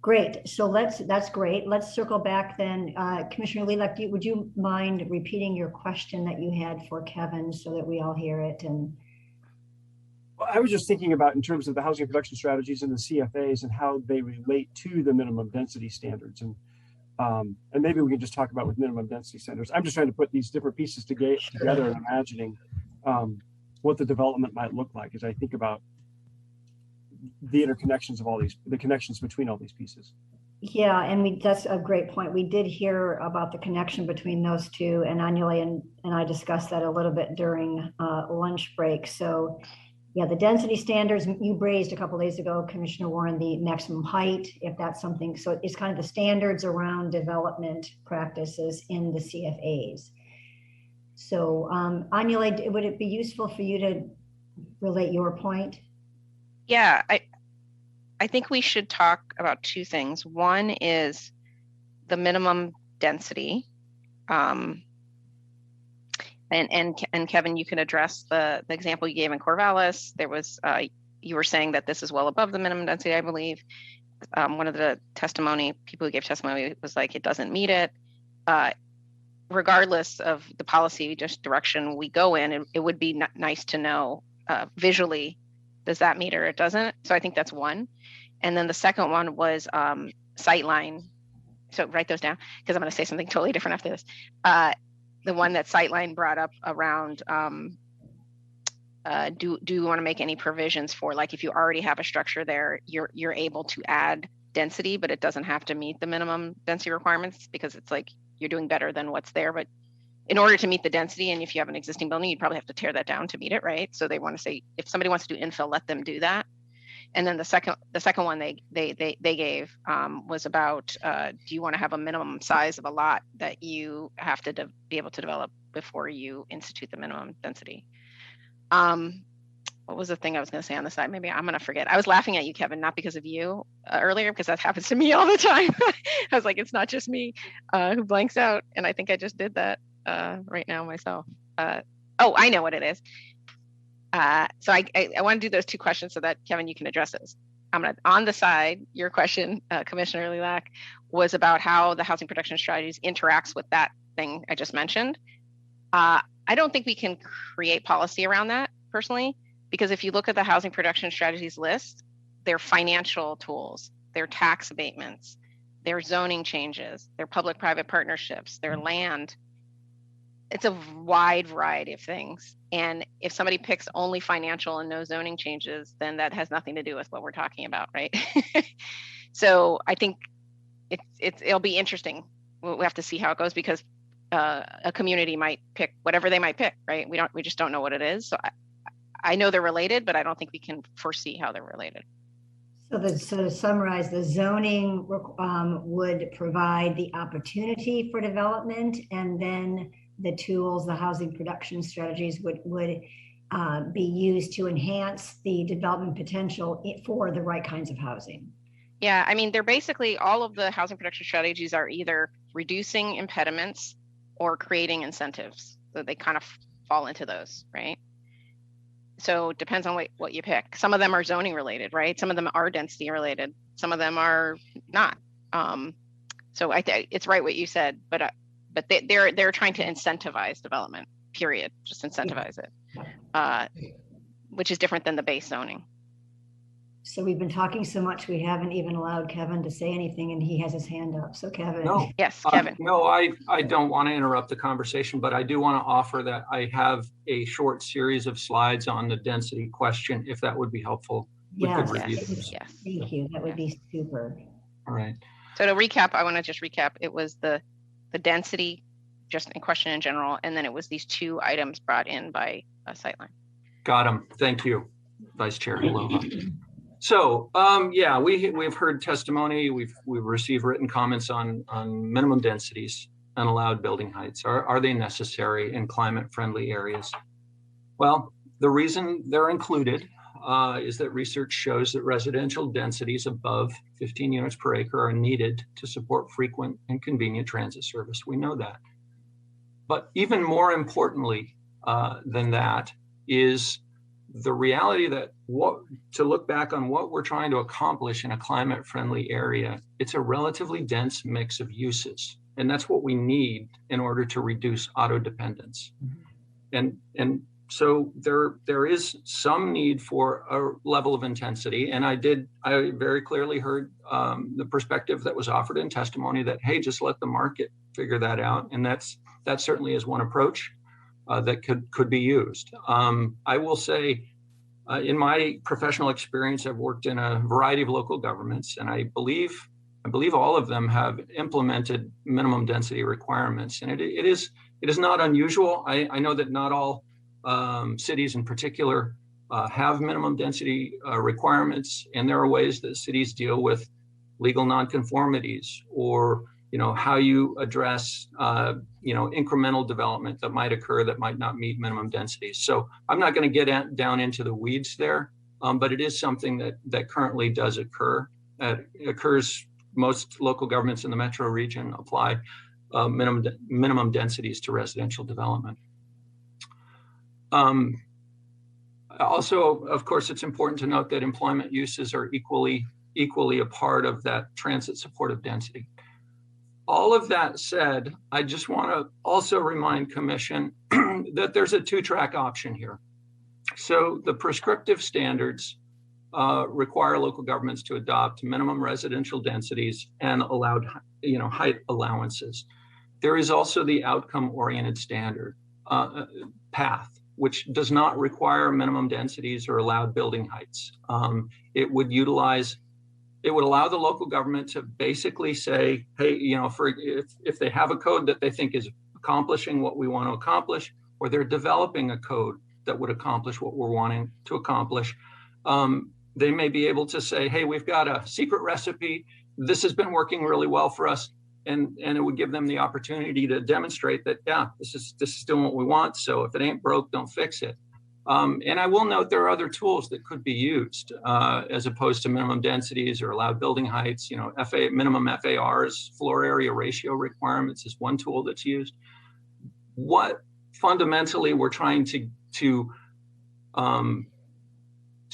Great. So that's great. Let's circle back then. Commissioner Lilac, would you mind repeating your question that you had for Kevin so that we all hear it? And well, I was just thinking about in terms of the housing production strategies and the CFAs and how they relate to the minimum density standards. And maybe we can just talk about with minimum density standards. I'm just trying to put these different pieces together and imagining what the development might look like as I think about the interconnections of the connections between all these pieces. Yeah, and that's a great point. We did hear about the connection between those two, and Anjali and I discussed that a little bit during lunch break. So yeah, the density standards, you raised a couple of days ago, Commissioner Warren, the maximum height, if that's something. So it's kind of the standards around development practices in the CFAs. So Anjali, would it be useful for you to relate your point? Yeah, I think we should talk about two things. One is the minimum density. And Kevin, you can address the example you gave in Corvallis. There was, you were saying that this is well above the minimum density, I believe. One of the people who gave testimony was like, it doesn't meet it. Regardless of the policy just direction we go in, it would be nice to know visually, does that meet or it doesn't? So I think that's one. And then the second one was sightline. So write those down because I'm going to say something totally different after this. The one that Sightline brought up around, do you want to make any provisions for, like, if you already have a structure there, you're able to add density, but it doesn't have to meet the minimum density requirements because it's like you're doing better than what's there. But in order to meet the density, and if you have an existing building, you'd probably have to tear that down to meet it, right? So they want to say, if somebody wants to do infill, let them do that. And then the second one they gave was about, do you want to have a minimum size of a lot that you have to be able to develop before you institute the minimum density? What was the thing I was going to say on the side? Maybe I'm going to forget. I was laughing at you, Kevin, not because of you earlier, because that happens to me all the time. I was like, it's not just me who blanks out. And I think I just did that right now myself. Oh, I know what it is. So I want to do those two questions so that, Kevin, you can address this. I'm going to, on the side, your question, Commissioner Lilac, was about how the housing production strategies interacts with that thing I just mentioned. I don't think we can create policy around that personally, because if you look at the housing production strategies list, they're financial tools, they're tax abatements, they're zoning changes, they're public-private partnerships, they're land. It's a wide variety of things. And if somebody picks only financial and no zoning changes, then that has nothing to do with what we're talking about, right? So I think it'll be interesting. We'll have to see how it goes because a community might pick whatever they might pick, right? We just don't know what it is. So I know they're related, but I don't think we can foresee how they're related. So to summarize, the zoning would provide the opportunity for development, and then the tools, the housing production strategies would be used to enhance the development potential for the right kinds of housing. Yeah, I mean, they're basically, all of the housing production strategies are either reducing impediments or creating incentives. So they kind of fall into those, right? So it depends on what you pick. Some of them are zoning related, right? Some of them are density related. Some of them are not. So I think it's right what you said, but they're trying to incentivize development, period. Just incentivize it, which is different than the base zoning. So we've been talking so much, we haven't even allowed Kevin to say anything, and he has his hand up. So Kevin. No. Yes, Kevin. No, I don't want to interrupt the conversation, but I do want to offer that I have a short series of slides on the density question, if that would be helpful. Yes, Yes. Thank you. That would be super. All right. So to recap, I want to just recap. It was the density, just in question in general, and then it was these 2 items brought in by a sightline. Got them. Thank you, Vice Chair Halova. So, yeah, we've heard testimony. We've received written comments on minimum densities and allowed building heights. Are they necessary in climate-friendly areas? Well, the reason they're included is that research shows that residential densities above 15 units per acre are needed to support frequent and convenient transit service. We know that. But even more importantly than that is the reality that to look back on what we're trying to accomplish in a climate-friendly area, it's a relatively dense mix of uses. And that's what we need in order to reduce auto dependence. And so there is some need for a level of intensity. And I very clearly heard the perspective that was offered in testimony that, hey, just let the market figure that out. And that certainly is one approach that could be used. I will say, in my professional experience, I've worked in a variety of local governments, and I believe all of them have implemented minimum density requirements. And it is not unusual. I know that not all cities in particular have minimum density requirements, and there are ways that cities deal with legal nonconformities, or how you address incremental development that might occur that might not meet minimum densities. So I'm not going to get down into the weeds there, but it is something that currently does occur. It occurs. Most local governments in the metro region apply minimum densities to residential development. Also, of course, it's important to note that employment uses are equally a part of that transit supportive density. All of that said, I just want to also remind Commission that there's a 2-track option here. So the prescriptive standards require local governments to adopt minimum residential densities and allowed, height allowances. There is also the outcome-oriented standard path, which does not require minimum densities or allowed building heights. It would allow the local government to basically say, hey, if they have a code that they think is accomplishing what we want to accomplish, or they're developing a code that would accomplish what we're wanting to accomplish, they may be able to say, hey, we've got a secret recipe. This has been working really well for us. And it would give them the opportunity to demonstrate that, yeah, this is still what we want. So if it ain't broke, don't fix it. And I will note there are other tools that could be used as opposed to minimum densities or allowed building heights. Minimum FARs, floor area ratio requirements is one tool that's used. What fundamentally we're trying to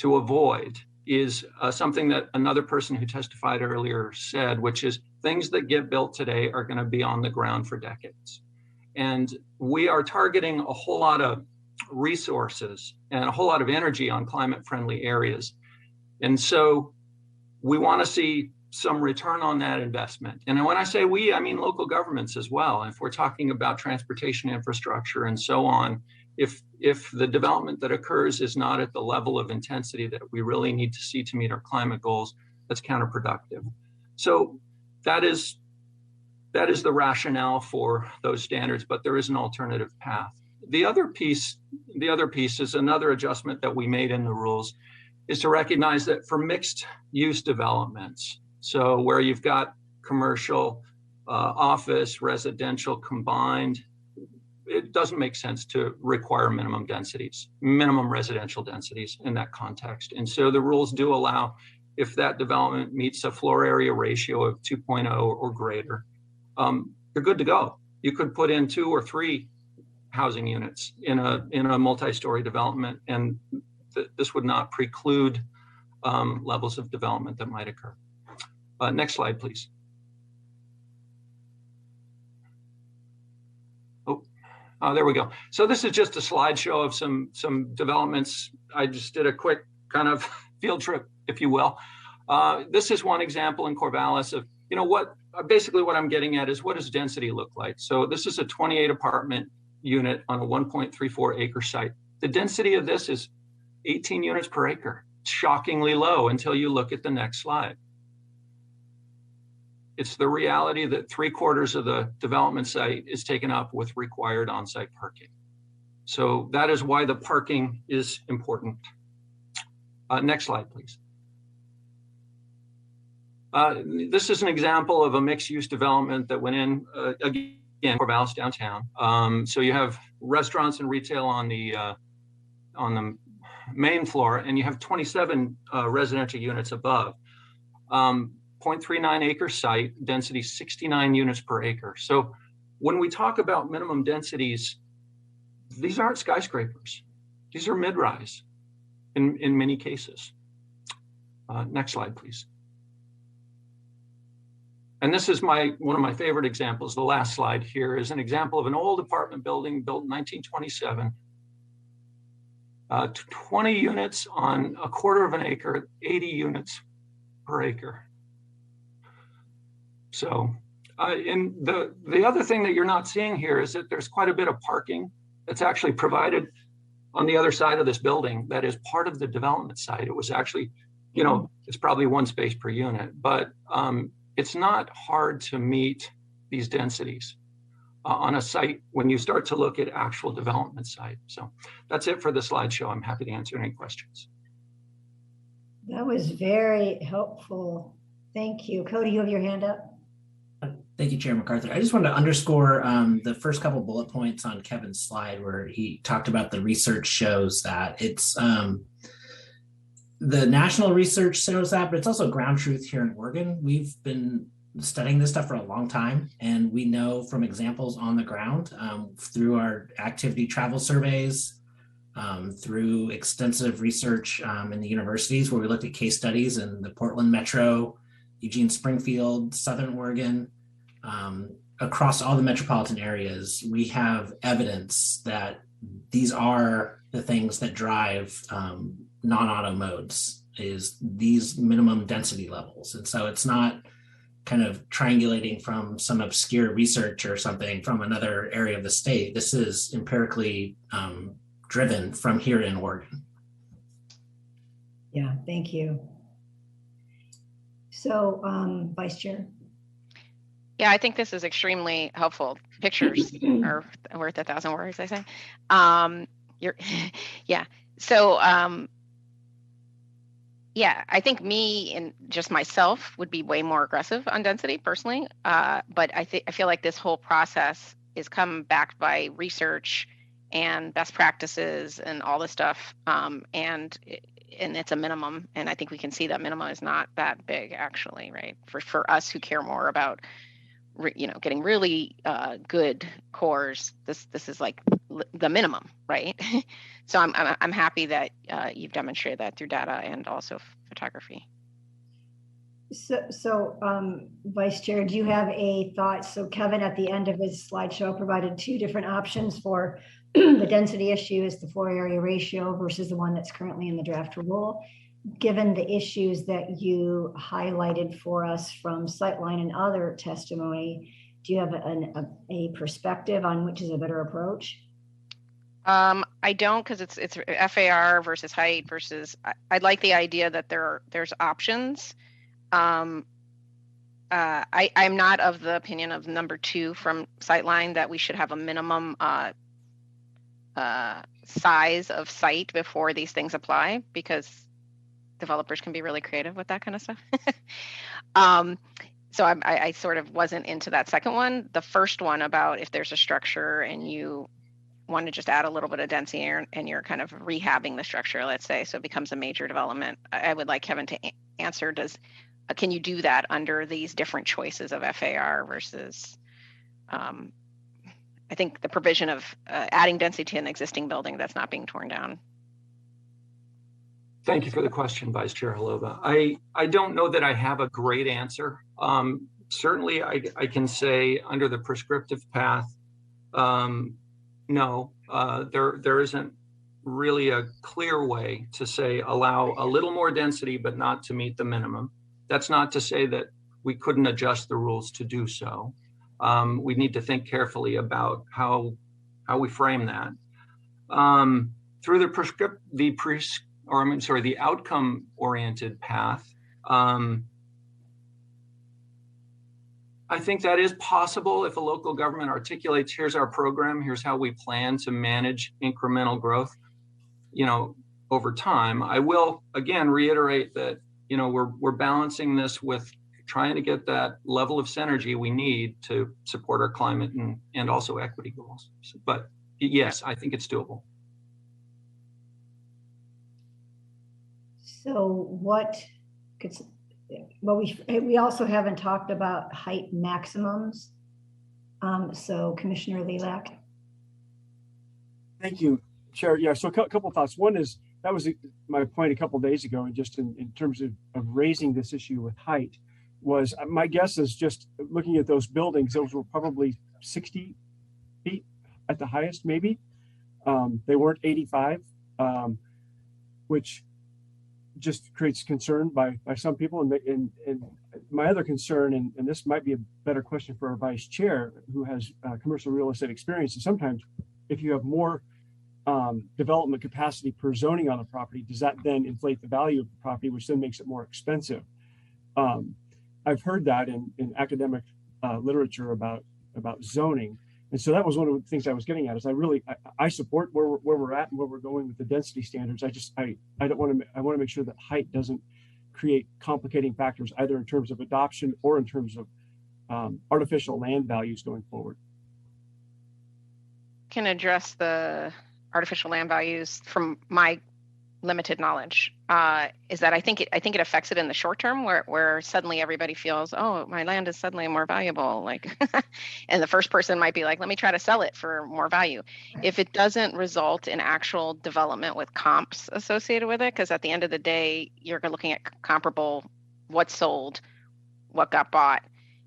avoid is something that another person who testified earlier said, which is things that get built today are going to be on the ground for decades. And we are targeting a whole lot of resources and a whole lot of energy on climate-friendly areas. And so we want to see some return on that investment. And when I say we, I mean local governments as well. If we're talking about transportation infrastructure and so on, if the development that occurs is not at the level of intensity that we really need to see to meet our climate goals, that's counterproductive. So that is the rationale for those standards, but there is an alternative path. The other piece is another adjustment that we made in the rules is to recognize that for mixed use developments, so where you've got commercial, office, residential combined, it doesn't make sense to require minimum residential densities in that context. And so the rules do allow, if that development meets a floor area ratio of 2.0 or greater, you're good to go. You could put in 2 or 3 housing units in a multi-story development, and this would not preclude levels of development that might occur. Next slide, please. Oh, there we go. So this is just a slideshow of some developments. I just did a quick kind of field trip, if you will. This is one example in Corvallis of, basically what I'm getting at is what does density look like? So this is a 28 apartment unit on a 1.34 acre site. The density of this is 18 units per acre. Shockingly low until you look at the next slide. It's the reality that 3/4 of the development site is taken up with required on-site parking. So that is why the parking is important. Next slide, please. This is an example of a mixed-use development that went in, again, Corvallis downtown. So you have restaurants and retail on the main floor, and you have 27 residential units above. 0.39 acre site, density 69 units per acre. So when we talk about minimum densities, these aren't skyscrapers. These are mid-rise in many cases. Next slide, please. And this is one of my favorite examples. The last slide here is an example of an old apartment building built in 1927. 20 units on a 1/4 of an acre, 80 units per acre. So, and the other thing that you're not seeing here is that there's quite a bit of parking that's actually provided on the other side of this building that is part of the development site. It was actually, it's probably 1 space per unit, but it's not hard to meet these densities on a site when you start to look at actual development site. So that's it for the slideshow. I'm happy to answer any questions. That was very helpful. Thank you. Cody, you have your hand up? Thank you, Chair MacArthur. I just wanted to underscore the first couple bullet points on Kevin's slide where he talked about the research shows that it's the national research shows that, but it's also ground truth here in Oregon. We've been studying this stuff for a long time, and we know from examples on the ground through our activity travel surveys, through extensive research in the universities where we looked at case studies in the Portland Metro, Eugene, Springfield, Southern Oregon, across all the metropolitan areas, we have evidence that these are the things that drive non-auto modes, is these minimum density levels. And so it's not kind of triangulating from some obscure research or something from another area of the state. This is empirically driven from here in Oregon. Yeah, thank you. So, Vice Chair. Yeah, I think this is extremely helpful. Pictures are worth 1,000 words, I say. Yeah. So, yeah, I think me and just myself would be way more aggressive on density personally. But I feel like this whole process is come backed by research and best practices and all this stuff. And it's a minimum. And I think we can see that minimum is not that big actually, right? For us who care more about, getting really good cores, this is like the minimum, right? So I'm happy that you've demonstrated that through data and also photography. So Vice Chair, do you have a thought? So Kevin at the end of his slideshow provided 2 different options for the density issue is the floor area ratio versus the one that's currently in the draft rule. Given the issues that you highlighted for us from Sightline and other testimony, do you have a perspective on which is a better approach? I don't, because it's FAR versus height versus. I like the idea that there's options. I'm not of the opinion of number 2 from Sightline that we should have a minimum size of site before these things apply, because developers can be really creative with that kind of stuff. So I sort of wasn't into that second one. The first one about if there's a structure and you want to just add a little bit of density and you're kind of rehabbing the structure, let's say, so it becomes a major development. I would like Kevin to answer, can you do that under these different choices of FAR versus, I think the provision of adding density to an existing building that's not being torn down. Thank you for the question, Vice Chair Halova. I don't know that I have a great answer. Certainly, I can say under the prescriptive path, no, there isn't really a clear way to say allow a little more density, but not to meet the minimum. That's not to say that we couldn't adjust the rules to do so. We need to think carefully about how we frame that. Through the outcome-oriented path, I think that is possible if a local government articulates, here's our program, here's how we plan to manage incremental growth, over time. I will again reiterate that, we're balancing this with trying to get that level of synergy we need to support our climate and also equity goals. But yes, I think it's doable. So we also haven't talked about height maximums. So Commissioner Lilac. Thank you, Chair. Yeah, so a couple of thoughts. One is, that was my point a couple of days ago, and just in terms of raising this issue with height, was my guess is just looking at those buildings, those were probably 60 feet at the highest, maybe. They weren't 85, which just creates concern by some people. And my other concern, and this might be a better question for our Vice Chair, who has commercial real estate experience, is sometimes if you have more development capacity per zoning on a property, does that then inflate the value of the property, which then makes it more expensive? I've heard that in academic literature about zoning. And so that was one of the things I was getting at, is I support where we're at and where we're going with the density standards. I want to make sure that height doesn't create complicating factors, either in terms of adoption or in terms of artificial land values going forward. Can address the artificial land values from my limited knowledge, is that I think it affects it in the short term, where suddenly everybody feels, oh, my land is suddenly more valuable, and the first person might be like, let me try to sell it for more value. If it doesn't result in actual development with comps associated with it, because at the end of the day, you're looking at comparable, what sold, what got bought,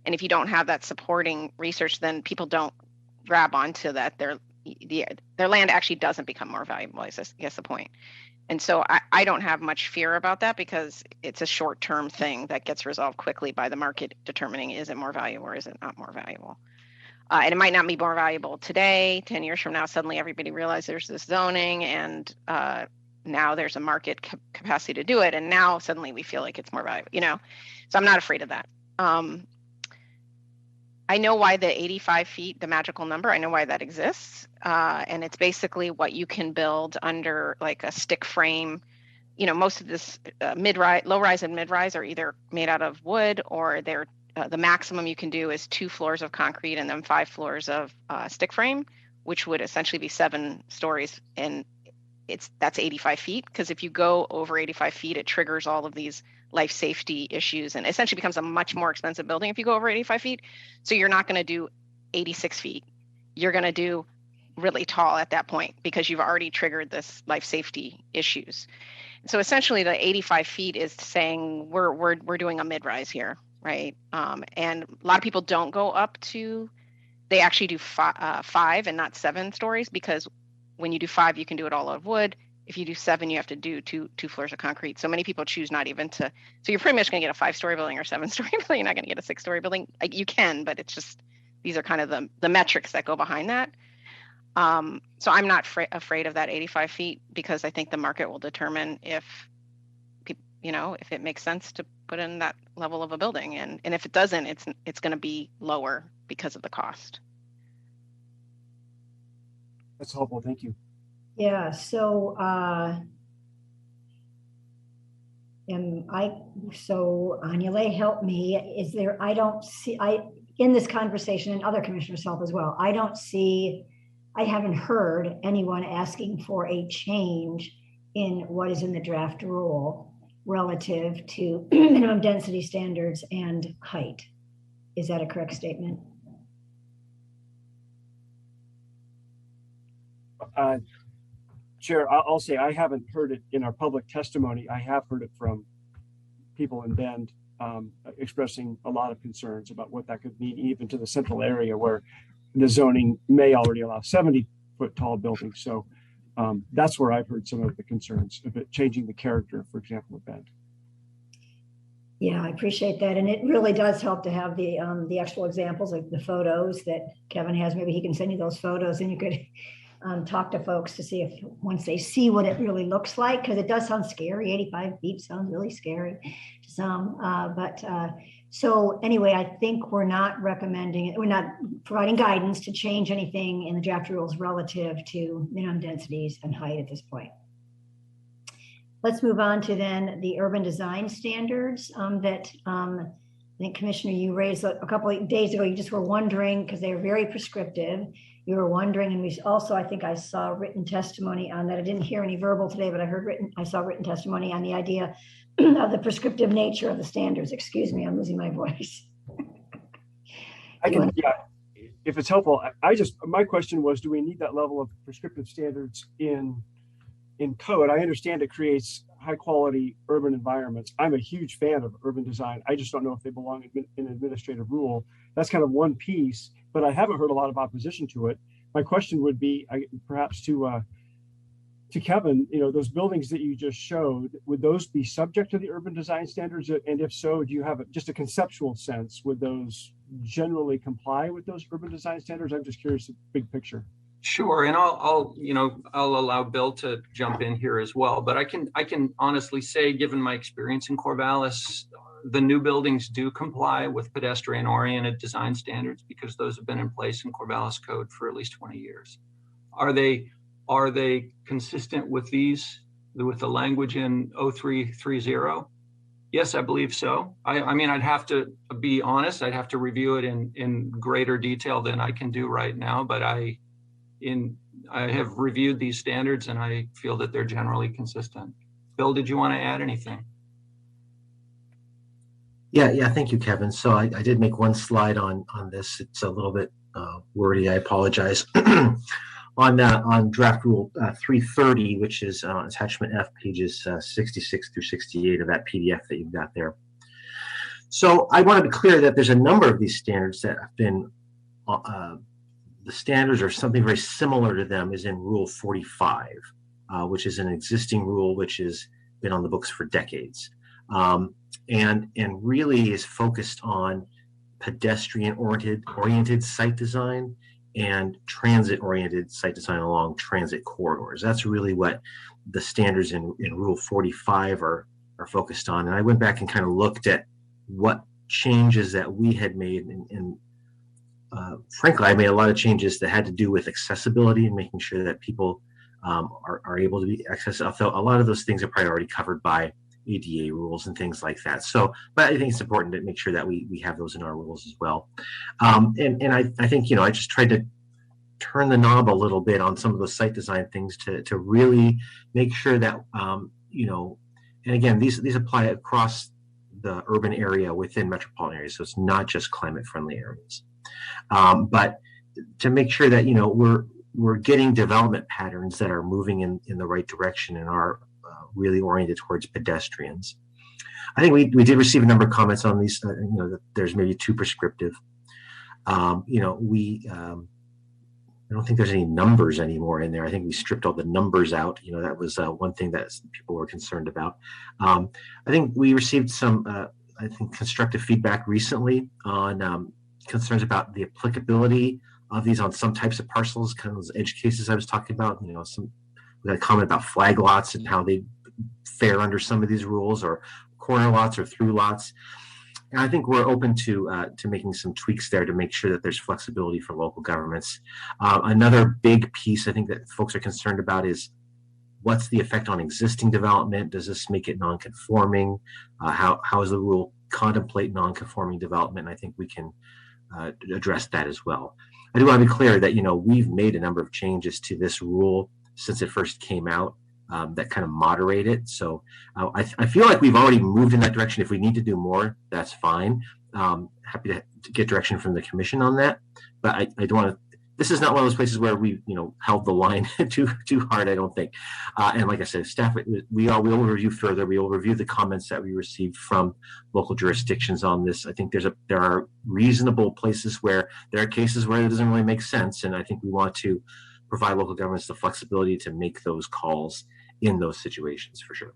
and if you don't have that supporting research, then people don't grab onto that. Their land actually doesn't become more valuable, I guess the point. And so I don't have much fear about that, because it's a short-term thing that gets resolved quickly by the market determining, is it more valuable or is it not more valuable? And it might not be more valuable today. 10 years from now, suddenly everybody realizes there's this zoning, and now there's a market capacity to do it. And now suddenly we feel like it's more valuable, So I'm not afraid of that. I know why the 85 feet, the magical number, I know why that exists. And it's basically what you can build under like a stick frame. Most of this low rise and mid rise are either made out of wood, or they're the maximum you can do is 2 floors of concrete and then 5 floors of stick frame, which would essentially be 7 stories. And that's 85 feet, because if you go over 85 feet, it triggers all of these life safety issues and essentially becomes a much more expensive building if you go over 85 feet. So you're not going to do 86 feet. You're going to do really tall at that point, because you've already triggered this life safety issues. So essentially the 85 feet is saying we're doing a mid-rise here, right? And a lot of people don't go up to, they actually do 5 and not 7 stories, because when you do 5, you can do it all out of wood. If you do 7, you have to do two floors of concrete. So many people choose not even to. So you're pretty much going to get a 5-story building or 7-story building. You're not going to get a 6-story building. You can, but it's just, these are kind of the metrics that go behind that. So I'm not afraid of that 85 feet, because I think the market will determine if it makes sense to put in that level of a building, and if it doesn't, it's going to be lower because of the cost. That's helpful. Thank you. Yeah, so Anjali, help me. In this conversation, and other commissioners help as well, I haven't heard anyone asking for a change in what is in the draft rule relative to minimum density standards and height. Is that a correct statement? Chair, I'll say I haven't heard it in our public testimony. I have heard it from people in Bend expressing a lot of concerns about what that could mean, even to the central area where the zoning may already allow 70-foot tall buildings. So that's where I've heard some of the concerns of it changing the character, for example, of Bend. Yeah, I appreciate that. And it really does help to have the actual examples, like the photos that Kevin has. Maybe he can send you those photos and you could talk to folks to see if once they see what it really looks like, because it does sound scary. 85 feet sounds really scary to some. So anyway, I think we're not providing guidance to change anything in the draft rules relative to minimum densities and height at this point. Let's move on to then the urban design standards that I think, Commissioner, you raised a couple of days ago. You just were wondering, because they're very prescriptive. You were wondering, and we also, I think I saw written testimony on that. I didn't hear any verbal today, but I saw written testimony on the idea of the prescriptive nature of the standards. Excuse me, I'm losing my voice. Yeah, if it's helpful, my question was, do we need that level of prescriptive standards in code? I understand it creates high quality urban environments. I'm a huge fan of urban design. I just don't know if they belong in administrative rule. That's kind of one piece, but I haven't heard a lot of opposition to it. My question would be, perhaps to Kevin, those buildings that you just showed, would those be subject to the urban design standards? And if so, do you have just a conceptual sense? Would those generally comply with those urban design standards? I'm just curious, big picture. Sure, and I'll allow Bill to jump in here as well. But I can honestly say, given my experience in Corvallis, the new buildings do comply with pedestrian-oriented design standards because those have been in place in Corvallis Code for at least 20 years. Are they consistent with with the language in 0330? Yes, I believe so. I mean, I'd have to be honest. I'd have to review it in greater detail than I can do right now. But I have reviewed these standards and I feel that they're generally consistent. Bill, did you want to add anything? Yeah, thank you, Kevin. So I did make one slide on this. It's a little bit wordy, I apologize. on draft rule 330, which is attachment F, pages 66 through 68 of that PDF that you've got there. So I want to be clear that there's a number of these standards that have been the standards or something very similar to them is in Rule 45, which is an existing rule which has been on the books for decades, and really is focused on pedestrian-oriented site design and transit-oriented site design along transit corridors. That's really what the standards in Rule 45 are focused on. And I went back and kind of looked at what changes that we had made and frankly, I made a lot of changes that had to do with accessibility and making sure that people are able to be accessible. So a lot of those things are probably already covered by ADA rules and things like that. So, but I think it's important to make sure that we have those in our rules as well. And I think, I just tried to turn the knob a little bit on some of those site design things to really make sure that, and again, these apply across the urban area within metropolitan areas. So it's not just climate friendly areas. But to make sure that we're getting development patterns that are moving in the right direction and are really oriented towards pedestrians. I think we did receive a number of comments on these. That there's maybe too prescriptive. I don't think there's any numbers anymore in there. I think we stripped all the numbers out. That was one thing that people were concerned about. I think we received some constructive feedback recently on concerns about the applicability of these on some types of parcels, kind of those edge cases I was talking about. We had a comment about flag lots and how they fare under some of these rules, or corner lots or through lots. And I think we're open to making some tweaks there to make sure that there's flexibility for local governments. Another big piece I think that folks are concerned about is what's the effect on existing development? Does this make it non-conforming? How does the rule contemplate non-conforming development? I think we can address that as well. I do want to be clear that we've made a number of changes to this rule since it first came out that kind of moderate it. So I feel like we've already moved in that direction. If we need to do more, that's fine. Happy to get direction from the commission on that. But I don't want to this is not one of those places where we, held the line too hard, I don't think. And like I said, staff, we will review further. We will review the comments that we received from local jurisdictions on this. I think there are reasonable places where there are cases where it doesn't really make sense, and I think we want to provide local governments the flexibility to make those calls in those situations for sure.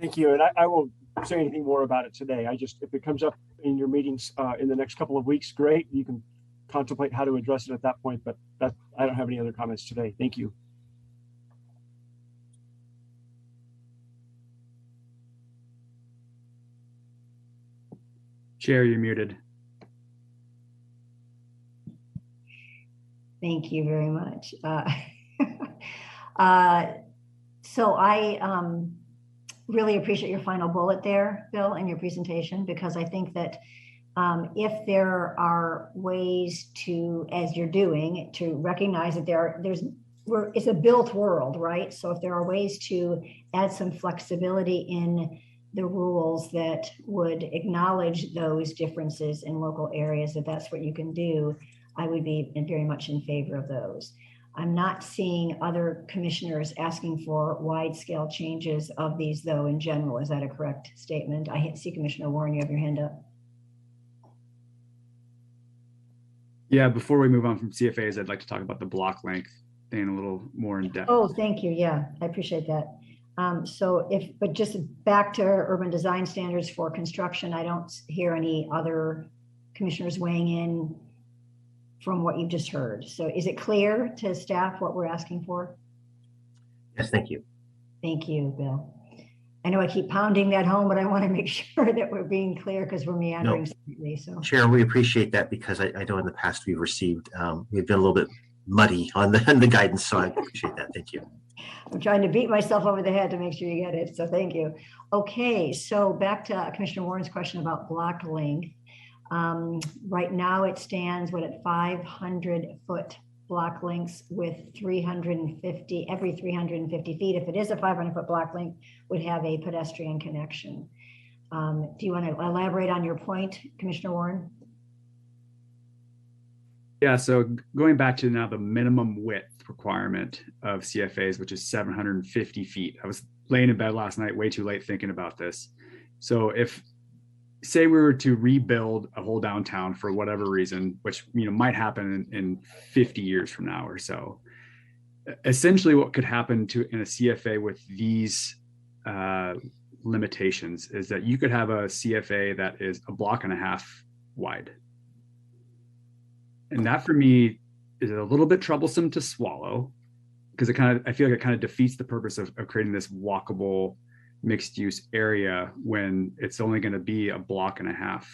Thank you, and I won't say anything more about it today. If it comes up in your meetings in the next couple of weeks, great. You can contemplate how to address it at that point, but I don't have any other comments today. Thank you. Chair, you're muted. Thank you very much. So I really appreciate your final bullet there, Bill, in your presentation, because I think that if there are ways to, as you're doing, to recognize that it's a built world, right? So if there are ways to add some flexibility in the rules that would acknowledge those differences in local areas, if that's what you can do, I would be very much in favor of those. I'm not seeing other commissioners asking for wide scale changes of these though in general. Is that a correct statement? I see Commissioner Warren, you have your hand up. Yeah, before we move on from CFAs, I'd like to talk about the block length in a little more in depth. Oh, thank you. Yeah, I appreciate that. But just back to urban design standards for construction, I don't hear any other commissioners weighing in from what you've just heard. So is it clear to staff what we're asking for? Yes, thank you. Thank you, Bill. I know I keep pounding that home, but I want to make sure that we're being clear because we're meandering slightly. So, Chair, we appreciate that because I know in the past we've been a little bit muddy on the guidance, so I appreciate that. Thank you. I'm trying to beat myself over the head to make sure you get it. So thank you. Okay, so back to Commissioner Warren's question about block length. Right now it stands at 500-foot block lengths with 350, every 350 feet. If it is a 500-foot block length, would have a pedestrian connection. Do you want to elaborate on your point, Commissioner Warren? Yeah, so going back to now the minimum width requirement of CFAs, which is 750 feet. I was laying in bed last night way too late thinking about this. So if, say we were to rebuild a whole downtown for whatever reason, which might happen in 50 years from now or so, essentially what could happen in a CFA with these limitations is that you could have a CFA that is 1.5 blocks wide. And that for me is a little bit troublesome to swallow because I feel like it kind of defeats the purpose of creating this walkable mixed use area when it's only going to be 1.5 blocks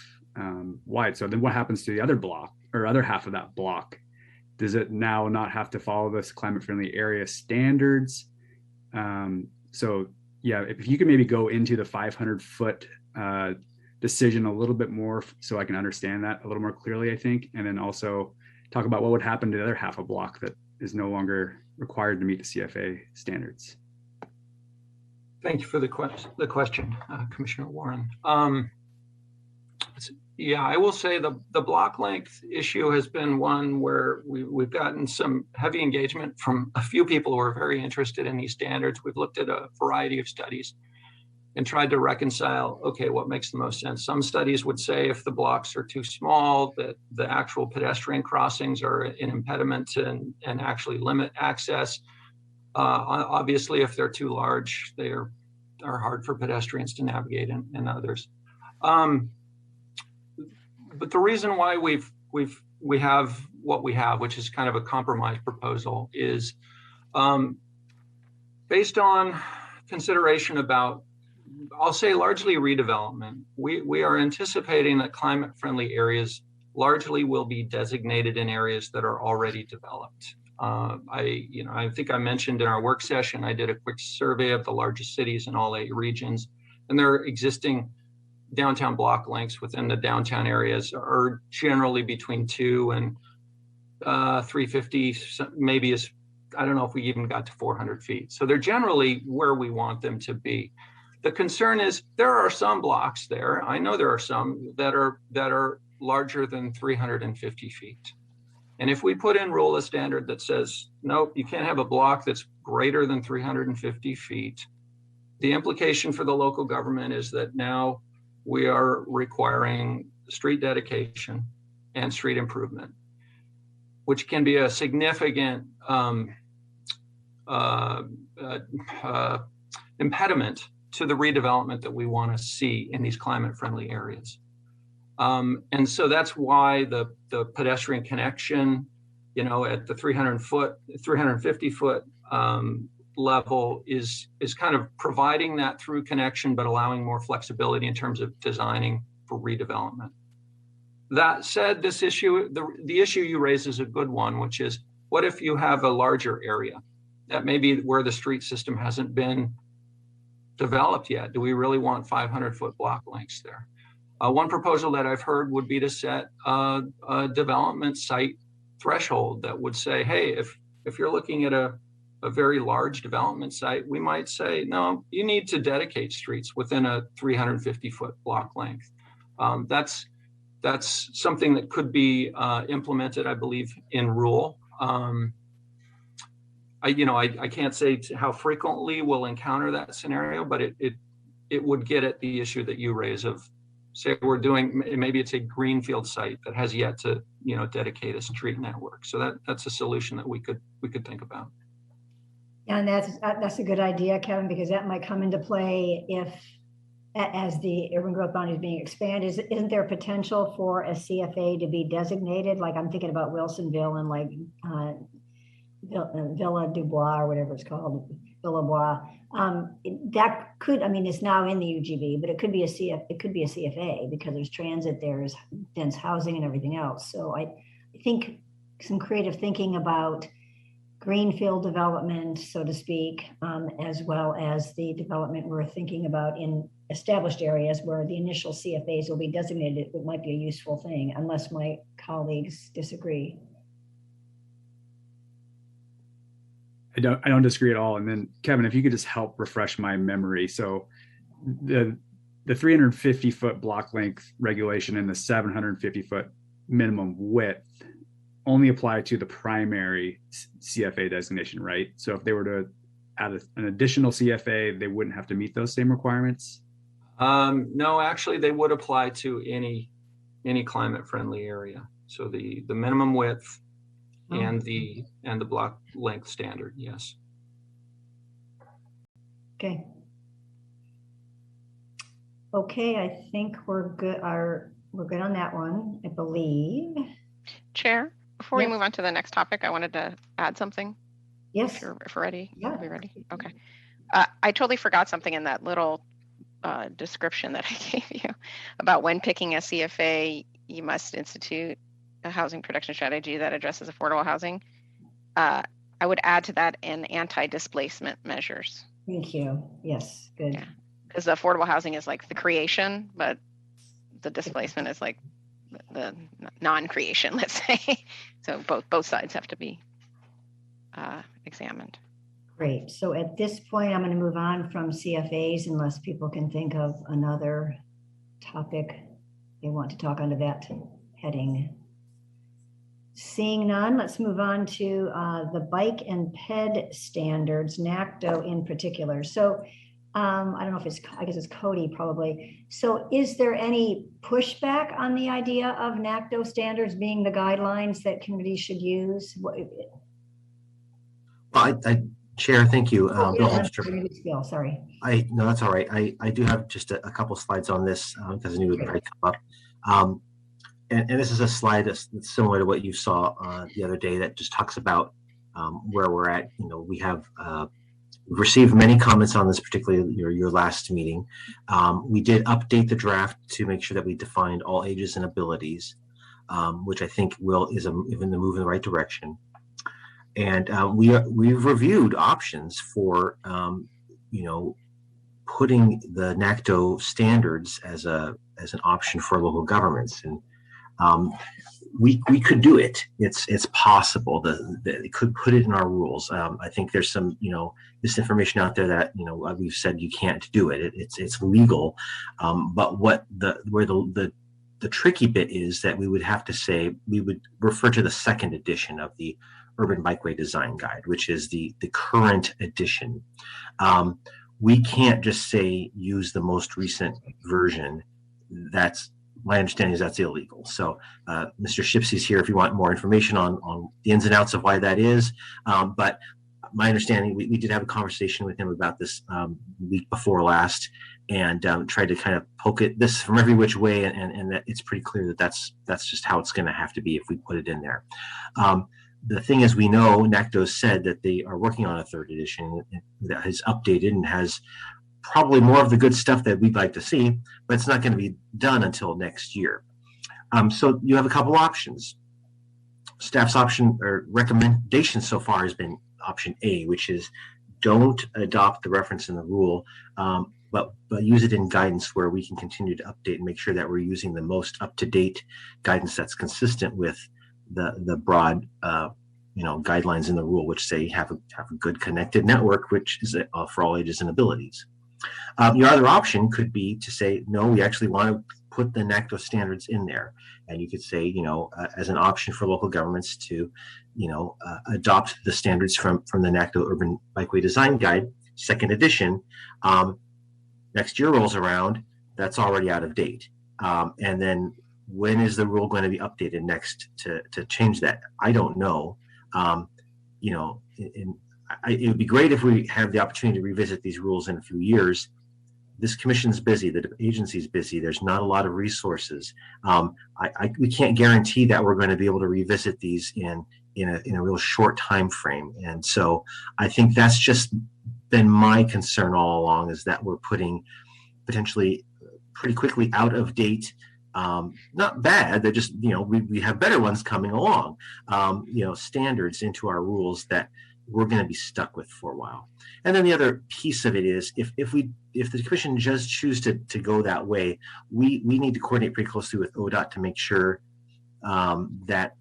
wide. So then what happens to the other block or other half of that block? Does it now not have to follow this climate friendly area standards? So yeah, if you could maybe go into the 500-foot decision a little bit more so I can understand that a little more clearly, I think, and then also talk about what would happen to the other half a block that is no longer required to meet the CFA standards. Thank you for the question, Commissioner Warren. Yeah, I will say the block length issue has been one where we've gotten some heavy engagement from a few people who are very interested in these standards. We've looked at a variety of studies and tried to reconcile, okay, what makes the most sense? Some studies would say if the blocks are too small, that the actual pedestrian crossings are an impediment and actually limit access. Obviously, if they're too large, they are hard for pedestrians to navigate and others. But the reason why we have what we have, which is kind of a compromise proposal, is based on consideration about, I'll say largely redevelopment. We are anticipating that climate-friendly areas largely will be designated in areas that are already developed. I think I mentioned in our work session, I did a quick survey of the largest cities in all 8 regions, and their existing downtown block lengths within the downtown areas are generally between 2 and 350, maybe I don't know if we even got to 400 feet. So they're generally where we want them to be. The concern is there are some blocks there. I know there are some that are larger than 350 feet. And if we put in rule a standard that says, nope, you can't have a block that's greater than 350 feet, the implication for the local government is that now we are requiring street dedication and street improvement, which can be a significant impediment to the redevelopment that we want to see in these climate-friendly areas. And so that's why the pedestrian connection, at the 350 foot level is kind of providing that through connection, but allowing more flexibility in terms of designing for redevelopment. That said, this issue, the issue you raise is a good one, which is, what if you have a larger area that maybe where the street system hasn't been developed yet? Do we really want 500-foot block lengths there? One proposal that I've heard would be to set a development site threshold that would say, hey, if you're looking at a very large development site, we might say, no, you need to dedicate streets within a 350-foot block length. That's something that could be implemented, I believe, in rule. I can't say how frequently we'll encounter that scenario, but it would get at the issue that you raise of, say we're doing, maybe it's a greenfield site that has yet to, dedicate a street network. So that's a solution that we could think about. And that's a good idea, Kevin, because that might come into play as the urban growth boundary is being expanded. Isn't there potential for a CFA to be designated? Like I'm thinking about Wilsonville and like Villa Dubois or whatever it's called, Villa Bois. That could, it's now in the UGB, but it could be a CFA because there's transit, there's dense housing and everything else. So I think some creative thinking about greenfield development, so to speak, as well as the development we're thinking about in established areas where the initial CFAs will be designated, it might be a useful thing, unless my colleagues disagree. I don't disagree at all. And then Kevin, if you could just help refresh my memory. So the 350 foot block length regulation and the 750 foot minimum width only apply to the primary CFA designation, right? So if they were to add an additional CFA, they wouldn't have to meet those same requirements? No, actually they would apply to any climate friendly area. So the minimum width and the block length standard, yes. Okay. Okay, I think we're good. We're good on that one, I believe. Chair, before we move on to the next topic, I wanted to add something. Yes. If you're ready. Yeah. Are we ready? Okay. I totally forgot something in that little description that I gave you about when picking a CFA, you must institute a housing production strategy that addresses affordable housing. I would add to that an anti-displacement measures. Thank you. Yes, good. Yeah, because the affordable housing is like the creation, but the displacement is like the non-creation, let's say. So both sides have to be examined. Great. So at this point, I'm going to move on from CFAs unless people can think of another topic they want to talk under that heading. Seeing none, let's move on to the bike and ped standards, NACDO in particular. So I don't know if I guess it's Cody probably. So is there any pushback on the idea of NACDO standards being the guidelines that communities should use? Chair, thank you. Bill Holmstrom. Sorry. No, that's all right. I do have just a couple slides on this because I knew it would probably come up. And this is a slide that's similar to what you saw the other day that just talks about where we're at. We have received many comments on this, particularly your last meeting. We did update the draft to make sure that we defined all ages and abilities, which I think is even the move in the right direction. And we've reviewed options for putting the NACDO standards as an option for local governments, and we could do it. It's possible that it could put it in our rules. I think there's some this information out there that we've said you can't do it. It's legal, but where the the tricky bit is that we would have to say, we would refer to the second edition of the Urban Bikeway Design Guide, which is the current edition. We can't just say use the most recent version. That's my understanding is that's illegal. So Mr. Shipsey's here if you want more information on the ins and outs of why that is. But my understanding, we did have a conversation with him about this week before last, and tried to kind of poke at this from every which way, and that it's pretty clear that that's just how it's going to have to be if we put it in there. The thing is, we know NACDOT said that they are working on a third edition that is updated and has probably more of the good stuff that we'd like to see, but it's not going to be done until next year. So you have a couple options. Staff's option or recommendation so far has been option A, which is don't adopt the reference in the rule, but use it in guidance where we can continue to update and make sure that we're using the most up-to-date guidance that's consistent with the broad guidelines in the rule, which say have a good connected network, which is for all ages and abilities. Your other option could be to say, no, we actually want to put the NACDOT standards in there. And you could say, as an option for local governments to, adopt the standards from the NACDOT Urban Bikeway Design Guide, second edition. Next year rolls around, that's already out of date. And then when is the rule going to be updated next to change that? I don't know. It would be great if we have the opportunity to revisit these rules in a few years. This commission's busy, the agency's busy, there's not a lot of resources. We can't guarantee that we're going to be able to revisit these in a real short time frame. And so I think that's just been my concern all along, is that we're putting potentially pretty quickly out of date, not bad, they're just, we have better ones coming along, standards into our rules that we're going to be stuck with for a while. And then the other piece of it is, if the commission does choose to go that way, we need to coordinate pretty closely with ODOT to make sure that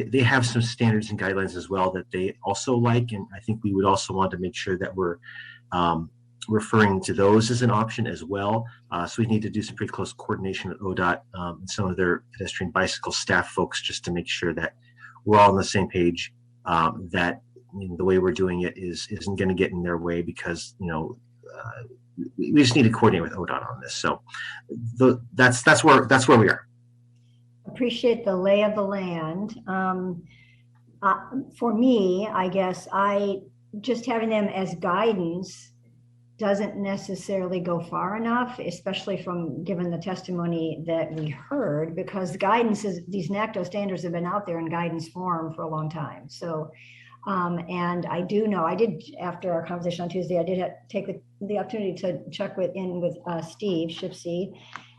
they have some standards and guidelines as well that they also like, and I think we would also want to make sure that we're referring to those as an option as well. So we need to do some pretty close coordination with ODOT and some of their pedestrian bicycle staff folks, just to make sure that we're all on the same page, that the way we're doing it isn't going to get in their way, because we just need to coordinate with ODOT on this. So that's where we are. Appreciate the lay of the land. For me, I guess just having them as guidance doesn't necessarily go far enough, especially given the testimony that we heard, because the guidance is, these NACDOT standards have been out there in guidance form for a long time. So, and I do know, after our conversation on Tuesday, I did take the opportunity to check with Steve Shipsey,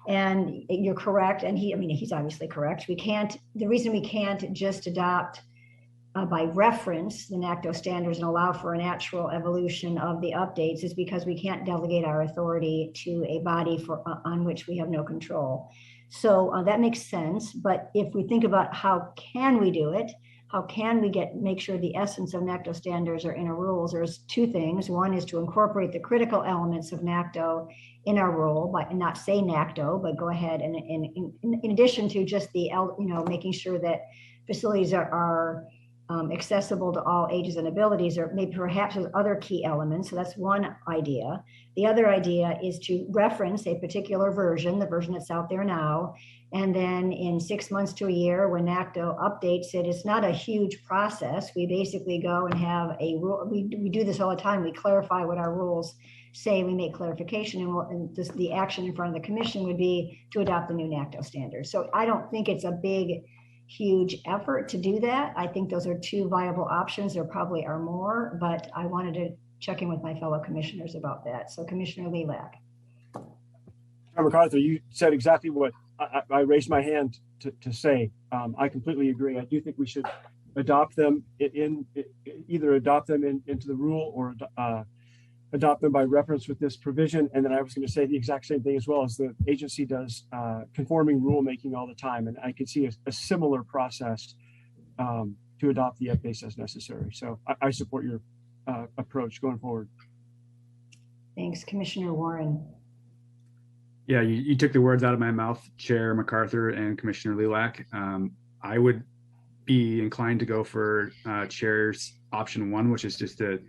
and you're correct. And he's obviously correct. The reason we can't just adopt by reference the NACDOT standards and allow for a natural evolution of the updates is because we can't delegate our authority to a body on which we have no control. So that makes sense. But if we think about how can we do it, how can we make sure the essence of NACDOT standards are in our rules, there's two things. One is to incorporate the critical elements of NACDOT in our rule, and not say NACDOT, but go ahead and in addition to just making sure that facilities are accessible to all ages and abilities, or maybe perhaps there's other key elements. So that's one idea. The other idea is to reference a particular version, the version that's out there now, and then in 6 months to a year, when NACDOT updates it, it's not a huge process. We basically go and have a rule. We do this all the time. We clarify what our rules say, we make clarification, and the action in front of the commission would be to adopt the new NACDOT standards. So I don't think it's a huge effort to do that. I think those are two viable options. There probably are more, but I wanted to check in with my fellow commissioners about that. So Commissioner Lilac. MacArthur, you said exactly what I raised my hand to say. I completely agree. I do think we should adopt them either adopt them into the rule or adopt them by reference with this provision. And then I was going to say the exact same thing as well, as the agency does conforming rulemaking all the time. And I could see a similar process to adopt the updates as necessary. So I support your approach going forward. Thanks, Commissioner Warren. Yeah, you took the words out of my mouth, Chair MacArthur and Commissioner Lilac. I would be inclined to go for Chair's option 1, which is just to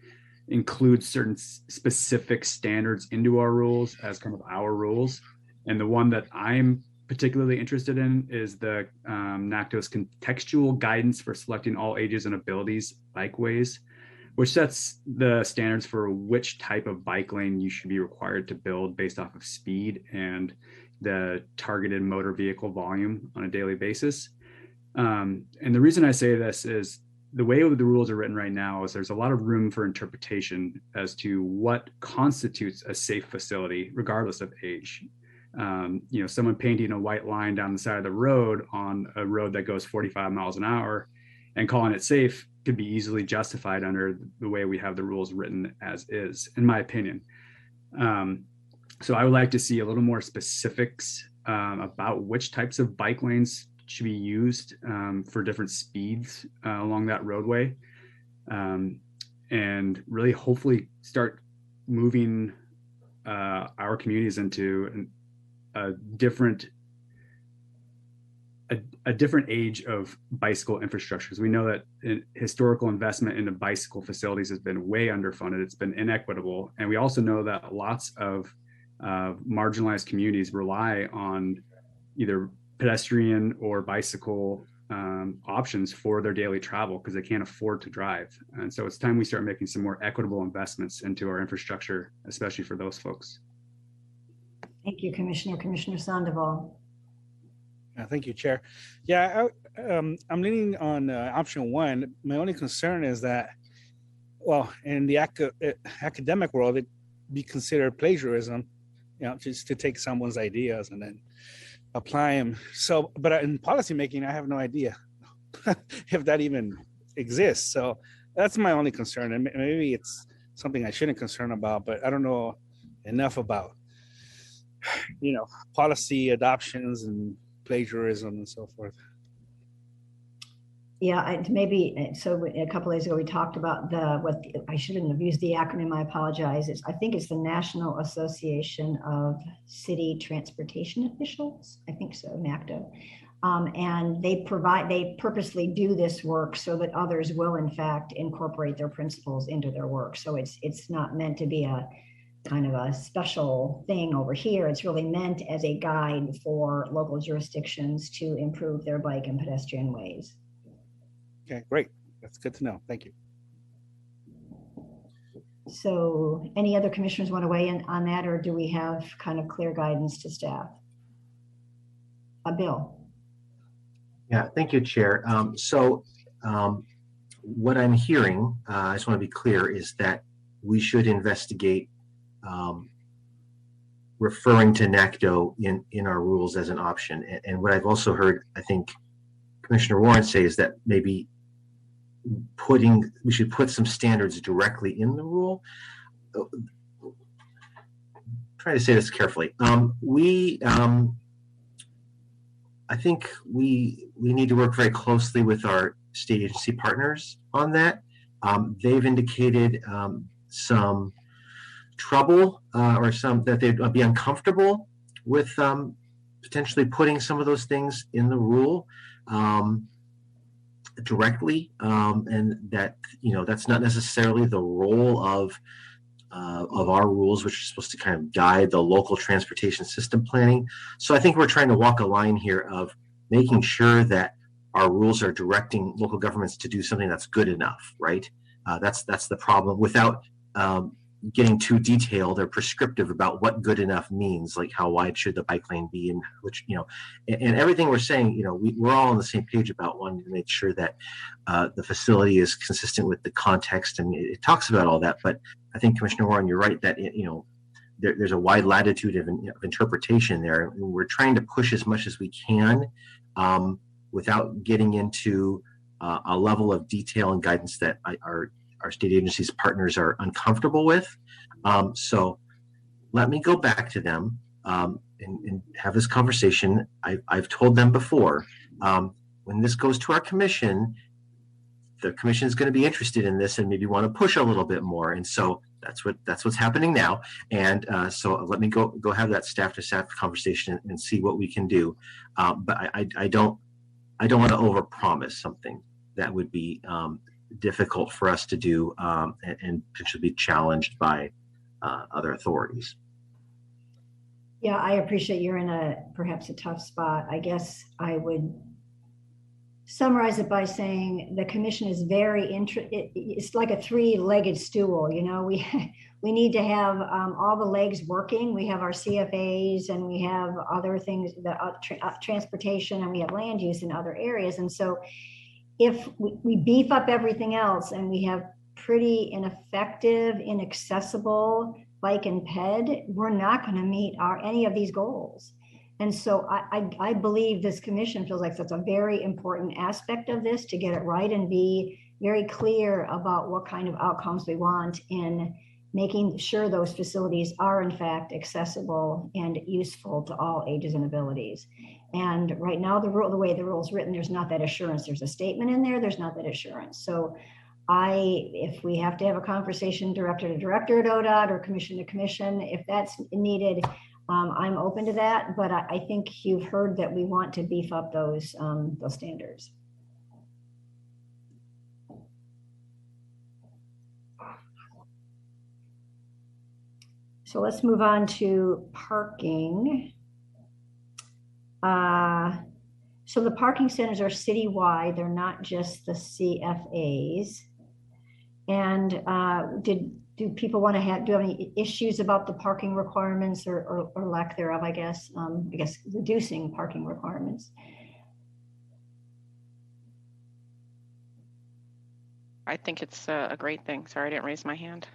include certain specific standards into our rules as kind of our rules. And the one that I'm particularly interested in is the NACTO's contextual guidance for selecting all ages and abilities bikeways, which sets the standards for which type of bike lane you should be required to build based off of speed and the targeted motor vehicle volume on a daily basis. And the reason I say this is the way the rules are written right now is there's a lot of room for interpretation as to what constitutes a safe facility, regardless of age. Someone painting a white line down the side of the road on a road that goes 45 miles an hour and calling it safe could be easily justified under the way we have the rules written as is, in my opinion. So I would like to see a little more specifics about which types of bike lanes should be used for different speeds along that roadway, and really hopefully start moving our communities into a different age of bicycle infrastructure. Because we know that historical investment into bicycle facilities has been way underfunded. It's been inequitable. And we also know that lots of marginalized communities rely on either pedestrian or bicycle options for their daily travel because they can't afford to drive. And so it's time we start making some more equitable investments into our infrastructure, especially for those folks. Thank you, Commissioner. Commissioner Sandoval. Thank you, Chair. Yeah, I'm leaning on option 1. My only concern is that, well, in the academic world, it'd be considered plagiarism, just to take someone's ideas and then apply them. So, but in policymaking, I have no idea if that even exists. So that's my only concern. And maybe it's something I shouldn't concern about, but I don't know enough about, policy adoptions and plagiarism and so forth. Yeah, so a couple of days ago we talked about I shouldn't have used the acronym, I apologize. I think it's the National Association of City Transportation Officials, I think so, NACTO. And they purposely do this work so that others will in fact incorporate their principles into their work. So it's not meant to be a kind of a special thing over here. It's really meant as a guide for local jurisdictions to improve their bike and pedestrian ways. Okay, great. That's good to know. Thank you. So any other commissioners want to weigh in on that, or do we have kind of clear guidance to staff? Bill. Yeah, thank you, Chair. What I'm hearing, I just want to be clear, is that we should investigate referring to NACTO in our rules as an option. And what I've also heard, I think Commissioner Warren say, is that maybe we should put some standards directly in the rule. Try to say this carefully. I think we need to work very closely with our state agency partners on that. They've indicated some trouble or some that they'd be uncomfortable with potentially putting some of those things in the rule directly, and that that's not necessarily the role of our rules, which are supposed to kind of guide the local transportation system planning. So I think we're trying to walk a line here of making sure that our rules are directing local governments to do something that's good enough, right? That's the problem, without getting too detailed or prescriptive about what good enough means, like how wide should the bike lane be, and which, and everything we're saying, we're all on the same page about wanting to make sure that the facility is consistent with the context, and it talks about all that. But I think Commissioner Warren, you're right that there's a wide latitude of interpretation there, and we're trying to push as much as we can without getting into a level of detail and guidance that our state agencies partners are uncomfortable with. So let me go back to them and have this conversation. I've told them before, when this goes to our commission, the commission is going to be interested in this and maybe want to push a little bit more. And so that's what's happening now. And so let me go have that staff to staff conversation and see what we can do. But I don't want to overpromise something that would be difficult for us to do and potentially be challenged by other authorities. Yeah, I appreciate you're in perhaps a tough spot. I guess I would summarize it by saying the commission is very it's like a three-legged stool. You know, we need to have all the legs working. We have our CFAs and we have other things, the transportation, and we have land use in other areas. And so if we beef up everything else and we have pretty ineffective, inaccessible bike and ped, we're not going to meet any of these goals. And so I believe this commission feels like that's a very important aspect of this, to get it right and be very clear about what kind of outcomes we want in making sure those facilities are in fact accessible and useful to all ages and abilities. And right now, the way the rule is written, there's not that assurance. There's a statement in there, there's not that assurance. So if we have to have a conversation director to director at ODOT or commission to commission, if that's needed, I'm open to that, but I think you've heard that we want to beef up those standards. So let's move on to parking. So the parking centers are citywide, they're not just the CFAs. And do people want to do you have any issues about the parking requirements or lack thereof, I guess reducing parking requirements? I think it's a great thing. Sorry, I didn't raise my hand.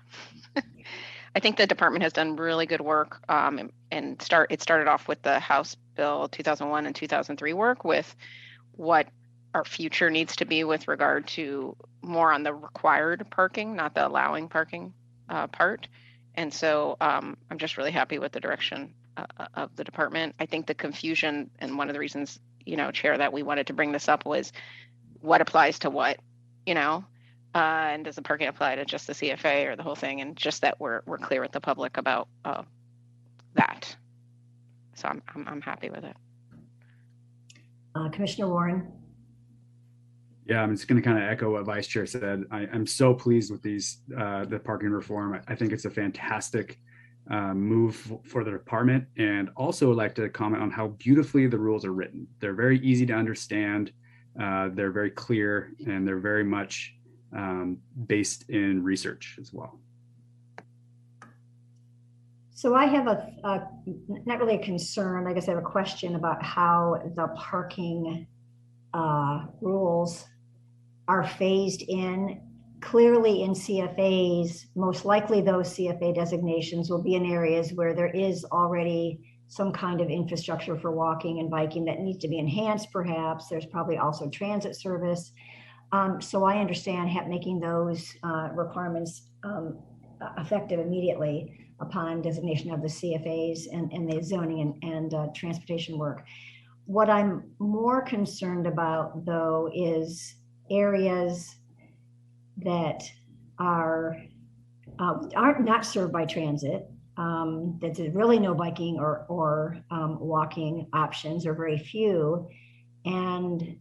I think the department has done really good work, and it started off with the House Bill 2001 and 2003 work with what our future needs to be with regard to more on the required parking, not the allowing parking part. And so I'm just really happy with the direction of the department. I think the confusion, and one of the reasons, Chair, that we wanted to bring this up was what applies to what, and does the parking apply to just the CFA or the whole thing? And just that we're clear with the public about that. So I'm happy with it. Commissioner Warren. Yeah, I'm just going to kind of echo what Vice Chair said. I'm so pleased with the parking reform. I think it's a fantastic move for the department, and also like to comment on how beautifully the rules are written. They're very easy to understand. They're very clear, and they're very much based in research as well. So I have not really a concern, I guess I have a question about how the parking rules are phased in. Clearly in CFAs, most likely those CFA designations will be in areas where there is already some kind of infrastructure for walking and biking that needs to be enhanced perhaps. There's probably also transit service. So I understand making those requirements effective immediately upon designation of the CFAs and the zoning and transportation work. What I'm more concerned about, though, is areas that aren't not served by transit, that there's really no biking or walking options, or very few, and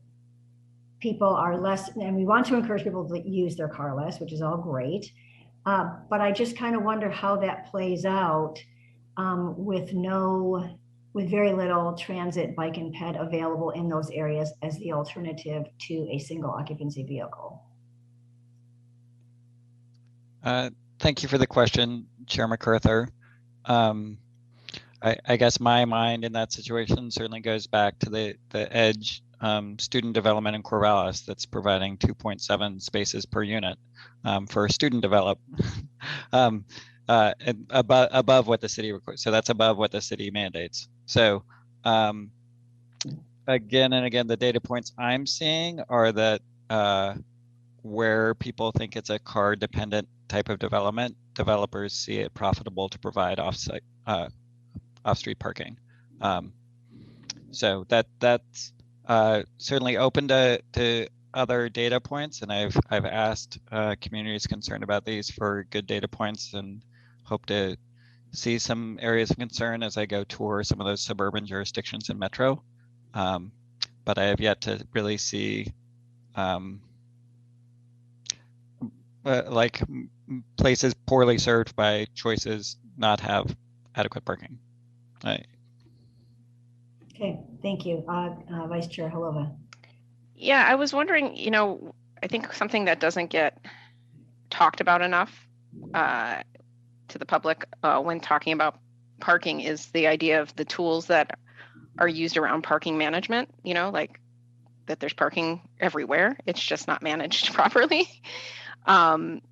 people are less, and we want to encourage people to use their car less, which is all great. But I just kind of wonder how that plays out with very little transit, bike, and ped available in those areas as the alternative to a single occupancy vehicle. Thank you for the question, Chair MacArthur. I guess my mind in that situation certainly goes back to the EDGE student development in Corvallis that's providing 2.7 spaces per unit for student development above what the city requires. So that's above what the city mandates. So again and again, the data points I'm seeing are that where people think it's a car dependent type of development, developers see it profitable to provide off-street parking. So that's certainly open to other data points, and I've asked communities concerned about these for good data points, and hope to see some areas of concern as I go tour some of those suburban jurisdictions in Metro. But I have yet to really see like places poorly served by choices not have adequate parking. Okay, thank you. Vice Chair Halova. Yeah, I was wondering, I think something that doesn't get talked about enough to the public when talking about parking is the idea of the tools that are used around parking management, like that there's parking everywhere. It's just not managed properly. And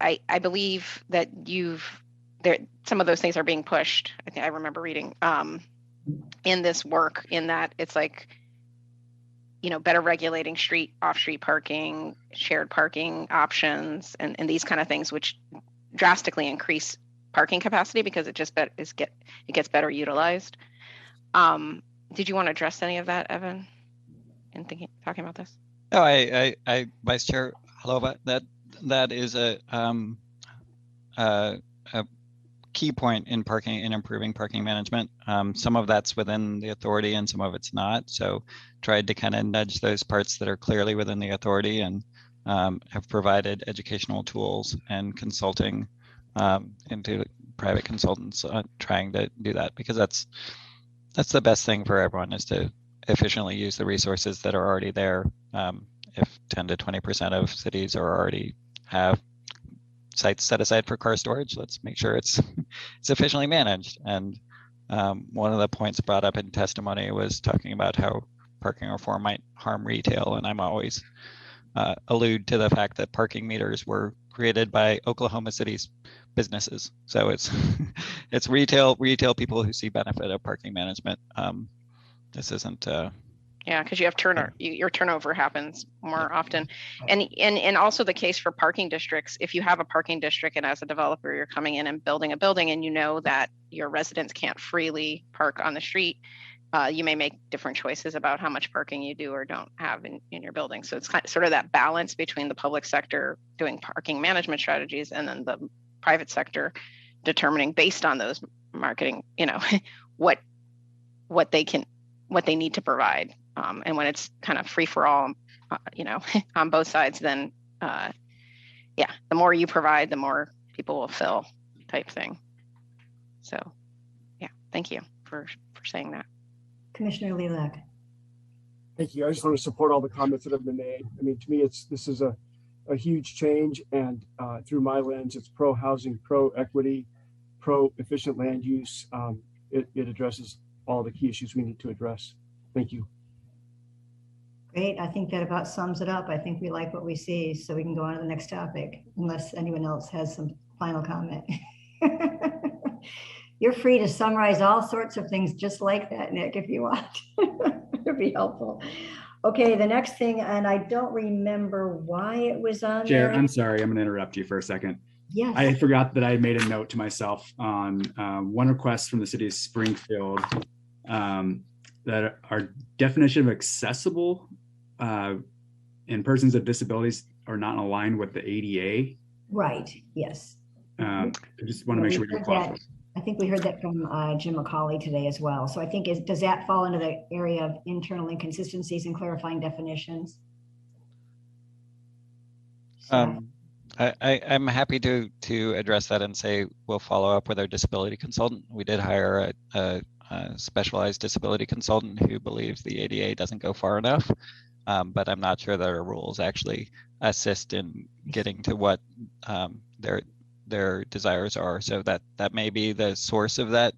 I believe that some of those things are being pushed. I think I remember reading in this work in that it's like, better regulating off-street parking, shared parking options, and these kind of things, which drastically increase parking capacity because it just it gets better utilized. Did you want to address any of that, Evan, in talking about this? No, I Vice Chair Halova, that is a key point in parking and improving parking management. Some of that's within the authority and some of it's not. So tried to kind of nudge those parts that are clearly within the authority, and have provided educational tools and consulting into private consultants trying to do that, because that's the best thing for everyone, is to efficiently use the resources that are already there. If 10 to 20% of cities already have sites set aside for car storage, let's make sure it's efficiently managed. And one of the points brought up in testimony was talking about how parking reform might harm retail, and I'm always allude to the fact that parking meters were created by Oklahoma City's businesses. So it's it's retail people who see benefit of parking management. This isn't yeah, because you have your turnover happens more often. And also the case for parking districts. If you have a parking district and as a developer, you're coming in and building a building and you know that your residents can't freely park on the street, you may make different choices about how much parking you do or don't have in your building. So it's sort of that balance between the public sector doing parking management strategies and then the private sector determining based on those marketing, what they need to provide. And when it's kind of free for all, on both sides, then the more you provide, the more people will fill, type thing. So, yeah, thank you for saying that. Commissioner Lilac. Thank you. I just want to support all the comments that have been made. I mean, to me, this is a huge change, and through my lens, it's pro-housing, pro-equity, pro-efficient land use. It addresses all the key issues we need to address. Thank you. Great. I think that about sums it up. I think we like what we see, so we can go on to the next topic, unless anyone else has some final comment. You're free to summarize all sorts of things just like that, Nick, if you want. It'd be helpful. Okay, the next thing, and I don't remember why it was on Chair, there. I'm sorry, I'm going to interrupt you for a second. Yes. I forgot that I made a note to myself on one request from the city of Springfield that our definition of accessible and persons with disabilities are not aligned with the ADA. Right, yes. I just want to make sure we don't cross. I think we heard that from Jim McCauley today as well. So I think, does that fall into the area of internal inconsistencies and clarifying definitions? I'm happy to address that and say we'll follow up with our disability consultant. We did hire a specialized disability consultant who believes the ADA doesn't go far enough, but I'm not sure that our rules actually assist in getting to what their desires are. So that may be the source of that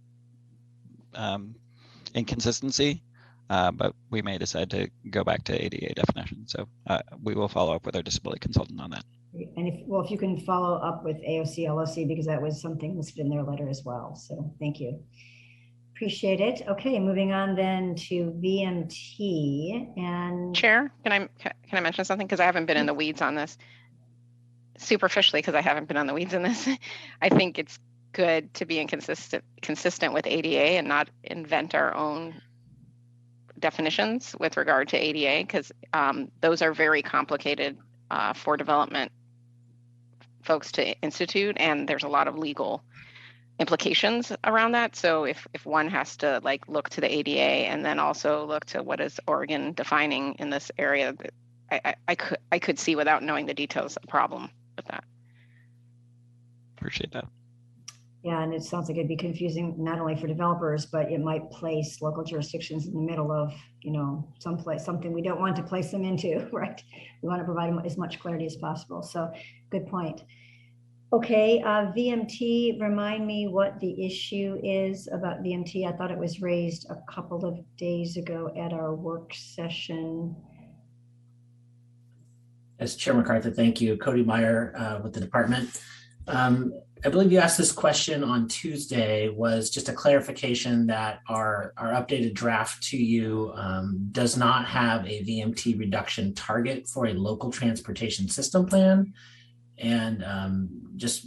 inconsistency, but we may decide to go back to ADA definition. So we will follow up with our disability consultant on that. And if you can follow up with AOC LLC, because that was something listed in their letter as well. So thank you. Appreciate it. Okay, moving on then to VMT and Chair, can I mention something? Because I haven't been in the weeds on this. Superficially, because I haven't been on the weeds in this, I think it's good to be consistent with ADA and not invent our own definitions with regard to ADA, because those are very complicated for development folks to institute, and there's a lot of legal implications around that. So if one has to like look to the ADA and then also look to what is Oregon defining in this area, I could see, without knowing the details, a problem with that. Appreciate that. Yeah, and it sounds like it'd be confusing not only for developers, but it might place local jurisdictions in the middle of, you know, something we don't want to place them into, right? We want to provide them as much clarity as possible. So good point. Okay, VMT, remind me what the issue is about VMT. I thought it was raised a couple of days ago at our work session. As Chair MacArthur, thank you. Cody Meyer with the department. I believe you asked this question on Tuesday, was just a clarification that our updated draft to you does not have a VMT reduction target for a local transportation system plan. And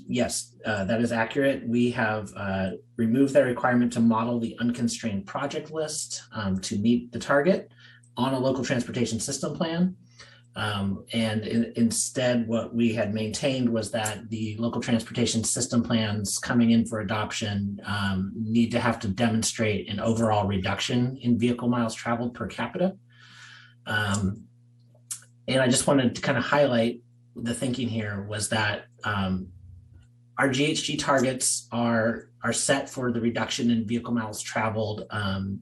yes, that is accurate. We have removed that requirement to model the unconstrained project list to meet the target on a local transportation system plan. Instead, what we had maintained was that the local transportation system plans coming in for adoption need to have to demonstrate an overall reduction in vehicle miles traveled per capita. And I just wanted to kind of highlight the thinking here was that our GHG targets are set for the reduction in vehicle miles traveled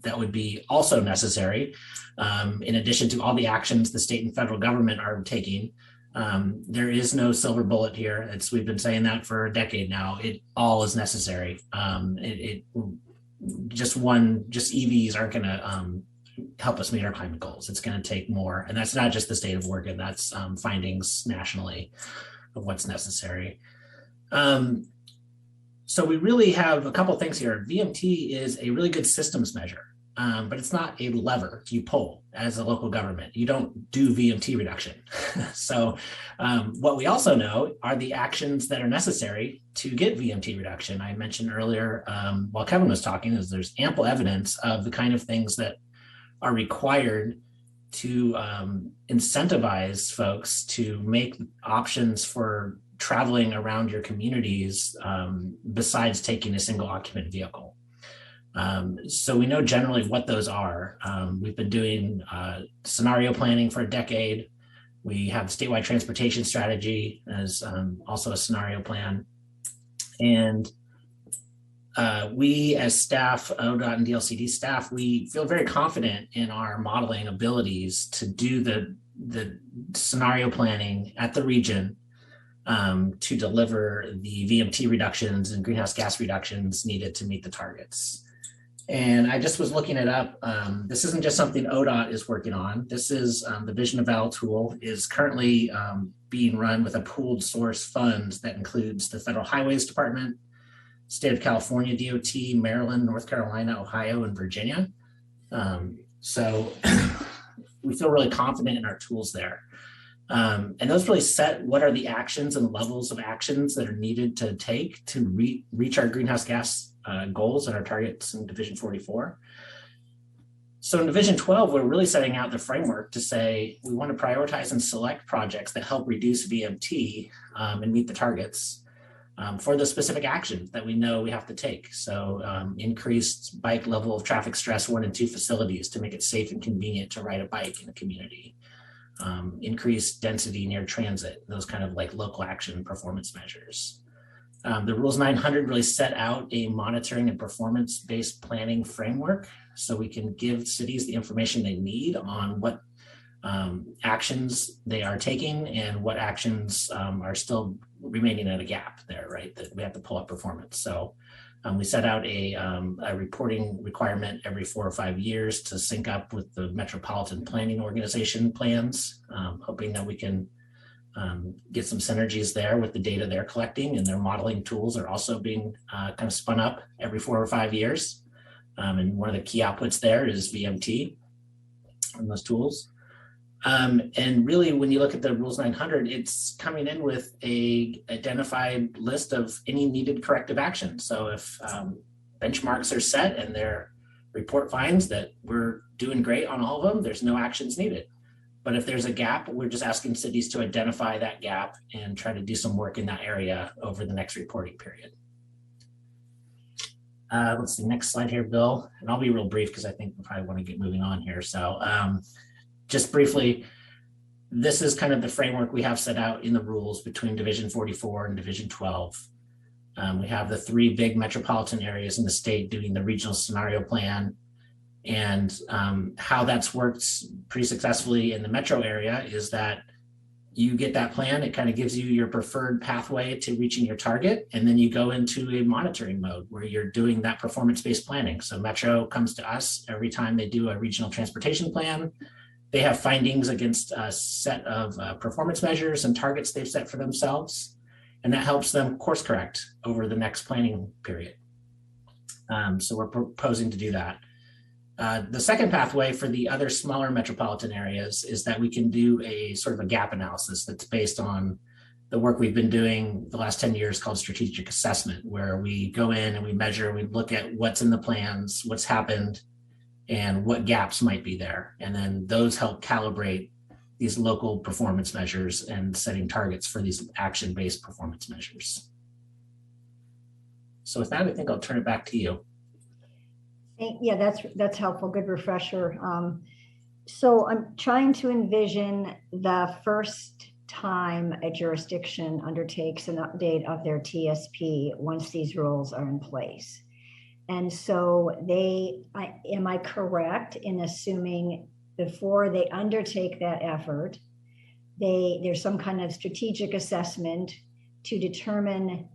that would be also necessary in addition to all the actions the state and federal government are taking. There is no silver bullet here. We've been saying that for a decade now. It all is necessary. Just EVs aren't going to help us meet our climate goals. It's going to take more, and that's not just the state of Oregon. That's findings nationally of what's necessary. So we really have a couple of things here. VMT is a really good systems measure, but it's not a lever you pull as a local government. You don't do VMT reduction. So what we also know are the actions that are necessary to get VMT reduction. I mentioned earlier while Kevin was talking is there's ample evidence of the kind of things that are required to incentivize folks to make options for traveling around your communities besides taking a single occupant vehicle. So we know generally what those are. We've been doing scenario planning for a decade. We have statewide transportation strategy as also a scenario plan. And we as staff, ODOT and DLCD staff, we feel very confident in our modeling abilities to do the scenario planning at the region to deliver the VMT reductions and greenhouse gas reductions needed to meet the targets. And I just was looking it up. This isn't just something ODOT is working on. This is the Vision Eval tool is currently being run with a pooled source fund that includes the Federal Highways Department, State of California DOT, Maryland, North Carolina, Ohio, and Virginia. So we feel really confident in our tools there. And those really set what are the actions and levels of actions that are needed to take to reach our greenhouse gas goals and our targets in Division 44. So in Division 12, we're really setting out the framework to say we want to prioritize and select projects that help reduce VMT and meet the targets for the specific actions that we know we have to take. So increased bike level of traffic stress 1 and 2 facilities to make it safe and convenient to ride a bike in a community. Increased density near transit, those kind of like local action performance measures. The Rules 900 really set out a monitoring and performance-based planning framework so we can give cities the information they need on what actions they are taking and what actions are still remaining at a gap there, right? That we have to pull up performance. So we set out a reporting requirement every 4 or 5 years to sync up with the Metropolitan Planning Organization plans, hoping that we can get some synergies there with the data they're collecting, and their modeling tools are also being kind of spun up every 4 or 5 years. And one of the key outputs there is VMT on those tools. And really, when you look at the Rules 900, it's coming in with a identified list of any needed corrective action. So if benchmarks are set and they're report finds that we're doing great on all of them, there's no actions needed. But if there's a gap, we're just asking cities to identify that gap and try to do some work in that area over the next reporting period. Let's see, next slide here, Bill. And I'll be real brief because I think we probably want to get moving on here. So just briefly, this is kind of the framework we have set out in the rules between Division 44 and Division 12. We have the 3 big metropolitan areas in the state doing the regional scenario plan. And how that's worked pretty successfully in the metro area is that you get that plan, it kind of gives you your preferred pathway to reaching your target, and then you go into a monitoring mode where you're doing that performance-based planning. So Metro comes to us every time they do a regional transportation plan. They have findings against a set of performance measures and targets they've set for themselves, and that helps them course correct over the next planning period. So we're proposing to do that. The second pathway for the other smaller metropolitan areas is that we can do a sort of a gap analysis that's based on the work we've been doing the last 10 years called strategic assessment, where we go in and we measure, we look at what's in the plans, what's happened, and what gaps might be there. And then those help calibrate these local performance measures and setting targets for these action-based performance measures. So with that, I think I'll turn it back to you. Yeah, that's helpful. Good refresher. So I'm trying to envision the first time a jurisdiction undertakes an update of their TSP once these rules are in place. And so am I correct in assuming before they undertake that effort, there's some kind of strategic assessment to determine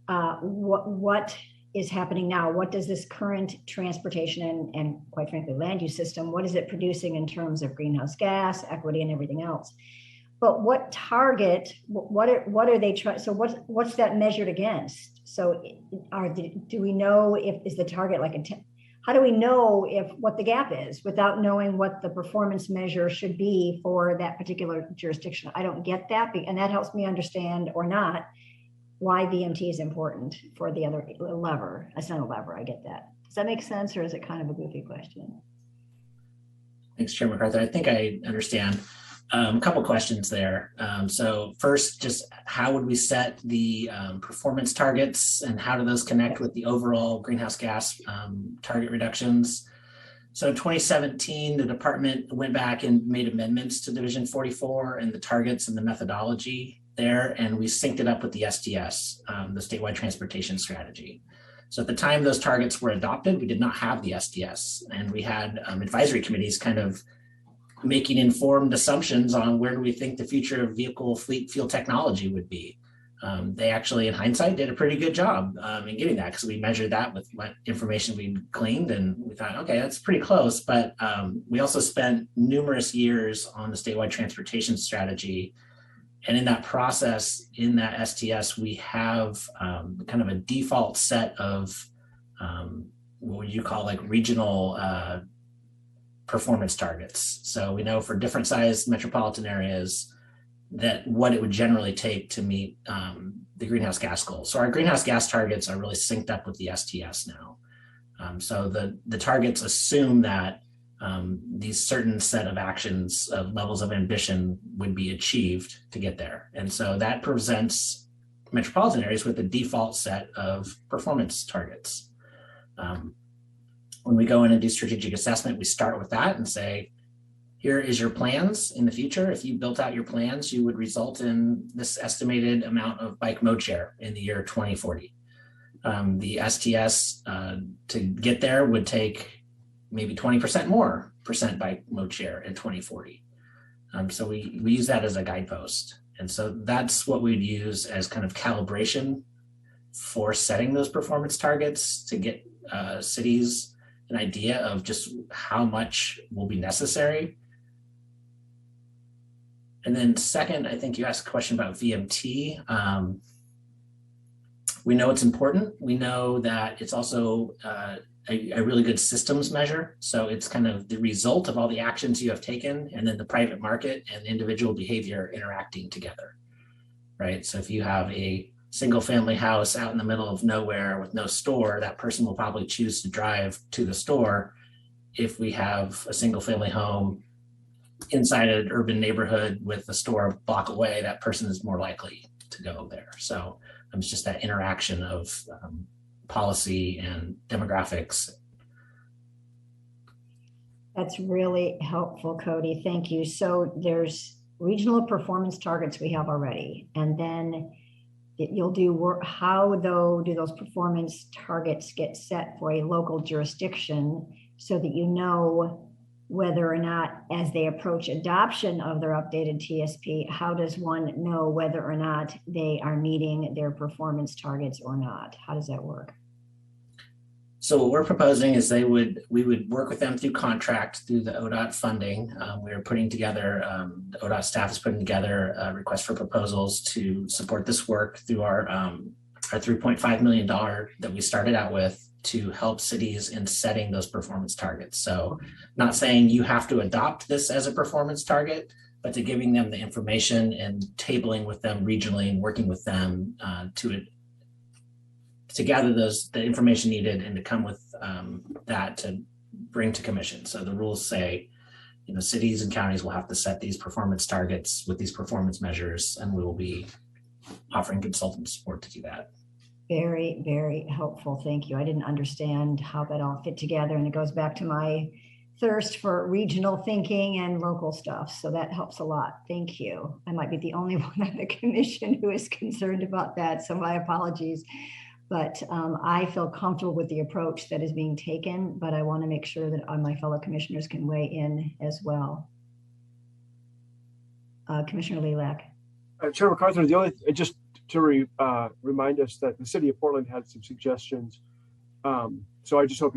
what is happening now? What does this current transportation and quite frankly, land use system, what is it producing in terms of greenhouse gas, equity, and everything else? But what target, what are they trying, so what's that measured against? So do we know is the target like how do we know what the gap is without knowing what the performance measure should be for that particular jurisdiction? I don't get that, and that helps me understand or not why VMT is important for the other lever. It's not a lever, I get that. Does that make sense, or is it kind of a goofy question? Thanks, Chair MacArthur. I think I understand. A couple questions there. So first, just how would we set the performance targets and how do those connect with the overall greenhouse gas target reductions? So in 2017, the department went back and made amendments to Division 44 and the targets and the methodology there, and we synced it up with the STS, the statewide transportation strategy. So at the time those targets were adopted, we did not have the STS, and we had advisory committees kind of making informed assumptions on where do we think the future of vehicle fleet fuel technology would be. They actually, in hindsight, did a pretty good job in getting that, because we measured that with what information we gleaned, and we thought, okay, that's pretty close. But we also spent numerous years on the statewide transportation strategy. And in that process, in that STS, we have kind of a default set of what would you call like regional performance targets. So we know for different sized metropolitan areas that what it would generally take to meet the greenhouse gas goals. So our greenhouse gas targets are really synced up with the STS now. So the targets assume that these certain set of actions of levels of ambition would be achieved to get there. And so that presents metropolitan areas with a default set of performance targets. When we go in and do strategic assessment, we start with that and say, here is your plans in the future. If you built out your plans, you would result in this estimated amount of bike mode share in the year 2040. The STS to get there would take maybe 20% more bike mode share in 2040. So we use that as a guidepost. And so that's what we'd use as kind of calibration for setting those performance targets to get cities an idea of just how much will be necessary. And then second, I think you asked a question about VMT. We know it's important. We know that it's also a really good systems measure. So it's kind of the result of all the actions you have taken and then the private market and individual behavior interacting together, right? So if you have a single family house out in the middle of nowhere with no store, that person will probably choose to drive to the store if we have a single family home inside an urban neighborhood with a store a block away, that person is more likely to go there. So it's just that interaction of policy and demographics. That's really helpful, Cody. Thank you. So there's regional performance targets we have already, and then you'll do work. How though do those performance targets get set for a local jurisdiction so that you know whether or not, as they approach adoption of their updated TSP, how does one know whether or not they are meeting their performance targets or not? How does that work? So what we're proposing is we would work with them through contract through the ODOT funding. We're putting together, the ODOT staff is putting together a request for proposals to support this work through our $3.5 million that we started out with to help cities in setting those performance targets. So not saying you have to adopt this as a performance target, but to giving them the information and tabling with them regionally and working with them to gather the information needed and to come with that to bring to commission. So the rules say, cities and counties will have to set these performance targets with these performance measures, and we will be offering consultant support to do that. Very, very helpful. Thank you. I didn't understand how that all fit together, and it goes back to my thirst for regional thinking and local stuff. So that helps a lot. Thank you. I might be the only one on the commission who is concerned about that, so my apologies. But I feel comfortable with the approach that is being taken, but I want to make sure that my fellow commissioners can weigh in as well. Commissioner Lilac. Chair MacArthur, the only just to remind us that the city of Portland had some suggestions. So I just hope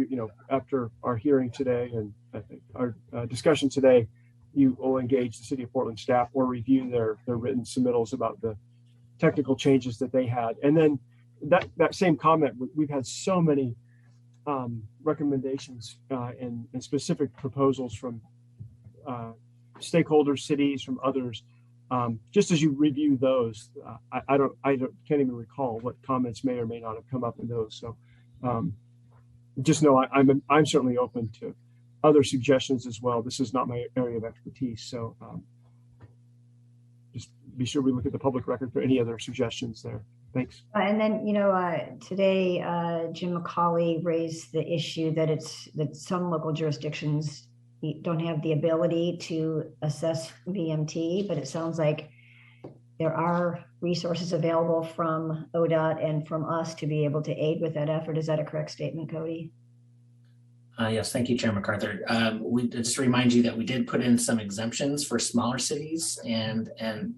after our hearing today and I think our discussion today, you will engage the city of Portland staff or review their written submittals about the technical changes that they had. And then that same comment, we've had so many recommendations and specific proposals from stakeholders, cities, from others. Just as you review those, I can't even recall what comments may or may not have come up in those. So just know I'm certainly open to other suggestions as well. This is not my area of expertise, so just be sure we look at the public record for any other suggestions there. Thanks. And then, today, Jim McCauley raised the issue that some local jurisdictions don't have the ability to assess VMT, but it sounds like there are resources available from ODOT and from us to be able to aid with that effort. Is that a correct statement, Cody? Yes, thank you, Chair MacArthur. We just remind you that we did put in some exemptions for smaller cities and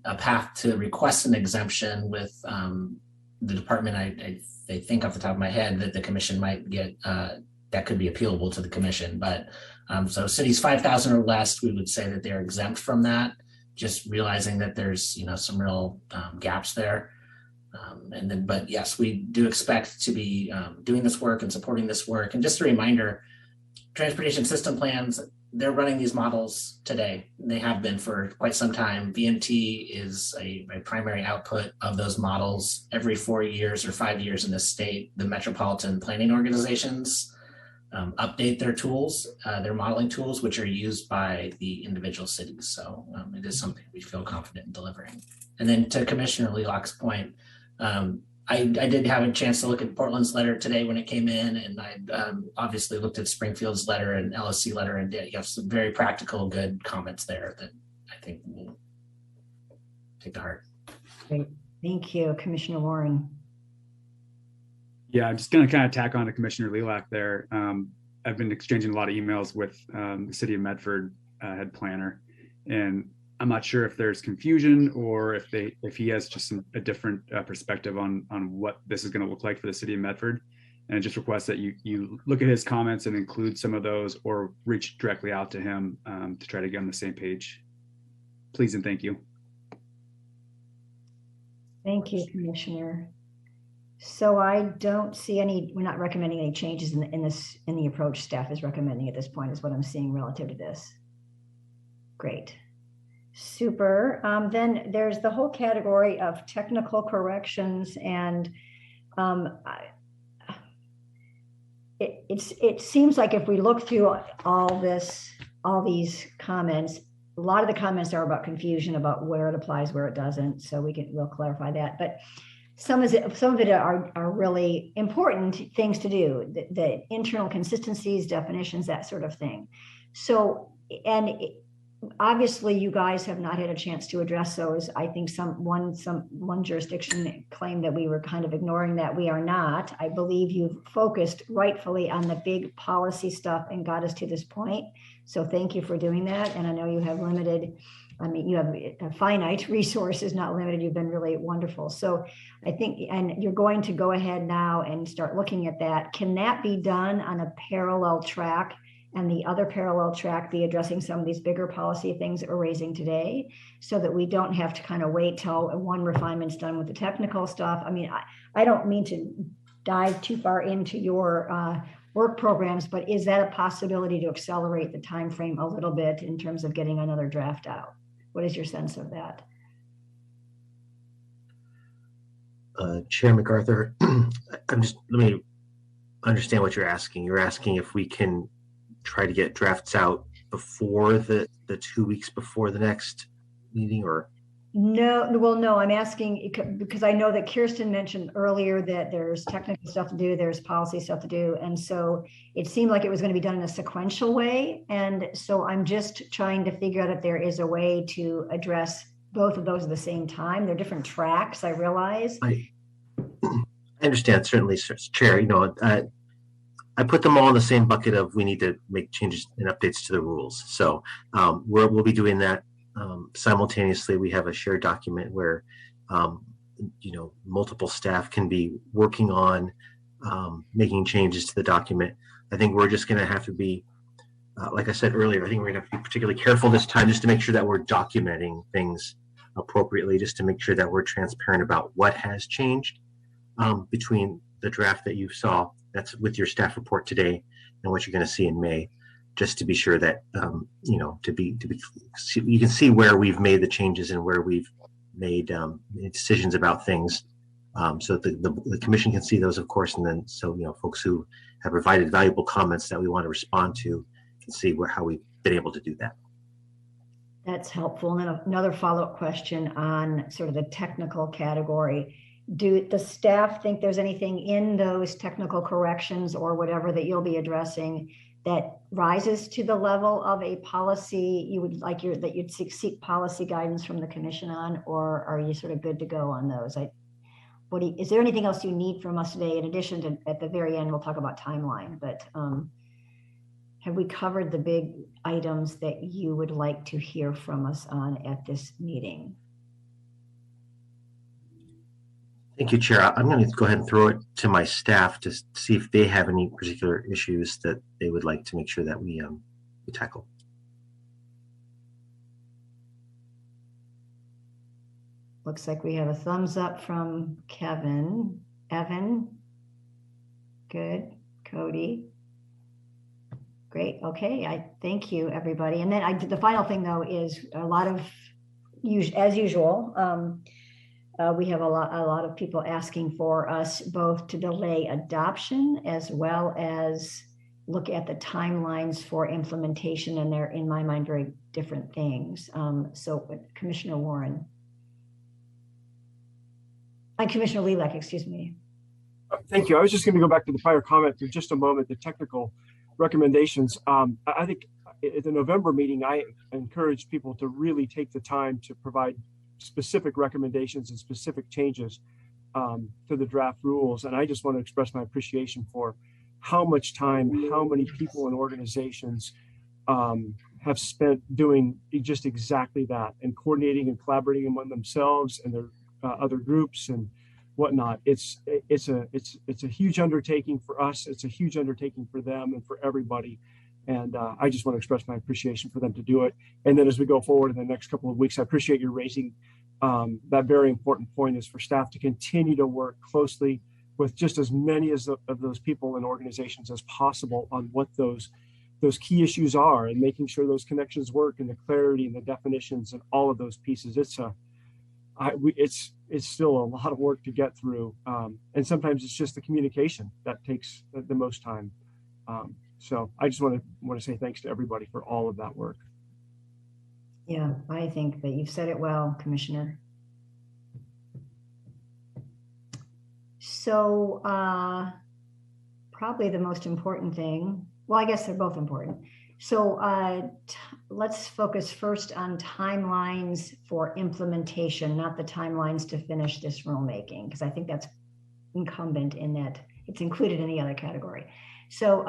a path to request an exemption with the department. I think off the top of my head that the commission might get that could be appealable to the commission. But so cities 5,000 or less, we would say that they're exempt from that. Just realizing that there's some real gaps there. But yes, we do expect to be doing this work and supporting this work. And just a reminder, transportation system plans, they're running these models today. They have been for quite some time. VMT is a primary output of those models. Every 4 years or 5 years in this state, the metropolitan planning organizations update their tools, their modeling tools, which are used by the individual cities. So it is something we feel confident in delivering. And then to Commissioner Lelac's point, I did have a chance to look at Portland's letter today when it came in, and I obviously looked at Springfield's letter and LSC letter, and you have some very practical, good comments there that I think we'll take to heart. Great. Thank you, Commissioner Warren. Yeah, I'm just going to kind of tack on to Commissioner Lilac there. I've been exchanging a lot of emails with the City of Medford head planner, and I'm not sure if there's confusion or if he has just a different perspective on what this is going to look like for the City of Medford. And I just request that you look at his comments and include some of those, or reach directly out to him to try to get on the same page. Please and thank you. Thank you, Commissioner. So I don't see we're not recommending any changes in the approach staff is recommending at this point, is what I'm seeing relative to this. Great. Super. Then there's the whole category of technical corrections, and it seems like if we look through all these comments, a lot of the comments are about confusion about where it applies, where it doesn't. So we'll clarify that. But some of it are really important things to do, the internal consistencies, definitions, that sort of thing. So, and obviously you guys have not had a chance to address those. I think one jurisdiction claimed that we were kind of ignoring that. We are not. I believe you've focused rightfully on the big policy stuff and got us to this point. So thank you for doing that. And I know you have you have a finite resources, not limited. You've been really wonderful. So I think, and you're going to go ahead now and start looking at that. Can that be done on a parallel track? And the other parallel track be addressing some of these bigger policy things that we're raising today, so that we don't have to kind of wait till one refinement's done with the technical stuff. I mean, I don't mean to dive too far into your work programs, but is that a possibility to accelerate the time frame a little bit in terms of getting another draft out? What is your sense of that? Chair MacArthur, let me understand what you're asking. You're asking if we can try to get drafts out before the 2 weeks before the next meeting, or? No, well, no, I'm asking because I know that Kirsten mentioned earlier that there's technical stuff to do, there's policy stuff to do. And so it seemed like it was going to be done in a sequential way. And so I'm just trying to figure out if there is a way to address both of those at the same time. They're different tracks, I realize. I understand, certainly, Chair. I put them all in the same bucket of we need to make changes and updates to the rules. So we'll be doing that simultaneously. We have a shared document where multiple staff can be working on making changes to the document. I think we're just going to have to be, like I said earlier, I think we're going to have to be particularly careful this time just to make sure that we're documenting things appropriately, just to make sure that we're transparent about what has changed between the draft that you saw that's with your staff report today and what you're going to see in May, just to be sure that you can see where we've made the changes and where we've made decisions about things, so that the commission can see those, of course, and then folks who have provided valuable comments that we want to respond to can see how we've been able to do that. That's helpful. And then another follow-up question on sort of the technical category. Do the staff think there's anything in those technical corrections or whatever that you'll be addressing that rises to the level of a policy you would like that you'd seek policy guidance from the commission on, or are you sort of good to go on those? Is there anything else you need from us today in addition to, at the very end, we'll talk about timeline, but have we covered the big items that you would like to hear from us on at this meeting? Thank you, Chair. I'm going to go ahead and throw it to my staff to see if they have any particular issues that they would like to make sure that we tackle. Looks like we have a thumbs up from Kevin. Evan? Good. Cody? Great. Okay. I thank you, everybody. And then the final thing, though, is a lot of, as usual, we have a lot of people asking for us both to delay adoption as well as look at the timelines for implementation, and they're, in my mind, very different things. So Commissioner Warren. Commissioner Lilac, excuse me. Thank you. I was just going to go back to the prior comment for just a moment, the technical recommendations. I think at the November meeting, I encouraged people to really take the time to provide specific recommendations and specific changes to the draft rules. And I just want to express my appreciation for how much time, how many people and organizations have spent doing just exactly that, and coordinating and collaborating among themselves and their other groups and whatnot. It's a huge undertaking for us. It's a huge undertaking for them and for everybody. And I just want to express my appreciation for them to do it. And then as we go forward in the next couple of weeks, I appreciate you raising that very important point, is for staff to continue to work closely with just as many of those people and organizations as possible on what those key issues are, and making sure those connections work, and the clarity and the definitions and all of those pieces. It's still a lot of work to get through. And sometimes it's just the communication that takes the most time. So I just want to say thanks to everybody for all of that work. Yeah, I think that you've said it well, Commissioner. So probably the most important thing, well, I guess they're both important. So let's focus first on timelines for implementation, not the timelines to finish this rulemaking, because I think that's incumbent in that it's included in the other category. So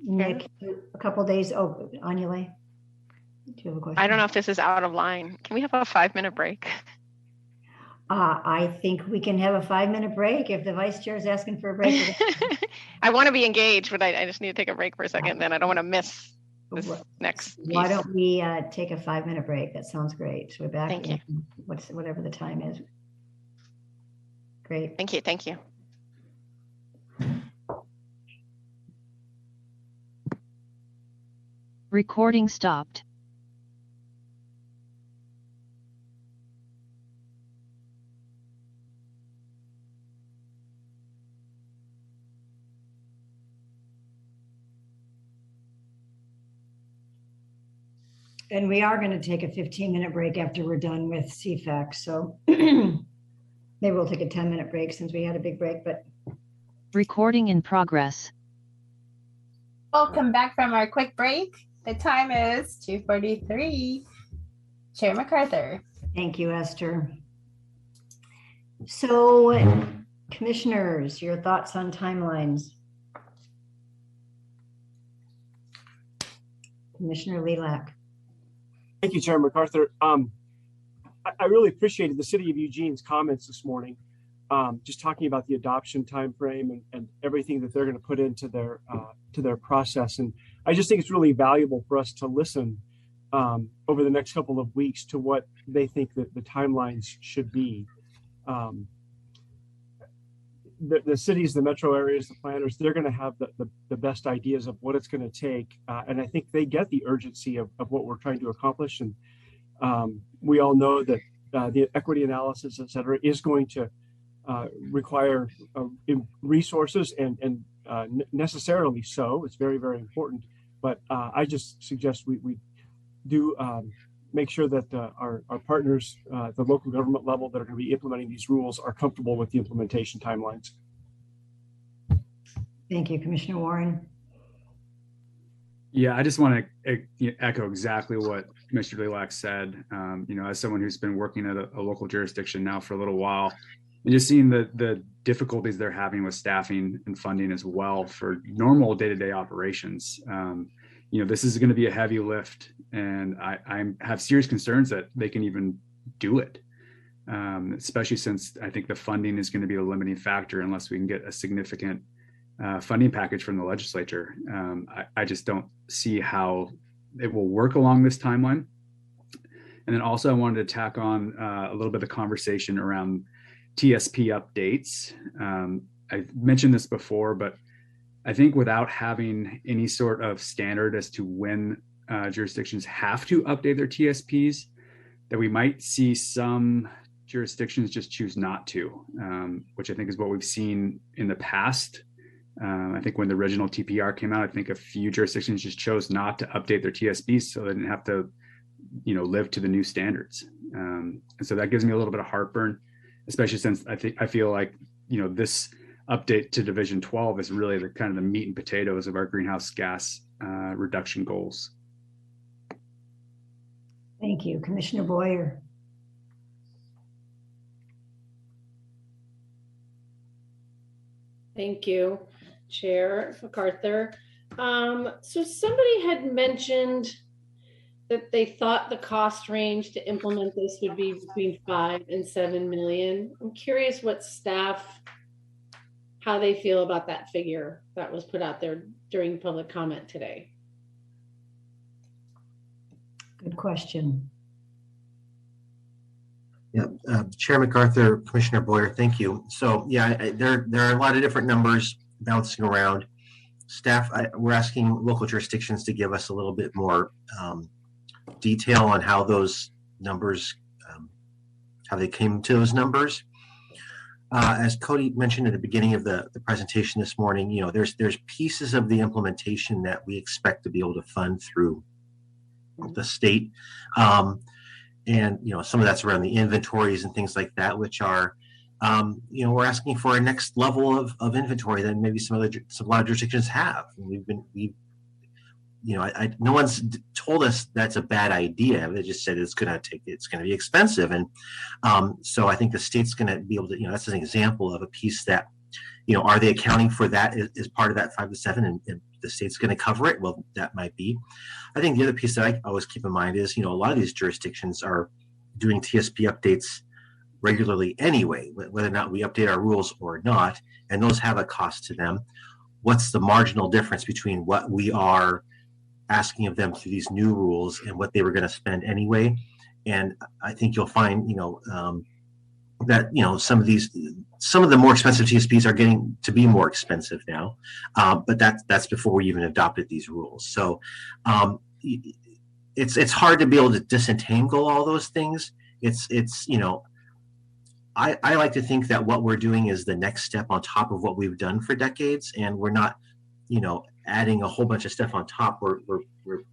Nick, a couple days, oh, Anjali, do you have a question? I don't know if this is out of line. Can we have a 5-minute break? I think we can have a 5-minute break if the vice chair is asking for a break. I want to be engaged, but I just need to take a break for a second. Then I don't want to miss this next piece. Why don't we take a 5-minute break? That sounds great. So we're back. Thank you. Whatever the time is. Great. Thank you. Thank you. Recording stopped. And we are going to take a 15-minute break after we're done with CFAC. So maybe we'll take a 10-minute break since we had a big break, but. Recording in progress. Welcome back from our quick break. The time is 2:43. Chair MacArthur. Thank you, Esther. So commissioners, your thoughts on timelines? Commissioner Lilac. Thank you, Chair MacArthur. I really appreciated the City of Eugene's comments this morning, just talking about the adoption timeframe and everything that they're going to put into their process. And I just think it's really valuable for us to listen over the next couple of weeks to what they think that the timelines should be. The cities, the metro areas, the planners, they're going to have the best ideas of what it's going to take. And I think they get the urgency of what we're trying to accomplish. And we all know that the equity analysis, et cetera, is going to require resources and necessarily so. It's very, very important. But I just suggest we do make sure that our partners, the local government level that are going to be implementing these rules are comfortable with the implementation timelines. Thank you, Commissioner Warren. Yeah, I just want to echo exactly what Commissioner Lilac said. As someone who's been working at a local jurisdiction now for a little while, and just seeing the difficulties they're having with staffing and funding as well for normal day-to-day operations. This is going to be a heavy lift, and I have serious concerns that they can even do it, especially since I think the funding is going to be a limiting factor unless we can get a significant funding package from the legislature. I just don't see how it will work along this timeline. And then also I wanted to tack on a little bit of the conversation around TSP updates. I mentioned this before, but I think without having any sort of standard as to when jurisdictions have to update their TSPs, that we might see some jurisdictions just choose not to, which I think is what we've seen in the past. I think when the original TPR came out, I think a few jurisdictions just chose not to update their TSPs so they didn't have to, live to the new standards. And so that gives me a little bit of heartburn, especially since I feel like, this update to Division 12 is really the kind of the meat and potatoes of our greenhouse gas reduction goals. Thank you, Commissioner Boyer. Thank you, Chair MacArthur. So somebody had mentioned that they thought the cost range to implement this would be between 5 and 7 million. I'm curious what staff, how they feel about that figure that was put out there during public comment today. Good question. Yeah, Chair MacArthur, Commissioner Boyer, thank you. So yeah, there are a lot of different numbers bouncing around. Staff, we're asking local jurisdictions to give us a little bit more detail on how those numbers, how they came to those numbers. As Cody mentioned at the beginning of the presentation this morning, you know, there's pieces of the implementation that we expect to be able to fund through the state. And, you know, some of that's around the inventories and things like that, which are, you know, we're asking for a next level of inventory that maybe a lot of jurisdictions have. And you know, no one's told us that's a bad idea. They just said it's going to be expensive. And so I think the state's going to be able to, you know, that's an example of a piece that, you know, are they accounting for that as part of that 5 to 7 and the state's going to cover it? Well, that might be. I think the other piece that I always keep in mind is, you know, a lot of these jurisdictions are doing TSP updates regularly anyway, whether or not we update our rules or not, and those have a cost to them. What's the marginal difference between what we are asking of them through these new rules and what they were going to spend anyway? And I think you'll find, you know, that, you know, some of the more expensive TSPs are getting to be more expensive now, but that's before we even adopted these rules. So it's hard to be able to disentangle all those things. It's you know, I like to think that what we're doing is the next step on top of what we've done for decades, and we're not, you know, adding a whole bunch of stuff on top. We're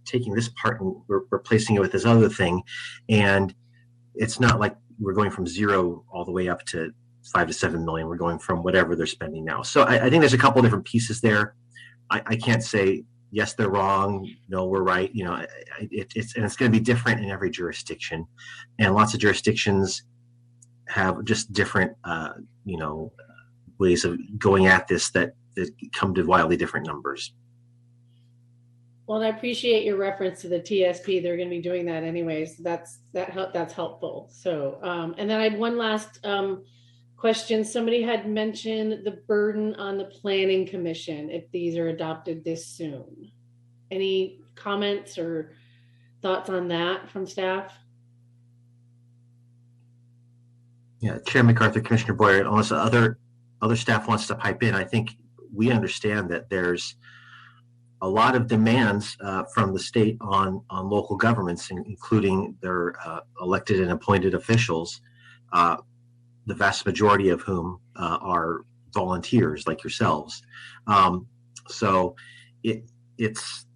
taking this part and we're replacing it with this other thing, and it's not like we're going from 0 all the way up to 5 to 7 million. We're going from whatever they're spending now. So I think there's a couple different pieces there. I can't say yes, they're wrong, no, we're right. You know, it's going to be different in every jurisdiction, and lots of jurisdictions have just different, you know, ways of going at this that come to wildly different numbers. Well, and I appreciate your reference to the TSP. They're going to be doing that anyways. That's helpful. So, and then I had one last question. Somebody had mentioned the burden on the Planning Commission if these are adopted this soon. Any comments or thoughts on that from staff? Yeah, Chair MacArthur, Commissioner Boyer, unless other staff wants to pipe in, I think we understand that there's a lot of demands from the state on local governments, including their elected and appointed officials, the vast majority of whom are volunteers like yourselves. So it's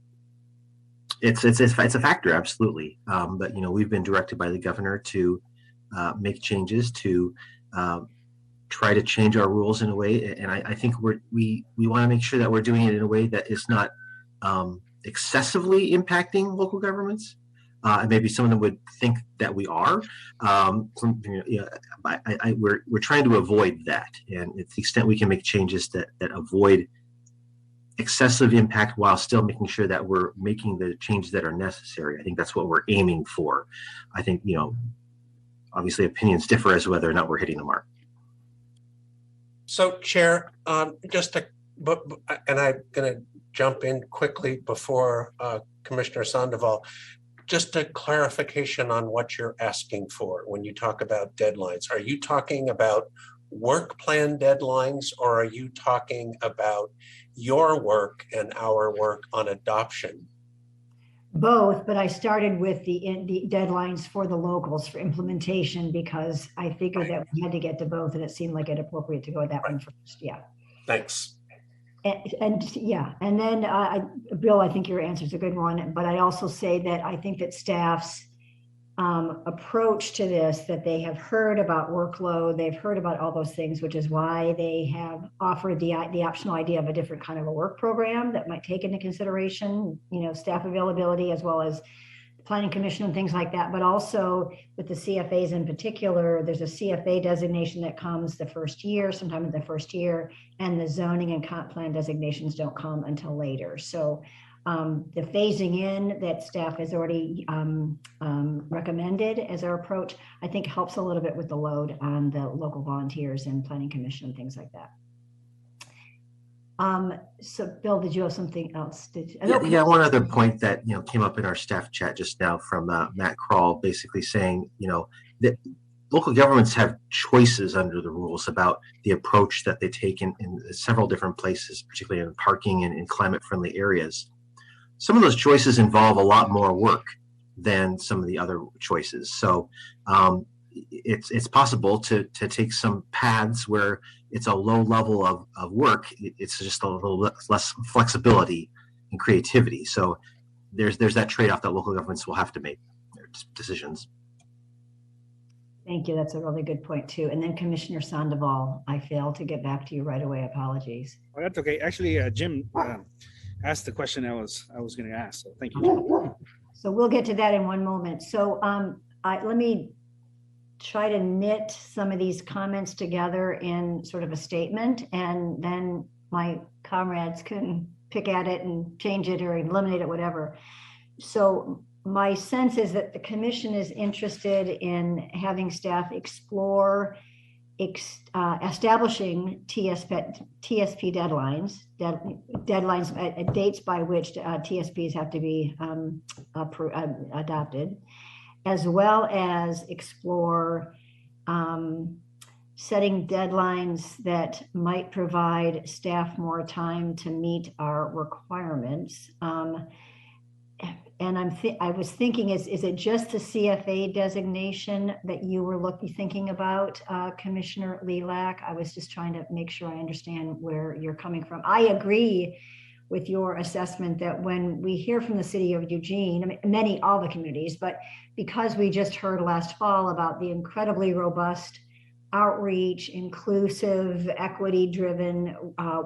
a factor, absolutely. But you know, we've been directed by the governor to make changes to try to change our rules in a way, and I think we want to make sure that we're doing it in a way that is not excessively impacting local governments. And maybe some of them would think that we are. We're trying to avoid that, and to the extent we can make changes that avoid excessive impact while still making sure that we're making the changes that are necessary. I think that's what we're aiming for. I think, you know, obviously opinions differ as to whether or not we're hitting the mark. So, Chair, and I'm going to jump in quickly before Commissioner Sandoval. Just a clarification on what you're asking for when you talk about deadlines. Are you talking about work plan deadlines, or are you talking about your work and our work on adoption? Both, but I started with the deadlines for the locals for implementation because I figured that we had to get to both, and it seemed like it appropriate to go with that one first. Yeah. Thanks. And yeah, and then Bill, I think your answer is a good one, but I also say that I think that staff's approach to this, that they have heard about workload, they've heard about all those things, which is why they have offered the optional idea of a different kind of a work program that might take into consideration, you know, staff availability as well as the Planning Commission and things like that. But also with the CFAs in particular, there's a CFA designation that comes the first year, sometime in the first year, and the zoning and comp plan designations don't come until later. So the phasing in that staff has already recommended as our approach, I think helps a little bit with the load on the local volunteers and Planning Commission and things like that. So Bill, did you have something else? Yeah, one other point that, you know, came up in our staff chat just now from Matt Krall, basically saying, you know, that local governments have choices under the rules about the approach that they take in several different places, particularly in parking and in climate-friendly areas. Some of those choices involve a lot more work than some of the other choices. So, it's possible to take some paths where it's a low level of work. It's just a little less flexibility and creativity. So there's that trade-off that local governments will have to make their decisions. Thank you. That's a really good point too. And then Commissioner Sandoval, I failed to get back to you right away. Apologies. Oh, that's okay. Actually, Jim asked the question I was going to ask. So thank you. So we'll get to that in one moment. So let me try to knit some of these comments together in sort of a statement, and then my comrades can pick at it and change it or eliminate it, whatever. So my sense is that the commission is interested in having staff explore establishing TSP deadlines, dates by which TSPs have to be adopted, as well as explore setting deadlines that might provide staff more time to meet our requirements. And I was thinking, is it just the CFA designation that you were thinking about, Commissioner Lilac? I was just trying to make sure I understand where you're coming from. I agree with your assessment that when we hear from the city of Eugene, I mean, all the communities, but because we just heard last fall about the incredibly robust outreach, inclusive, equity-driven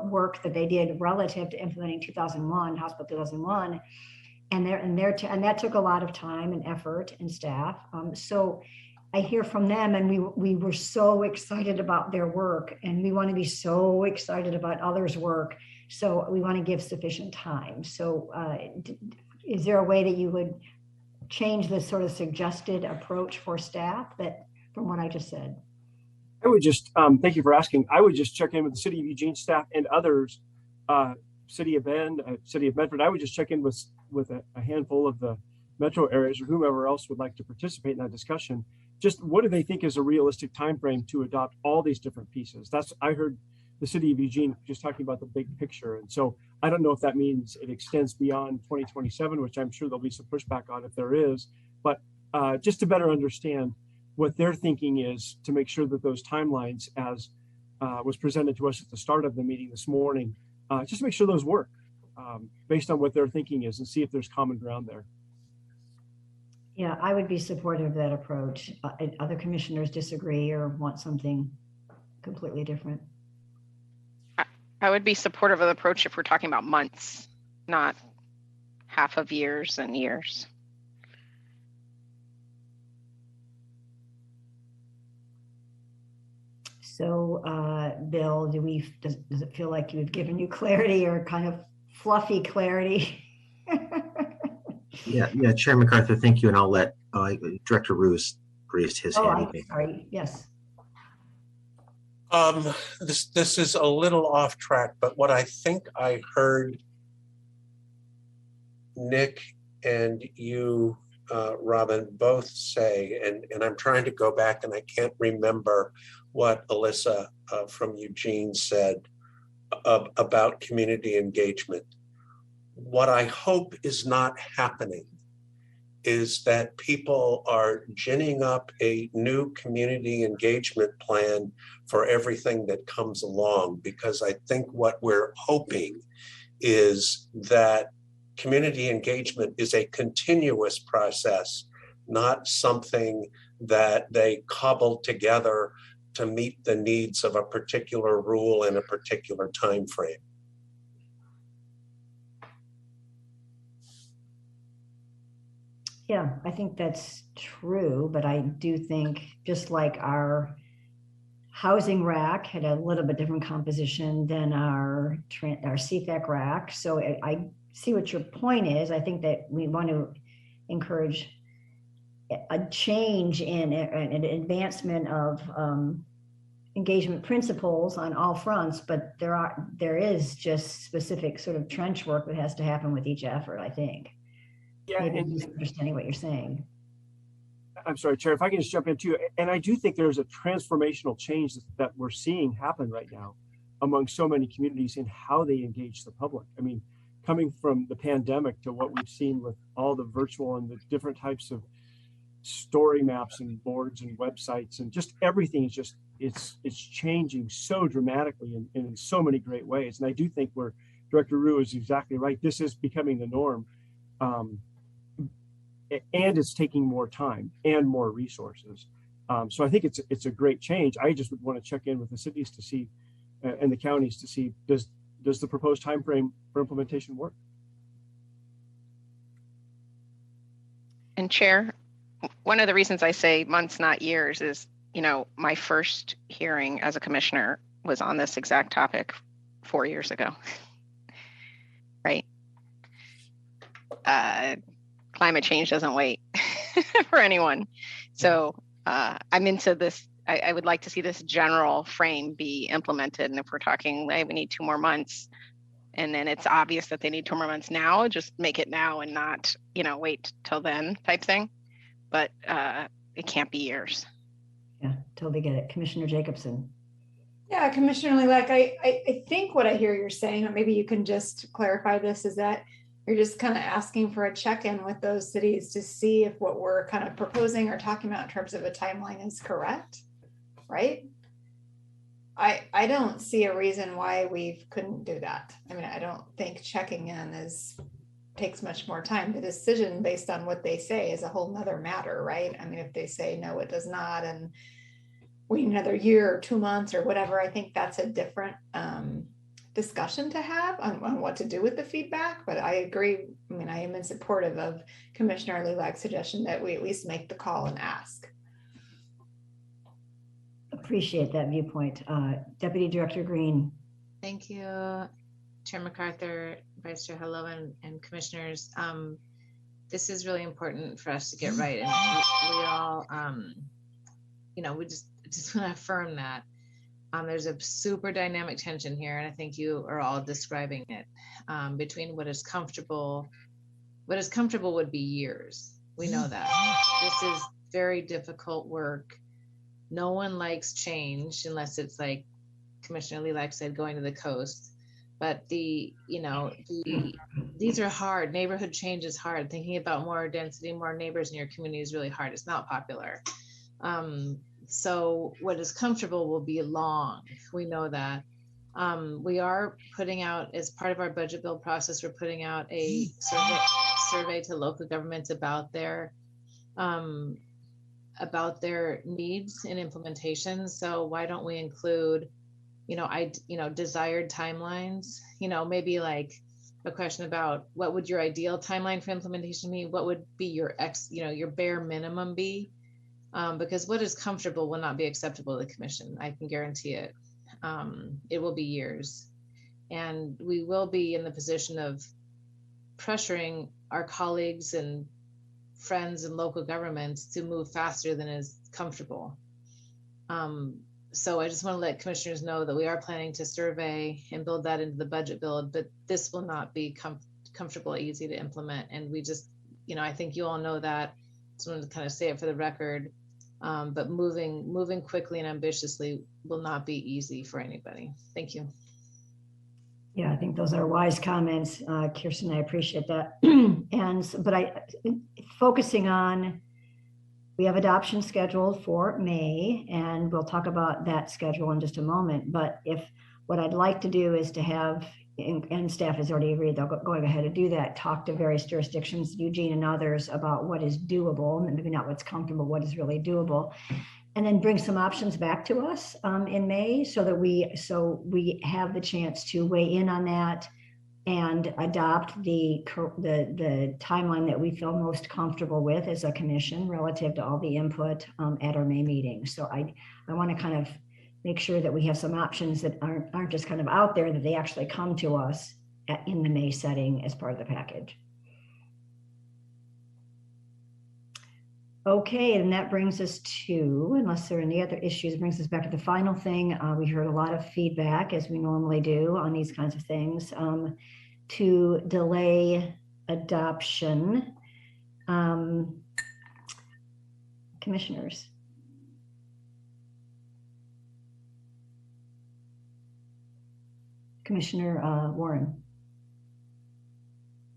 work that they did relative to implementing House Bill 2001, and that took a lot of time and effort and staff. So I hear from them, and we were so excited about their work, and we want to be so excited about others' work. So we want to give sufficient time. So is there a way that you would change the sort of suggested approach for staff from what I just said? I would just, thank you for asking. I would just check in with the City of Eugene staff and others, City of Bend, City of Medford. I would just check in with a handful of the metro areas or whomever else would like to participate in that discussion. Just what do they think is a realistic time frame to adopt all these different pieces? I heard the City of Eugene just talking about the big picture. And so I don't know if that means it extends beyond 2027, which I'm sure there'll be some pushback on if there is, but just to better understand what their thinking is to make sure that those timelines, as was presented to us at the start of the meeting this morning, just make sure those work based on what their thinking is and see if there's common ground there. Yeah, I would be supportive of that approach. Other commissioners disagree or want something completely different. I would be supportive of the approach if we're talking about months, not half of years and years. So, Bill, does it feel like we've given you clarity or kind of fluffy clarity? Yeah, Chair MacArthur, thank you, and I'll let Director Roos raised his hand. Sorry, yes. This is a little off track, but what I think I heard Nick and you, Robin, both say, and I'm trying to go back and I can't remember what Alyssa from Eugene said about community engagement. What I hope is not happening is that people are ginning up a new community engagement plan for everything that comes along, because I think what we're hoping is that community engagement is a continuous process, not something that they cobble together to meet the needs of a particular rule in a particular time frame. Yeah, I think that's true, but I do think just like our housing rack had a little bit different composition than our CFAC rack. So I see what your point is. I think that we want to encourage a change in an advancement of engagement principles on all fronts, but there is just specific sort of trench work that has to happen with each effort, I think. Yeah, maybe misunderstanding what you're saying. I'm sorry, Chair, if I can just jump in too. And I do think there's a transformational change that we're seeing happen right now among so many communities in how they engage the public. I mean, coming from the pandemic to what we've seen with all the virtual and the different types of story maps and boards and websites and just everything is just, it's changing so dramatically and in so many great ways. And I do think Director Rue is exactly right. This is becoming the norm. And it's taking more time and more resources. So I think it's a great change. I just would want to check in with the cities to see, and the counties to see, does the proposed time frame for implementation work? And Chair, one of the reasons I say months, not years, is, my first hearing as a commissioner was on this exact topic 4 years ago, right? Climate change doesn't wait for anyone. So I'm into this. I would like to see this general frame be implemented. And if we're talking, hey, we need 2 more months, and then it's obvious that they need 2 more months now, just make it now and not, wait till then type thing. But it can't be years. Yeah, totally get it. Commissioner Jacobson. Yeah, Commissioner Lilac, I think what I hear you're saying, or maybe you can just clarify this, is that you're just kind of asking for a check-in with those cities to see if what we're kind of proposing or talking about in terms of a timeline is correct, right? I don't see a reason why we couldn't do that. I mean, I don't think checking in takes much more time. The decision based on what they say is a whole nother matter, right? I mean, if they say, no, it does not, and we need another year or 2 months or whatever, I think that's a different discussion to have on what to do with the feedback. But I agree. I mean, I am in supportive of Commissioner Lulak's suggestion that we at least make the call and ask. Appreciate that viewpoint. Deputy Director Green. Thank you, Chair MacArthur, Vice Chair Hello, and commissioners. This is really important for us to get right, and we all, we just want to affirm that. There's a super dynamic tension here, and I think you are all describing it, between what is comfortable. What is comfortable would be years. We know that. This is very difficult work. No one likes change unless it's like Commissioner Lilac said, going to the coast. But these are hard. Neighborhood change is hard. Thinking about more density, more neighbors in your community is really hard. It's not popular. So what is comfortable will be long. We know that. We are putting out, as part of our budget build process, we're putting out a survey to local governments about their needs and implementation. So why don't we include, desired timelines? Maybe like a question about what would your ideal timeline for implementation be? What would be your your bare minimum be? Because what is comfortable will not be acceptable to the commission. I can guarantee it. It will be years. And we will be in the position of pressuring our colleagues and friends and local governments to move faster than is comfortable. So I just want to let commissioners know that we are planning to survey and build that into the budget build, but this will not be comfortable, easy to implement. And we just, I think you all know that. Just wanted to kind of say it for the record. But moving quickly and ambitiously will not be easy for anybody. Thank you. Yeah, I think those are wise comments, Kirsten. I appreciate that. But focusing on, we have adoption scheduled for May, and we'll talk about that schedule in just a moment. But what I'd like to do is to have, and staff has already agreed, they're going ahead to do that, talk to various jurisdictions, Eugene and others, about what is doable, and maybe not what's comfortable, what is really doable, and then bring some options back to us in May, so that we have the chance to weigh in on that and adopt the timeline that we feel most comfortable with as a commission relative to all the input at our May meeting. So I want to kind of make sure that we have some options that aren't just kind of out there, that they actually come to us in the May setting as part of the package. Okay, and that brings us to, unless there are any other issues, brings us back to the final thing. We heard a lot of feedback, as we normally do on these kinds of things, to delay adoption. Commissioners. Commissioner Warren.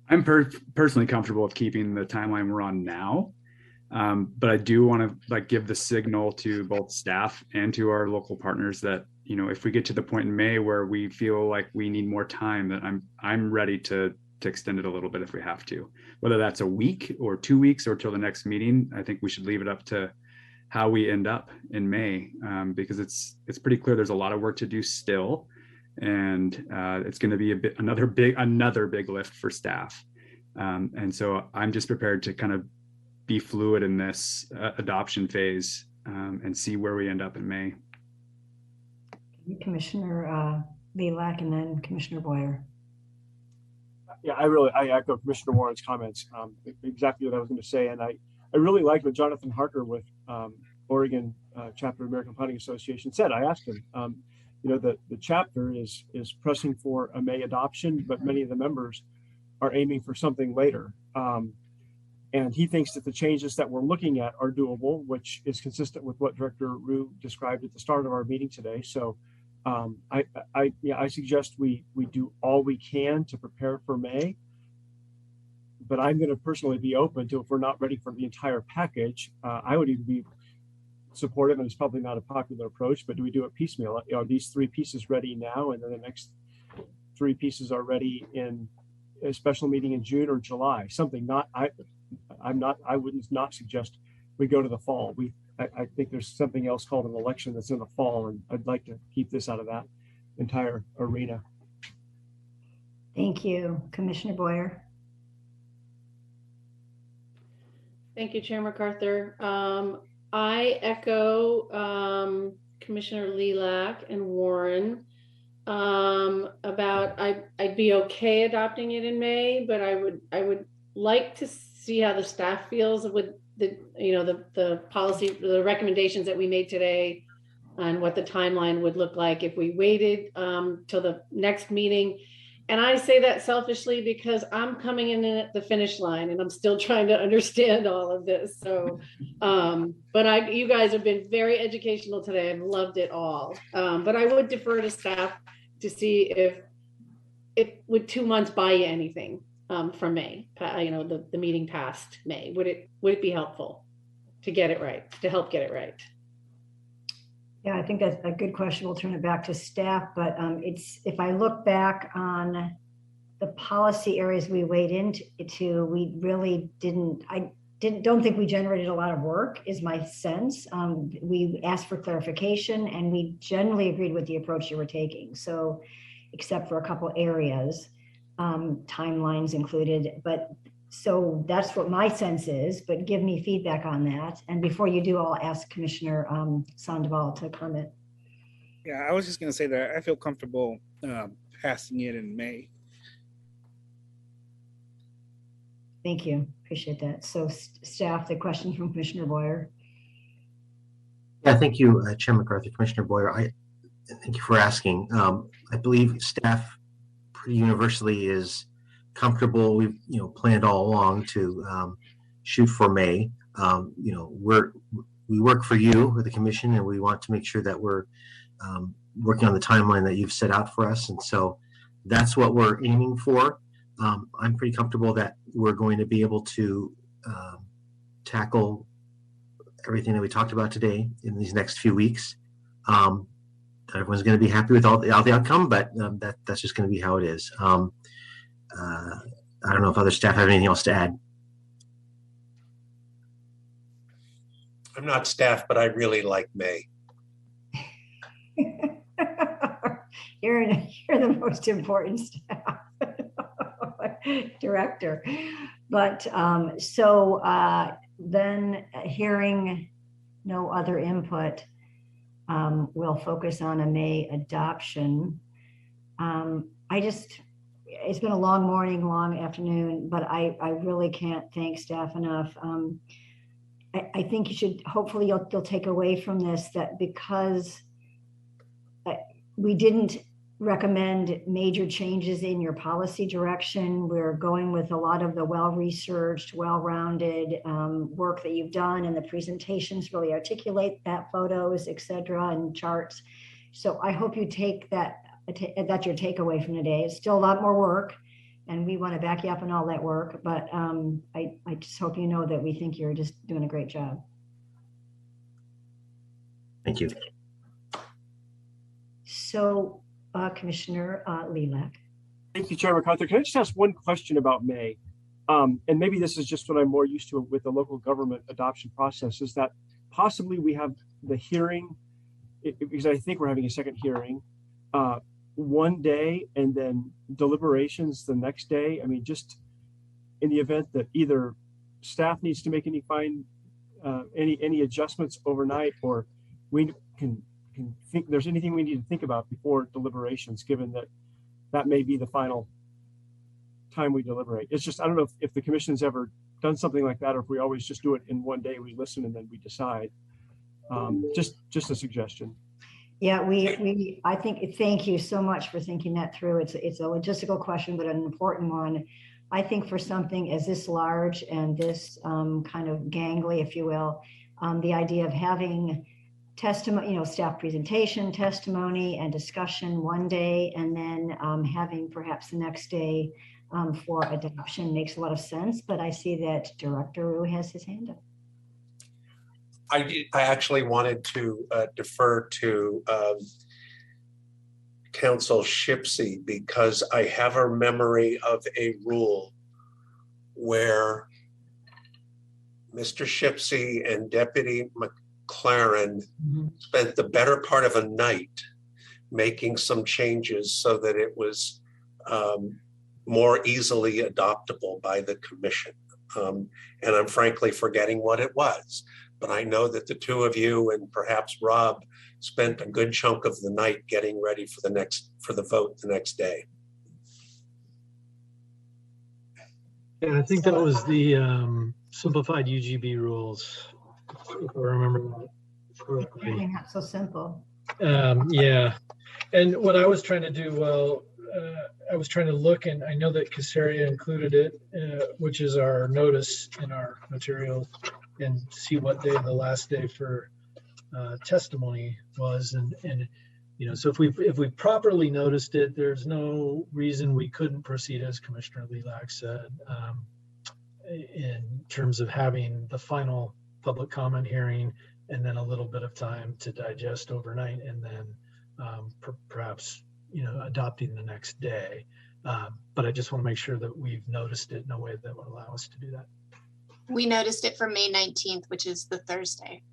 I'm personally comfortable with keeping the timeline we're on now. But I do want to like give the signal to both staff and to our local partners that, you know, if we get to the point in May where we feel like we need more time, that I'm ready to extend it a little bit if we have to, whether that's a week or 2 weeks or till the next meeting. I think we should leave it up to how we end up in May, because it's pretty clear there's a lot of work to do still, and it's going to be another big lift for staff. And so I'm just prepared to kind of be fluid in this adoption phase, and see where we end up in May. Commissioner Lilac and then Commissioner Boyer. Yeah, I echo Commissioner Warren's comments. Exactly what I was going to say, and I really liked what Jonathan Harker with Oregon Chapter of American Planning Association said. I asked him, you know, the chapter is pressing for a May adoption, but many of the members are aiming for something later. And he thinks that the changes that we're looking at are doable, which is consistent with what Director Rue described at the start of our meeting today. So I suggest we do all we can to prepare for May, but I'm going to personally be open to, if we're not ready for the entire package, I would even be supportive, and it's probably not a popular approach, but do we do it piecemeal? Are these 3 pieces ready now, and then the next 3 pieces are ready in a special meeting in June or July? Something I would not suggest we go to the fall. I think there's something else called an election that's in the fall, and I'd like to keep this out of that entire arena. Thank you. Commissioner Boyer. Thank you, Chair MacArthur. I echo Commissioner Lilac and Warren about I'd be okay adopting it in May, but I would like to see how the staff feels with the policy, the recommendations that we made today, and what the timeline would look like if we waited till the next meeting. And I say that selfishly because I'm coming in at the finish line and I'm still trying to understand all of this. So, but you guys have been very educational today. I've loved it all. But I would defer to staff to see if would 2 months buy you anything from May, the meeting past May. Would it be helpful to get it right, to help get it right? Yeah, I think that's a good question. We'll turn it back to staff, but if I look back on the policy areas we weighed into, we really don't think we generated a lot of work, is my sense. We asked for clarification and we generally agreed with the approach you were taking. So except for a couple areas, timelines included, but so that's what my sense is, but give me feedback on that. And before you do, I'll ask Commissioner Sandoval to comment. Yeah, I was just going to say that I feel comfortable passing it in May. Thank you. Appreciate that. So staff, the question from Commissioner Boyer. Yeah, thank you, Chair MacArthur, Commissioner Boyer. Thank you for asking. I believe staff pretty universally is comfortable. We've planned all along to shoot for May. We work for you with the commission, and we want to make sure that we're working on the timeline that you've set out for us, and so that's what we're aiming for. I'm pretty comfortable that we're going to be able to tackle everything that we talked about today in these next few weeks. Everyone's going to be happy with all the outcome, but that's just going to be how it is. I don't know if other staff have anything else to add. I'm not staff, but I really like May. You're the most important staff director. But then hearing no other input, we'll focus on a May adoption. It's been a long morning, long afternoon, but I really can't thank staff enough. I think hopefully you'll take away from this that because we didn't recommend major changes in your policy direction, we're going with a lot of the well-researched, well-rounded work that you've done, and the presentations really articulate that, photos, etc., and charts. So I hope you take that's your takeaway from today. It's still a lot more work, and we want to back you up on all that work, but I just hope you know that we think you're just doing a great job. Thank you. So, Commissioner Lilac. Thank you, Chair MacArthur. Can I just ask one question about May? And maybe this is just what I'm more used to with the local government adoption process, is that possibly we have the hearing, because I think we're having a second hearing, one day and then deliberations the next day. I mean, just in the event that either staff needs to make any adjustments overnight, or we can think there's anything we need to think about before deliberations, given that that may be the final time we deliberate. It's just, I don't know if the commission's ever done something like that, or if we always just do it in one day, we listen and then we decide. Just a suggestion. Yeah, I think, thank you so much for thinking that through. It's a logistical question, but an important one. I think for something as this large and this kind of gangly, if you will, the idea of having testimony, staff presentation, testimony, and discussion one day, and then having perhaps the next day for adoption makes a lot of sense. But I see that Director Rue has his hand up. I actually wanted to defer to Council Shipsey, because I have a memory of a rule where Mr. Shipsey and Deputy McLaren spent the better part of a night making some changes so that it was more easily adoptable by the commission. And I'm frankly forgetting what it was. But I know that the two of you and perhaps Rob spent a good chunk of the night getting ready for the vote the next day. Yeah, I think that was the simplified UGB rules, if I remember that correctly. Not so simple. Yeah, and what I was trying to do, I was trying to look, and I know that Caseria included it, which is our notice in our materials, and see what day the last day for testimony was, and so if we properly noticed it, there's no reason we couldn't proceed, as Commissioner Lilac said, in terms of having the final public comment hearing and then a little bit of time to digest overnight, and then perhaps adopting the next day. But I just want to make sure that we've noticed it in a way that would allow us to do that. We noticed it for May 19th, which is the Thursday.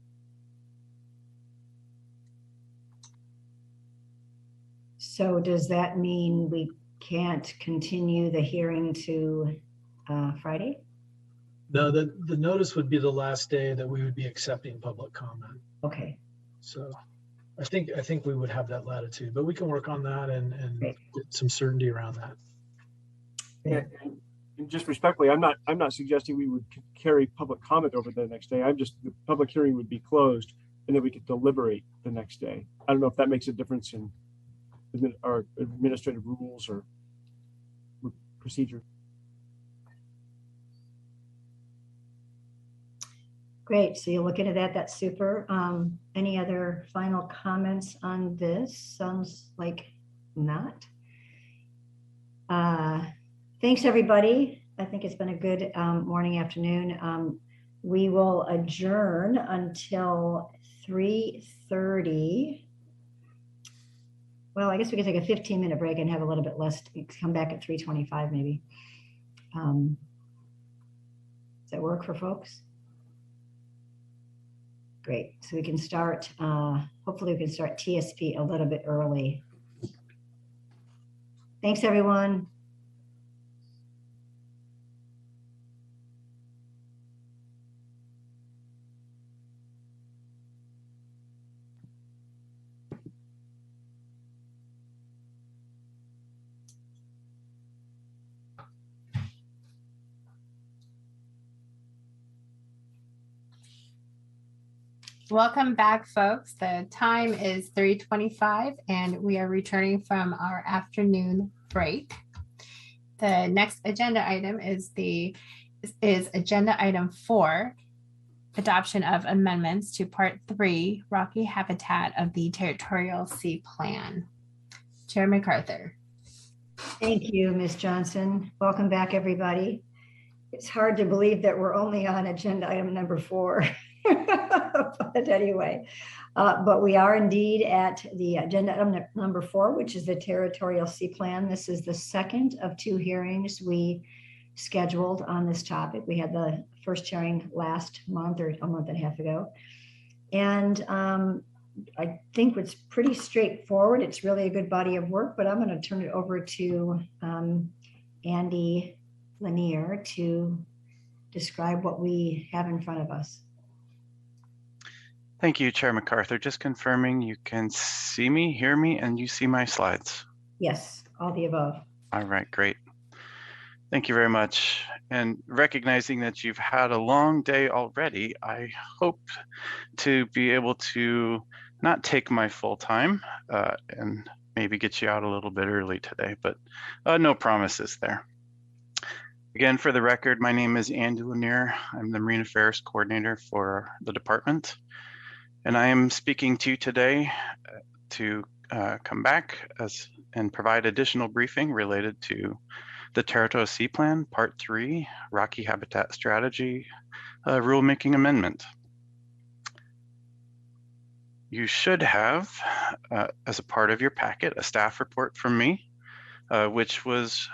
So does that mean we can't continue the hearing to Friday? No, the notice would be the last day that we would be accepting public comment. Okay. So I think we would have that latitude, but we can work on that and get some certainty around that. Yeah. And just respectfully, I'm not suggesting we would carry public comment over the next day. The public hearing would be closed and then we could deliberate the next day. I don't know if that makes a difference in our administrative rules or procedure. Great, so you'll look into that, that's super. Any other final comments on this? Sounds like not. Thanks, everybody. I think it's been a good morning, afternoon. We will adjourn until 3:30. Well, I guess we can take a 15-minute break and have a little bit less, come back at 3:25 maybe. Does that work for folks? Great, so we can start, hopefully we can start TSP a little bit early. Thanks, everyone. Welcome back, folks. The time is 3:25 and we are returning from our afternoon break. The next agenda item is agenda item 4, adoption of amendments to Part 3, Rocky Habitat of the Territorial Sea Plan. Chair MacArthur. Thank you, Ms. Johnson. Welcome back, everybody. It's hard to believe that we're only on agenda item number 4. But anyway, but we are indeed at the agenda item number 4, which is the territorial sea plan. This is the second of 2 hearings we scheduled on this topic. We had the first hearing last month or a month and a half ago. And I think it's pretty straightforward. It's really a good body of work, but I'm going to turn it over to Andy Lanier to describe what we have in front of us. Thank you, Chair MacArthur. Just confirming you can see me, hear me, and you see my slides. Yes, all the above. All right, great. Thank you very much. And recognizing that you've had a long day already, I hope to be able to not take my full time and maybe get you out a little bit early today, but no promises there. Again, for the record, my name is Andy Lanier. I'm the Marine Affairs Coordinator for the department. And I am speaking to you today to come back and provide additional briefing related to the Territorial Sea Plan, Part 3, Rocky Habitat Strategy, Rulemaking Amendment. You should have, as a part of your packet, a staff report from me, which was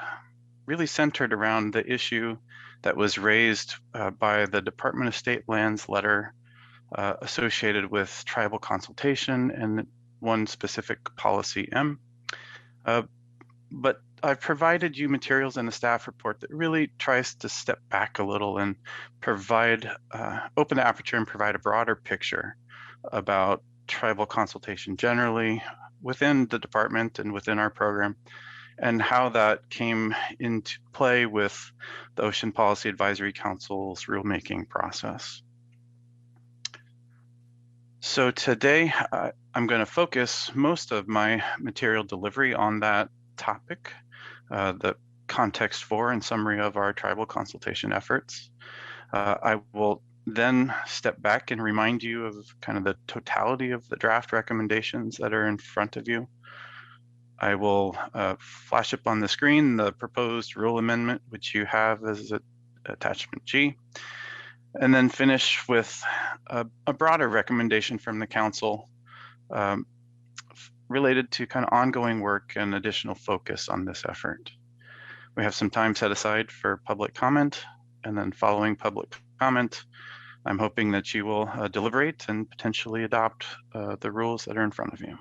really centered around the issue that was raised by the Department of State Lands letter associated with tribal consultation and one specific policy M. But I've provided you materials in a staff report that really tries to step back a little and provide, open the aperture and provide a broader picture about tribal consultation generally within the department and within our program, and how that came into play with the Ocean Policy Advisory Council's rulemaking process. So today, I'm going to focus most of my material delivery on that topic, the context for and summary of our tribal consultation efforts. I will then step back and remind you of kind of the totality of the draft recommendations that are in front of you. I will flash up on the screen the proposed rule amendment, which you have as attachment G, and then finish with a broader recommendation from the council related to kind of ongoing work and additional focus on this effort. We have some time set aside for public comment, and then following public comment, I'm hoping that you will deliberate and potentially adopt the rules that are in front of you.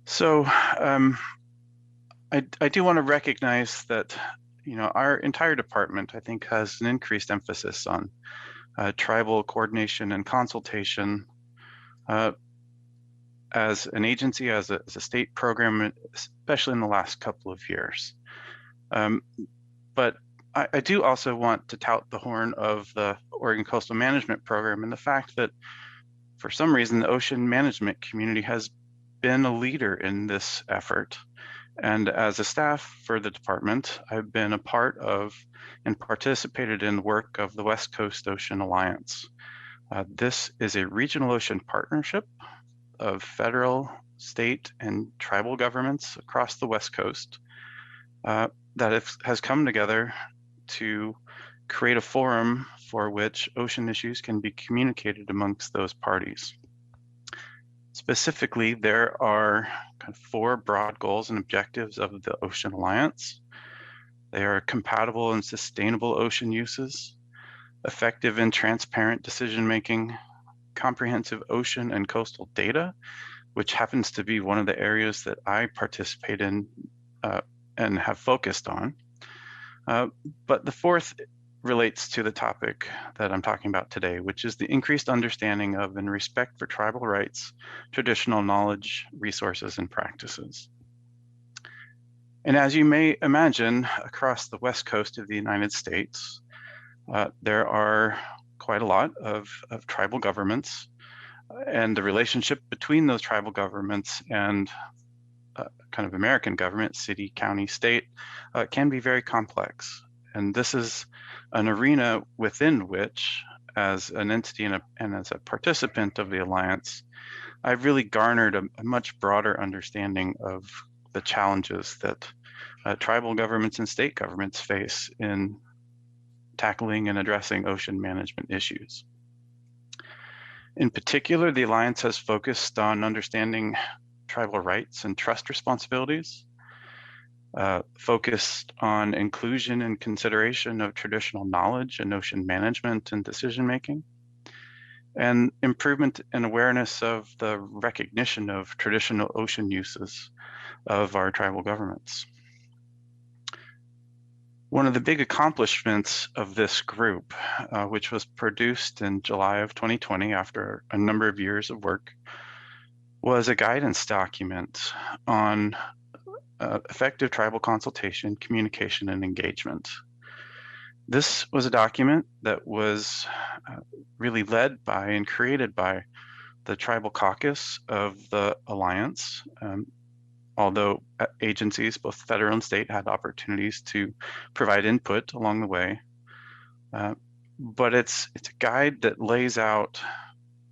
So I do want to recognize that, you know, our entire department, I think, has an increased emphasis on tribal coordination and consultation as an agency, as a state program, especially in the last couple of years. But I do also want to tout the horn of the Oregon Coastal Management Program and the fact that for some reason the ocean management community has been a leader in this effort. And as a staff for the department, I've been a part of and participated in the work of the West Coast Ocean Alliance. This is a regional ocean partnership of federal, state, and tribal governments across the West Coast that has come together to create a forum for which ocean issues can be communicated amongst those parties. Specifically, there are kind of 4 broad goals and objectives of the Ocean Alliance. They are compatible and sustainable ocean uses, effective and transparent decision-making, comprehensive ocean and coastal data, which happens to be one of the areas that I participate in and have focused on. But the 4th relates to the topic that I'm talking about today, which is the increased understanding of and respect for tribal rights, traditional knowledge, resources, and practices. And as you may imagine, across the West Coast of the United States, there are quite a lot of tribal governments, and the relationship between those tribal governments and kind of American government, city, county, state, can be very complex. And this is an arena within which, as an entity and as a participant of the Alliance, I've really garnered a much broader understanding of the challenges that tribal governments and state governments face in tackling and addressing ocean management issues. In particular, the Alliance has focused on understanding tribal rights and trust responsibilities, focused on inclusion and consideration of traditional knowledge in ocean management and decision-making, and improvement and awareness of the recognition of traditional ocean uses of our tribal governments. One of the big accomplishments of this group, which was produced in July of 2020 after a number of years of work, was a guidance document on effective tribal consultation, communication, and engagement. This was a document that was really led by and created by the Tribal Caucus of the Alliance, although agencies, both federal and state, had opportunities to provide input along the way. But it's a guide that lays out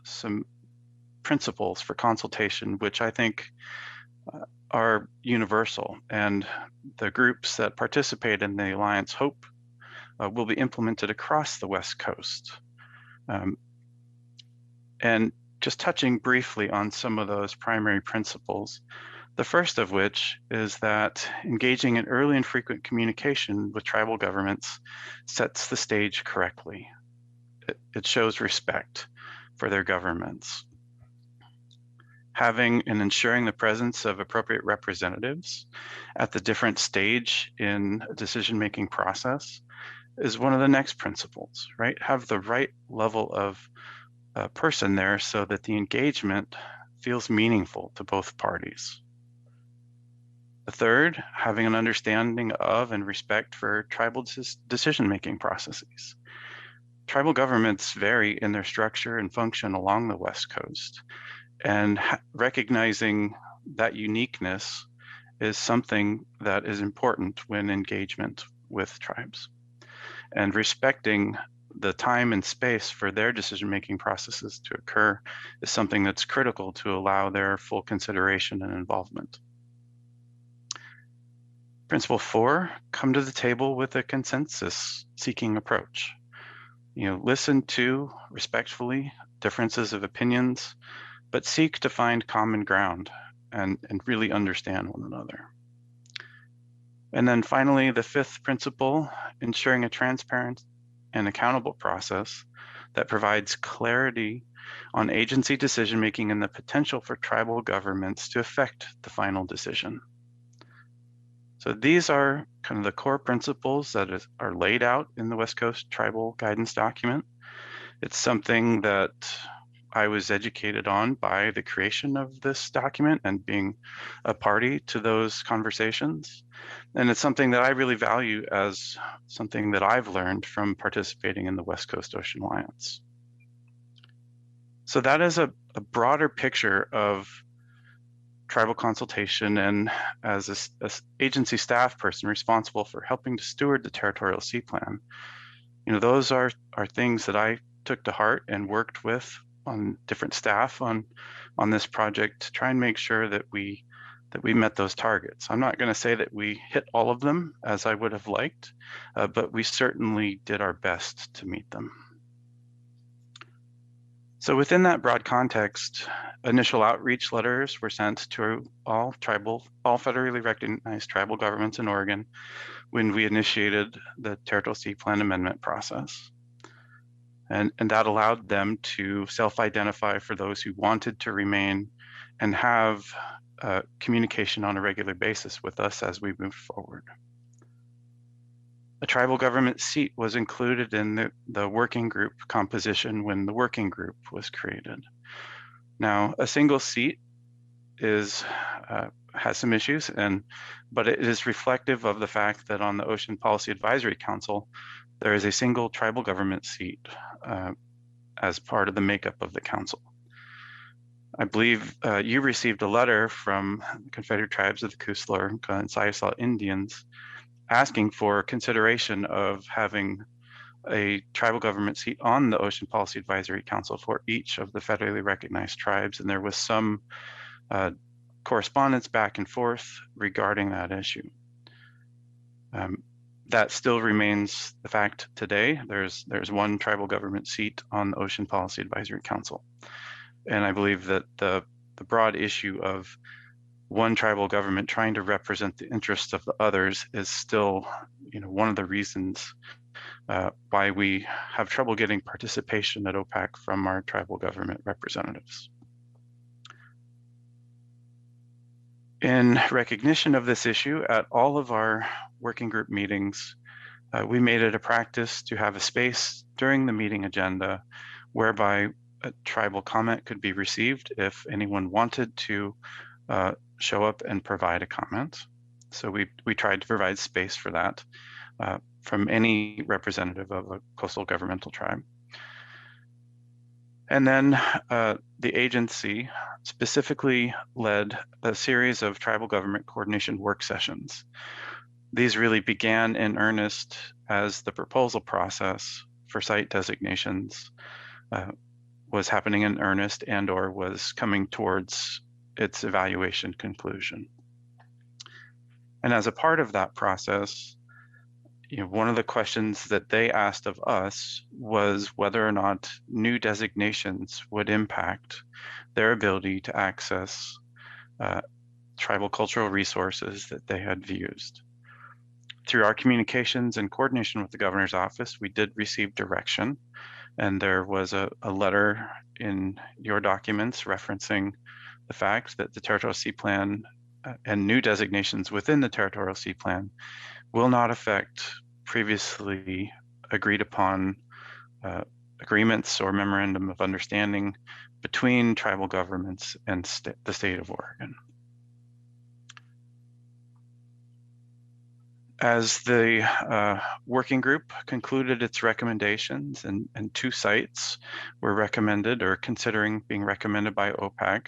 some principles for consultation, which I think are universal, and the groups that participate in the Alliance hope will be implemented across the West Coast. And just touching briefly on some of those primary principles, the first of which is that engaging in early and frequent communication with tribal governments sets the stage correctly. It shows respect for their governments. Having and ensuring the presence of appropriate representatives at the different stage in a decision-making process is one of the next principles, right? Have the right level of person there so that the engagement feels meaningful to both parties. The third, having an understanding of and respect for tribal decision-making processes. Tribal governments vary in their structure and function along the West Coast, and recognizing that uniqueness is something that is important when engagement with tribes. And respecting the time and space for their decision-making processes to occur is something that's critical to allow their full consideration and involvement. Principle 4, come to the table with a consensus-seeking approach. Listen to, respectfully, differences of opinions, but seek to find common ground and really understand one another. And then finally, the fifth principle, ensuring a transparent and accountable process that provides clarity on agency decision-making and the potential for tribal governments to affect the final decision. So these are kind of the core principles that are laid out in the West Coast Tribal Guidance Document. It's something that I was educated on by the creation of this document and being a party to those conversations. And it's something that I really value as something that I've learned from participating in the West Coast Ocean Alliance. So that is a broader picture of tribal consultation, and as an agency staff person responsible for helping to steward the Territorial Sea Plan, those are things that I took to heart and worked with on different staff on this project to try and make sure that we met those targets. I'm not going to say that we hit all of them as I would have liked, but we certainly did our best to meet them. So within that broad context, initial outreach letters were sent to all federally recognized tribal governments in Oregon when we initiated the Territorial Sea Plan amendment process. And that allowed them to self-identify for those who wanted to remain and have communication on a regular basis with us as we move forward. A tribal government seat was included in the working group composition when the working group was created. Now, a single seat has some issues, but it is reflective of the fact that on the Ocean Policy Advisory Council, there is a single tribal government seat as part of the makeup of the council. I believe you received a letter from the Confederate Tribes of the Coast Slavonic and Siuslaw Indians asking for consideration of having a tribal government seat on the Ocean Policy Advisory Council for each of the federally recognized tribes, and there was some correspondence back and forth regarding that issue. That still remains the fact today. There's one tribal government seat on the Ocean Policy Advisory Council. And I believe that the broad issue of one tribal government trying to represent the interests of the others is still, one of the reasons why we have trouble getting participation at OPAC from our tribal government representatives. In recognition of this issue, at all of our working group meetings, we made it a practice to have a space during the meeting agenda whereby a tribal comment could be received if anyone wanted to show up and provide a comment. So we tried to provide space for that from any representative of a coastal governmental tribe. And then the agency specifically led a series of tribal government coordination work sessions. These really began in earnest as the proposal process for site designations was happening in earnest and/or was coming towards its evaluation conclusion. And as a part of that process, one of the questions that they asked of us was whether or not new designations would impact their ability to access tribal cultural resources that they had used. Through our communications and coordination with the governor's office, we did receive direction, and there was a letter in your documents referencing the fact that the Territorial Sea Plan and new designations within the Territorial Sea Plan will not affect previously agreed upon agreements or memorandum of understanding between tribal governments and the state of Oregon. As the working group concluded its recommendations and 2 sites were recommended or considering being recommended by OPAC,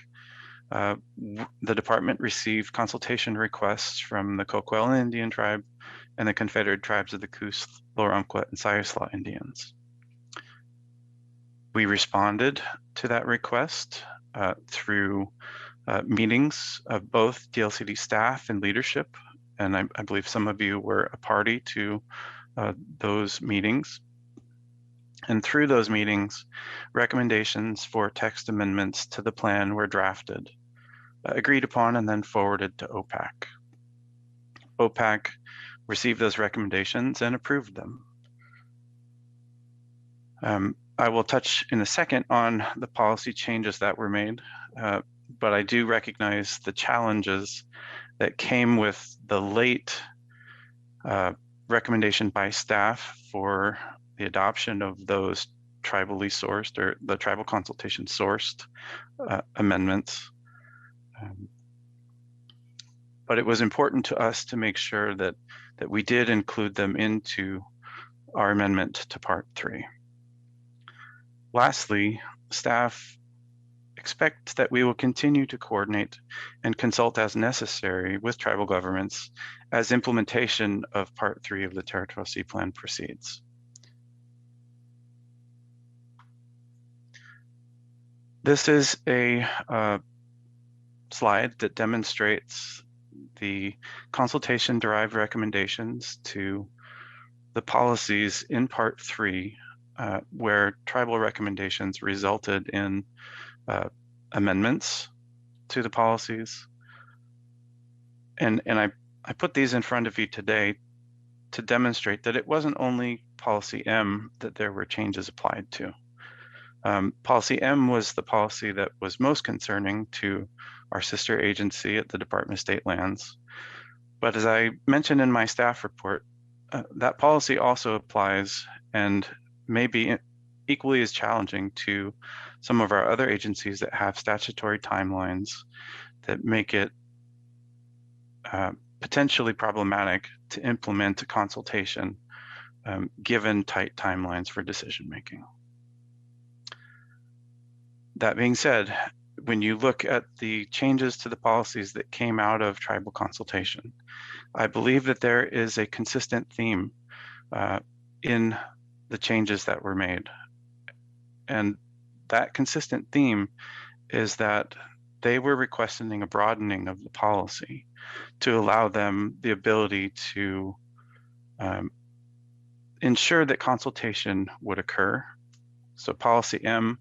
the department received consultation requests from the Coquihalla Indian Tribe and the Confederated Tribes of the Coos, Lower Umpqua, and Siuslaw Indians. We responded to that request through meetings of both DLCD staff and leadership, and I believe some of you were a party to those meetings. And through those meetings, recommendations for text amendments to the plan were drafted, agreed upon, and then forwarded to OPAC. OPAC received those recommendations and approved them. I will touch in a second on the policy changes that were made, but I do recognize the challenges that came with the late recommendation by staff for the adoption of those tribally sourced or the tribal consultation sourced amendments. But it was important to us to make sure that we did include them into our amendment to Part 3. Lastly, staff expect that we will continue to coordinate and consult as necessary with tribal governments as implementation of Part 3 of the Territorial Sea Plan proceeds. This is a slide that demonstrates the consultation-derived recommendations to the policies in Part 3, where tribal recommendations resulted in amendments to the policies. And I put these in front of you today to demonstrate that it wasn't only Policy M that there were changes applied to. Policy M was the policy that was most concerning to our sister agency at the Department of State Lands. But as I mentioned in my staff report, that policy also applies and may be equally as challenging to some of our other agencies that have statutory timelines that make it potentially problematic to implement a consultation given tight timelines for decision making. That being said, when you look at the changes to the policies that came out of tribal consultation, I believe that there is a consistent theme in the changes that were made. And that consistent theme is that they were requesting a broadening of the policy to allow them the ability to ensure that consultation would occur. So policy M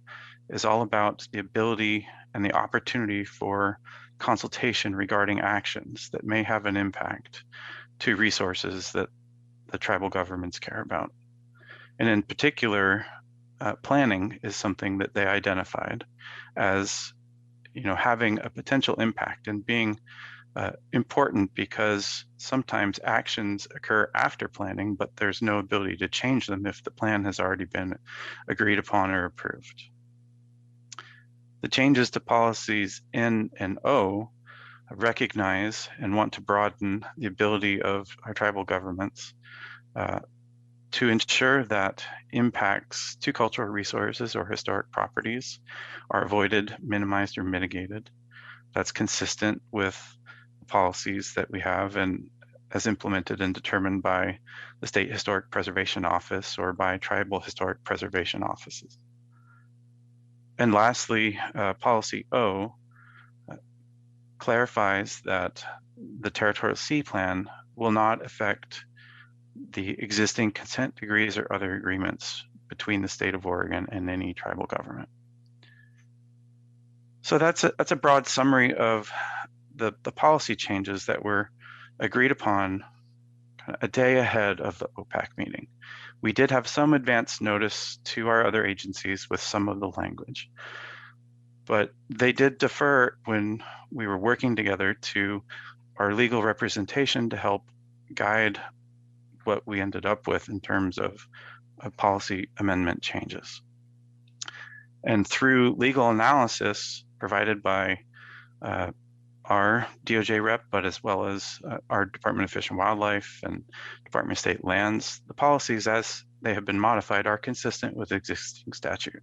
is all about the ability and the opportunity for consultation regarding actions that may have an impact to resources that the tribal governments care about. And in particular, planning is something that they identified as, having a potential impact and being important, because sometimes actions occur after planning, but there's no ability to change them if the plan has already been agreed upon or approved. The changes to policies N and O recognize and want to broaden the ability of our tribal governments to ensure that impacts to cultural resources or historic properties are avoided, minimized, or mitigated. That's consistent with the policies that we have and as implemented and determined by the State Historic Preservation Office or by tribal historic preservation offices. And lastly, policy O clarifies that the Territorial Sea Plan will not affect the existing consent decrees or other agreements between the state of Oregon and any tribal government. So that's a broad summary of the policy changes that were agreed upon a day ahead of the OPAC meeting. We did have some advance notice to our other agencies with some of the language, but they did defer when we were working together to our legal representation to help guide what we ended up with in terms of policy amendment changes. And through legal analysis provided by our DOJ rep, but as well as our Department of Fish and Wildlife and Department of State Lands, the policies as they have been modified are consistent with existing statute,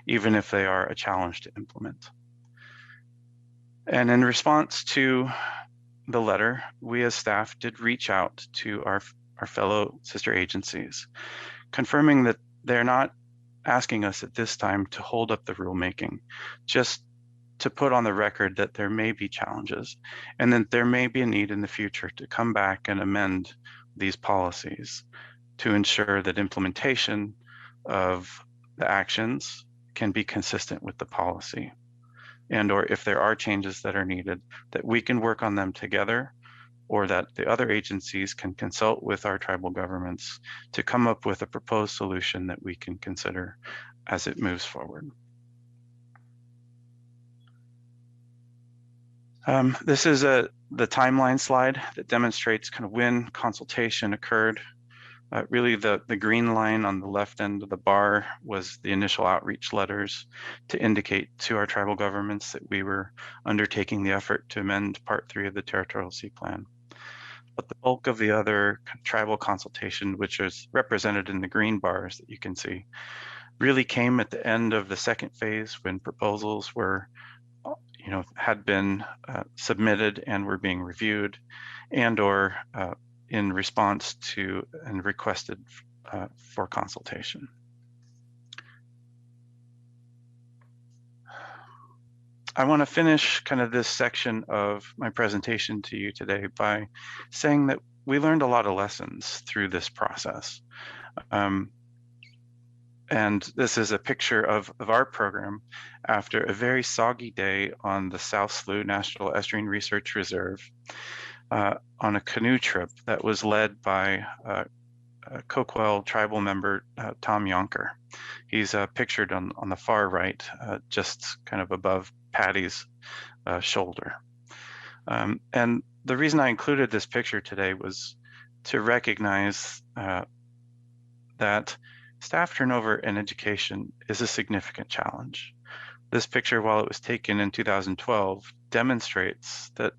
even if they are a challenge to implement. And in response to the letter, we as staff did reach out to our fellow sister agencies, confirming that they're not asking us at this time to hold up the rulemaking, just to put on the record that there may be challenges and that there may be a need in the future to come back and amend these policies to ensure that implementation of the actions can be consistent with the policy, and or if there are changes that are needed, that we can work on them together, or that the other agencies can consult with our tribal governments to come up with a proposed solution that we can consider as it moves forward. This is the timeline slide that demonstrates kind of when consultation occurred. Really the green line on the left end of the bar was the initial outreach letters to indicate to our tribal governments that we were undertaking the effort to amend Part 3 of the Territorial Sea Plan. But the bulk of the other tribal consultation, which is represented in the green bars that you can see, really came at the end of the second phase when proposals were, had been submitted and were being reviewed, and or in response to and requested for consultation. I want to finish kind of this section of my presentation to you today by saying that we learned a lot of lessons through this process. And this is a picture of our program after a very soggy day on the South Slough National Estuarine Research Reserve on a canoe trip that was led by Coquille tribal member Tom Yonker. He's pictured on the far right, just kind of above Patty's shoulder. And the reason I included this picture today was to recognize that staff turnover in education is a significant challenge. This picture, while it was taken in 2012, demonstrates that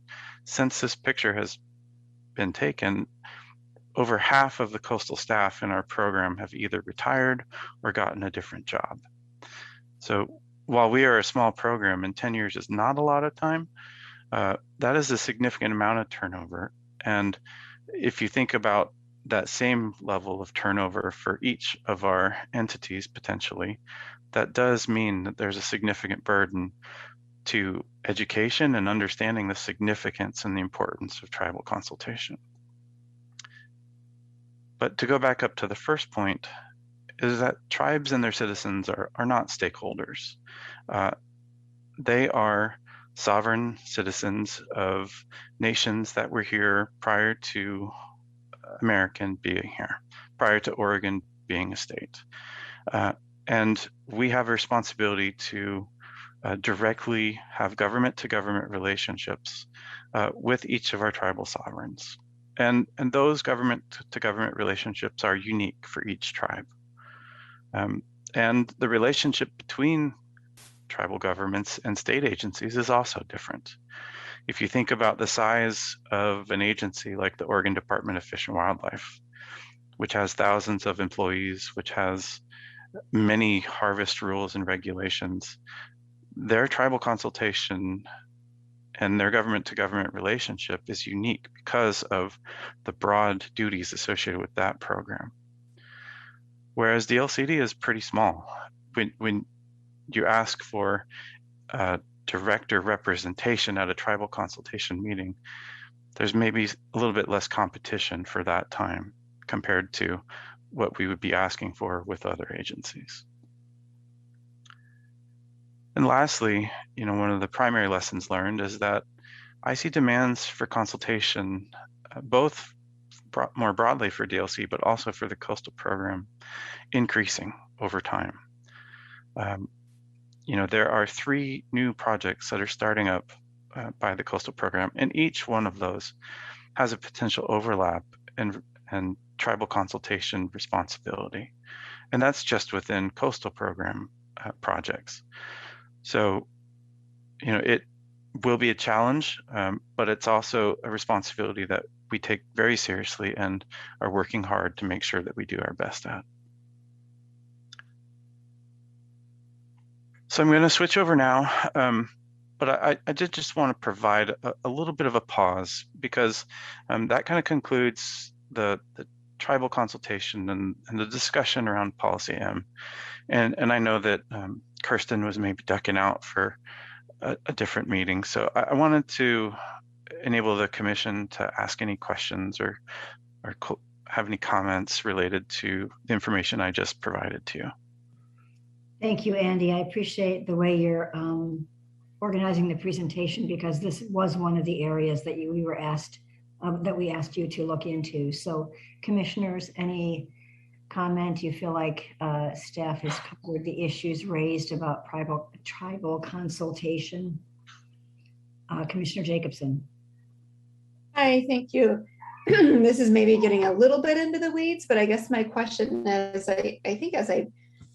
since this picture has been taken, over half of the coastal staff in our program have either retired or gotten a different job. So while we are a small program and 10 years is not a lot of time, that is a significant amount of turnover. And if you think about that same level of turnover for each of our entities potentially, that does mean that there's a significant burden to education and understanding the significance and the importance of tribal consultation. But to go back up to the first point, is that tribes and their citizens are not stakeholders. They are sovereign citizens of nations that were here prior to American being here, prior to Oregon being a state. And we have a responsibility to directly have government-to-government relationships with each of our tribal sovereigns. And those government-to-government relationships are unique for each tribe. And the relationship between tribal governments and state agencies is also different. If you think about the size of an agency like the Oregon Department of Fish and Wildlife, which has thousands of employees, which has many harvest rules and regulations, their tribal consultation and their government-to-government relationship is unique because of the broad duties associated with that program. Whereas the LCD is pretty small. When you ask for director representation at a tribal consultation meeting, there's maybe a little bit less competition for that time compared to what we would be asking for with other agencies. And lastly, one of the primary lessons learned is that I see demands for consultation, both more broadly for DLC, but also for the coastal program, increasing over time. There are 3 new projects that are starting up by the coastal program, and each one of those has a potential overlap and tribal consultation responsibility. And that's just within coastal program projects. So, it will be a challenge, but it's also a responsibility that we take very seriously and are working hard to make sure that we do our best at. So I'm going to switch over now, but I did just want to provide a little bit of a pause because that kind of concludes the tribal consultation and the discussion around Policy M. And I know that Kirsten was maybe ducking out for a different meeting. So I wanted to enable the commission to ask any questions or have any comments related to the information I just provided to you. Thank you, Andy. I appreciate the way you're organizing the presentation because this was one of the areas that we asked you to look into. So commissioners, any comment? You feel like staff has covered the issues raised about tribal consultation? Commissioner Jacobson. Hi, thank you. This is maybe getting a little bit into the weeds, but I guess my question is, I think as I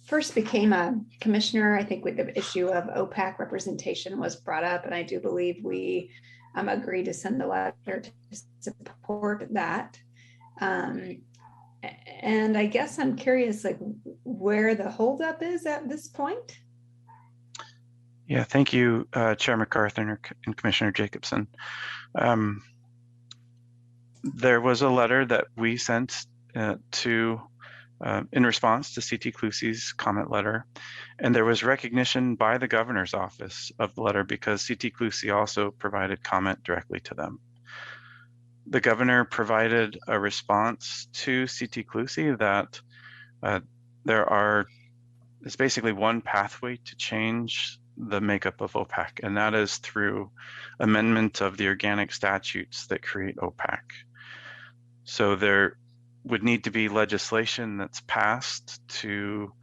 first became a commissioner, I think with the issue of OPAC representation was brought up, and I do believe we agreed to send a letter to support that. And I guess I'm curious, like, where the holdup is at this point. Yeah, thank you, Chair MacArthur and Commissioner Jacobson. There was a letter that we sent in response to CT Clucie's comment letter, and there was recognition by the governor's office of the letter because CT Clucie also provided comment directly to them. The governor provided a response to CT Clucie that it's basically one pathway to change the makeup of OPAC, and that is through amendment of the organic statutes that create OPAC. So there would need to be legislation that's passed to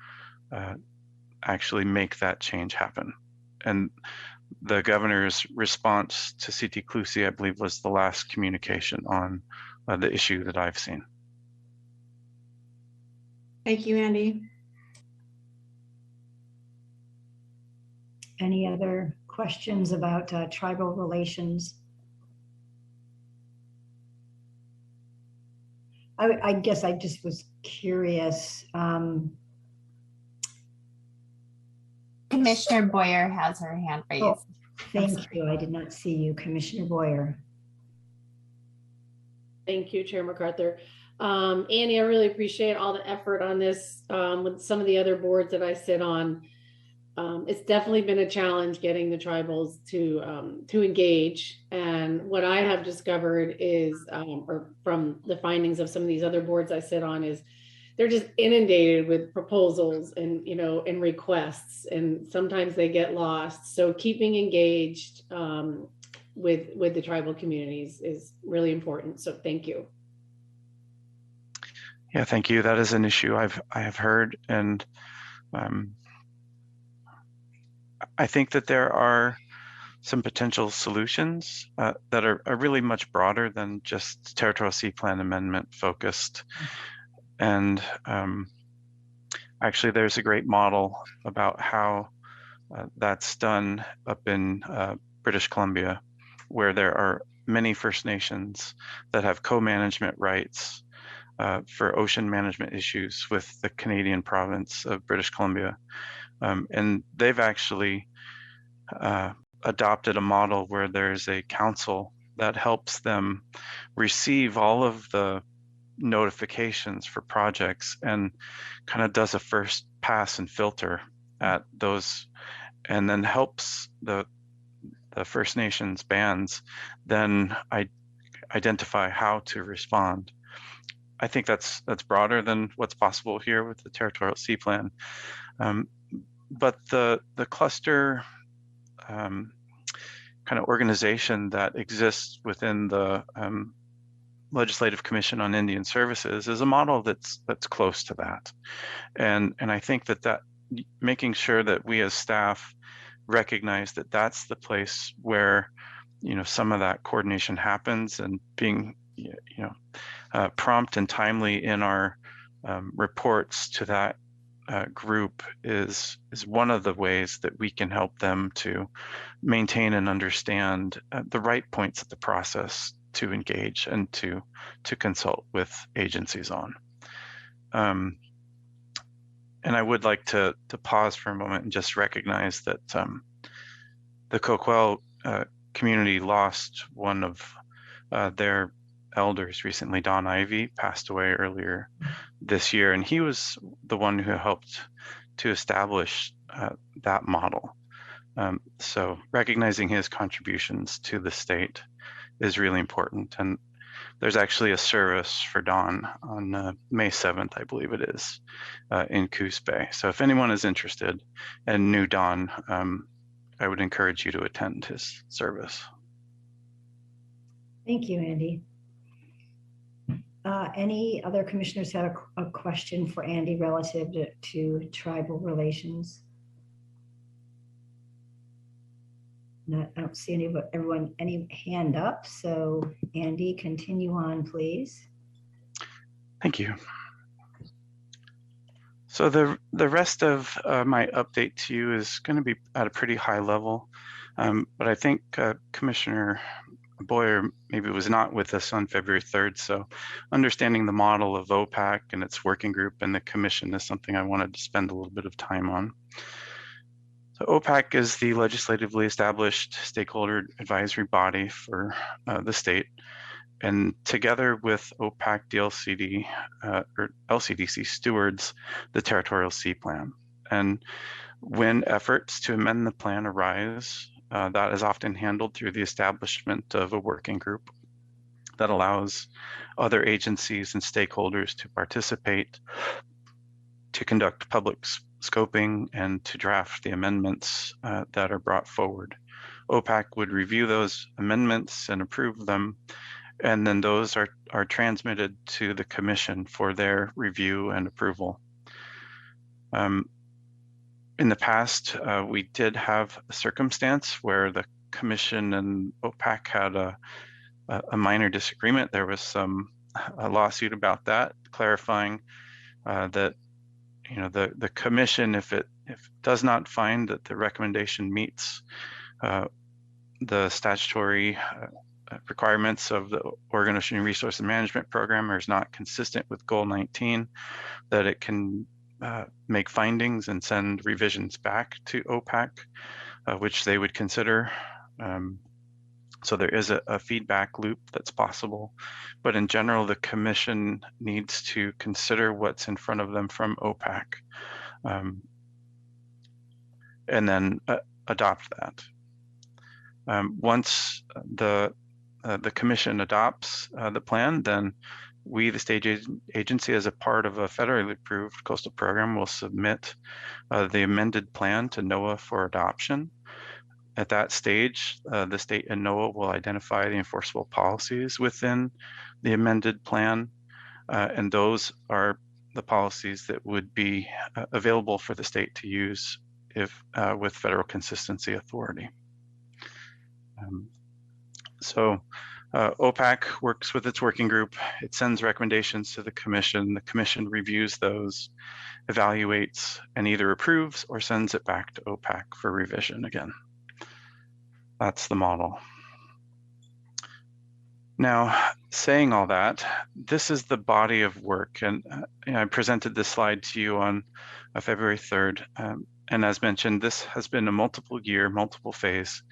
actually make that change happen. And the governor's response to CT Clucie, I believe, was the last communication on the issue that I've seen. Thank you, Andy. Any other questions about tribal relations? I guess I just was curious. Commissioner Boyer has her hand raised. Oh, thank you. I did not see you, Commissioner Boyer. Thank you, Chair MacArthur. Annie, I really appreciate all the effort on this with some of the other boards that I sit on. It's definitely been a challenge getting the tribals to engage. And what I have discovered is, or from the findings of some of these other boards I sit on, is they're just inundated with proposals and, you know, and requests, and sometimes they get lost. So keeping engaged with the tribal communities is really important. So thank you. Yeah, thank you. That is an issue I have heard, and I think that there are some potential solutions that are really much broader than just territorial sea plan amendment focused. And actually, there's a great model about how that's done up in British Columbia, where there are many First Nations that have co-management rights for ocean management issues with the Canadian province of British Columbia. And they've actually adopted a model where there's a council that helps them receive all of the notifications for projects and kind of does a first pass and filter at those, and then helps the First Nations bands then identify how to respond. I think that's broader than what's possible here with the territorial sea plan. But the cluster kind of organization that exists within the Legislative Commission on Indian Services is a model that's close to that. And I think that making sure that we as staff recognize that that's the place where, you know, some of that coordination happens, and being, you know, prompt and timely in our reports to that group is one of the ways that we can help them to maintain and understand the right points of the process to engage and to consult with agencies on. And I would like to pause for a moment and just recognize that the Coquille community lost one of their elders recently. Don Ivy passed away earlier this year, and he was the one who helped to establish that model. So recognizing his contributions to the state is really important. And there's actually a service for Don on May 7th, I believe it is, in Coos Bay. So if anyone is interested and knew Don, I would encourage you to attend his service. Thank you, Andy. Any other commissioners have a question for Andy relative to tribal relations? I don't see any hand up. So Andy, continue on, please. Thank you. So the rest of my update to you is going to be at a pretty high level, but I think Commissioner Boyer maybe was not with us on February 3rd. So understanding the model of OPAC and its working group and the commission is something I wanted to spend a little bit of time on. So OPAC is the legislatively established stakeholder advisory body for the state. And together with OPAC DLCD or LCDC stewards the territorial sea plan. And when efforts to amend the plan arise, that is often handled through the establishment of a working group that allows other agencies and stakeholders to participate, to conduct public scoping, and to draft the amendments that are brought forward. OPAC would review those amendments and approve them, and then those are transmitted to the commission for their review and approval. In the past, we did have a circumstance where the commission and OPAC had a minor disagreement. There was a lawsuit about that, clarifying that, you know, the commission, if it does not find that the recommendation meets the statutory requirements of the Oregon Ocean Resource and Management Program, or is not consistent with Goal 19, that it can make findings and send revisions back to OPAC, which they would consider. So there is a feedback loop that's possible, but in general, the commission needs to consider what's in front of them from OPAC, and then adopt that. Once the commission adopts the plan, then we, the state agency, as a part of a federally approved coastal program, will submit the amended plan to NOAA for adoption. At that stage, the state and NOAA will identify the enforceable policies within the amended plan, and those are the policies that would be available for the state to use if with federal consistency authority. OPAC works with its working group. It sends recommendations to the commission. The commission reviews those, evaluates, and either approves or sends it back to OPAC for revision again. That's the model. Now, saying all that, this is the body of work, and I presented this slide to you on February 3rd. And as mentioned, this has been a multiple year, multiple phase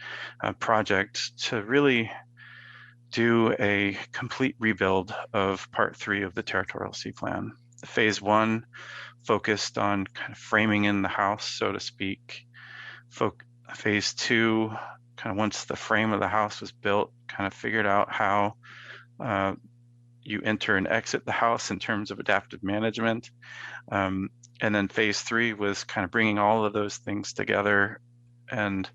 project to really do a complete rebuild of Part 3 of the Territorial Sea Plan. Phase 1 focused on kind of framing in the house, so to speak. Phase 2, kind of once the frame of the house was built, kind of figured out how you enter and exit the house in terms of adaptive management. And then phase 3 was kind of bringing all of those things together and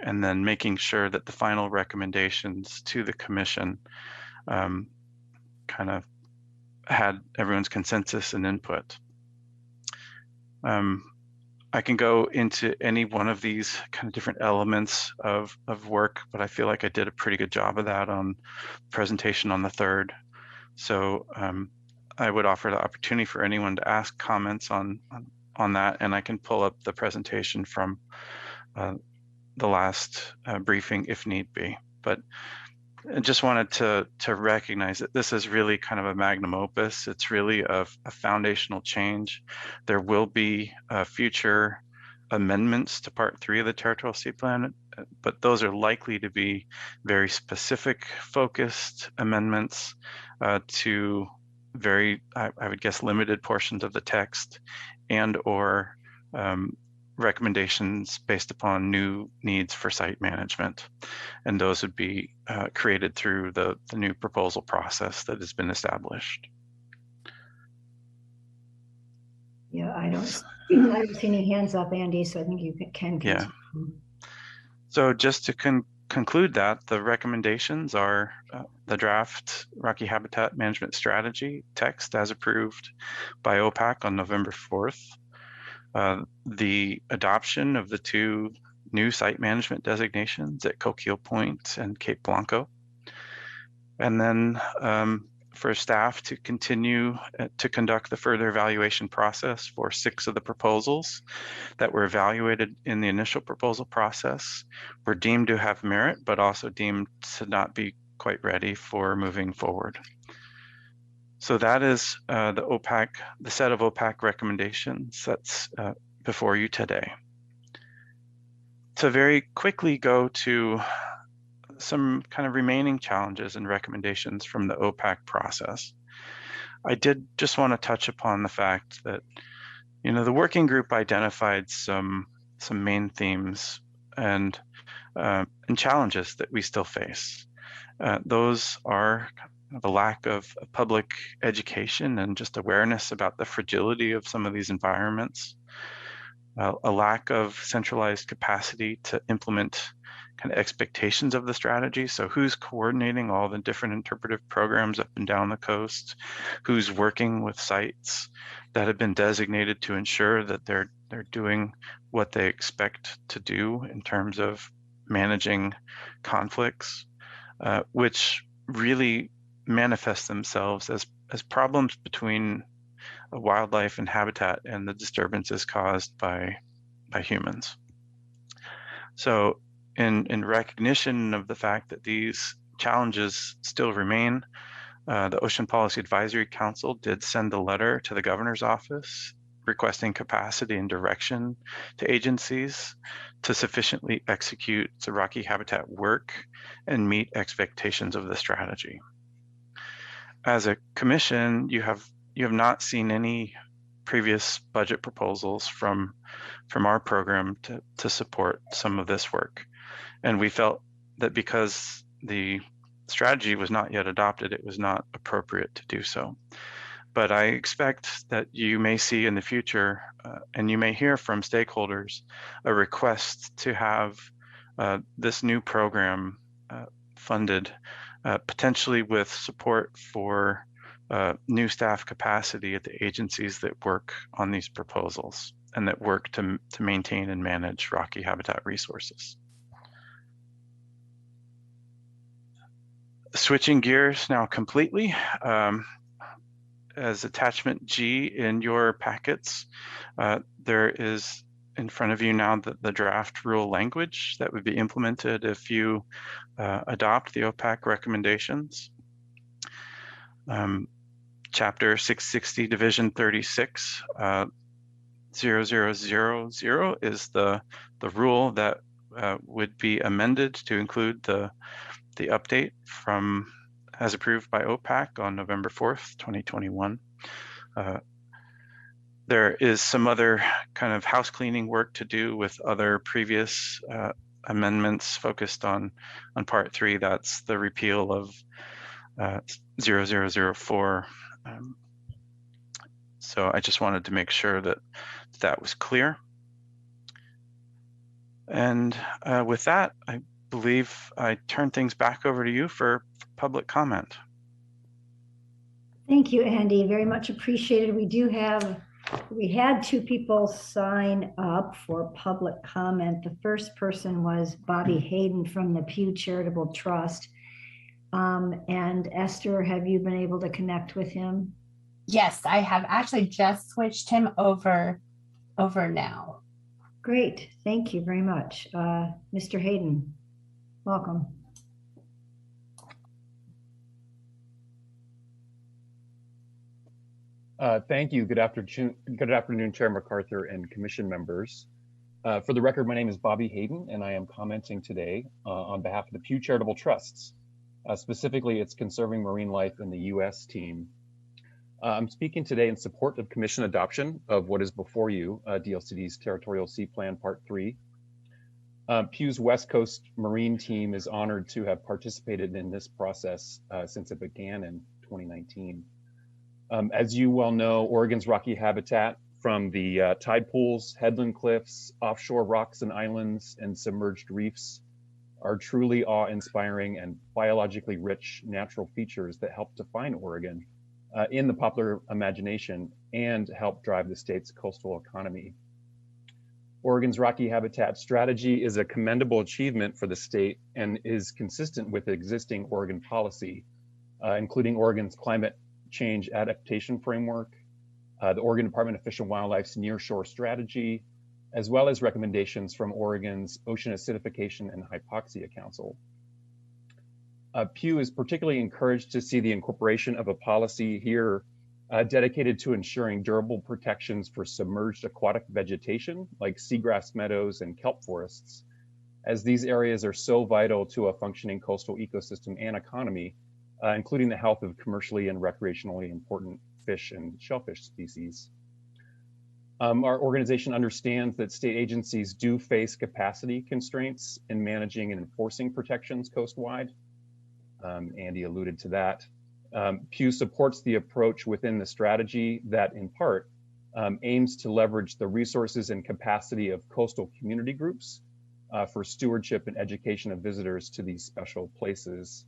then making sure that the final recommendations to the commission kind of had everyone's consensus and input. I can go into any one of these kind of different elements of work, but I feel like I did a pretty good job of that on presentation on the 3rd. So I would offer the opportunity for anyone to ask comments on that, and I can pull up the presentation from the last briefing if need be. But I just wanted to recognize that this is really kind of a magnum opus. It's really a foundational change. There will be future amendments to Part 3 of the Territorial Sea Plan, but those are likely to be very specific, focused amendments to very, I would guess, limited portions of the text and or recommendations based upon new needs for site management. And those would be created through the new proposal process that has been established. Yeah, I don't see any hands up, Andy, so I think you can continue. Yeah. So just to conclude that, the recommendations are the draft Rocky Habitat Management Strategy text as approved by OPAC on November 4th. The adoption of the 2 new site management designations at Coquille Point and Cape Blanco. And then for staff to continue to conduct the further evaluation process for 6 of the proposals that were evaluated in the initial proposal process, were deemed to have merit, but also deemed to not be quite ready for moving forward. So that is the set of OPAC recommendations that's before you today. To very quickly go to some kind of remaining challenges and recommendations from the OPAC process, I did just want to touch upon the fact that, the working group identified some main themes and challenges that we still face. Those are the lack of public education and just awareness about the fragility of some of these environments, a lack of centralized capacity to implement kind of expectations of the strategy. So who's coordinating all the different interpretive programs up and down the coast? Who's working with sites that have been designated to ensure that they're doing what they expect to do in terms of managing conflicts, which really manifest themselves as problems between wildlife and habitat and the disturbances caused by humans. So in recognition of the fact that these challenges still remain, the Ocean Policy Advisory Council did send a letter to the governor's office requesting capacity and direction to agencies to sufficiently execute the Rocky Habitat work and meet expectations of the strategy. As a commission, you have not seen any previous budget proposals from our program to support some of this work. And we felt that because the strategy was not yet adopted, it was not appropriate to do so. But I expect that you may see in the future, and you may hear from stakeholders, a request to have this new program funded, potentially with support for new staff capacity at the agencies that work on these proposals and that work to maintain and manage Rocky Habitat resources. Switching gears now completely, as attachment G in your packets, there is in front of you now the draft rule language that would be implemented if you adopt the OPAC recommendations. Chapter 660, Division 36, 0000 is the rule that would be amended to include the update from as approved by OPAC on November 4th, 2021. There is some other kind of house cleaning work to do with other previous amendments focused on Part 3. That's the repeal of 0004. So I just wanted to make sure that that was clear. And with that, I believe I turn things back over to you for public comment. Thank you, Andy. Very much appreciated. We had two people sign up for public comment. The first person was Bobby Hayden from the Pew Charitable Trust. And Esther, have you been able to connect with him? Yes, I have actually just switched him over now. Great, thank you very much. Mr. Hayden, welcome. Thank you. Good afternoon, Chair MacArthur and Commission members. For the record, my name is Bobby Hayden, and I am commenting today on behalf of the Pew Charitable Trusts, specifically its Conserving Marine Life in the U.S. team. I'm speaking today in support of Commission adoption of what is before you, DLCD's Territorial Sea Plan Part 3. Pew's West Coast Marine team is honored to have participated in this process since it began in 2019. As you well know, Oregon's Rocky Habitat, from the tide pools, headland cliffs, offshore rocks and islands, and submerged reefs, are truly awe-inspiring and biologically rich natural features that help define Oregon in the popular imagination and help drive the state's coastal economy. Oregon's Rocky Habitat strategy is a commendable achievement for the state and is consistent with existing Oregon policy, including Oregon's climate change adaptation framework, the Oregon Department of Fish and Wildlife's nearshore strategy, as well as recommendations from Oregon's Ocean Acidification and Hypoxia Council. Pew is particularly encouraged to see the incorporation of a policy here dedicated to ensuring durable protections for submerged aquatic vegetation like seagrass meadows and kelp forests, as these areas are so vital to a functioning coastal ecosystem and economy, including the health of commercially and recreationally important fish and shellfish species. Our organization understands that state agencies do face capacity constraints in managing and enforcing protections coastwide. Andy alluded to that. Pew supports the approach within the strategy that, in part, aims to leverage the resources and capacity of coastal community groups for stewardship and education of visitors to these special places.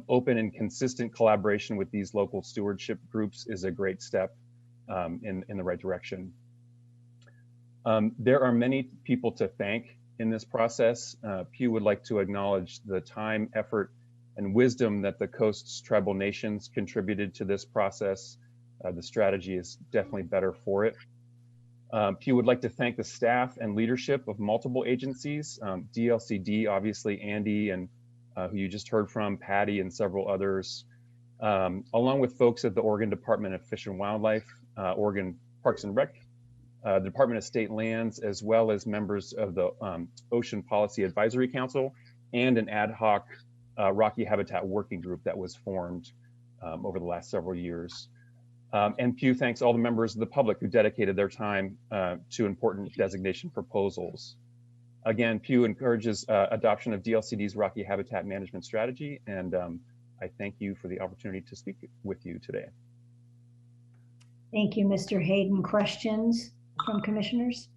Open and consistent collaboration with these local stewardship groups is a great step in the right direction. There are many people to thank in this process. Pew would like to acknowledge the time, effort, and wisdom that the coast's tribal nations contributed to this process. The strategy is definitely better for it. Pew would like to thank the staff and leadership of multiple agencies, DLCD, obviously Andy, and who you just heard from, Patty, and several others, along with folks at the Oregon Department of Fish and Wildlife, Oregon Parks and Rec the Department of State Lands, as well as members of the Ocean Policy Advisory Council and an ad hoc Rocky Habitat Working Group that was formed over the last several years. And Pew thanks all the members of the public who dedicated their time to important designation proposals. Again, Pew encourages adoption of DLCD's Rocky Habitat Management Strategy, and I thank you for the opportunity to speak with you today. Thank you, Mr. Hayden. Questions from commissioners?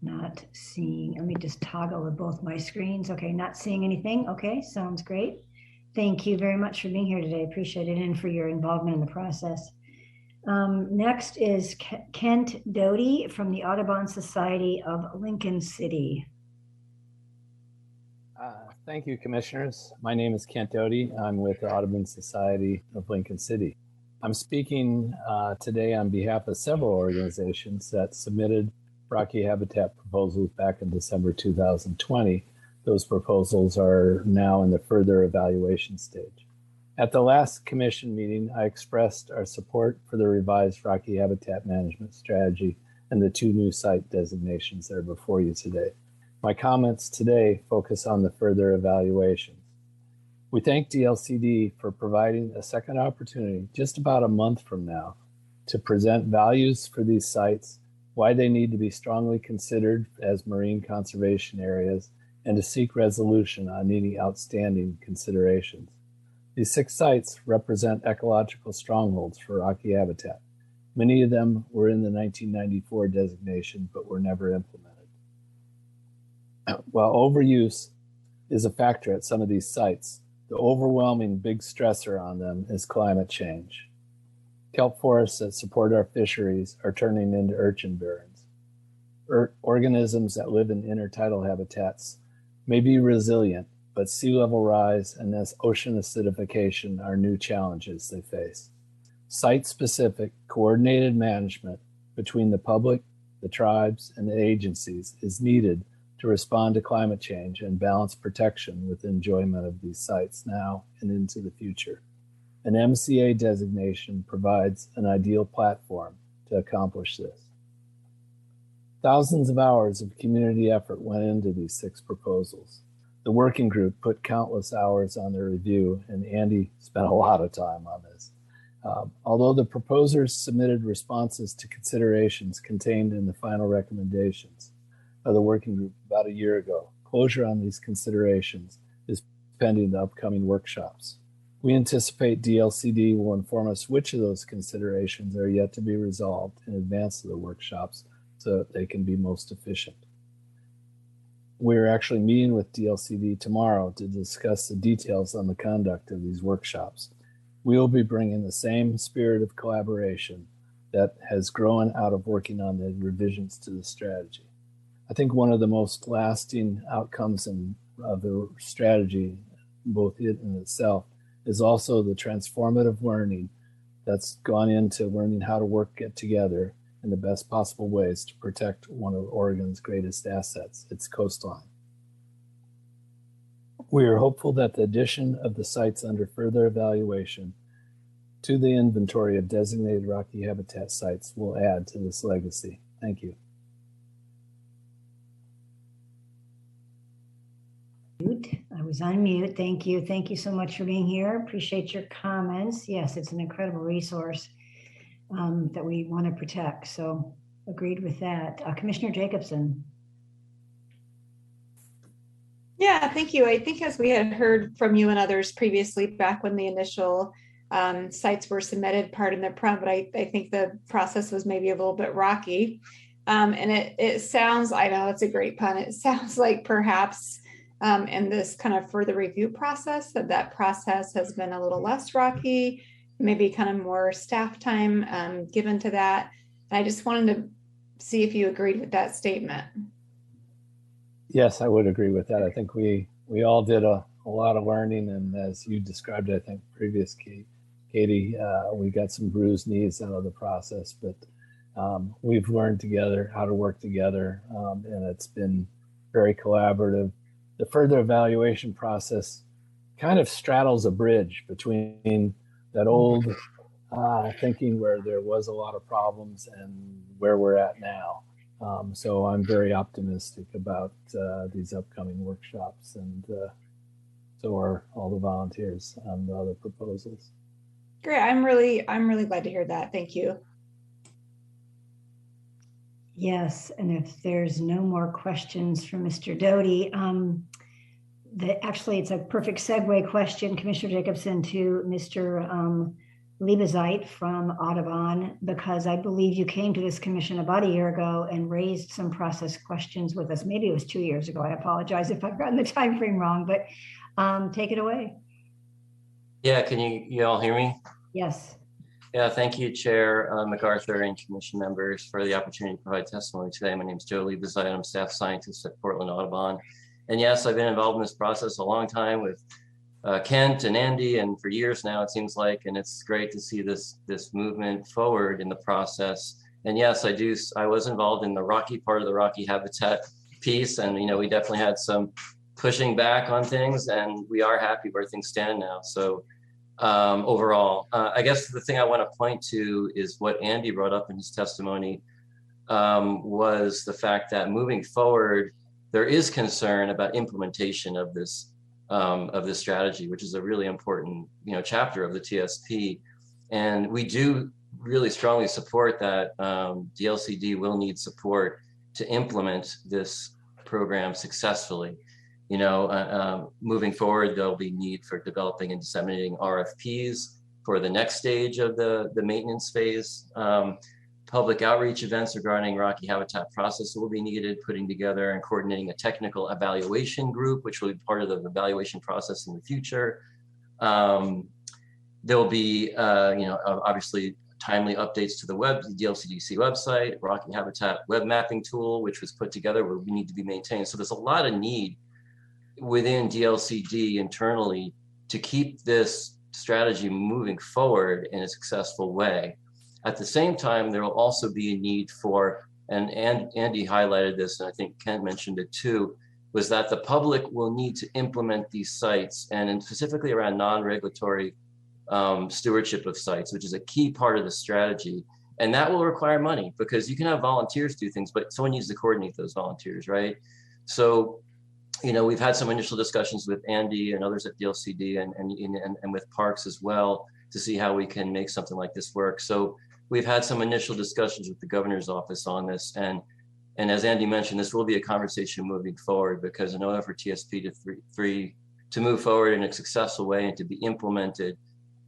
Not seeing, let me just toggle with both my screens. Okay, not seeing anything. Okay, sounds great. Thank you very much for being here today. Appreciate it, and for your involvement in the process. Next is Kent Doty from the Audubon Society of Lincoln City. Thank you, commissioners. My name is Kent Doty. I'm with the Audubon Society of Lincoln City. I'm speaking today on behalf of several organizations that submitted Rocky Habitat proposals back in December 2020. Those proposals are now in the further evaluation stage. At the last commission meeting, I expressed our support for the revised Rocky Habitat Management Strategy and the 2 new site designations that are before you today. My comments today focus on the further evaluations. We thank DLCD for providing a second opportunity just about a month from now to present values for these sites, why they need to be strongly considered as marine conservation areas, and to seek resolution on any outstanding considerations. These 6 sites represent ecological strongholds for Rocky Habitat. Many of them were in the 1994 designation, but were never implemented. While overuse is a factor at some of these sites, the overwhelming big stressor on them is climate change. Kelp forests that support our fisheries are turning into urchin barrens. Organisms that live in intertidal habitats may be resilient, but sea level rise and ocean acidification are new challenges they face. Site-specific coordinated management between the public, the tribes, and the agencies is needed to respond to climate change and balance protection with enjoyment of these sites now and into the future. An MCA designation provides an ideal platform to accomplish this. Thousands of hours of community effort went into these 6 proposals. The working group put countless hours on their review, and Andy spent a lot of time on this. Although the proposers submitted responses to considerations contained in the final recommendations of the working group about a year ago, closure on these considerations is pending the upcoming workshops. We anticipate DLCD will inform us which of those considerations are yet to be resolved in advance of the workshops so that they can be most efficient. We're actually meeting with DLCD tomorrow to discuss the details on the conduct of these workshops. We will be bringing the same spirit of collaboration that has grown out of working on the revisions to the strategy. I think one of the most lasting outcomes of the strategy, both it in itself, is also the transformative learning that's gone into learning how to work together in the best possible ways to protect one of Oregon's greatest assets, its coastline. We are hopeful that the addition of the sites under further evaluation to the inventory of designated Rocky Habitat sites will add to this legacy. Thank you. I was on mute. Thank you. Thank you so much for being here. Appreciate your comments. Yes, it's an incredible resource that we want to protect. So agreed with that. Commissioner Jacobson. Yeah, thank you. I think as we had heard from you and others previously back when the initial sites were submitted, pardon the pun, but I think the process was maybe a little bit rocky. And it sounds, I know it's a great pun, it sounds like perhaps in this kind of further review process, that process has been a little less rocky, maybe kind of more staff time given to that. And I just wanted to see if you agreed with that statement. Yes, I would agree with that. I think we all did a lot of learning, and as you described, I think previous Katie, we got some bruised knees out of the process, but we've learned together how to work together, and it's been very collaborative. The further evaluation process kind of straddles a bridge between that old thinking where there was a lot of problems and where we're at now. So I'm very optimistic about these upcoming workshops, and so are all the volunteers on the other proposals. Great. I'm really glad to hear that. Thank you. Yes, and if there's no more questions for Mr. Doty, actually it's a perfect segue question, Commissioner Jacobson, to Mr. Liebezeit from Audubon, because I believe you came to this commission about a year ago and raised some process questions with us. Maybe it was 2 years ago. I apologize if I've gotten the time frame wrong, but take it away. Yeah, can you all hear me? Yes. Yeah, thank you, Chair MacArthur and commission members, for the opportunity to provide testimony today. My name is Joe Liebezeit. I'm staff scientist at Portland Audubon. And yes, I've been involved in this process a long time with Kent and Andy, and for years now, it seems like, and it's great to see this movement forward in the process. And yes, I was involved in the Rocky part of the Rocky Habitat piece, and we definitely had some pushing back on things, and we are happy where things stand now. So overall, I guess the thing I want to point to is what Andy brought up in his testimony, was the fact that moving forward, there is concern about implementation of this strategy, which is a really important chapter of the TSP. And we do really strongly support that DLCD will need support to implement this program successfully. Moving forward, there'll be need for developing and disseminating RFPs for the next stage of the maintenance phase. Public outreach events regarding Rocky Habitat process will be needed, putting together and coordinating a technical evaluation group, which will be part of the evaluation process in the future. There will be, obviously timely updates to the DLCDC website, Rocky Habitat web mapping tool, which was put together, will need to be maintained. So there's a lot of need within DLCD internally to keep this strategy moving forward in a successful way. At the same time, there will also be a need for, and Andy highlighted this, and I think Ken mentioned it too, was that the public will need to implement these sites, and specifically around non-regulatory stewardship of sites, which is a key part of the strategy. And that will require money, because you can have volunteers do things, but someone needs to coordinate those volunteers, right? So, we've had some initial discussions with Andy and others at DLCD and with Parks as well to see how we can make something like this work. So we've had some initial discussions with the governor's office on this. And as Andy mentioned, this will be a conversation moving forward, because in order for TSP to move forward in a successful way and to be implemented,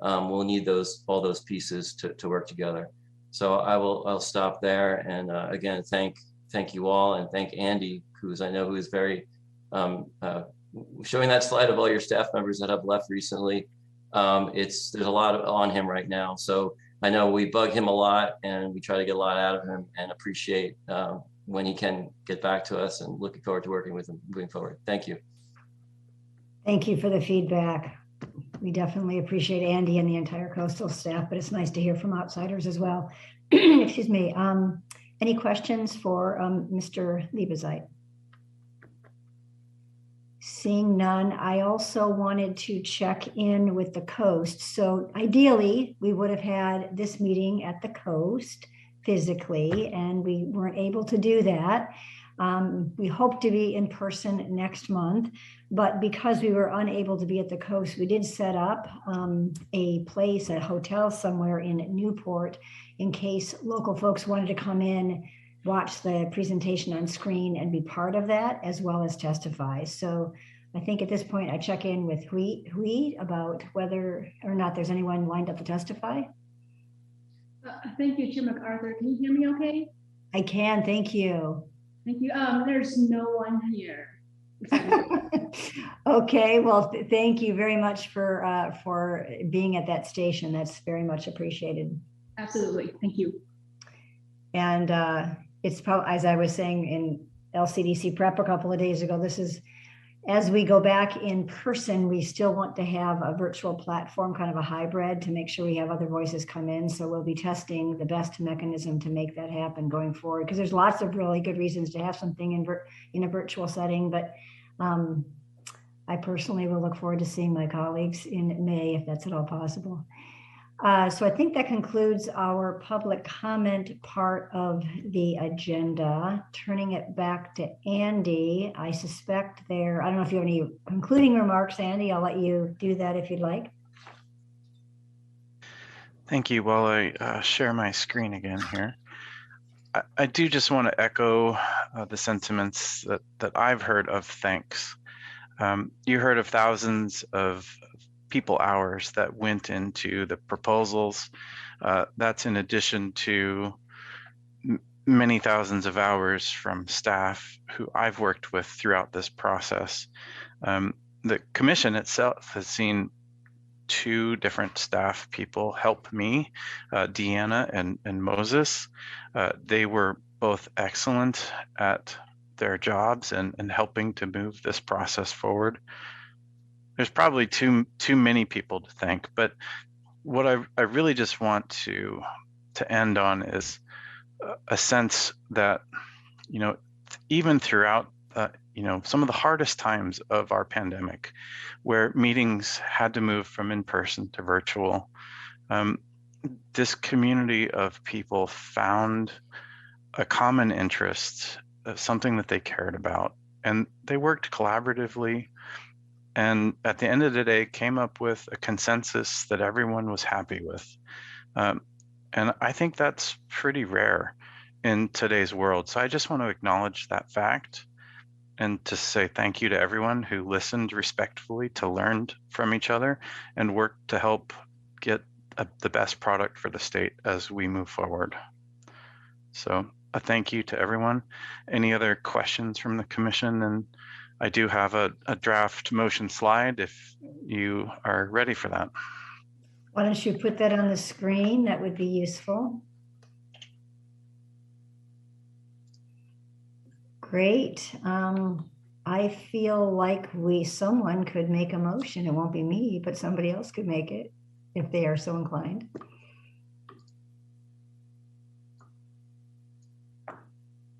we'll need all those pieces to work together. So I'll stop there. And again, thank you all, and thank Andy, who is very, showing that slide of all your staff members that have left recently. There's a lot on him right now. So I know we bug him a lot, and we try to get a lot out of him, and appreciate when he can get back to us, and looking forward to working with him moving forward. Thank you. Thank you for the feedback. We definitely appreciate Andy and the entire coastal staff, but it's nice to hear from outsiders as well. Excuse me. Any questions for Mr. Liebezeit? Seeing none, I also wanted to check in with the coast. So ideally, we would have had this meeting at the coast physically, and we weren't able to do that. We hope to be in person next month, but because we were unable to be at the coast, we did set up a hotel somewhere in Newport, in case local folks wanted to come in, watch the presentation on screen, and be part of that, as well as testify. So I think at this point, I check in with Hui about whether or not there's anyone lined up to testify. Thank you, Chair MacArthur. Can you hear me okay? I can, thank you. Thank you. There's no one here. Okay, well, thank you very much for being at that station. That's very much appreciated. Absolutely, thank you. And it's probably, as I was saying in LCDC prep a couple of days ago, this is, as we go back in person, we still want to have a virtual platform, kind of a hybrid, to make sure we have other voices come in. So we'll be testing the best mechanism to make that happen going forward, because there's lots of really good reasons to have something in a virtual setting. But I personally will look forward to seeing my colleagues in May, if that's at all possible. So I think that concludes our public comment part of the agenda. Turning it back to Andy, I suspect I don't know if you have any concluding remarks, Andy. I'll let you do that if you'd like. Thank you. While I share my screen again here, I do just want to echo the sentiments that I've heard of thanks. You heard of thousands of people hours that went into the proposals. That's in addition to many thousands of hours from staff who I've worked with throughout this process. The commission itself has seen 2 different staff people help me, Deanna and Moses. They were both excellent at their jobs and helping to move this process forward. There's probably too many people to thank, but what I really just want to end on is a sense that, even throughout some of the hardest times of our pandemic, where meetings had to move from in-person to virtual, this community of people found a common interest, something that they cared about, and they worked collaboratively. And at the end of the day, came up with a consensus that everyone was happy with. And I think that's pretty rare in today's world. So I just want to acknowledge that fact and to say thank you to everyone who listened respectfully, to learn from each other and worked to help get the best product for the state as we move forward. So a thank you to everyone. Any other questions from the commission? And I do have a draft motion slide if you are ready for that. Why don't you put that on the screen? That would be useful. Great. I feel like someone could make a motion. It won't be me, but somebody else could make it if they are so inclined.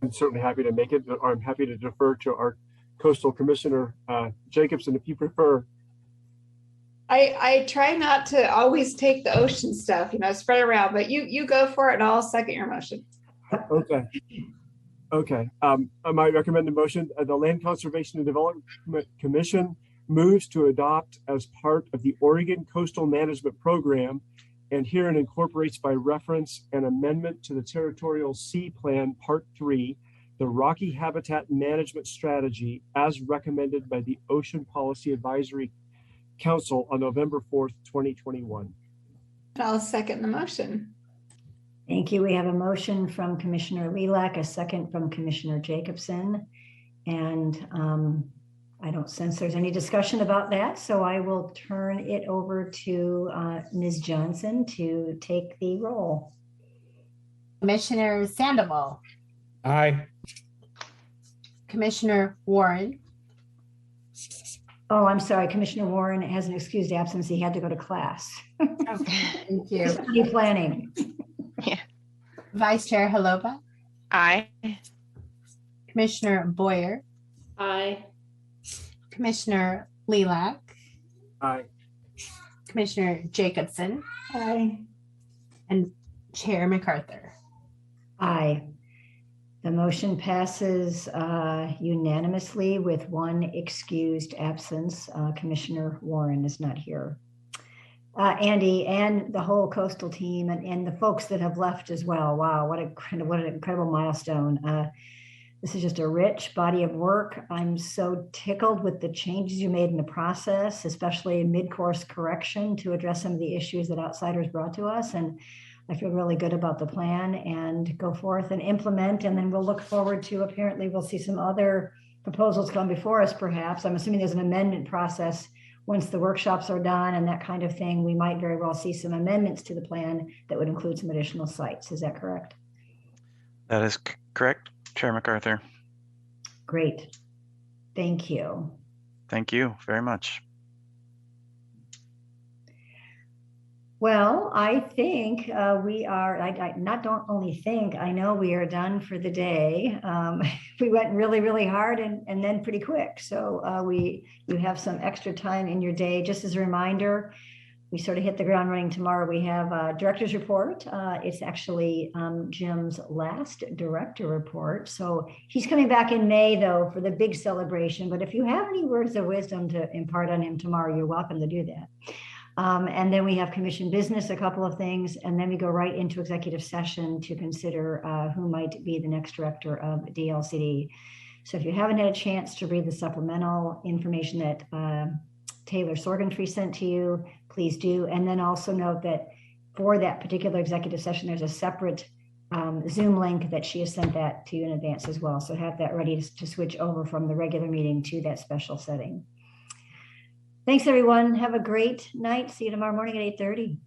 I'm certainly happy to make it, or I'm happy to defer to our Coastal Commissioner Jacobson if you prefer. I try not to always take the ocean stuff, spread around, but you go for it and I'll second your motion. Okay. My recommended motion, the Land Conservation and Development Commission moves to adopt as part of the Oregon Coastal Management Program, and herein incorporates by reference an amendment to the Territorial Sea Plan Part 3, the Rocky Habitat Management Strategy as recommended by the Ocean Policy Advisory Council on November 4th, 2021. I'll second the motion. Thank you. We have a motion from Commissioner Lilac, a second from Commissioner Jacobson. And I don't sense there's any discussion about that. So I will turn it over to Ms. Johnson to take the roll. Commissioner Sandoval. Aye. Commissioner Warren. Oh, I'm sorry. Commissioner Warren has an excused absence. He had to go to class. Okay, thank you. Study planning. Yeah. Vice Chair Halova. Aye. Commissioner Boyer. Aye. Commissioner Lilac. Aye. Commissioner Jacobson. Aye. And Chair MacArthur. Aye. The motion passes unanimously with one excused absence. Commissioner Warren is not here. Andy and the whole coastal team and the folks that have left as well. Wow, what an incredible milestone. This is just a rich body of work. I'm so tickled with the changes you made in the process, especially mid-course correction to address some of the issues that outsiders brought to us. And I feel really good about the plan, and go forth and implement. And then we'll look forward to, apparently we'll see some other proposals come before us, perhaps. I'm assuming there's an amendment process once the workshops are done and that kind of thing. We might very well see some amendments to the plan that would include some additional sites. Is that correct? That is correct, Chair MacArthur. Great. Thank you. Thank you very much. Well, I think we are, I don't only think, I know we are done for the day. We went really, really hard and then pretty quick. So you have some extra time in your day. Just as a reminder, we sort of hit the ground running tomorrow. We have a director's report. It's actually Jim's last director report. So he's coming back in May, though, for the big celebration. But if you have any words of wisdom to impart on him tomorrow, you're welcome to do that. And then we have commission business, a couple of things, and then we go right into executive session to consider who might be the next director of DLCD. So if you haven't had a chance to read the supplemental information that Taylor Sorgenfrey sent to you, please do. And then also note that for that particular executive session, there's a separate Zoom link that she has sent that to you in advance as well. So have that ready to switch over from the regular meeting to that special setting. Thanks, everyone. Have a great night. See you tomorrow morning at 8:30.